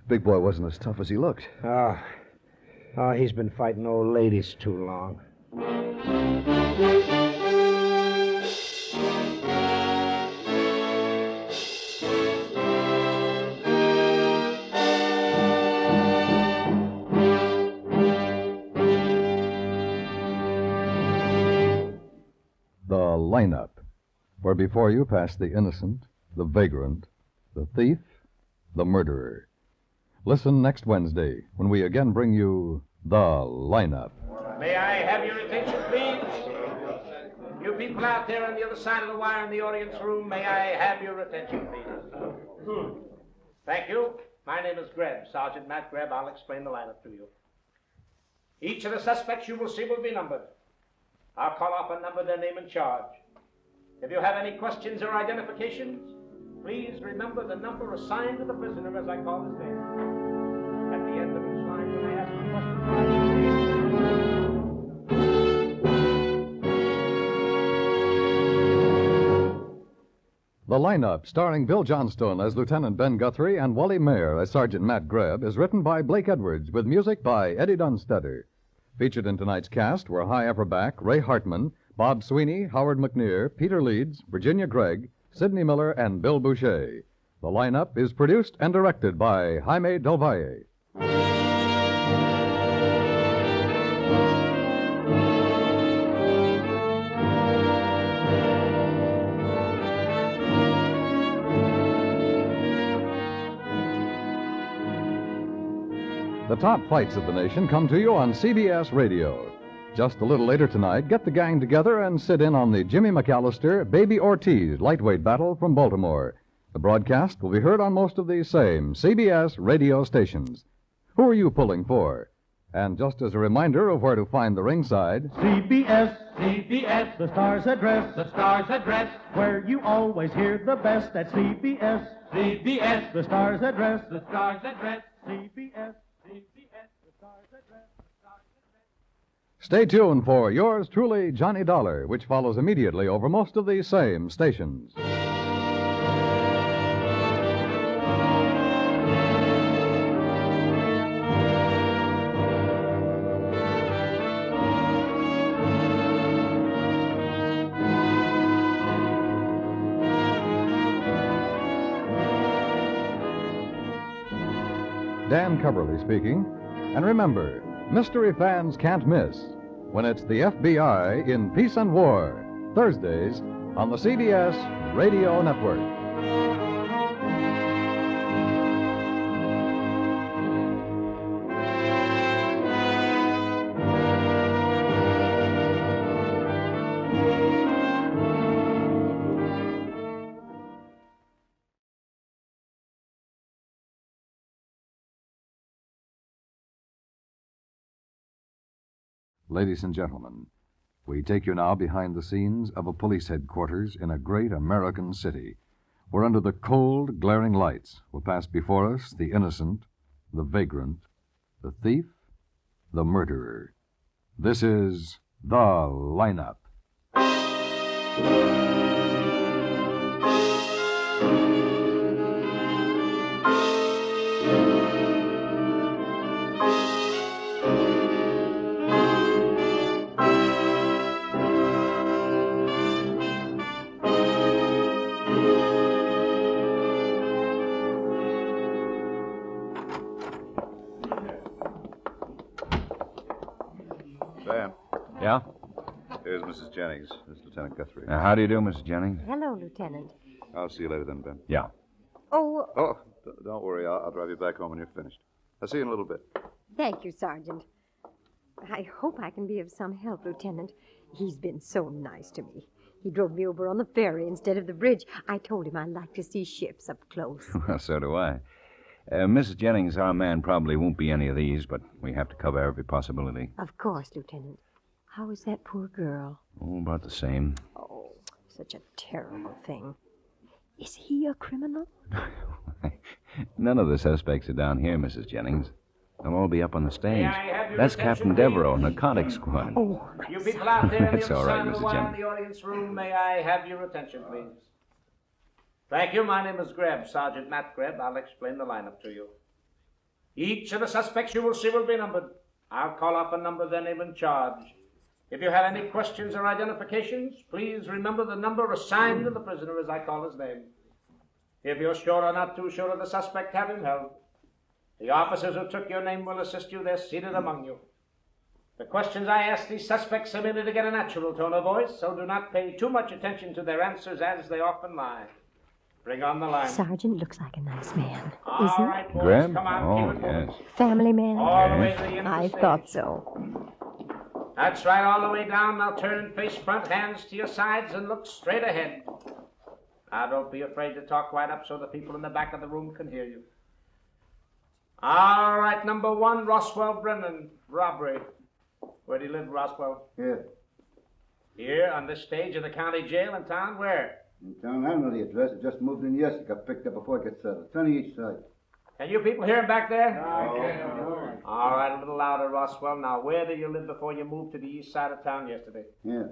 Big boy wasn't as tough as he looked. Oh, he's been fighting old ladies too long. The lineup where before you pass the innocent, the vagrant, the thief, the murderer. Listen next Wednesday when we again bring you The Lineup. May I have your attention, please? You people out there on the other side of the wire in the audience room, may I have your attention, please? Thank you. My name is Greb, Sergeant Matt Greb. I'll explain the lineup to you. Each of the suspects you will see will be numbered. I'll call off a number, their name and charge. If you have any questions or identifications, please remember the number assigned to the prisoner as I call his name. At the end of each line, when I ask a question, The Lineup, starring Bill Johnstone as Lieutenant Ben Guthrie and Wally Mayer as Sergeant Matt Greb, is written by Blake Edwards with music by Eddie Dunstetter. Featured in tonight's cast were High Upperback, Ray Hartman, Bob Sweeney, Howard McNear, Peter Leeds, Virginia Gregg, Sidney Miller, and Bill Boucher. The Lineup is produced and directed by Jaime Del Valle. The top fights of the nation come to you on CBS Radio. Just a little later tonight, get the gang together and sit in on the Jimmy McAllister, Baby Ortiz lightweight battle from Baltimore. The broadcast will be heard on most of these same CBS radio stations. Who are you pulling for? And just as a reminder of where to find the ringside, CBS, CBS, the Star's address, the Star's address, where you always hear the best at CBS, CBS, the Star's address, the Star's address, CBS. Stay tuned for yours truly, Johnny Dollar, which follows immediately over most of these same stations. Dan Coverly speaking. And remember, mystery fans can't miss when it's the FBI in Peace and War, Thursdays on the CBS Radio Network. Ladies and gentlemen, we take you now behind the scenes of a police headquarters in a great American city, where under the cold, glaring lights will pass before us the innocent, the vagrant, the thief, the murderer. This is The Lineup. Sam. Yeah? Here's Mrs. Jennings. This is Lieutenant Guthrie. How do you do, Mrs. Jennings? Hello, Lieutenant. I'll see you later then, Ben. Yeah. Oh, Don't worry. I'll drive you back home when you're finished. I'll see you in a little bit. thank you, Sergeant. I hope I can be of some help, Lieutenant. He's been so nice to me. He drove me over on the ferry instead of the bridge. I told him I'd like to see ships up close. Well, so do I. Mrs. Jennings, our man probably won't be any of these, but we have to cover every possibility. Of course, Lieutenant. How is that poor girl? Oh, about the same. Oh, such a terrible thing. Is he a criminal? None of the suspects are down here, Mrs. Jennings. They'll all be up on the stage. May I have your That's attention, Captain Devereaux, please? narcotic squad. Oh, You people out there on the That's other all right, side of the Mrs. wire in Jennings. the audience room, may I have your attention, please? Thank you. My name is Greb, Sergeant Matt Greb. I'll explain the lineup to you. Each of the suspects you will see will be numbered. I'll call off a number, their name and charge. If you have any questions or identifications, please remember the number assigned to the prisoner as I call his name. If you're sure or not too sure of the suspect, have him held. The officers who took your name will assist you. They're seated among you. The questions I ask these suspects are merely to get a natural tone of voice, so do not pay too much attention to their answers as they often lie. Bring on the line. Sergeant looks like a nice man, All isn't right, boys, Greb? come on, Oh, keep it moving. yes. Family man? All the way to the end of I the stage. thought so. That's right, all the way down. Now turn and face front, hands to your sides, and look straight ahead. Now don't be afraid to talk right up so the people in the back of the room can hear you. All right, number 1, Roswell Brennan, robbery. Where do you live, Roswell? Here. Here, on this stage of the county jail in town? Where? In town, I don't know the address. I just moved in yesterday. Got picked up before it gets settled. 10 each side. Can you people hear him back there? All right, a little louder, Roswell. Now, where did you live before you moved to the east side of town yesterday? Yeah.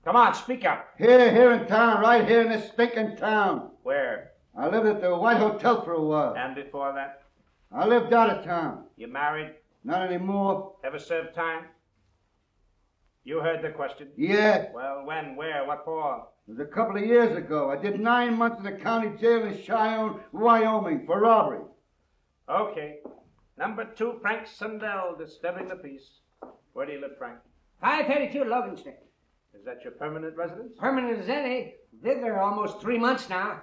Come on, speak up. Here in town, right here in this stinking town. Where? I lived at the White Hotel for a while. And before that? I lived out of town. You married? Not anymore. Ever served time? You heard the question. Yeah. Well, when, where, what for? It was a couple of years ago. I did 9 months in the county jail in Cheyenne, Wyoming, for robbery. Okay. Number 2, Frank Sundell, disturbing the peace. Where do you live, Frank? 532 Logan Street. Is that your permanent residence? Permanent as any. Lived there almost 3 months now.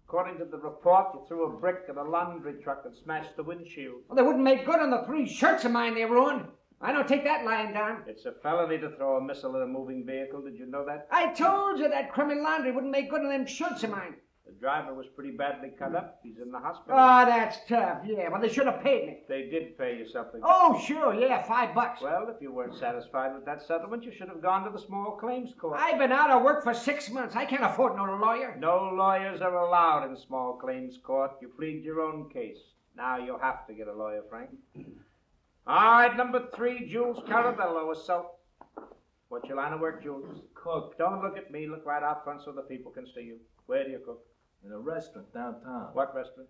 According to the report, you threw a brick at a laundry truck and smashed the windshield. Well, they wouldn't make good on the 3 shirts of mine they ruined. I don't take that lying down. It's a felony to throw a missile at a moving vehicle. Did you know that? I told you that criminal laundry wouldn't make good on them shirts of mine. The driver was pretty badly cut up. He's in the hospital. Oh, that's tough. Yeah, well, they should have paid me. They did pay you something. Oh, sure, yeah, $5. Well, if you weren't satisfied with that settlement, you should have gone to the small claims court. I've been out of work for 6 months. I can't afford no lawyer. No lawyers are allowed in small claims court. You plead your own case. Now you'll have to get a lawyer, Frank. All right, number 3, Jules Carabello, assault. What's your line of work, Jules? Cook. Don't look at me. Look right out front so the people can see you. Where do you cook? In a restaurant downtown. What restaurant?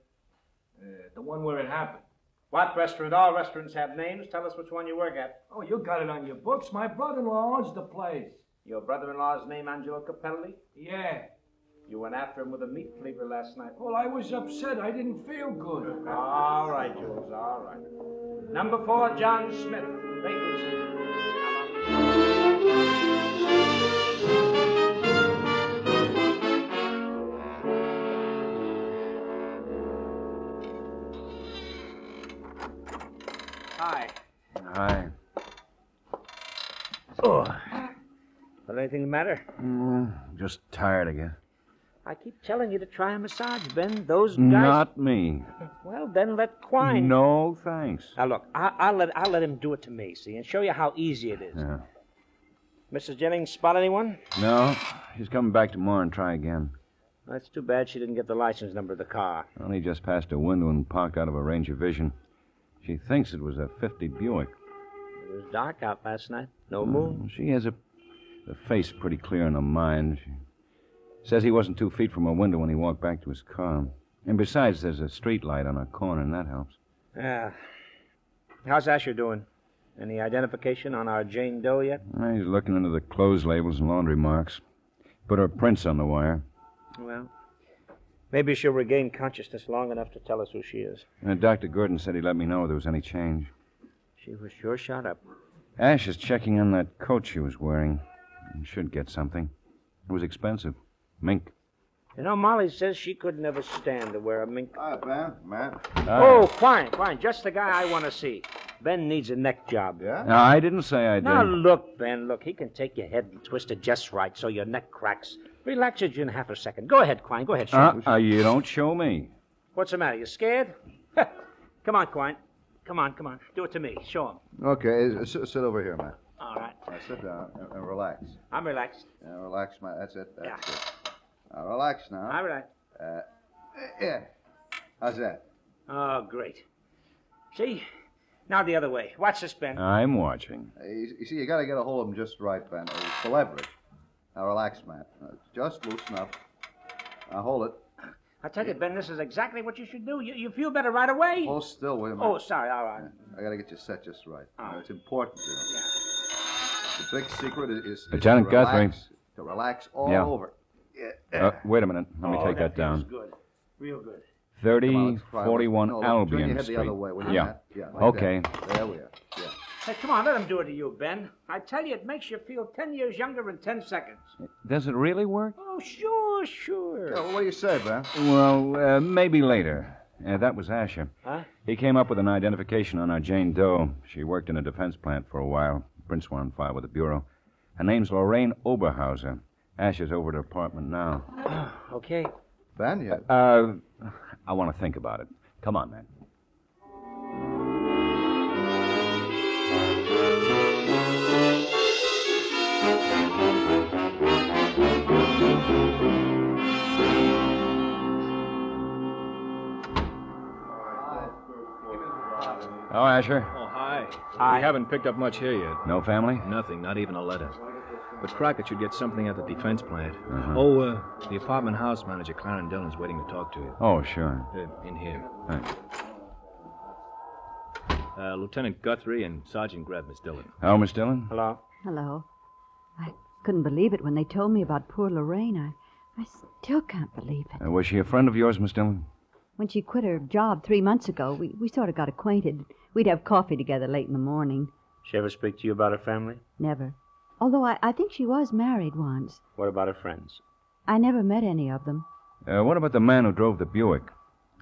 The one where it happened. What restaurant? All restaurants have names. Tell us which one you work at. Oh, you got it on your books. My brother-in-law owns the place. Your brother-in-law's name Angelo Capelli? Yeah. You went after him with a meat cleaver last night. Well, I was upset. I didn't feel good. All right, Jules, all right. Number 4, John Smith, vacancy. Hi. Hi. Oh. But anything the matter? Just tired again. I keep telling you to try a massage, Ben. Those guys... Not me. Well, then let Quine... No, thanks. Now, look, I'll let him do it to me, see, and show you how easy it is. Yeah. Mrs. Jennings spot anyone? No, she's coming back tomorrow and try again. That's too bad she didn't get the license number of the car. Well, he just passed a window and parked out of her range of vision. She thinks it was a 50 Buick. It was dark out last night. No moon. She has the face pretty clear in her mind. She says he wasn't 2 feet from her window when he walked back to his car. And besides, there's a street light on her corner, and that helps. Yeah. How's Asher doing? Any identification on our Jane Doe yet? He's looking into the clothes labels and laundry marks. Put her prints on the wire. Well, maybe she'll regain consciousness long enough to tell us who she is. And Dr. Gordon said he'd let me know if there was any change. She was sure shot up. Ash is checking on that coat she was wearing. Should get something. It was expensive. Mink. You know, Molly says she could never stand to wear a mink. Hi, Ben. Matt. Oh, fine. Just the guy I want to see. Ben needs a neck job. Yeah? No, I didn't say I did. Now, look, Ben, look. He can take your head and twist it just right so your neck cracks. Relax it in half a second. Go ahead, Quine. Go ahead. Show him. You don't show me. What's the matter? You scared? Come on, Quine. Come on. Do it to me. Show him. Okay, sit over here, Matt. All right. Now, sit down and relax. I'm relaxed. Relax, Matt. That's it. That's Yeah. it. Now, relax now. All right. Yeah. How's that? Oh, great. See? Now the other way. Watch this, Ben. I'm watching. You see, you got to get a hold of him just right, Ben. It's the leverage. Now, relax, Matt. Just loosen up. Now, hold it. I tell you, Ben, this is exactly what you should do. You feel better right away. Hold still, wait a minute. Oh, sorry. All right. I got to get you set just right. All right. It's important, you know. Yeah. The big secret is Lieutenant to relax, Guthrie. To relax all Yeah. over. Yeah. Wait a minute. Let me take that down. Good. Real good. 3041 Turn your Albion head Street. the other way, will you, Yeah. Matt? Yeah. Like Okay. that. There we are. Yeah. Hey, come on, let him do it to you, Ben. I tell you, it makes you feel 10 years younger in 10 seconds. Does it really work? Oh, sure. Yeah, well, what do you say, Ben? Well, maybe later. That was Asher. Huh? He came up with an identification on our Jane Doe. She worked in a defense plant for a while. Prints were on file with the Bureau. Her name's Lorraine Oberhauser. Asher's over at her apartment now. Okay. Ben, yeah. I want to think about it. Come on, man. Oh, Asher. Oh, hi. Hi. We haven't picked up much here yet. No family? Nothing, not even a letter. But Crockett should get something at the defense plant. Uh-huh. Oh, the apartment house manager, Clarence Dillon's waiting to talk to you. Oh, sure. In here. Thanks. Lieutenant Guthrie and Sergeant Greb, Miss Dillon. Oh, Miss Dillon? Hello. Hello. I couldn't believe it when they told me about poor Lorraine. I still can't believe it. Was she a friend of yours, Miss Dillon? When she quit her job 3 months ago, we sort of got acquainted. We'd have coffee together late in the morning. She ever speak to you about her family? Never. Although I think she was married once. What about her friends? I never met any of them. What about the man who drove the Buick?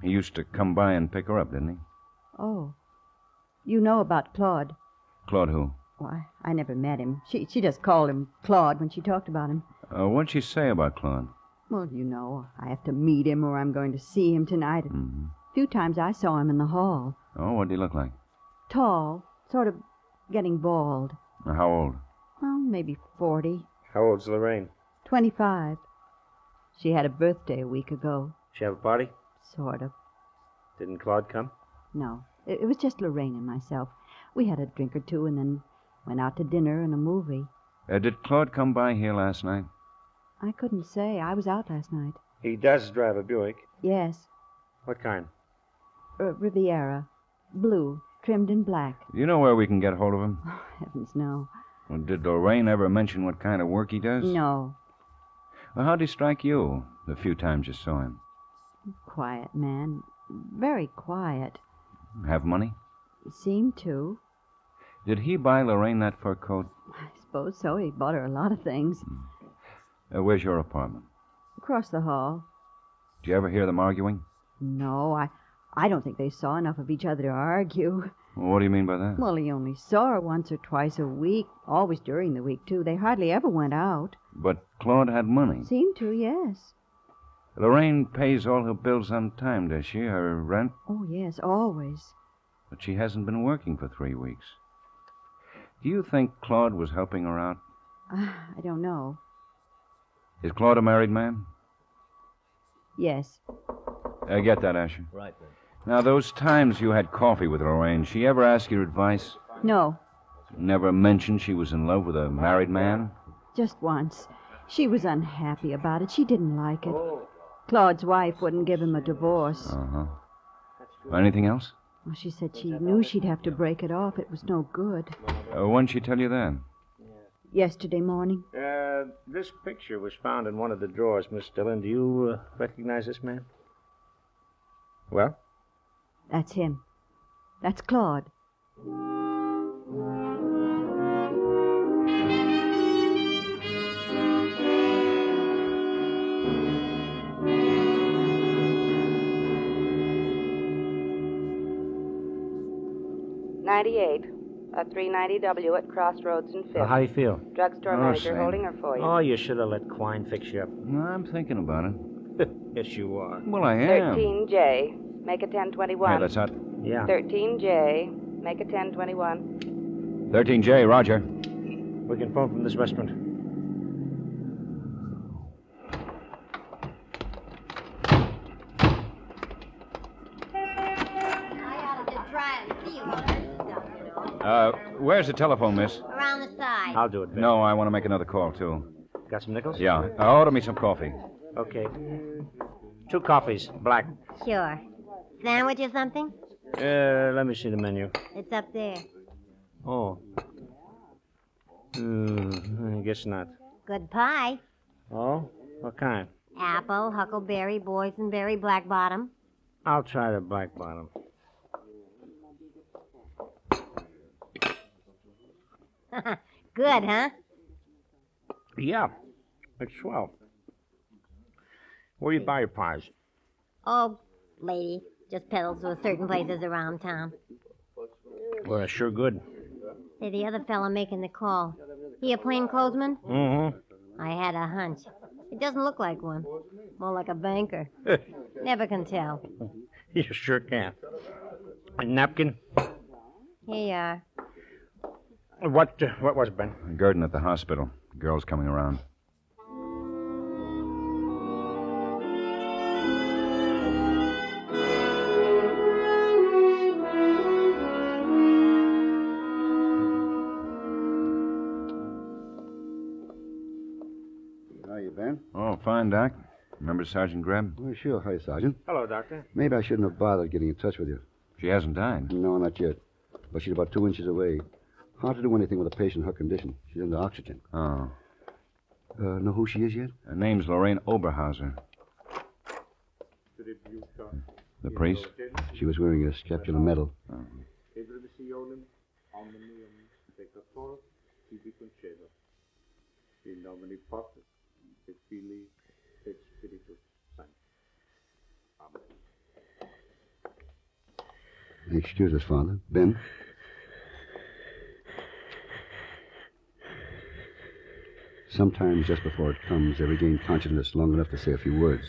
He used to come by and pick her up, didn't he? Oh. You know about Claude. Claude who? Why, I never met him. She just called him Claude when she talked about him. What'd she say about Claude? Well, you know, I have to meet him or I'm going to see him tonight. Mm-hmm. A few times I saw him in the hall. Oh, what'd he look like? Tall, sort of getting bald. How old? Well, maybe 40. How old's Lorraine? 25. She had a birthday a week ago. She have a party? Sort of. Didn't Claude come? No. It was just Lorraine and myself. We had a drink or two and then went out to dinner and a movie. Did Claude come by here last night? I couldn't say. I was out last night. He does drive a Buick. Yes. What kind? Riviera. Blue. Trimmed in black. You know where we can get hold of him? Oh, heavens, no. Well, did Lorraine ever mention what kind of work he does? No. Well, how'd he strike you the few times you saw him? Quiet man. Very quiet. Have money? Seemed to. Did he buy Lorraine that fur coat? I suppose so. He bought her a lot of things. Where's your apartment? Across the hall. Do you ever hear them arguing? No, I don't think they saw enough of each other to argue. What do you mean by that? Well, he only saw her once or twice a week, always during the week, too. They hardly ever went out. But Claude had money. Seemed to, yes. Lorraine pays all her bills on time, does she? Her rent? Oh, yes, always. But she hasn't been working for 3 weeks. Do you think Claude was helping her out? I don't know. Is Claude a married man? Yes. Get that, Asher. Right, then. Now, those times you had coffee with Lorraine, she ever ask your advice? No. Never mentioned she was in love with a married man? Just once. She was unhappy about it. She didn't like it. Claude's wife wouldn't give him a divorce. Uh-huh. Anything else? Well, she said she knew she'd have to break it off. It was no good. When'd she tell you that? Yesterday morning. This picture was found in one of the drawers, Miss Dillon. Do you recognize this man? Well? That's him. That's Claude. A 390W at Crossroads and Fifth. How do you feel? Drugstore manager same. holding her for you. Oh, you should have let Quine fix you up. No, I'm thinking about it. Yes, you are. Well, I am. 13J. Make a 1021. Hey, that's hot. Yeah. 13J. Make a 1021. 13J, Roger. We can phone from this restaurant. Where's the telephone, miss? Around the side. I'll do it, Vic. No, I want to make another call, too. Got some nickels? Yeah. Order me some coffee. Okay. 2 coffees, black. Sure. Sandwich or something? Let me see the menu. It's up there. Oh. I guess not. Good pie. Oh? What kind? Apple, huckleberry, boysenberry, black bottom. I'll try the black bottom. Good, huh? Yeah, it's swell. Where do you buy your pies? Oh, lady, just peddles to certain places around town. Well, that's sure good. Say, the other fella making the call. He a plainclothesman? Mm-hmm. I had a hunch. It doesn't look like one. More like a banker. Never can tell. You sure can. A napkin? Here you are. What was it, Ben? Gurdon at the hospital. The girl's coming around. How you been? Oh, fine, Doc. Remember Sergeant Greb? Oh, sure. Hi, Sergeant. Hello, Doctor. Maybe I shouldn't have bothered getting in touch with you. She hasn't died. No, not yet. But she's about 2 inches away. Hard to do anything with a patient in her condition. She's under oxygen. Oh. Know who she is yet? Her name's Lorraine Oberhauser. The priest? She was wearing a scapular medal. Oh. Excuse us, Father. Ben? Sometimes just before it comes, they regain consciousness long enough to say a few words.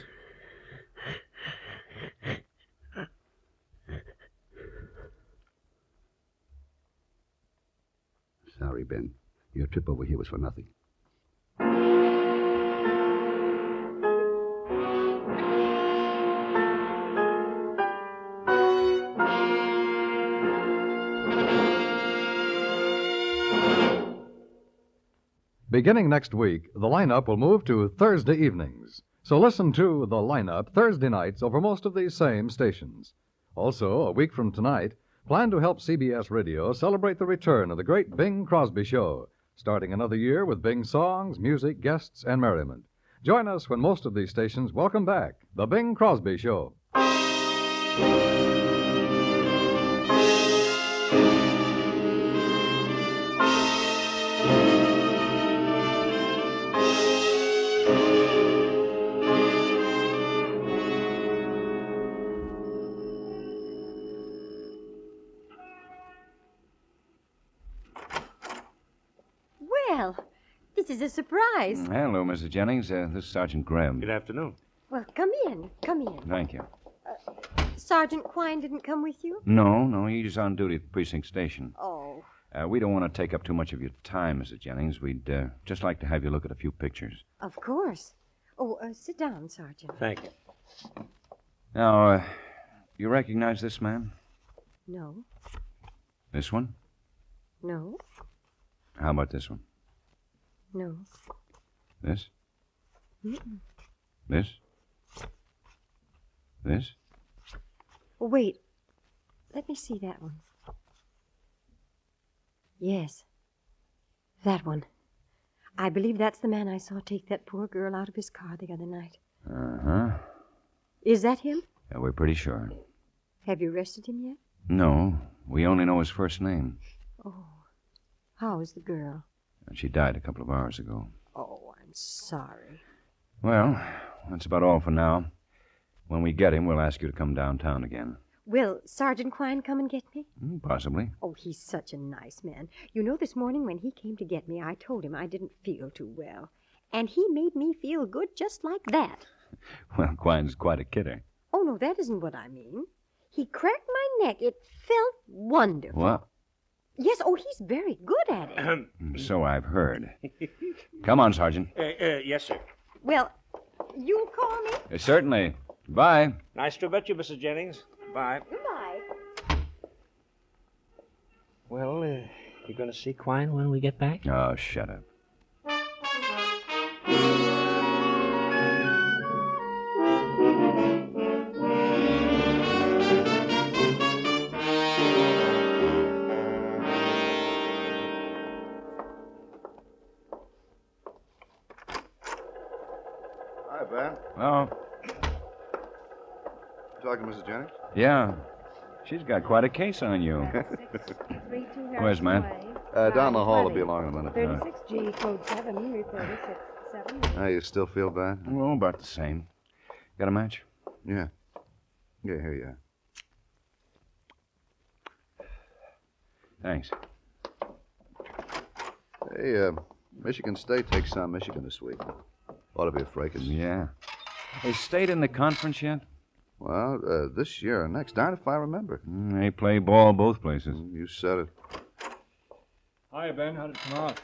Sorry, Ben. Your trip over here was for nothing. Beginning next week, the lineup will move to Thursday evenings. So listen to the lineup Thursday nights over most of these same stations. Also, a week from tonight, plan to help CBS Radio celebrate the return of the great Bing Crosby Show, starting another year with Bing songs, music, guests, and merriment. Join us when most of these stations welcome back the Bing Crosby Show. Well, this is a surprise. Hello, Mrs. Jennings. This is Sergeant Greb. Good afternoon. Well, come in. Come in. Thank you. Sergeant Quine didn't come with you? No, he's on duty at the precinct station. Oh. We don't want to take up too much of your time, Mrs. Jennings. We'd just like to have you look at a few pictures. Of course. Oh, sit down, Sergeant. Thank you. Now, you recognize this man? No. This one? No. How about this one? No. This? Mm-mm. This? This? Oh, wait. Let me see that one. Yes. That one. I believe that's the man I saw take that poor girl out of his car the other night. Uh-huh. Is that him? Yeah, we're pretty sure. Have you arrested him yet? No, we only know his first name. Oh. How is the girl? She died a couple of hours ago. Oh, I'm sorry. Well, that's about all for now. When we get him, we'll ask you to come downtown again. Will Sergeant Quine come and get me? Possibly. Oh, he's such a nice man. You know, this morning when he came to get me, I told him I didn't feel too well. And he made me feel good just like that. Well, Quine's quite a kidder. Oh, no, that isn't what I mean. He cracked my neck. It felt wonderful. What? Yes, oh, he's very good at it. So I've heard. Come on, Sergeant. Yes, sir. Well, you'll call me? Certainly. Bye. Nice to meet you, Mrs. Jennings. Bye. Goodbye. Well, you going to see Quine when we get back? Oh, shut up. Hi, Ben. Oh, Talking to Mrs. Jennings? yeah. She's got quite a case on you. Where's Matt? Down the hall will 20. be along in a minute. 36G, code 7, we're 36, 7. You still feel bad? Well, about the same. Got a match? Yeah. Yeah, here you are. Thanks. Hey, Michigan State takes on Michigan this week. Ought to be a fracas. Yeah. Has State in the conference yet? Well, this year or next. Darn if I remember. They play ball both places. You said it. Hiya, Ben. How did it come out?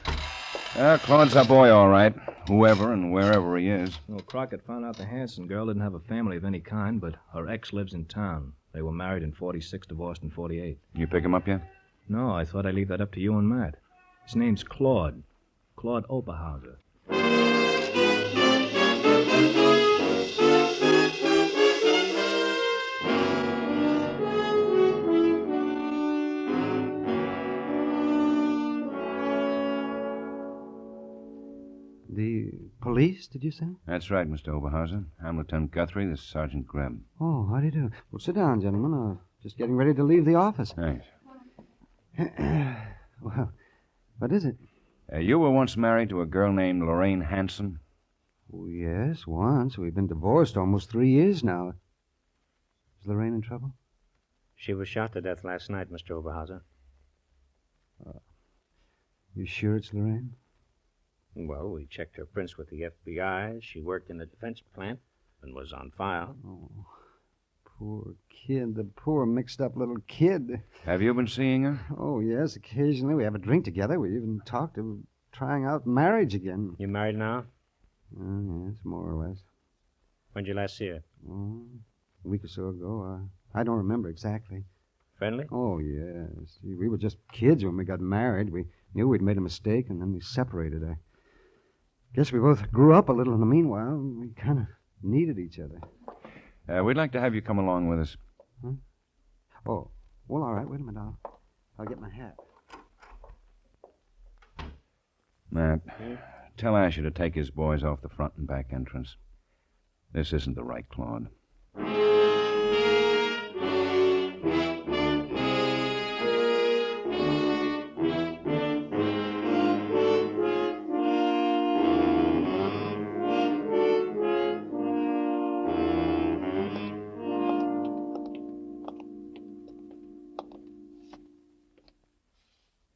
Claude's our boy, all right. Whoever and wherever he is. Well, Crockett found out the Hanson girl didn't have a family of any kind, but her ex lives in town. They were married in 46, divorced in 48. You pick him up yet? No, I thought I'd leave that up to you and Matt. His name's Claude. Claude Oberhauser. The police, did you say? That's right, Mr. Oberhauser. I'm Lieutenant Guthrie. This is Sergeant Greb. Oh, how do you do? Well, sit down, gentlemen. Just getting ready to leave the office. Thanks. Well, what is it? You were once married to a girl named Lorraine Hanson? Oh, yes, once. We've been divorced almost 3 years now. Is Lorraine in trouble? She was shot to death last night, Mr. Oberhauser. You sure it's Lorraine? Well, we checked her prints with the FBI. She worked in a defense plant and was on file. Oh, poor kid. The poor mixed-up little kid. Have you been seeing her? Oh, yes, occasionally. We have a drink together. We even talked of trying out marriage again. You married now? Yes, more or less. When'd you last see her? Oh, a week or so ago. I don't remember exactly. Friendly? Oh, yes. See, we were just kids when we got married. We knew we'd made a mistake, and then we separated. I guess we both grew up a little in the meanwhile. We kind of needed each other. We'd like to have you come along with us. Huh? Oh, well, all right. Wait a minute. I'll get my hat. Matt, tell Asher to take his boys off the front and back entrance. This isn't the right Claude.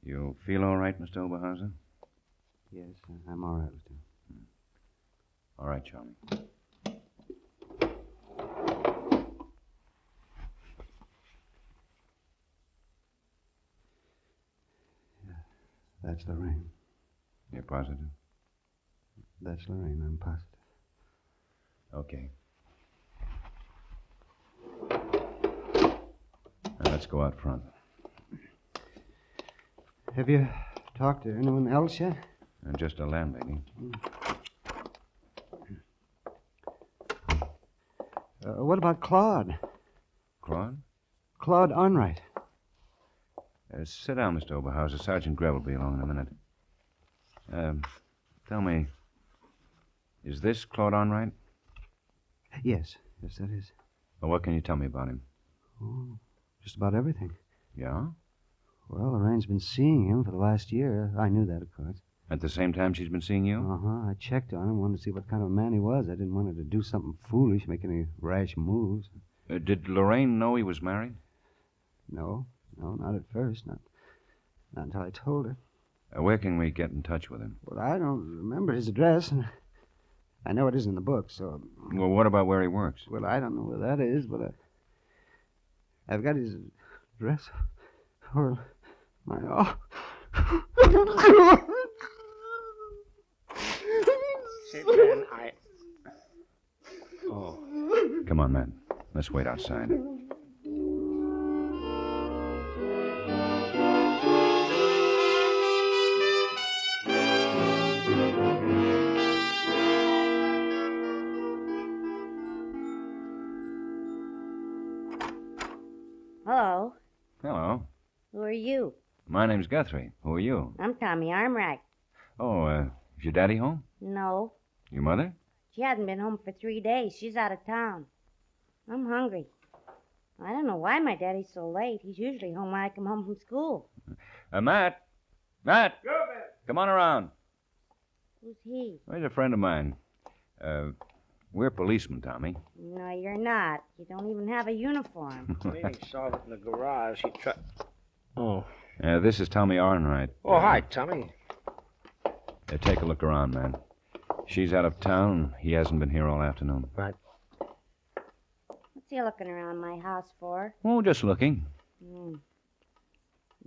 You feel all right, Mr. Oberhauser? Yes, I'm all right, Lieutenant. All right, Charlie. That's Lorraine. You're positive? That's Lorraine, I'm positive. Okay. Now let's go out front. Have you talked to anyone else yet? Just a landlady. What about Claude? Claude? Claude Unright. Sit down, Mr. Oberhauser. Sergeant Greb will be along in a minute. Tell me, is this Claude Unright? Yes, that is. Well, what can you tell me about him? Oh, just about everything. Yeah? Well, Lorraine's been seeing him for the last year. I knew that, of course. At the same time she's been seeing you? Uh-huh. I checked on him, wanted to see what kind of a man he was. I didn't want her to do something foolish, make any rash moves. Did Lorraine know he was married? No, not at first. Not until I told her. Where can we get in touch with him? Well, I don't remember his address, and I know it isn't in the book, so... Well, what about where he works? Well, I don't know where that is, but I've got his address or my... Ben, Oh. Come on, man. Let's wait outside. Hello. Hello. Who are you? My name's Guthrie. Who are you? I'm Tommy Armrack. Oh, is your daddy home? No. Your mother? She hasn't been home for 3 days. She's out of town. I'm hungry. I don't know why my daddy's so late. He's usually home when I come home from school. Matt. Matt! Go, man. Come on around. Who's he? Well, he's a friend of mine. We're policemen, Tommy. No, you're not. You don't even have a uniform. We saw it in the garage. He tried. Oh. This is Tommy Arnwright. Oh, hi, Tommy. Take a look around, man. She's out of town. He hasn't been here all afternoon. Right. What's he looking around my house for? Oh, just looking. I'm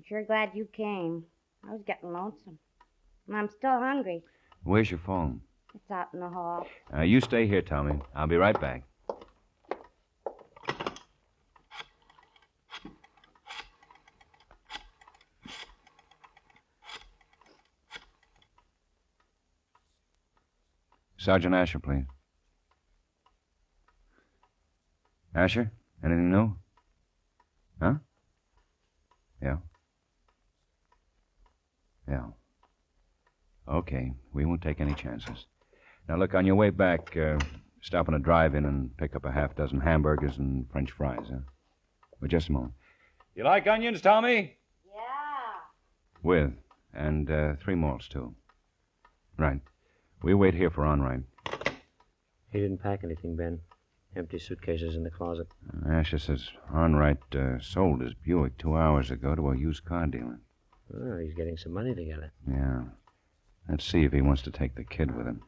sure glad you came. I was getting lonesome. And I'm still hungry. Where's your phone? It's out in the hall. You stay here, Tommy. I'll be right back. Sergeant Asher, please. Asher, anything new? Huh? Yeah. Yeah. Okay, we won't take any chances. Now, look, on your way back, stop in a drive-in and pick up a half-dozen hamburgers and French fries, huh? Well, just a moment. You like onions, Tommy? Yeah. With. And 3 malts, too. Right. We'll wait here for Onright. He didn't pack anything, Ben. Empty suitcases in the closet. Asher says Onright sold his Buick 2 hours ago to a used car dealer. Oh, he's getting some money together. Yeah. Let's see if he wants to take the kid with him.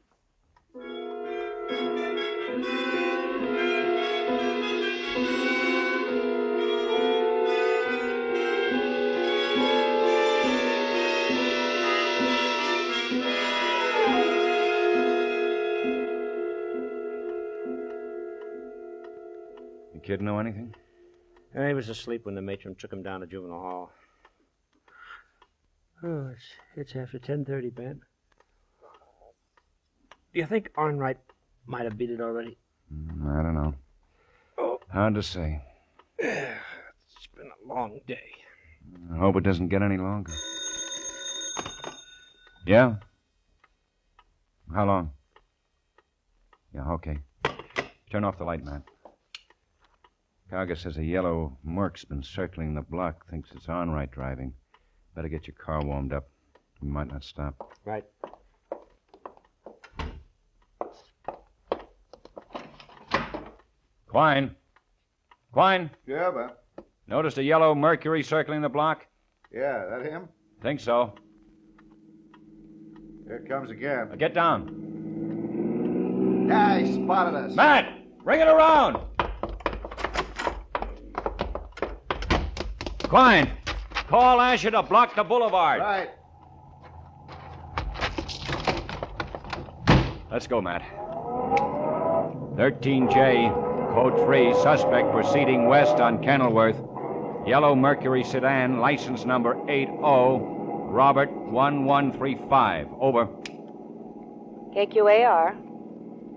The kid know anything? He was asleep when the matron took him down to juvenile hall. Oh, it's after 10:30, Ben. Do you think Arnwright might have beat it already? I don't know. Oh. Hard to say. It's been a long day. I hope it doesn't get any longer. Yeah? How long? Yeah, okay. Turn off the light, man. Carga says a yellow Merc's been circling the block, thinks it's Onright driving. Better get your car warmed up. We might not stop. Right. Quine. Quine. Yeah, man. Noticed a yellow Mercury circling the block? Yeah, that him? Think so. Here it comes again. Now get down. Yeah, he spotted us. Matt! Bring it around! Quine! Call Asher to block the boulevard. Right. Let's go, Matt. 13J, code 3, suspect proceeding west on Kenilworth. Yellow Mercury sedan, license number 80, Robert 1135. Over. KQAR.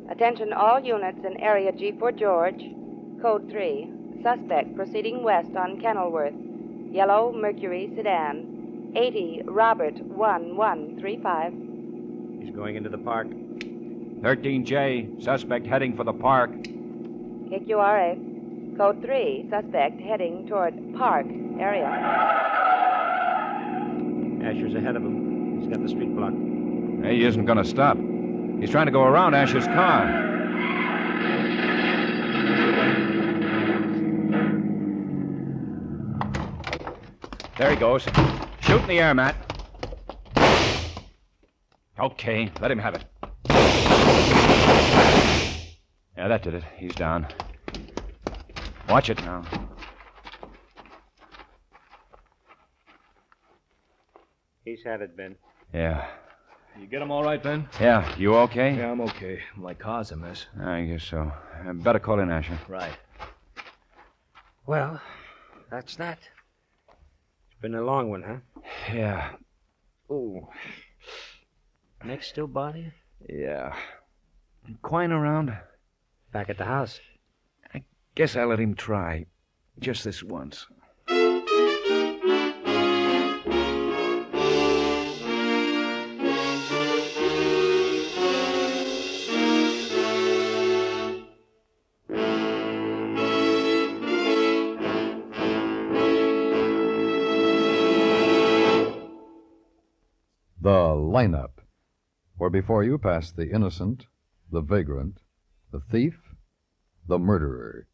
Attention all units in area G4 George. Code 3. Suspect proceeding west on Kenilworth. Yellow Mercury sedan. 80 Robert 1135. He's going into the park. 13J, suspect heading for the park. KQRA. Code 3. Suspect heading toward park area. Asher's ahead of him. He's got the street blocked. He isn't going to stop. He's trying to go around Asher's car. There he goes. Shoot in the air, Matt. Okay, let him have it. Yeah, that did it. He's down. Watch it now. He's had it, Ben. Yeah. You get him all right, Ben? Yeah, you okay? Yeah, I'm okay. My car's a mess. I guess so. Better call in Asher. Right. Well, that's that. It's been a long one, huh? Yeah. Oh. Neck still bother you? Yeah. Quine around? Back at the house. I guess I'll let him try. Just this once. The Lineup, where before you pass the innocent, the vagrant, the thief, the murderer.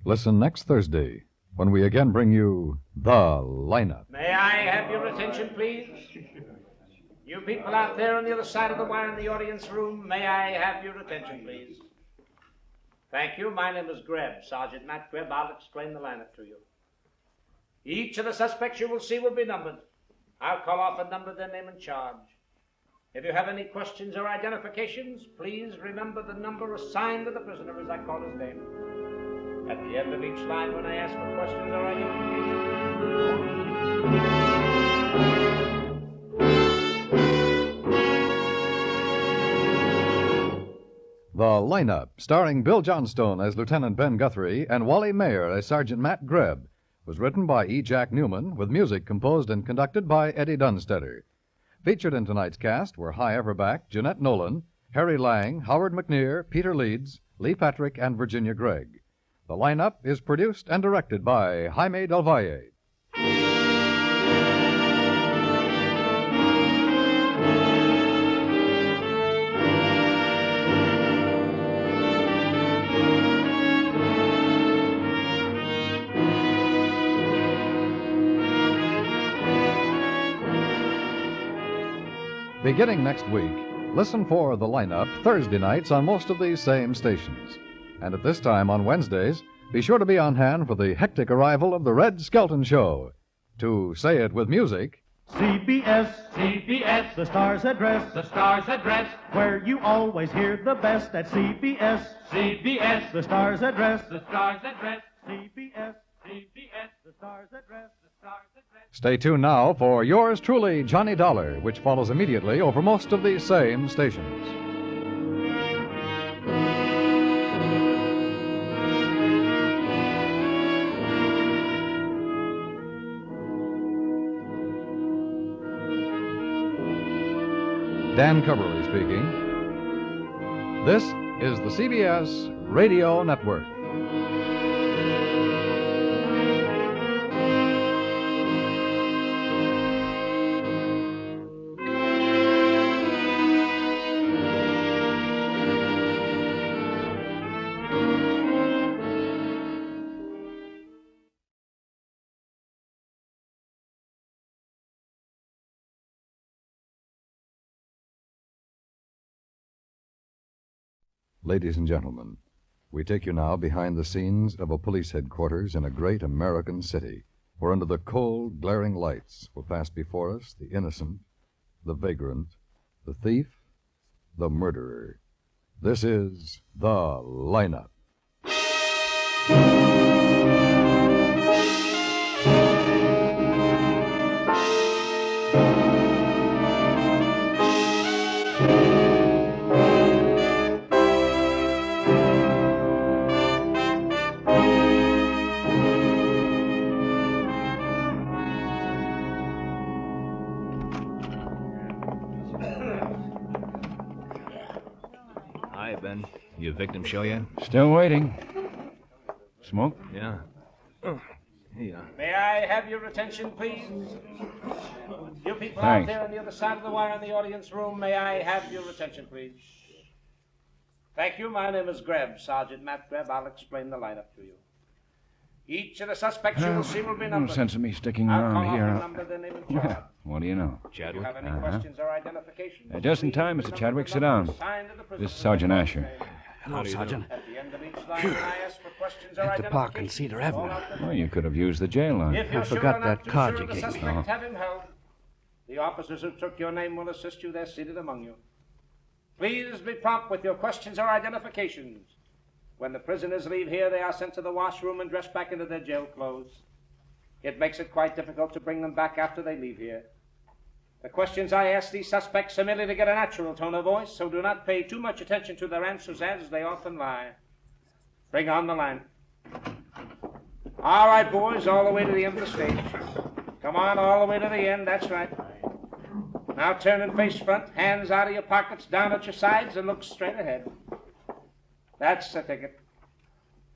Listen next Thursday when we again bring you The Lineup. May I have your attention, please? You people out there on the other side of the wire in the audience room, may I have your attention, please? Thank you. My name is Greb, Sergeant Matt Greb. I'll explain the lineup to you. Each of the suspects you will see will be numbered. I'll call off and number their name and charge. If you have any questions or identifications, please remember the number assigned to the prisoner as I call his name. At the end of each line, when I ask for questions or identifications, The Lineup, starring Bill Johnstone as Lieutenant Ben Guthrie and Wally Mayer as Sergeant Matt Greb, was written by E. Jack Newman with music composed and conducted by Eddie Dunstetter. Featured in tonight's cast were Hy Everback, Jeanette Nolan, Harry Lang, Howard McNear, Peter Leeds, Lee Patrick, and Virginia Gregg. The Lineup is produced and directed by Jaime Del Valle. Beginning next week, listen for The Lineup Thursday nights on most of these same stations. And at this time on Wednesdays, be sure to be on hand for the hectic arrival of the Red Skelton Show. To say it with music, CBS, CBS, the Star's Address, the Star's Address, where you always hear the best at CBS, CBS, the Star's Address, the Star's Address, CBS, CBS, the Star's Address, the Star's Address. Stay tuned now for yours truly, Johnny Dollar, which follows immediately over most of these same stations. Dan Coverly speaking. This is the CBS Radio Network. Ladies and gentlemen, we take you now behind the scenes of a police headquarters in a great American city, where under the cold, glaring lights will pass before us the innocent, the vagrant, the thief, the murderer. This is The Lineup. Ben. Your victim show yet? Still waiting. Smoke? Yeah. Here. May I have your attention, please? You people out Thanks. there on the other side of the wire in the audience room, may I have your attention, please? Thank you. My name is Greb, Sergeant Matt Greb. I'll explain the lineup to you. Each of the suspects you will see will be No numbered. sense of me sticking I'll around call off here. and number their name and charge. Well, what do you know? If you have any questions or identifications, Just in time, Mr. Chadwick. Sit down. This is Sergeant Asher. Hello, Sergeant. At the end of each line, when I ask for questions or At the park on identifications, Cedar Avenue. Well, you could have used the jail line. If you're I forgot sure or that not too card sure you the gave me. suspect, have him held. The officers who took your name will assist you. They're seated among you. Please be prompt with your questions or identifications. When the prisoners leave here, they are sent to the washroom and dressed back into their jail clothes. It makes it quite difficult to bring them back after they leave here. The questions I ask these suspects are merely to get a natural tone of voice, so do not pay too much attention to their answers as they often lie. Bring on the line. All right, boys, all the way to the end of the stage. Come on, all the way to the end, that's right. Now turn and face front, hands out of your pockets, down at your sides, and look straight ahead. That's the ticket.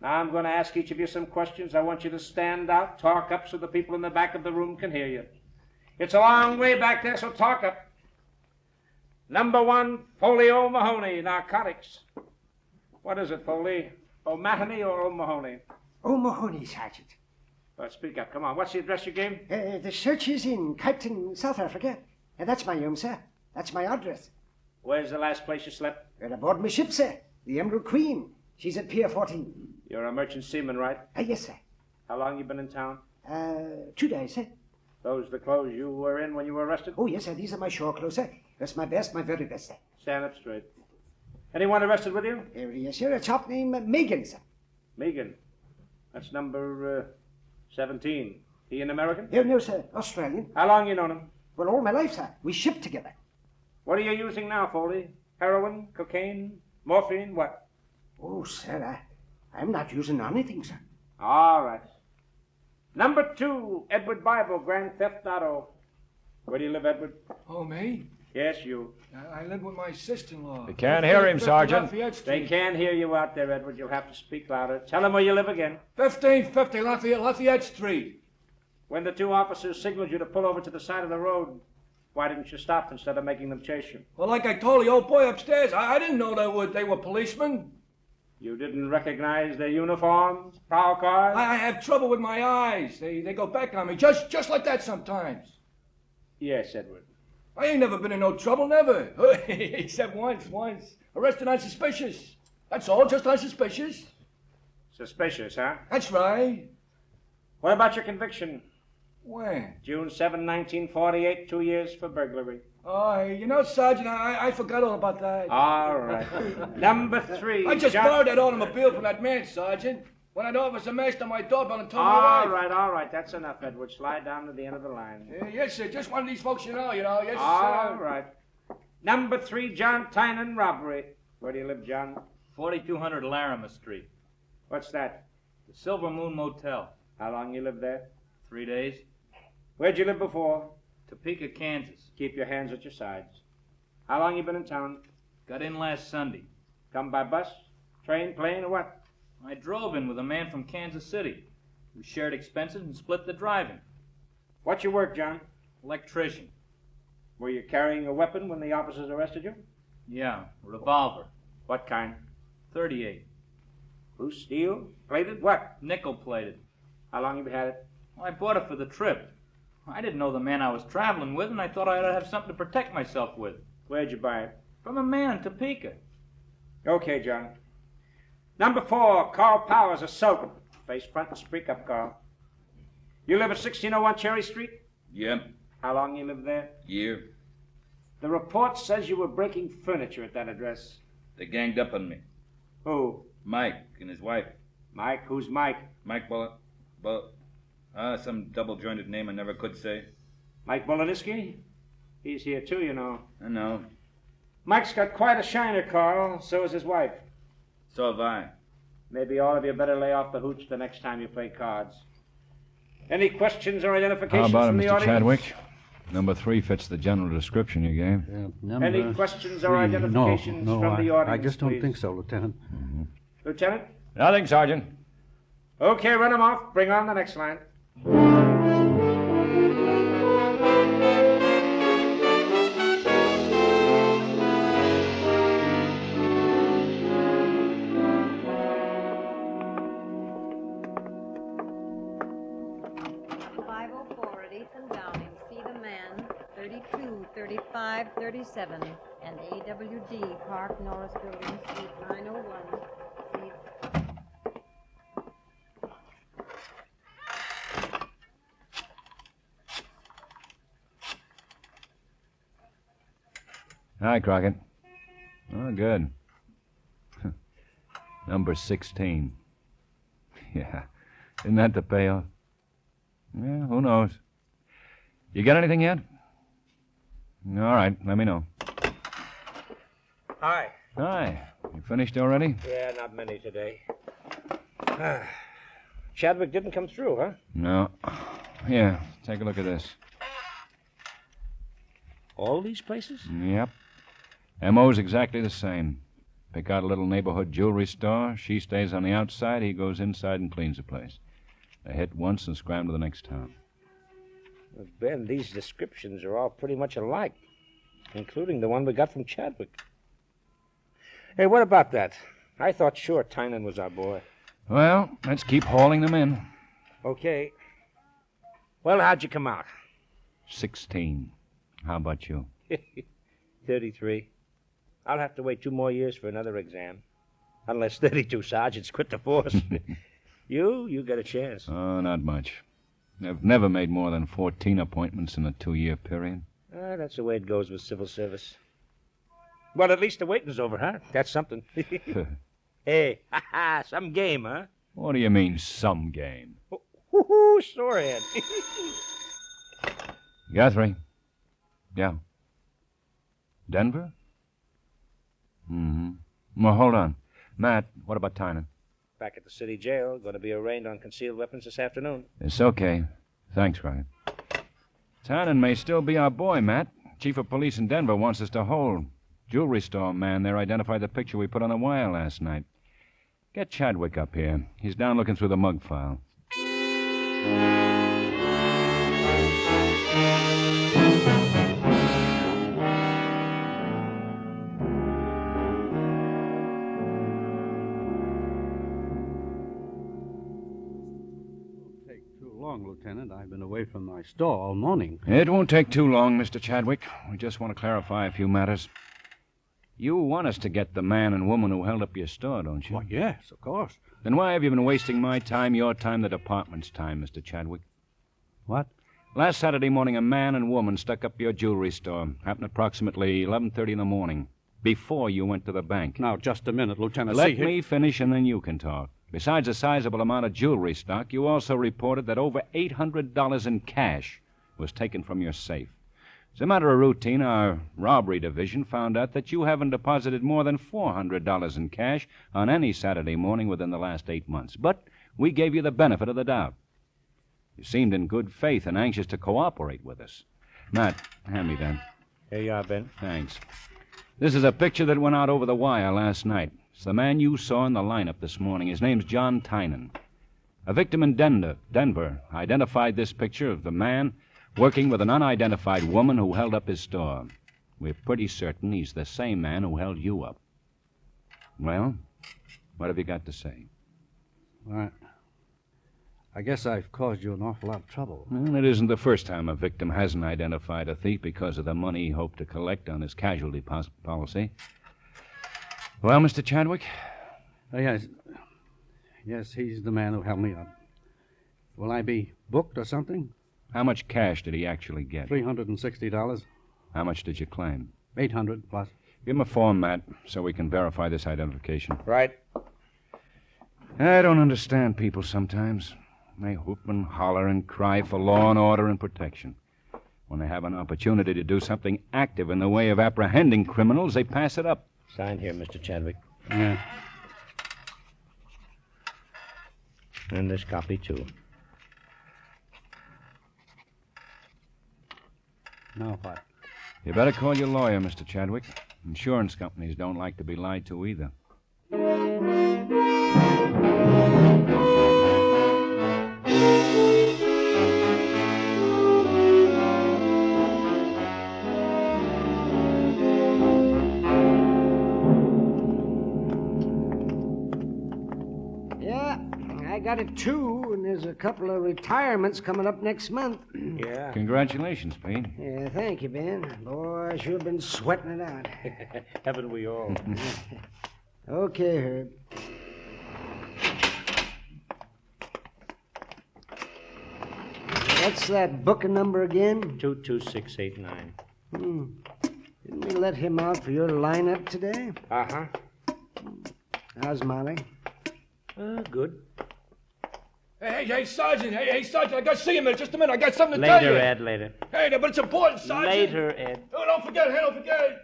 Now I'm going to ask each of you some questions. I want you to stand out, talk up so the people in the back of the room can hear you. It's a long way back there, so talk up. Number 1, Foley O'Mahony, narcotics. What is it, Foley? O'Mahony or O'Mahony? O'Mahony, Sergeant. Speak up, come on. What's the address you gave? The search is in Cape Town, South Africa. That's my home, sir. That's my address. Where's the last place you slept? Aboard my ship, sir. The Emerald Queen. She's at Pier 14. You're a merchant seaman, right? Yes, sir. How long you been in town? 2 days, sir. Those the clothes you were in when you were arrested? Oh, yes, sir. These are my shore clothes, sir. That's my best, my very best, sir. Stand up straight. Anyone arrested with you? Yes, sir. A chap named Megan, sir. Megan? That's number 17. He an American? No, sir. Australian. How long you known him? Well, all my life, sir. We shipped together. What are you using now, Foley? Heroin, cocaine, morphine, what? Oh, sir, I'm not using anything, sir. All right. Number 2, Edward Bible, Grand Theft Auto. Where do you live, Edward? Oh, me? Yes, you. I live with my sister-in-law. They can't hear him, Sergeant. They can't hear you out there, Edward. You'll have to speak louder. Tell them where you live again. 1550 Lafayette Street. When the 2 officers signaled you to pull over to the side of the road, why didn't you stop instead of making them chase you? Well, like I told the old boy upstairs, I didn't know they were policemen. You didn't recognize their uniforms, prowl cars? I have trouble with my eyes. They go back on me, just like that sometimes. Yes, Edward. I ain't never been in no trouble, never. Except once. Arrested on suspicious. That's all, just on suspicious. Suspicious, huh? That's right. What about your conviction? When? June 7, 1948, 2 years for burglary. Oh, you know, Sergeant, I forgot all about that. All right. Number 3. I just borrowed that automobile from that man, Sergeant. When that officer mashed on my doorbell and told me All right. That's enough, Edward. Slide down to the end of the line. Yes, sir. Just one of these folks you know. Yes, sir. All right. Number 3, John Tynan, robbery. Where do you live, John? 4200 Larimer Street. What's that? The Silver Moon Motel. How long you lived there? 3 days. Where'd you live before? Topeka, Kansas. Keep your hands at your sides. How long you been in town? Got in last Sunday. Come by bus, train, plane, or what? I drove in with a man from Kansas City. We shared expenses and split the driving. What's your work, John? Electrician. Were you carrying a weapon when the officers arrested you? Yeah, revolver. What kind? 38. Loose steel? Plated? What? Nickel plated. How long you had it? Well, I bought it for the trip. I didn't know the man I was traveling with, and I thought I'd have something to protect myself with. Where'd you buy it? From a man in Topeka. Okay, John. Number 4, Carl Powers, assault. Face front and speak up, Carl. You live at 1601 Cherry Street? Yep. How long you lived there? Year. The report says you were breaking furniture at that address. They ganged up on me. Who? Mike and his wife. Mike? Who's Mike? Mike Bullet. Some double-jointed name I never could say. Mike Boloniski? He's here too, you know. I know. Mike's got quite a shiner, Carl. So is his wife. So have I. Maybe all of you better lay off the hooch the next time you play cards. Any questions or identifications How about from it, the Mr. audience? Chadwick? Number 3 fits the general description you gave. Any questions or identifications from the audience, I just don't please? think so, Lieutenant. Lieutenant? Nothing, Sergeant. Okay, run them off. Bring on the next line. See the man, 32, 35, 37, and AWD, Park Norris Building, Suite 901. See... Hi, Crockett. Oh, good. Number 16. Yeah. Isn't that the payoff? Yeah, who knows? You got anything yet? All right, let me know. Hi. Hi. You finished already? Yeah, not many today. Chadwick didn't come through, huh? No. Here, take a look at this. All these places? Yep. M.O.'s exactly the same. Pick out a little neighborhood jewelry store. She stays on the outside. He goes inside and cleans the place. They hit once and scram to the next town. Well, Ben, these descriptions are all pretty much alike. including the one we got from Chadwick. Hey, what about that? I thought sure Tynan was our boy. Well, let's keep hauling them in. Okay. Well, how'd you come out? 16. How about you? 33. I'll have to wait 2 more years for another exam. Unless 32 sergeants quit the force. You got a chance. Oh, not much. I've never made more than 14 appointments in a 2-year period. That's the way it goes with civil service. Well, at least the waiting's over, huh? That's something. Hey, some game, huh? What do you mean, some game? Woohoo, sorehead. Guthrie. Yeah. Denver? Mm-hmm. Well, hold on. Matt, what about Tynan? Back at the city jail. Going to be arraigned on concealed weapons this afternoon. It's okay. Thanks, Ryan. Tynan may still be our boy, Matt. Chief of police in Denver wants us to hold. Jewelry store man there identified the picture we put on the wire last night. Get Chadwick up here. He's down looking through the mug file. Lieutenant. I've been away from my store all morning. It won't take too long, Mr. Chadwick. We just want to clarify a few matters. You want us to get the man and woman who held up your store, don't you? Well, yes, of course. Then why have you been wasting my time, your time, the department's time, Mr. Chadwick? What? Last Saturday morning, a man and woman stuck up your jewelry store. Happened approximately 11:30 in the morning, before you went to the bank. Now, just a minute, Lieutenant. Let me finish, and then you can talk. Besides a sizable amount of jewelry stock, you also reported that over $800 in cash was taken from your safe. As a matter of routine, our robbery division found out that you haven't deposited more than $400 in cash on any Saturday morning within the last 8 months. But we gave you the benefit of the doubt. You seemed in good faith and anxious to cooperate with us. Matt, hand me that. Here you are, Ben. Thanks. This is a picture that went out over the wire last night. It's the man you saw in the lineup this morning. His name's John Tynan. A victim in Denver identified this picture of the man working with an unidentified woman who held up his store. We're pretty certain he's the same man who held you up. Well, what have you got to say? All right. I guess I've caused you an awful lot of trouble. Well, it isn't the first time a victim hasn't identified a thief because of the money he hoped to collect on his casualty policy. Well, Mr. Chadwick? Yes. Yes, he's the man who held me up. Will I be booked or something? How much cash did he actually get? $360. How much did you claim? $800 plus. Give him a form, Matt, so we can verify this identification. Right. I don't understand people sometimes. They whoop and holler and cry for law and order and protection. When they have an opportunity to do something active in the way of apprehending criminals, they pass it up. Sign here, Mr. Chadwick. Yeah. And this copy, too. Now what? You better call your lawyer, Mr. Chadwick. Insurance companies don't like to be lied to either. I got it, too, and there's a couple of retirements coming up next month. Yeah. Congratulations, Pete. Yeah, thank you, Ben. Boy, I sure been sweating it out. Haven't we all? Okay, Herb. What's that booking number again? 22689. Didn't we let him out for your lineup today? Uh-huh. How's Molly? Good. Hey, Sergeant. Hey, Sergeant, I got to see you, just a minute. I got something to tell you. Later, Ed, later. Hey, but it's important, Sergeant. Later, Ed. Oh, don't forget it.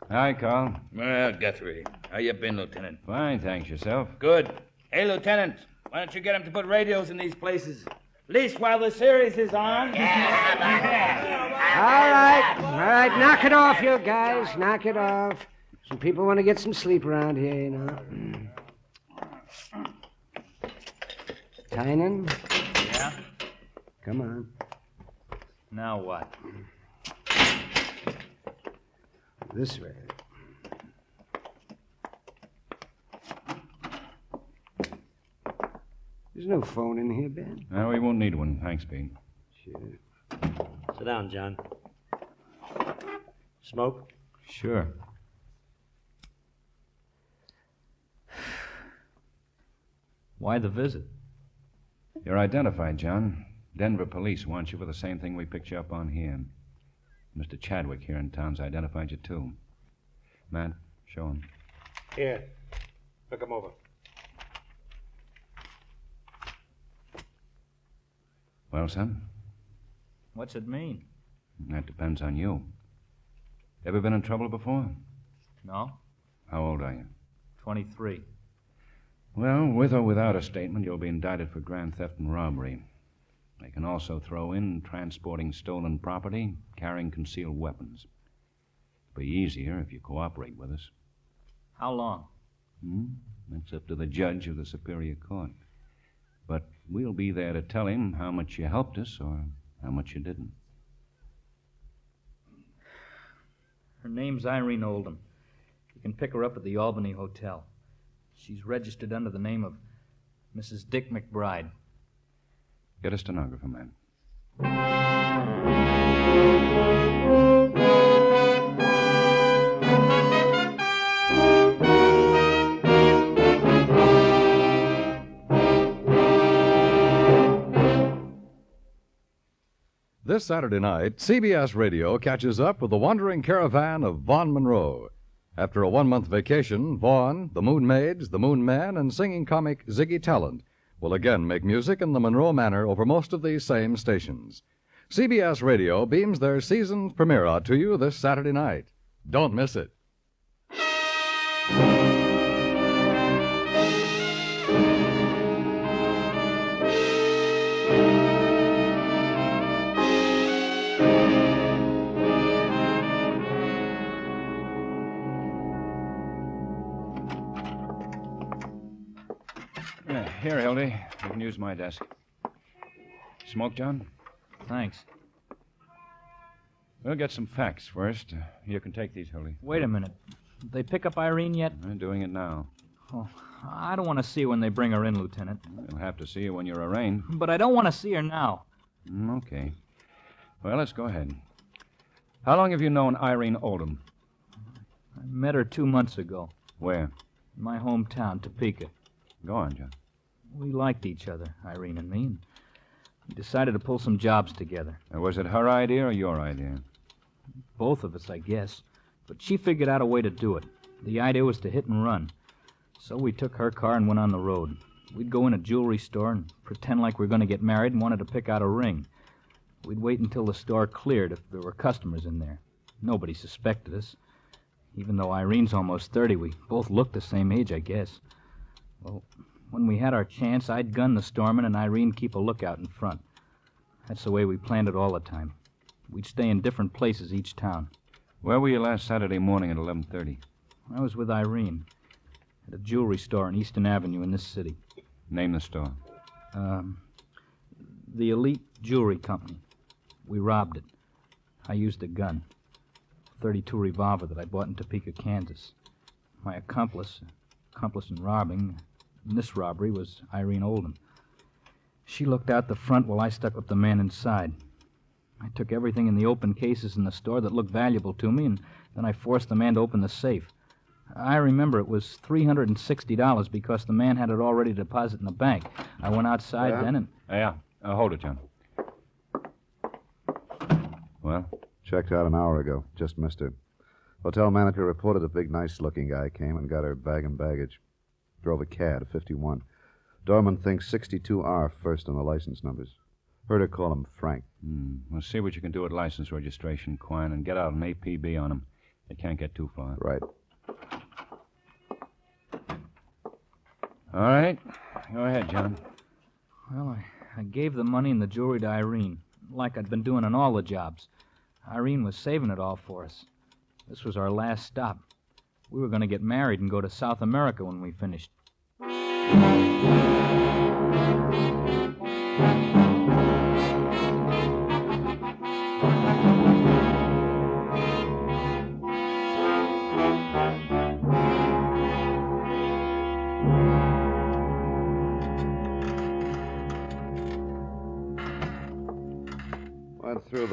Hi, Carl. Well, Guthrie. How you been, Lieutenant? Fine, thanks. Yourself? Good. Hey, Lieutenant, why don't you get him to put radios in these places? At least while the series is on. All right, knock it off, you guys. Knock it off. Some people want to get some sleep around here, you know. Tynan? Yeah? Come on. Now what? This way. There's no phone in here, Ben. No, we won't need one. Thanks, Pete. Sure. Sit down, John. Smoke? Sure. Why the visit? You're identified, John. Denver police want you for the same thing we picked you up on here. Mr. Chadwick here in town's identified you, too. Matt, show him. Here. Look him over. Well, son, What's it mean? that depends on you. Ever been in trouble before? No? How old are you? 23. Well, with or without a statement, you'll be indicted for grand theft and robbery. They can also throw in transporting stolen property, carrying concealed weapons. It'll be easier if you cooperate with us. How long? That's up to the judge of the Superior Court. But we'll be there to tell him how much you helped us or how much you didn't. Her name's Irene Oldham. You can pick her up at the Albany Hotel. She's registered under the name of Mrs. Dick McBride. Get a stenographer, man. This Saturday night, CBS Radio catches up with the wandering caravan of Vaughn Monroe. After a one-month vacation, Vaughn, the Moon Maids, the Moon Men, and singing comic Ziggy Talent will again make music in the Monroe manner over most of these same stations. CBS Radio beams their season's premiere out to you this Saturday night. Don't miss it. Here, Hildy. You can use my desk. Smoke, John? Thanks. We'll get some facts first. You can take these, Hildy. Wait a minute. Did they pick up Irene yet? They're doing it now. Oh, I don't want to see her when they bring her in, Lieutenant. You'll have to see her when you're arraigned. But I don't want to see her now. Okay. Well, let's go ahead. How long have you known Irene Oldham? I met her 2 months ago. Where? In my hometown, Topeka. Go on, John. We liked each other, Irene and me, and we decided to pull some jobs together. Was it her idea or your idea? Both of us, I guess. But she figured out a way to do it. The idea was to hit and run. So we took her car and went on the road. We'd go in a jewelry store and pretend like we were going to get married and wanted to pick out a ring. We'd wait until the store cleared if there were customers in there. Nobody suspected us. Even though Irene's almost 30, we both looked the same age, I guess. Well, when we had our chance, I'd gun the storeman and Irene keep a lookout in front. That's the way we planned it all the time. We'd stay in different places each town. Where were you last Saturday morning at 11:30? I was with Irene at a jewelry store on Eastern Avenue in this city. Name the store. The Elite Jewelry Company. We robbed it. I used a gun. A .32 revolver that I bought in Topeka, Kansas. My accomplice in robbing in this robbery was Irene Oldham. She looked out the front while I stuck with the man inside. I took everything in the open cases in the store that looked valuable to me, and then I forced the man to open the safe. I remember it was $360 because the man had it already deposited in the bank. I went outside then and... Yeah. Hold it, John. Well? Checked out an hour ago. Just missed her. Hotel manager reported a big, nice-looking guy came and got her bag and baggage. Drove a cab, a 51. Doorman thinks 62R first on the license numbers. Heard her call him Frank. Well, see what you can do at license registration, Quine, and get out an APB on him. They can't get too far. Right. All right. Go ahead, John. Well, I gave the money and the jewelry to Irene, like I'd been doing on all the jobs. Irene was saving it all for us. This was our last stop. We were going to get married and go to South America when we finished.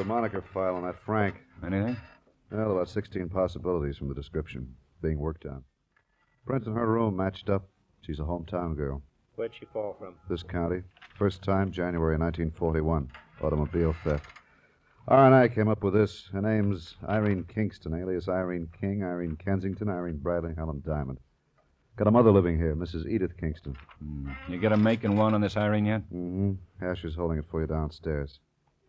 moniker file on that Frank. Anything? Well, about 16 possibilities from the description. Being worked on. Prints in her room matched up. She's a hometown girl. Where'd she fall from? This county. First time, January 1941. Automobile theft. R&I came up with this. Her name's Irene Kingston, alias Irene King, Irene Kensington, Irene Bradley, Helen Diamond. Got a mother living here, Mrs. Edith Kingston. You get a make and one on this Irene yet? Mm-hmm. Asher's holding it for you downstairs.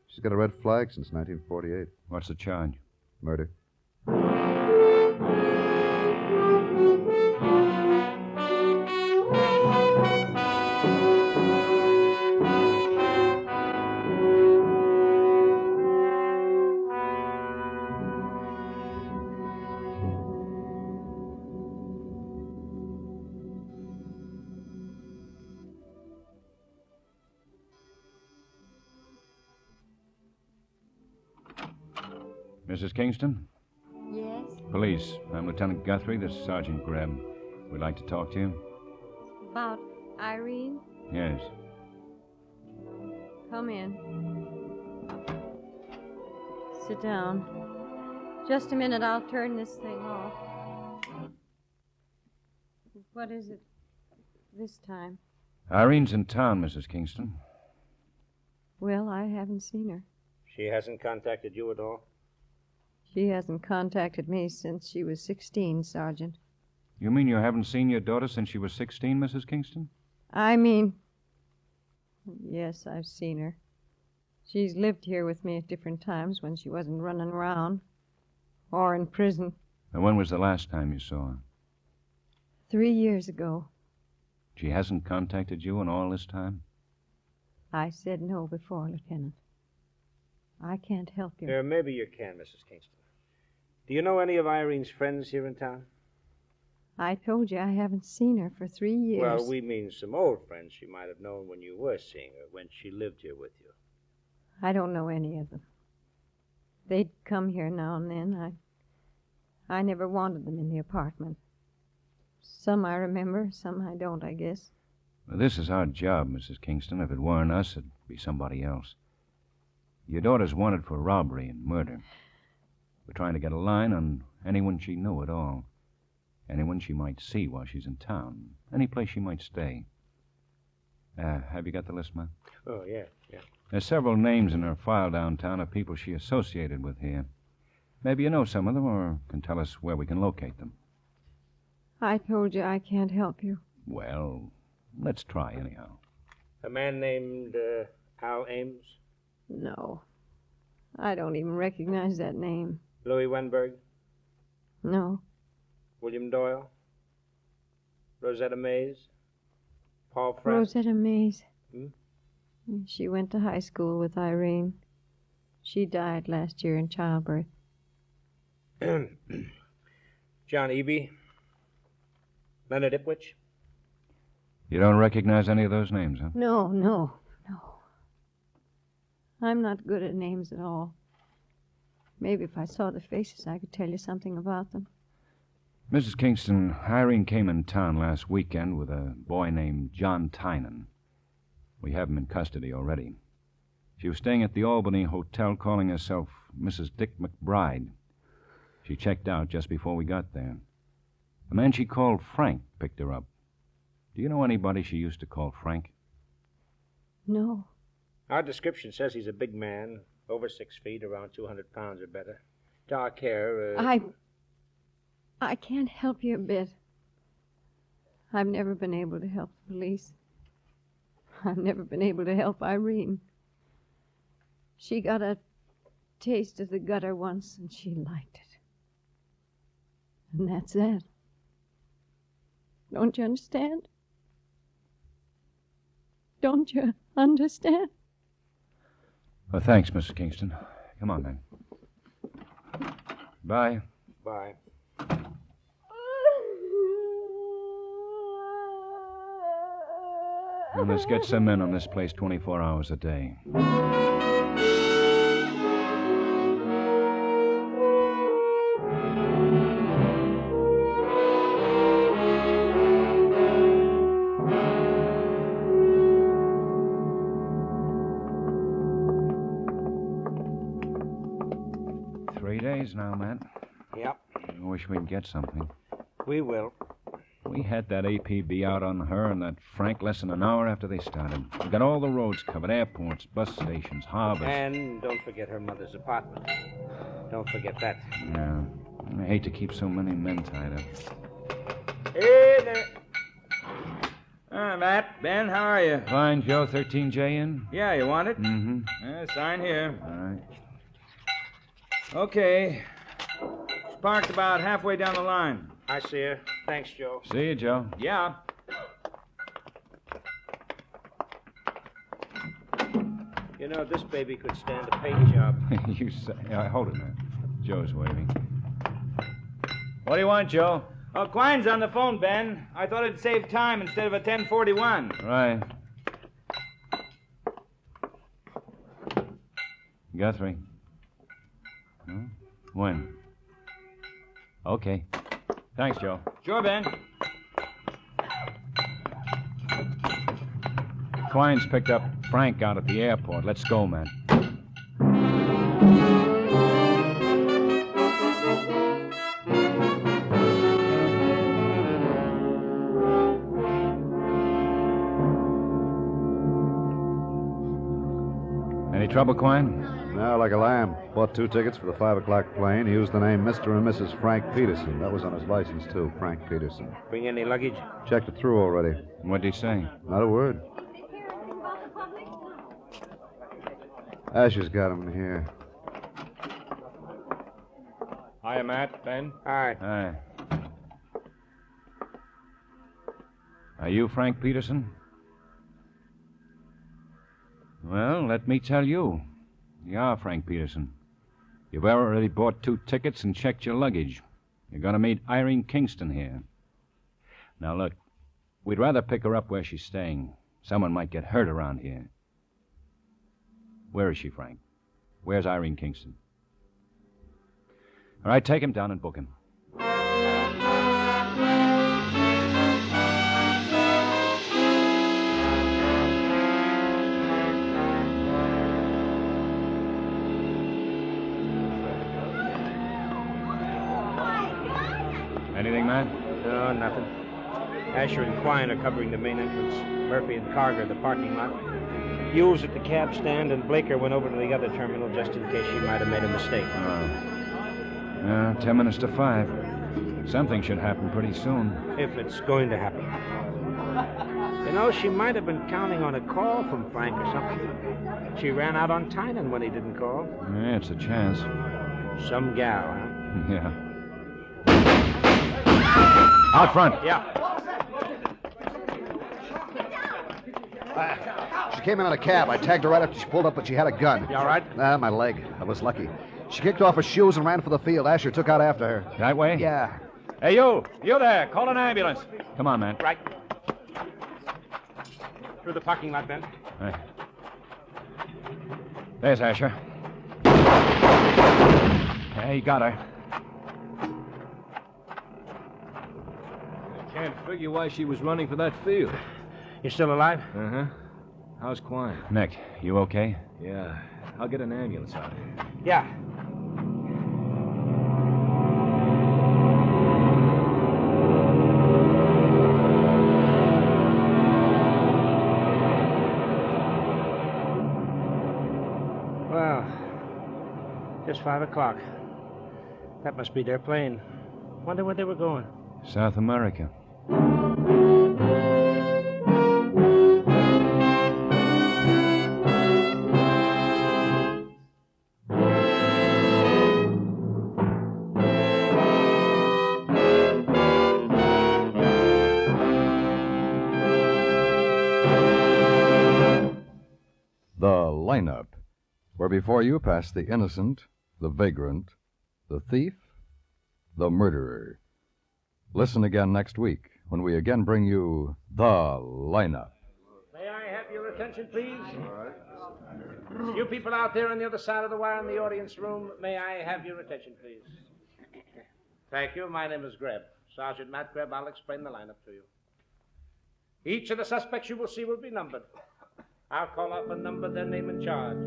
She's got a red flag since 1948. What's the charge? Murder. Mrs. Kingston? Yes? Police. I'm Lieutenant Guthrie. This is Sergeant Greb. We'd like to talk to you. About Irene? Yes. Come in. Sit down. Just a minute, I'll turn this thing off. What is it this time? Irene's in town, Mrs. Kingston. Well, I haven't seen her. She hasn't contacted you at all? She hasn't contacted me since she was 16, Sergeant. You mean you haven't seen your daughter since she was 16, Mrs. Kingston? I mean... Yes, I've seen her. She's lived here with me at different times when she wasn't running around. Or in prison. And when was the last time you saw her? 3 years ago. She hasn't contacted you in all this time? I said no before, Lieutenant. I can't help you. Maybe you can, Mrs. Kingston. Do you know any of Irene's friends here in town? I told you I haven't seen her for 3 years. Well, we mean some old friends she might have known when you were seeing her, when she lived here with you. I don't know any of them. They'd come here now and then. I never wanted them in the apartment. Some I remember, some I don't, I guess. Well, this is our job, Mrs. Kingston. If it weren't us, it'd be somebody else. Your daughter's wanted for robbery and murder. We're trying to get a line on anyone she knew at all. Anyone she might see while she's in town. Any place she might stay. Have you got the list, man? Oh, yeah. There's several names in her file downtown of people she associated with here. Maybe you know some of them or can tell us where we can locate them. I told you I can't help you. Well, let's try anyhow. A man named Al Ames? No. I don't even recognize that name. Louis Wenberg? No. William Doyle? Rosetta Mays? Paul Frank? Rosetta Mays. She went to high school with Irene. She died last year in childbirth. John Eby? Leonard Ipwich? You don't recognize any of those names, huh? No. I'm not good at names at all. Maybe if I saw the faces, I could tell you something about them. Mrs. Kingston, Irene came in town last weekend with a boy named John Tynan. We have him in custody already. She was staying at the Albany Hotel calling herself Mrs. Dick McBride. She checked out just before we got there. A man she called Frank picked her up. Do you know anybody she used to call Frank? No. Our description says he's a big man, over 6 feet, around 200 pounds or better. Dark hair. I can't help you a bit. I've never been able to help the police. I've never been able to help Irene. She got a taste of the gutter once, and she liked it. And that's that. Don't you understand? Don't you understand? Well, thanks, Mrs. Kingston. Come on, then. Bye. Bye. And let's get some men on this place 24 hours a day. 3 days now, Matt. Yep, I wish we'd get something. we will. We had that APB out on her and that Frank less than an hour after they started. We got all the roads covered, airports, bus stations, harbors. And don't forget her mother's apartment. Don't forget that. Yeah. I hate to keep so many men tied up. Hey there. Matt, Ben, how are you? Fine, Joe. 13J in? Yeah, you want it? Mm-hmm. Sign here. All right. Okay. It's parked about halfway down the line. I see her. Thanks, Joe. See you, Joe. Yeah. You know, this baby could stand a paint job. You say... hold it, man. Joe's waving. What do you want, Joe? Oh, Quine's on the phone, Ben. I thought it'd save time instead of a 1041. Right. Guthrie. Huh? When? Okay. Thanks, Joe. Sure, Ben. Quine's picked up Frank out at the airport. Let's go, man. Any trouble, Quine? No, like a lamb. Bought 2 tickets for the 5 o'clock plane. He used the name Mr. and Mrs. Frank Peterson. That was on his license, too, Frank Peterson. Bring any luggage? Checked it through already. What'd he say? Not a word. Asher's got him here. Hiya, Matt. Ben? Hi. Hi. Are you Frank Peterson? Well, let me tell you. You are Frank Peterson. You've already bought 2 tickets and checked your luggage. You're going to meet Irene Kingston here. Now, look, we'd rather pick her up where she's staying. Someone might get hurt around here. Where is she, Frank? Where's Irene Kingston? All right, take him down and book him. Anything, man? No, nothing. Asher and Quine are covering the main entrance. Murphy and Carger the parking lot. Yule's at the cab stand, and Blaker went over to the other terminal just in case she might have made a mistake. 10 minutes to 5. Something should happen pretty soon. If it's going to happen. You know, she might have been counting on a call from Frank or something. She ran out on Tynan when he didn't call. Yeah, it's a chance. Some gal, huh? Yeah. Out front. Yeah. She came in on a cab. I tagged her right after she pulled up, but she had a gun. You all right? My leg. I was lucky. She kicked off her shoes and ran for the field. Asher took out after her. That way? Yeah. Hey, you! You there! Call an ambulance. Come on, man. Right. Through the parking lot, Ben. Right. There's Asher. Hey, he got her. Can't figure why she was running for that field. You still alive? Uh-huh. How's Quine? Nick, you okay? Yeah. I'll get an ambulance out here. Yeah. Well, just 5 o'clock. That must be their plane. Wonder where they were going. South America. The lineup, where before you pass the innocent, the vagrant, the thief, the murderer. Listen again next week when we again bring you The Lineup. May I have your attention, please? All right. You people out there on the other side of the wire in the audience room, may I have your attention, please? Thank you. My name is Greb. Sergeant Matt Greb. I'll explain the lineup to you. Each of the suspects you will see will be numbered. I'll call up a number, their name and charge.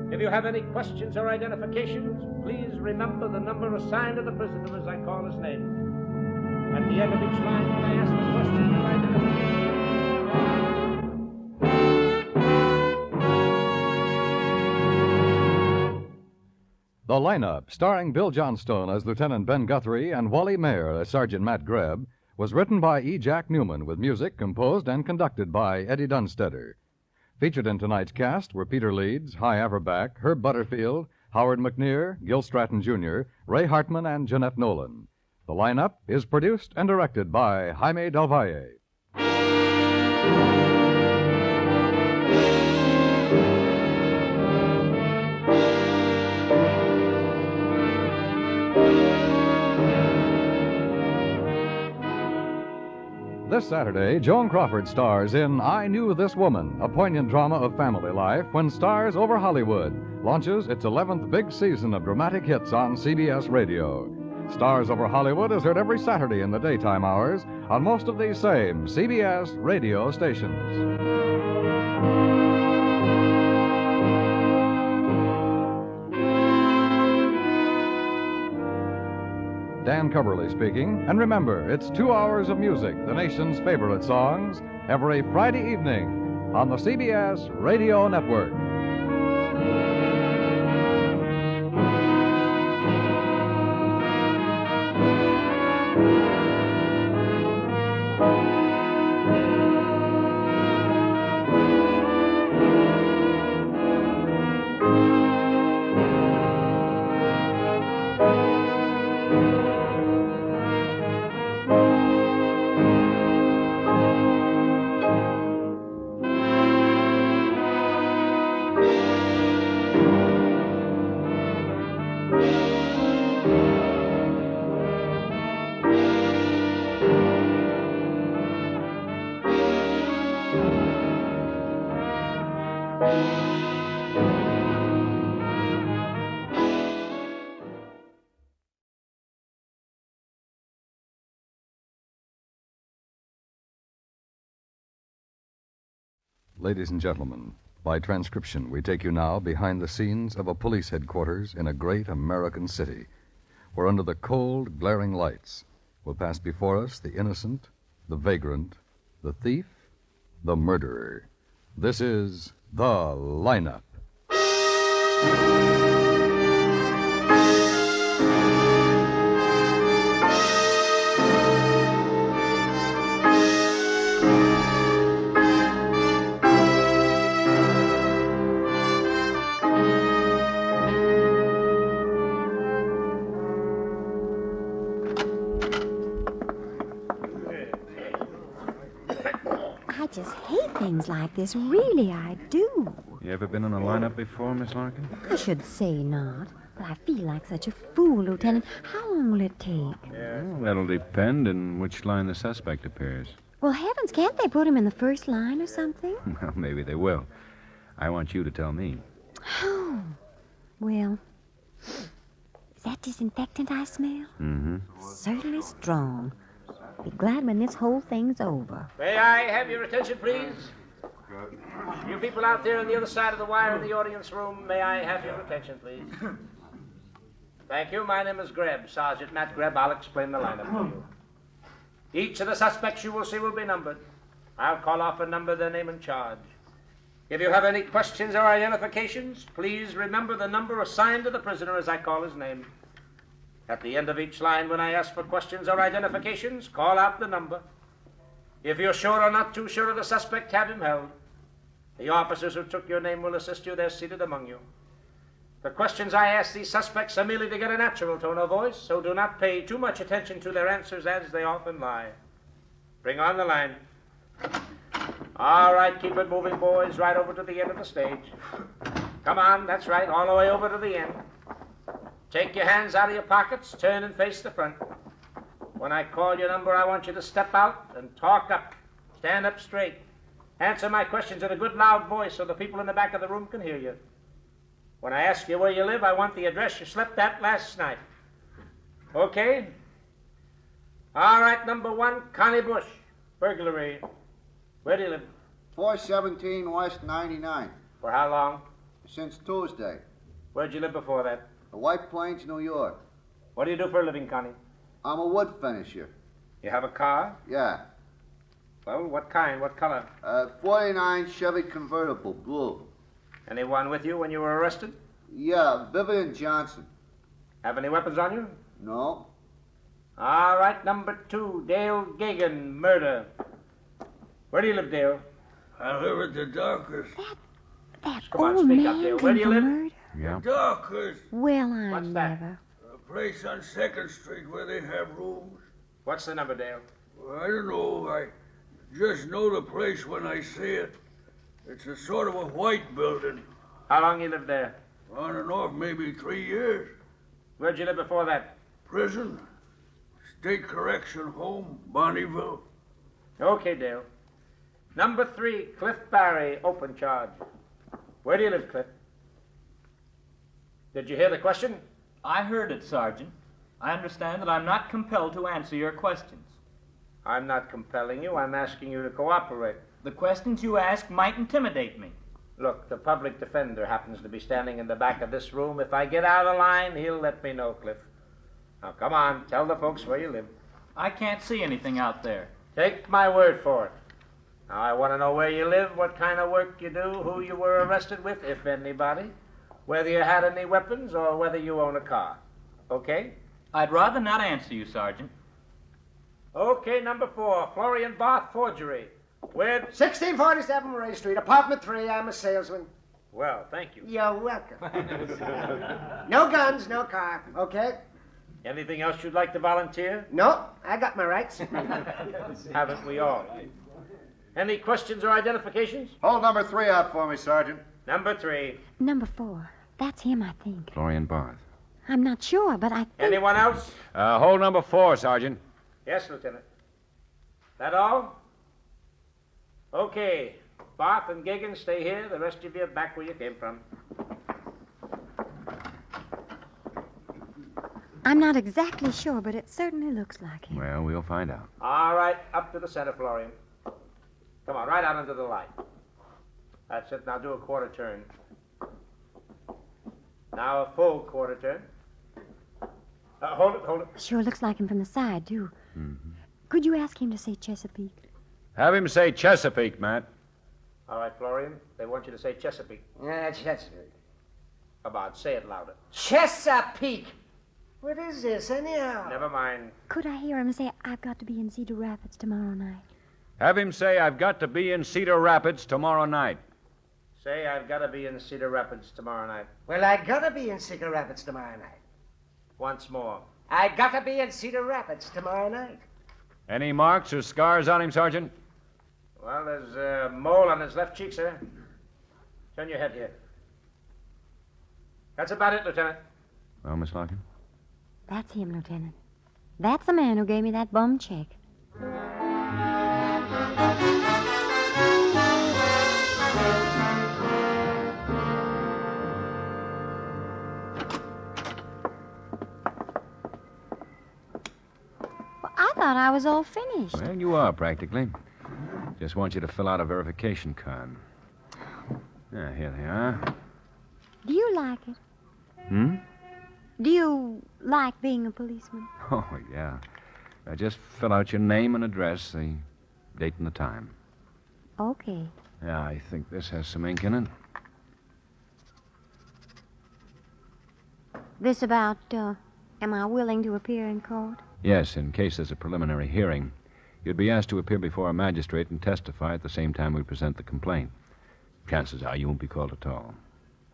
If you have any questions or identifications, please remember the number assigned to the prisoner as I call his name. At the end of each line, when I ask for questions or identifications. The Lineup, starring Bill Johnstone as Lieutenant Ben Guthrie and Wally Mayer as Sergeant Matt Greb, was written by E. Jack Newman with music composed and conducted by Eddie Dunstetter. Featured in tonight's cast were Peter Leeds, Hy Averback, Herb Butterfield, Howard McNear, Gil Stratton Jr., Ray Hartman, and Jeanette Nolan. The Lineup is produced and directed by Jaime Del Valle. This Saturday, Joan Crawford stars in I Knew This Woman, a poignant drama of family life when Stars Over Hollywood launches its 11th big season of dramatic hits on CBS Radio. Stars Over Hollywood is heard every Saturday in the daytime hours on most of these same CBS radio stations. Dan Coverly speaking. And remember, it's 2 hours of music, the nation's favorite songs, every Friday evening on the CBS Radio Network. Ladies and gentlemen, by transcription, we take you now behind the scenes of a police headquarters in a great American city, where under the cold, glaring lights will pass before us the innocent, the vagrant, the thief, the murderer. This is The Lineup. I just hate things like this. Really, I do. You ever been on a lineup before, Miss Larkin? I should say not. But I feel like such a fool, Lieutenant. How long will it take? Well, that'll depend on which line the suspect appears. Well, heavens, can't they put him in the first line or something? Well, maybe they will. I want you to tell me. Oh, well, is that disinfectant I smell? Mm-hmm. Certainly strong. Be glad when this whole thing's over. May I have your attention, please? You people out there on the other side of the wire in the audience room, may I have your attention, please? Thank you. My name is Greb, Sergeant Matt Greb. I'll explain the lineup to you. Each of the suspects you will see will be numbered. I'll call off a number, their name and charge. If you have any questions or identifications, please remember the number assigned to the prisoner as I call his name. At the end of each line, when I ask for questions or identifications, call out the number. If you're sure or not too sure of the suspect, have him held. The officers who took your name will assist you. They're seated among you. The questions I ask these suspects are merely to get a natural tone of voice, so do not pay too much attention to their answers as they often lie. Bring on the line. All right, keep it moving, boys, right over to the end of the stage. Come on, that's right, all the way over to the end. Take your hands out of your pockets, turn and face the front. When I call your number, I want you to step out and talk up. Stand up straight. Answer my questions in a good loud voice so the people in the back of the room can hear you. When I ask you where you live, I want the address you slept at last night. Okay? All right, number 1, Connie Bush. Burglary. Where do you live? 417 West 99. For how long? Since Tuesday. Where'd you live before that? White Plains, New York. What do you do for a living, Connie? I'm a wood finisher. You have a car? Yeah. Well, what kind? What color? 49 Chevy convertible, blue. Anyone with you when you were arrested? Yeah, Vivian Johnson. Have any weapons on you? No. All right, number 2, Dale Gagan, murder. Where do you live, Dale? I live at the Dockers. Come on, speak up, Dale. Where do you live? Yeah. Dockers. Well, I What's that? never. A place on 2nd Street where they have rooms. What's the number, Dale? Well, I don't know. I just know the place when I see it. It's a sort of a white building. How long you lived there? On and off, maybe 3 years. Where'd you live before that? Prison. State Correction Home, Bonneville. Okay, Dale. Number 3, Cliff Barry, open charge. Where do you live, Cliff? Did you hear the question? I heard it, Sergeant. I understand that I'm not compelled to answer your questions. I'm not compelling you. I'm asking you to cooperate. The questions you ask might intimidate me. Look, the public defender happens to be standing in the back of this room. If I get out of line, he'll let me know, Cliff. Now, come on. Tell the folks where you live. I can't see anything out there. Take my word for it. Now, I want to know where you live, what kind of work you do, who you were arrested with, if anybody, whether you had any weapons, or whether you own a car. Okay? I'd rather not answer you, Sergeant. Okay, number 4, Florian Barth, forgery. Where? 1647 Ray Street, apartment 3. I'm a salesman. Well, thank you. You're welcome. No guns, no car. Okay? Anything else you'd like to volunteer? No, I got my rights. Haven't we all? Any questions or identifications? Hold number 3 out for me, Sergeant. Number 3. Number 4. That's him, I think. Florian Barth. I'm not sure, but I think... Anyone else? Hold number 4, Sergeant. Yes, Lieutenant. That all? Okay. Barth and Gagan, stay here. The rest of you back where you came from. I'm not exactly sure, but it certainly looks like him. Well, we'll find out. All right, up to the center, Florian. Come on, right out into the light. That's it. Now do a quarter turn. Now a full quarter turn. Hold it. Sure looks like him from the side, too. Mm-hmm. Could you ask him to say Chesapeake? Have him say Chesapeake, Matt. All right, Florian. They want you to say Chesapeake. Yeah, Chesapeake. Come on, say it louder. Chesapeake! What is this, anyhow? Never mind. Could I hear him say, I've got to be in Cedar Rapids tomorrow night? Have him say, I've got to be in Cedar Rapids tomorrow night. Say, I've got to be in Cedar Rapids tomorrow night. Well, I gotta be in Cedar Rapids tomorrow night. Once more. I gotta be in Cedar Rapids tomorrow night. Any marks or scars on him, Sergeant? Well, there's a mole on his left cheek, sir. Turn your head here. That's about it, Lieutenant. Well, Miss Larkin? That's him, Lieutenant. That's the man who gave me that bum check. Well, I thought I was all finished. Well, you are, practically. Just want you to fill out a verification card. Yeah, here they are. Do you like it? Hmm? Do you like being a policeman? Oh, yeah. Just fill out your name and address, the date and the time. Okay. Yeah, I think this has some ink in it. This about, am I willing to appear in court? Yes, in case there's a preliminary hearing. You'd be asked to appear before a magistrate and testify at the same time we present the complaint. Chances are you won't be called at all.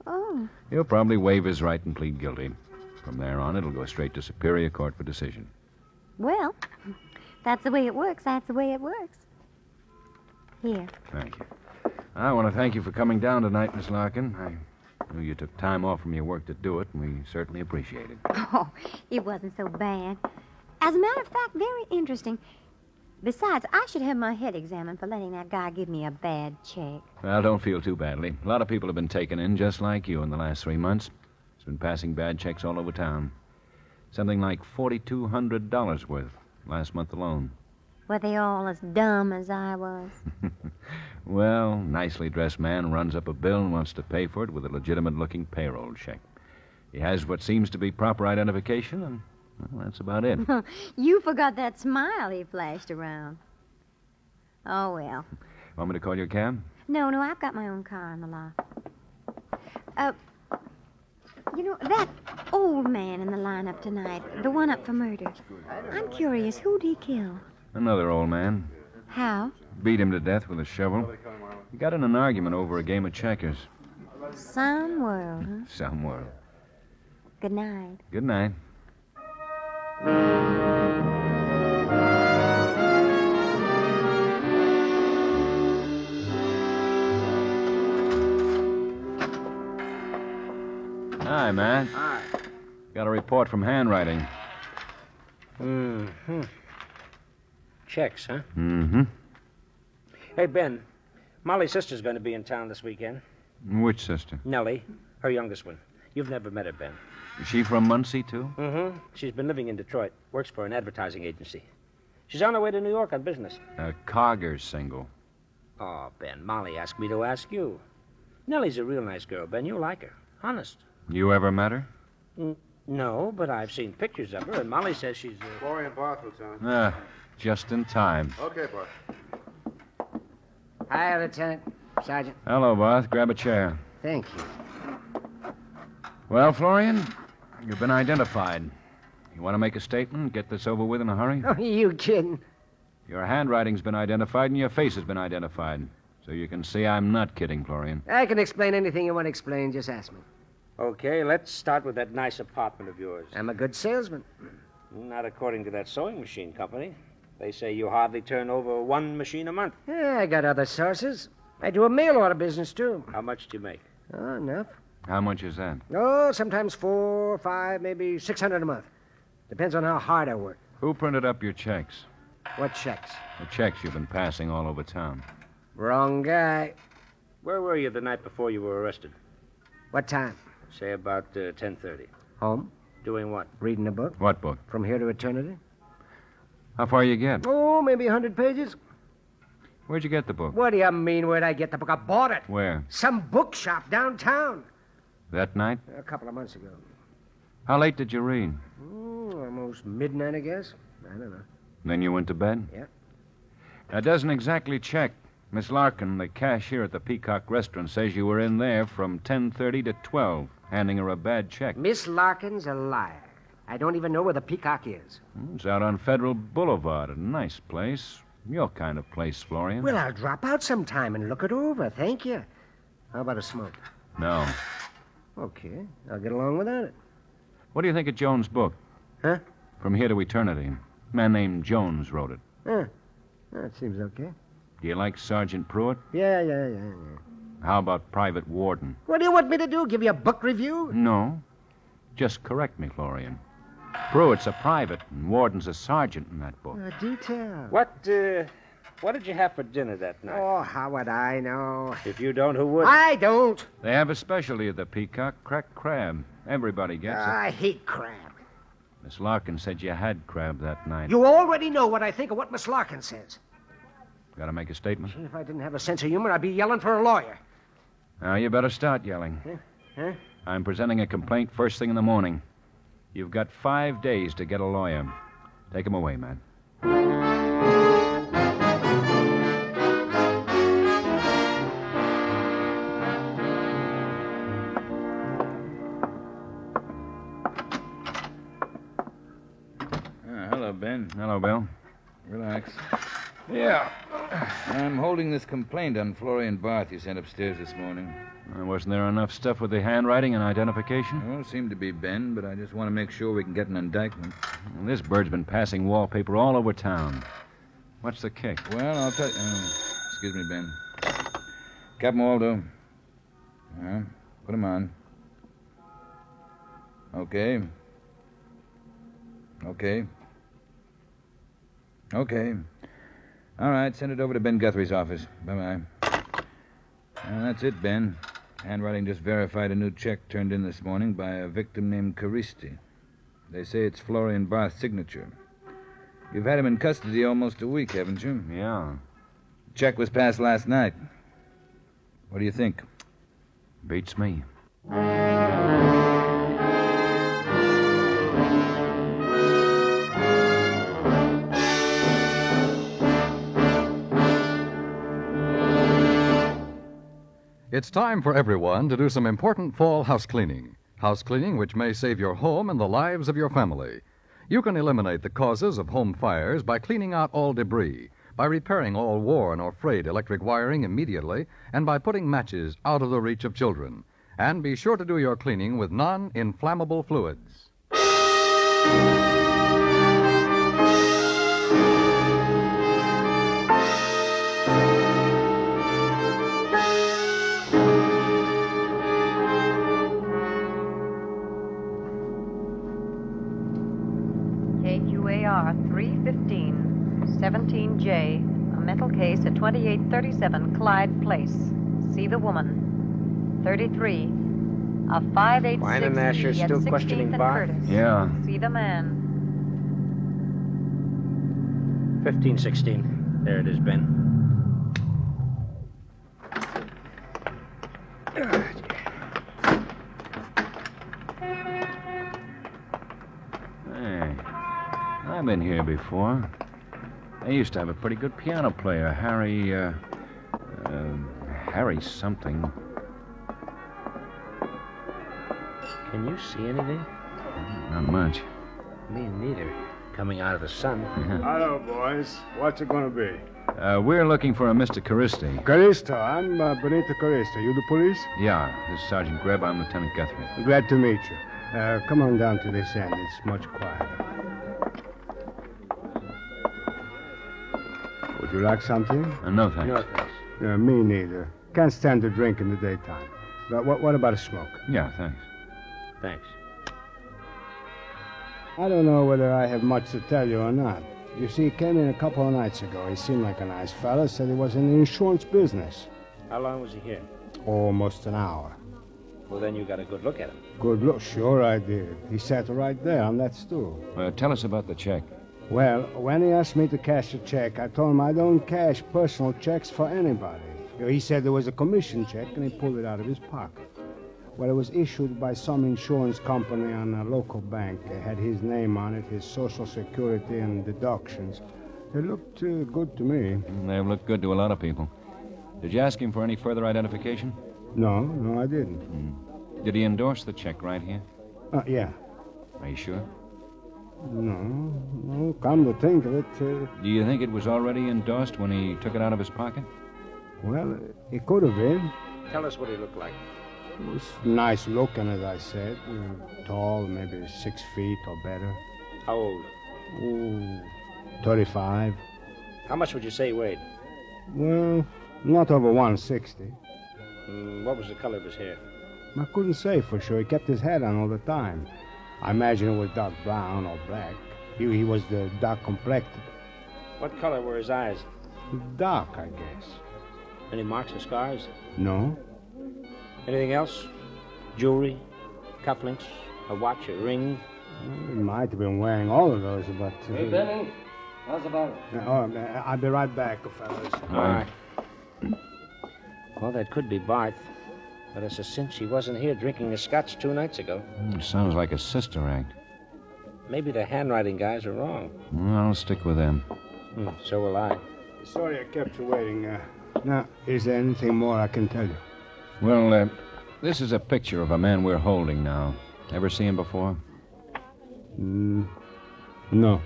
Oh. He'll probably waive his right and plead guilty. From there on, it'll go straight to Superior Court for decision. Well, that's the way it works. That's the way it works. Here. Thank you. I want to thank you for coming down tonight, Miss Larkin. I knew you took time off from your work to do it, and we certainly appreciate it. Oh, it wasn't so bad. As a matter of fact, very interesting. Besides, I should have my head examined for letting that guy give me a bad check. Well, don't feel too badly. A lot of people have been taken in just like you in the last 3 months. It's been passing bad checks all over town. Something like $4,200 worth last month alone. Were they all as dumb as I was? Well, nicely dressed man runs up a bill and wants to pay for it with a legitimate-looking payroll check. He has what seems to be proper identification, and well, that's about it. You forgot that smile he flashed around. Oh, well. Want me to call your cab? No, I've got my own car in the lot. That old man in the lineup tonight, the one up for murder, I'm curious, who'd he kill? Another old man. How? Beat him to death with a shovel. He got in an argument over a game of checkers. Some world, huh? Some world. Good night. Good night. Hi, Matt. Hi. Got a report from handwriting. Mm-hmm. Checks, huh? Mm-hmm. Hey, Ben, Molly's sister's going to be in town this weekend. Which sister? Nellie, her youngest one. You've never met her, Ben. Is she from Muncie, too? Mm-hmm. She's been living in Detroit. Works for an advertising agency. She's on her way to New York on business. A Cogger single. Oh, Ben, Molly asked me to ask you. Nellie's a real nice girl, Ben. You'll like her. Honest. You ever met her? No, but I've seen pictures of her, and Molly says she's... Florian Barth, Lieutenant. Ah, just in time. Okay, Barth. Hi, Lieutenant. Sergeant. Hello, Barth. Grab a chair. Thank you. Well, Florian, you've been identified. You want to make a statement, get this over with in a hurry? Oh, you kidding? Your handwriting's been identified and your face has been identified. So you can see I'm not kidding, Florian. I can explain anything you want to explain. Just ask me. Okay, let's start with that nice apartment of yours. I'm a good salesman. Not according to that sewing machine company. They say you hardly turn over one machine a month. Yeah, I got other sources. I do a mail order business, too. How much do you make? Oh, enough. How much is that? Oh, sometimes 4, 5, maybe 600 a month. Depends on how hard I work. Who printed up your checks? What checks? The checks you've been passing all over town. Wrong guy. Where were you the night before you were arrested? What time? Say about 10:30. Home. Doing what? Reading a book. What book? From Here to Eternity. How far you get? Oh, maybe 100 pages. Where'd you get the book? What do you mean, where'd I get the book? I bought it. Where? Some bookshop downtown. That night? A couple of months ago. How late did you read? Almost midnight, I guess. I don't know. Then you went to bed? Yeah. That doesn't exactly check. Miss Larkin, the cashier at the Peacock restaurant, says you were in there from 10:30 to 12, handing her a bad check. Miss Larkin's a liar. I don't even know where the Peacock is. It's out on Federal Boulevard, a nice place. Your kind of place, Florian. Well, I'll drop out sometime and look it over. Thank you. How about a smoke? No. Okay, I'll get along without it. What do you think of Jones' book? Huh? From Here to Eternity. A man named Jones wrote it. Huh. That seems okay. Do you like Sergeant Pruitt? Yeah. How about Private Warden? What do you want me to do? Give you a book review? No. Just correct me, Florian. Pruitt's a private, and Warden's a sergeant in that book. Detail. What did you have for dinner that night? Oh, how would I know? If you don't, who would? I don't. They have a specialty at the Peacock, cracked crab. Everybody gets it. I hate crab. Miss Larkin said you had crab that night. You already know what I think of what Miss Larkin says. Got to make a statement? If I didn't have a sense of humor, I'd be yelling for a lawyer. Now, you better start yelling. Huh? I'm presenting a complaint first thing in the morning. You've got 5 days to get a lawyer. Take him away, man. Hello, Ben. Hello, Bill. Relax. Yeah. I'm holding this complaint on Florian Barth you sent upstairs this morning. Wasn't there enough stuff with the handwriting and identification? Well, seemed to be, Ben, but I just want to make sure we can get an indictment. Well, this bird's been passing wallpaper all over town. What's the kick? Well, I'll tell you. Excuse me, Ben. Captain Waldo. Put him on. Okay. All right, send it over to Ben Guthrie's office. Bye-bye. That's it, Ben. Handwriting just verified a new check turned in this morning by a victim named Caristi. They say it's Florian Barth's signature. You've had him in custody almost a week, haven't you? Yeah. Check was passed last night. What do you think? Beats me. It's time for everyone to do some important fall house cleaning. House cleaning which may save your home and the lives of your family. You can eliminate the causes of home fires by cleaning out all debris, by repairing all worn or frayed electric wiring immediately, and by putting matches out of the reach of children. And be sure to do your cleaning with non-inflammable fluids. KQAR 315, 17J, a mental case at 2837 Clyde Place. See the woman. 33, a 586 Wine and Asher at still 16th questioning and Bart? Curtis. Yeah. See the man. 1516. There it is, Ben. Hey, I've been here before. They used to have a pretty good piano player, Harry something. Can you see anything? Not much. Me neither. Coming out of the sun. Hello, boys. What's it going to be? We're looking for a Mr. Caristi. Caristo. I'm Benito Caristo. You the police? Yeah, this is Sergeant Greb. I'm Lieutenant Guthrie. Glad to meet you. Come on down to this end. It's much quieter. Would you like something? No, thanks. No, thanks. Me neither. Can't stand to drink in the daytime. But what about a smoke? Yeah, thanks. Thanks. I don't know whether I have much to tell you or not. You see, he came in a couple of nights ago. He seemed like a nice fella. Said he was in the insurance business. How long was he here? Almost an hour. Well, then you got a good look at him. Good look. Sure I did. He sat right there on that stool. Tell us about the check. Well, when he asked me to cash a check, I told him I don't cash personal checks for anybody. He said there was a commission check, and he pulled it out of his pocket. Well, it was issued by some insurance company on a local bank. It had his name on it, his Social Security, and deductions. They looked good to me. They've looked good to a lot of people. Did you ask him for any further identification? No, I didn't. Did he endorse the check right here? Yeah. Are you sure? No, come to think of it... Do you think it was already endorsed when he took it out of his pocket? Well, it could have been. Tell us what he looked like. He was nice looking, as I said. Tall, maybe 6 feet or better. How old? 35. How much would you say he weighed? Well, not over 160. What was the color of his hair? I couldn't say for sure. He kept his hat on all the time. I imagine it was dark brown or black. He was the dark complected. What color were his eyes? Dark, I guess. Any marks or scars? No. Anything else? Jewelry? Cufflinks? A watch? A ring? He might have been wearing all of those, but... Hey, Benny. How's about it? I'll be right back, fellas. All right. Well, that could be Bart. But it's a cinch he wasn't here drinking the scotch 2 nights ago. Sounds like a sister act. Maybe the handwriting guys are wrong. I'll stick with them. So will I. Sorry I kept you waiting. Now, is there anything more I can tell you? Well, this is a picture of a man we're holding now. Ever see him before? No,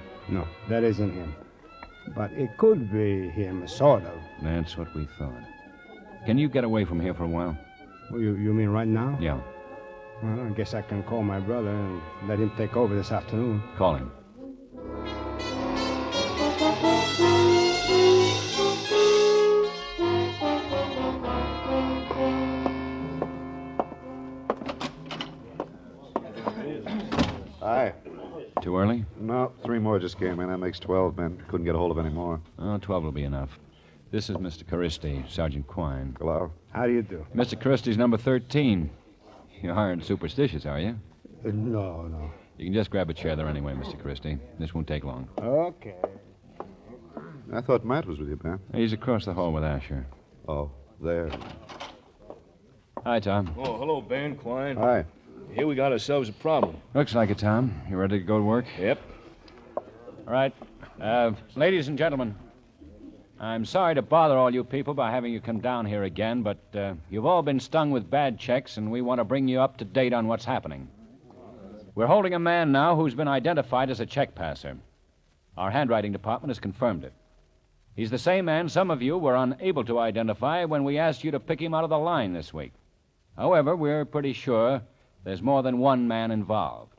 that isn't him. But it could be him, sort of. That's what we thought. Can you get away from here for a while? Well, you mean right now? Yeah. Well, I guess I can call my brother and let him take over this afternoon. Call him. Hi. Too early? No, 3 more just came in. That makes 12 men. Couldn't get a hold of any more. 12 will be enough. This is Mr. Caristi, Sergeant Quine. Hello. How do you do? Mr. Caristi's number 13. You aren't superstitious, are you? No. You can just grab a chair there anyway, Mr. Christie. This won't take long. Okay. I thought Matt was with you, Ben. He's across the hall with Asher. Oh, there. Hi, Tom. Oh, hello, Ben, Quine. Hi. Here we got ourselves a problem. Looks like it, Tom. You ready to go to work? Yep. All right. Ladies and gentlemen, I'm sorry to bother all you people by having you come down here again, but you've all been stung with bad checks, and we want to bring you up to date on what's happening. We're holding a man now who's been identified as a check passer. Our handwriting department has confirmed it. He's the same man some of you were unable to identify when we asked you to pick him out of the line this week. However, we're pretty sure there's more than one man involved.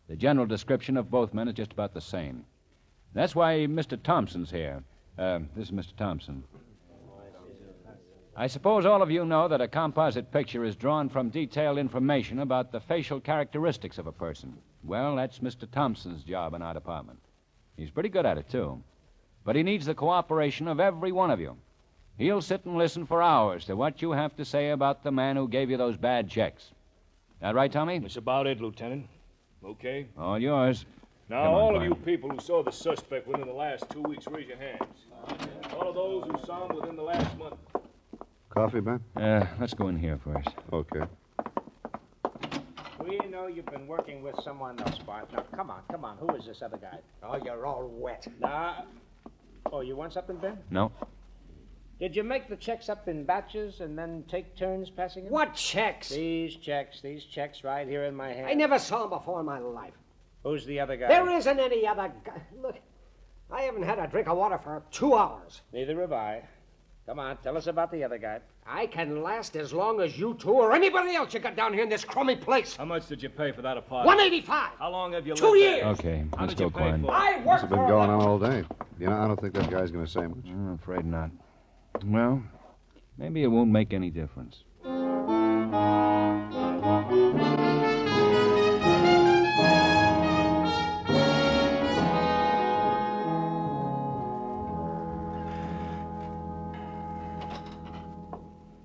The general description of both men is just about the same. That's why Mr. Thompson's here. This is Mr. Thompson. I suppose all of you know that a composite picture is drawn from detailed information about the facial characteristics of a person. Well, that's Mr. Thompson's job in our department. He's pretty good at it, too. But he needs the cooperation of every one of you. He'll sit and listen for hours to what you have to say about the man who gave you those bad checks. That right, Tommy? That's about it, Lieutenant. Okay? All yours. Now, Come on, all of Quine. you people who saw the suspect within the last 2 weeks, raise your hands. All of those who saw him within the last month. Coffee, Ben? Let's go in here first. Okay. We know you've been working with someone else, Bart. Now, come on. Who is this other guy? Oh, you're all wet. Oh, you want something, Ben? No. Did you make the checks up in batches and then take turns passing them? What checks? These checks right here in my hand. I never saw him before in my life. Who's the other guy? There isn't any other guy. Look, I haven't had a drink of water for 2 hours. Neither have I. Come on, tell us about the other guy. I can last as long as you two or anybody else you got down here in this crummy place. How much did you pay for that apartment? $185. How long have you 2 lived years. there? Okay, How let's did you go, pay Quine. for it? I This worked has been for going him. on all day. You know, I don't think that guy's going to say much. I'm afraid not. Well, maybe it won't make any difference.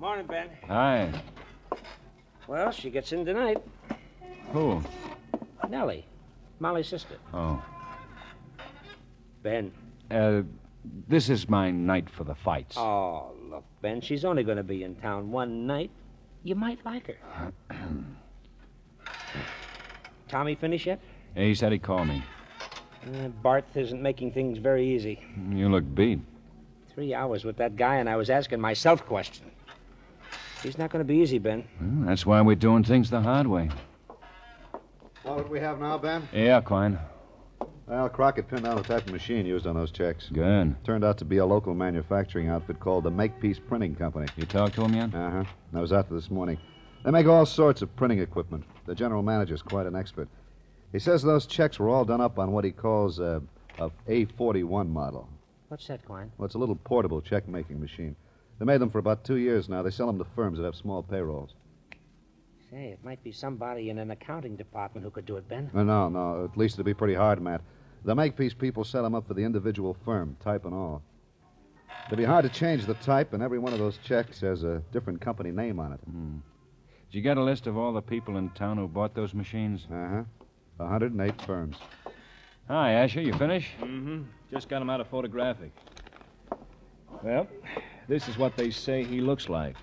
Morning, Ben. Hi. Well, she gets in tonight. Who? Nellie, Molly's sister. Oh. Ben. This is my night for the fights. Oh, look, Ben, she's only going to be in town one night. You might like her. Tommy finish yet? He said he'd call me. Barth isn't making things very easy. You look beat. 3 hours with that guy, and I was asking myself questions. He's not going to be easy, Ben. Well, that's why we're doing things the hard way. Well, what do we have now, Ben? Yeah, Quine. Well, Crockett pinned down the type of machine used on those checks. Good. Turned out to be a local manufacturing outfit called the Makepeace Printing Company. You talked to him yet? Uh-huh. I was out there this morning. They make all sorts of printing equipment. The general manager's quite an expert. He says those checks were all done up on what he calls a A41 model. What's that, Quine? Well, it's a little portable check-making machine. They made them for about 2 years now. They sell them to firms that have small payrolls. Say, it might be somebody in an accounting department who could do it, Ben. No. At least it'd be pretty hard, Matt. The Makepeace people set them up for the individual firm, type and all. It'd be hard to change the type, and every one of those checks has a different company name on it. Did you get a list of all the people in town who bought those machines? Uh-huh. 108 firms. Hi, Asher. You finished? Mm-hmm. Just got him out of photographic. Well, this is what they say he looks like.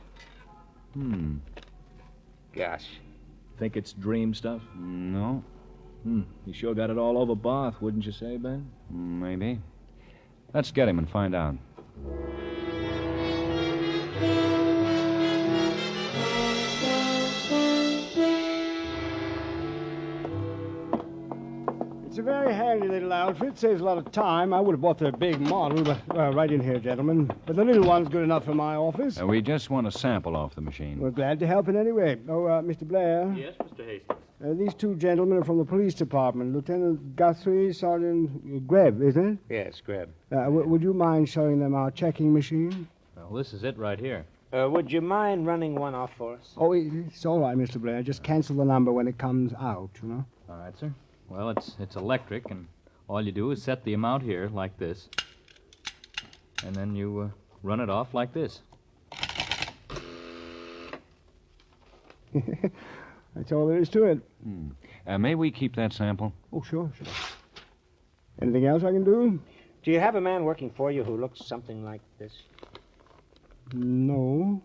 Gosh. Think it's dream stuff? No. You sure got it all over Barth, wouldn't you say, Ben? Maybe. Let's get him and find out. It's a very handy little outfit. Saves a lot of time. I would have bought the big model, but right in here, gentlemen. But the little one's good enough for my office. We just want a sample off the machine. We're glad to help in any way. Oh, Mr. Blair. Yes, Mr. Hastings. These two gentlemen are from the police department. Lieutenant Guthrie, Sergeant Greb, isn't it? Yes, Greb. Would you mind showing them our checking machine? Well, this is it right here. Would you mind running one off for us? Oh, it's all right, Mr. Blair. Just cancel the number when it comes out, you know. All right, sir. Well, it's electric, and all you do is set the amount here like this. And then you run it off like this. That's all there is to it. May we keep that sample? Oh, sure. Anything else I can do? Do you have a man working for you who looks something like this? No.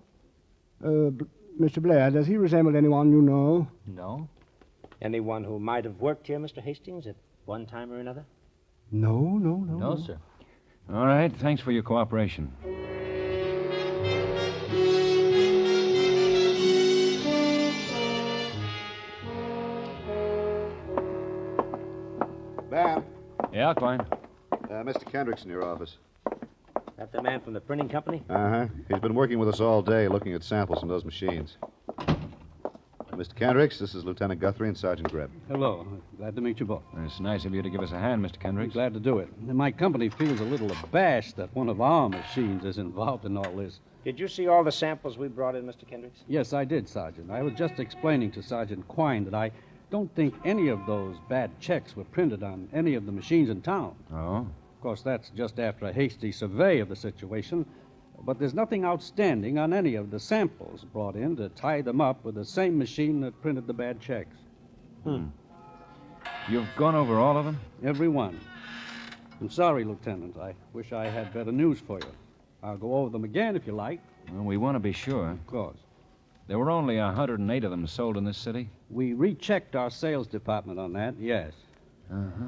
Mr. Blair, does he resemble anyone you know? No. Anyone who might have worked here, Mr. Hastings, at one time or another? No. No, sir. All right, thanks for your cooperation. Bam. Yeah, Klein. Mr. Kendrick's in your office. That the man from the printing company? Uh-huh. He's been working with us all day looking at samples from those machines. Mr. Kendricks, this is Lieutenant Guthrie and Sergeant Greb. Hello. Glad to meet you both. It's nice of you to give us a hand, Mr. Kendricks. Glad to do it. And my company feels a little abashed that one of our machines is involved in all this. Did you see all the samples we brought in, Mr. Kendricks? Yes, I did, Sergeant. I was just explaining to Sergeant Quine that I don't think any of those bad checks were printed on any of the machines in town. Oh? Of course, that's just after a hasty survey of the situation. But there's nothing outstanding on any of the samples brought in to tie them up with the same machine that printed the bad checks. You've gone over all of them? Every one. I'm sorry, Lieutenant. I wish I had better news for you. I'll go over them again if you like. Well, we want to be sure. Of course. There were only 108 of them sold in this city? We rechecked our sales department on that, yes. Uh-huh.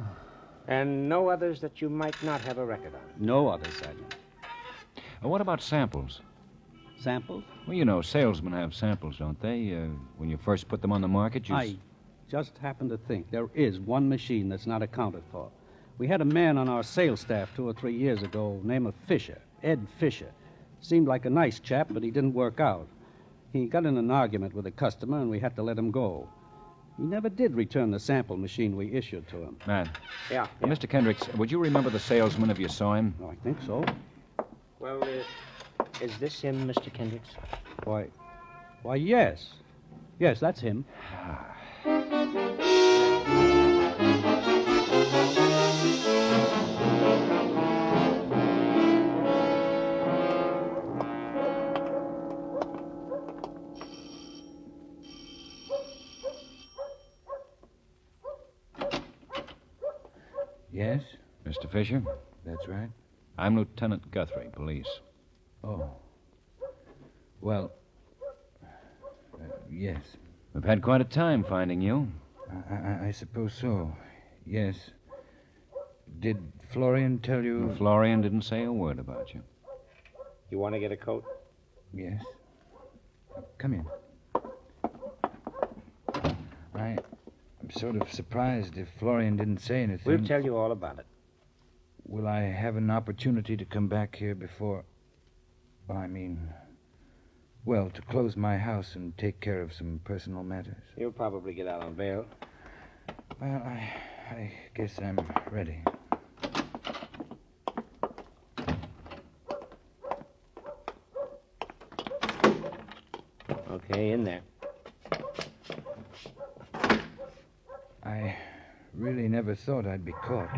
And no others that you might not have a record on? No others, Sergeant. What about samples? Samples? Well, you know, salesmen have samples, don't they? When you first put them on the market, I just happen to think there is one machine that's not accounted for. We had a man on our sales staff 2 or 3 years ago named Fisher, Ed Fisher. Seemed like a nice chap, but he didn't work out. He got in an argument with a customer, and we had to let him go. He never did return the sample machine we issued to him. Man. Yeah. Mr. Kendricks, would you remember the salesman if you saw him? I think so. Well, is this him, Mr. Kendricks? Why, yes. Yes, that's him. Yes? Mr. Fisher? That's right. I'm Lieutenant Guthrie, police. Oh. Well, yes. We've had quite a time finding you. I suppose so. Yes. Did Florian tell you... Florian didn't say a word about you. You want to get a coat? Yes. Come in. I'm sort of surprised if Florian didn't say anything. We'll tell you all about it. Will I have an opportunity to come back here before... to close my house and take care of some personal matters? You'll probably get out on bail. Well, I guess I'm ready. Okay, in there. I really never thought I'd be caught.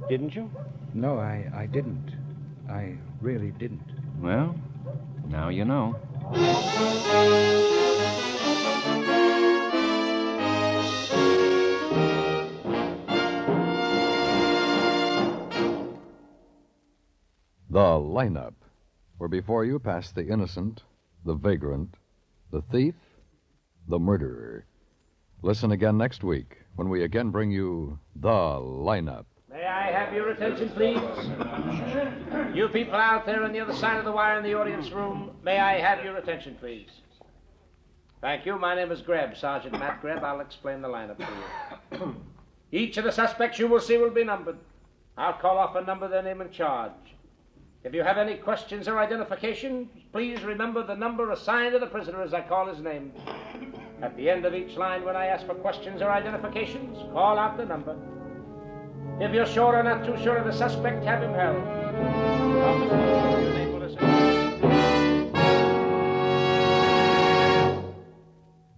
Didn't you? No, I didn't. I really didn't. Well, now you know. The lineup, where before you pass the innocent, the vagrant, the thief, the murderer. Listen again next week when we again bring you The Lineup. May I have your attention, please? You people out there on the other side of the wire in the audience room, may I have your attention, please? Thank you. My name is Greb, Sergeant Matt Greb. I'll explain the lineup to you. Each of the suspects you will see will be numbered. I'll call off a number, their name, and charge. If you have any questions or identification, please remember the number assigned to the prisoner as I call his name. At the end of each line, when I ask for questions or identifications, call out the number. If you're sure or not too sure of the suspect, have him held. Officer, your name will assist.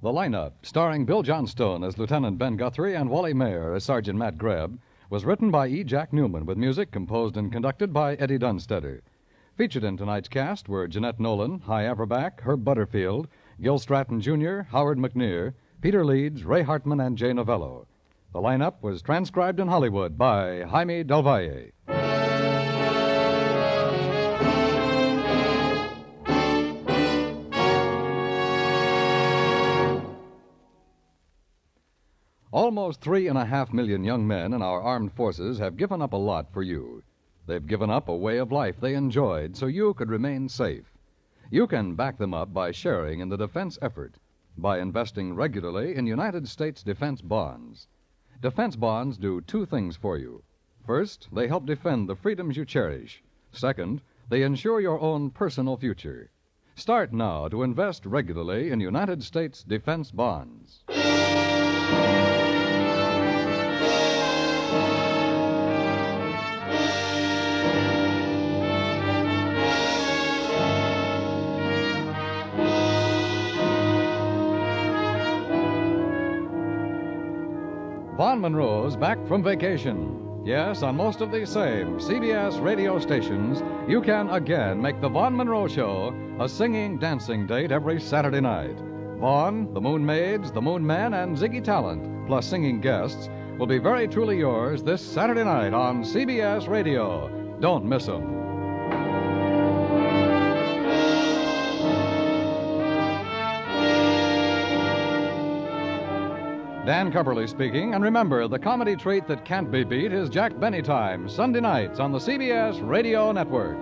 The Lineup, starring Bill Johnstone as Lieutenant Ben Guthrie and Wally Mayer as Sergeant Matt Greb, was written by E. Jack Newman with music composed and conducted by Eddie Dunstetter. Featured in tonight's cast were Jeanette Nolan, Hy Averback, Herb Butterfield, Gil Stratton Jr., Howard McNear, Peter Leeds, Ray Hartman, and Jay Novello. The lineup was transcribed in Hollywood by Jaime Del Valle. Almost 3.5 million young men in our armed forces have given up a lot for you. They've given up a way of life they enjoyed so you could remain safe. You can back them up by sharing in the defense effort, by investing regularly in United States defense bonds. Defense bonds do two things for you. First, they help defend the freedoms you cherish. Second, they ensure your own personal future. Start now to invest regularly in United States defense bonds. Vaughn Monroe's back from vacation. Yes, on most of these same CBS radio stations, you can again make the Vaughn Monroe Show a singing, dancing date every Saturday night. Vaughn, the Moon Maids, the Moon Men, and Ziggy Talent, plus singing guests, will be very truly yours this Saturday night on CBS Radio. Don't miss them. Dan Cubberly speaking, and remember, the comedy treat that can't be beat is Jack Benny Time, Sunday nights on the CBS Radio Network.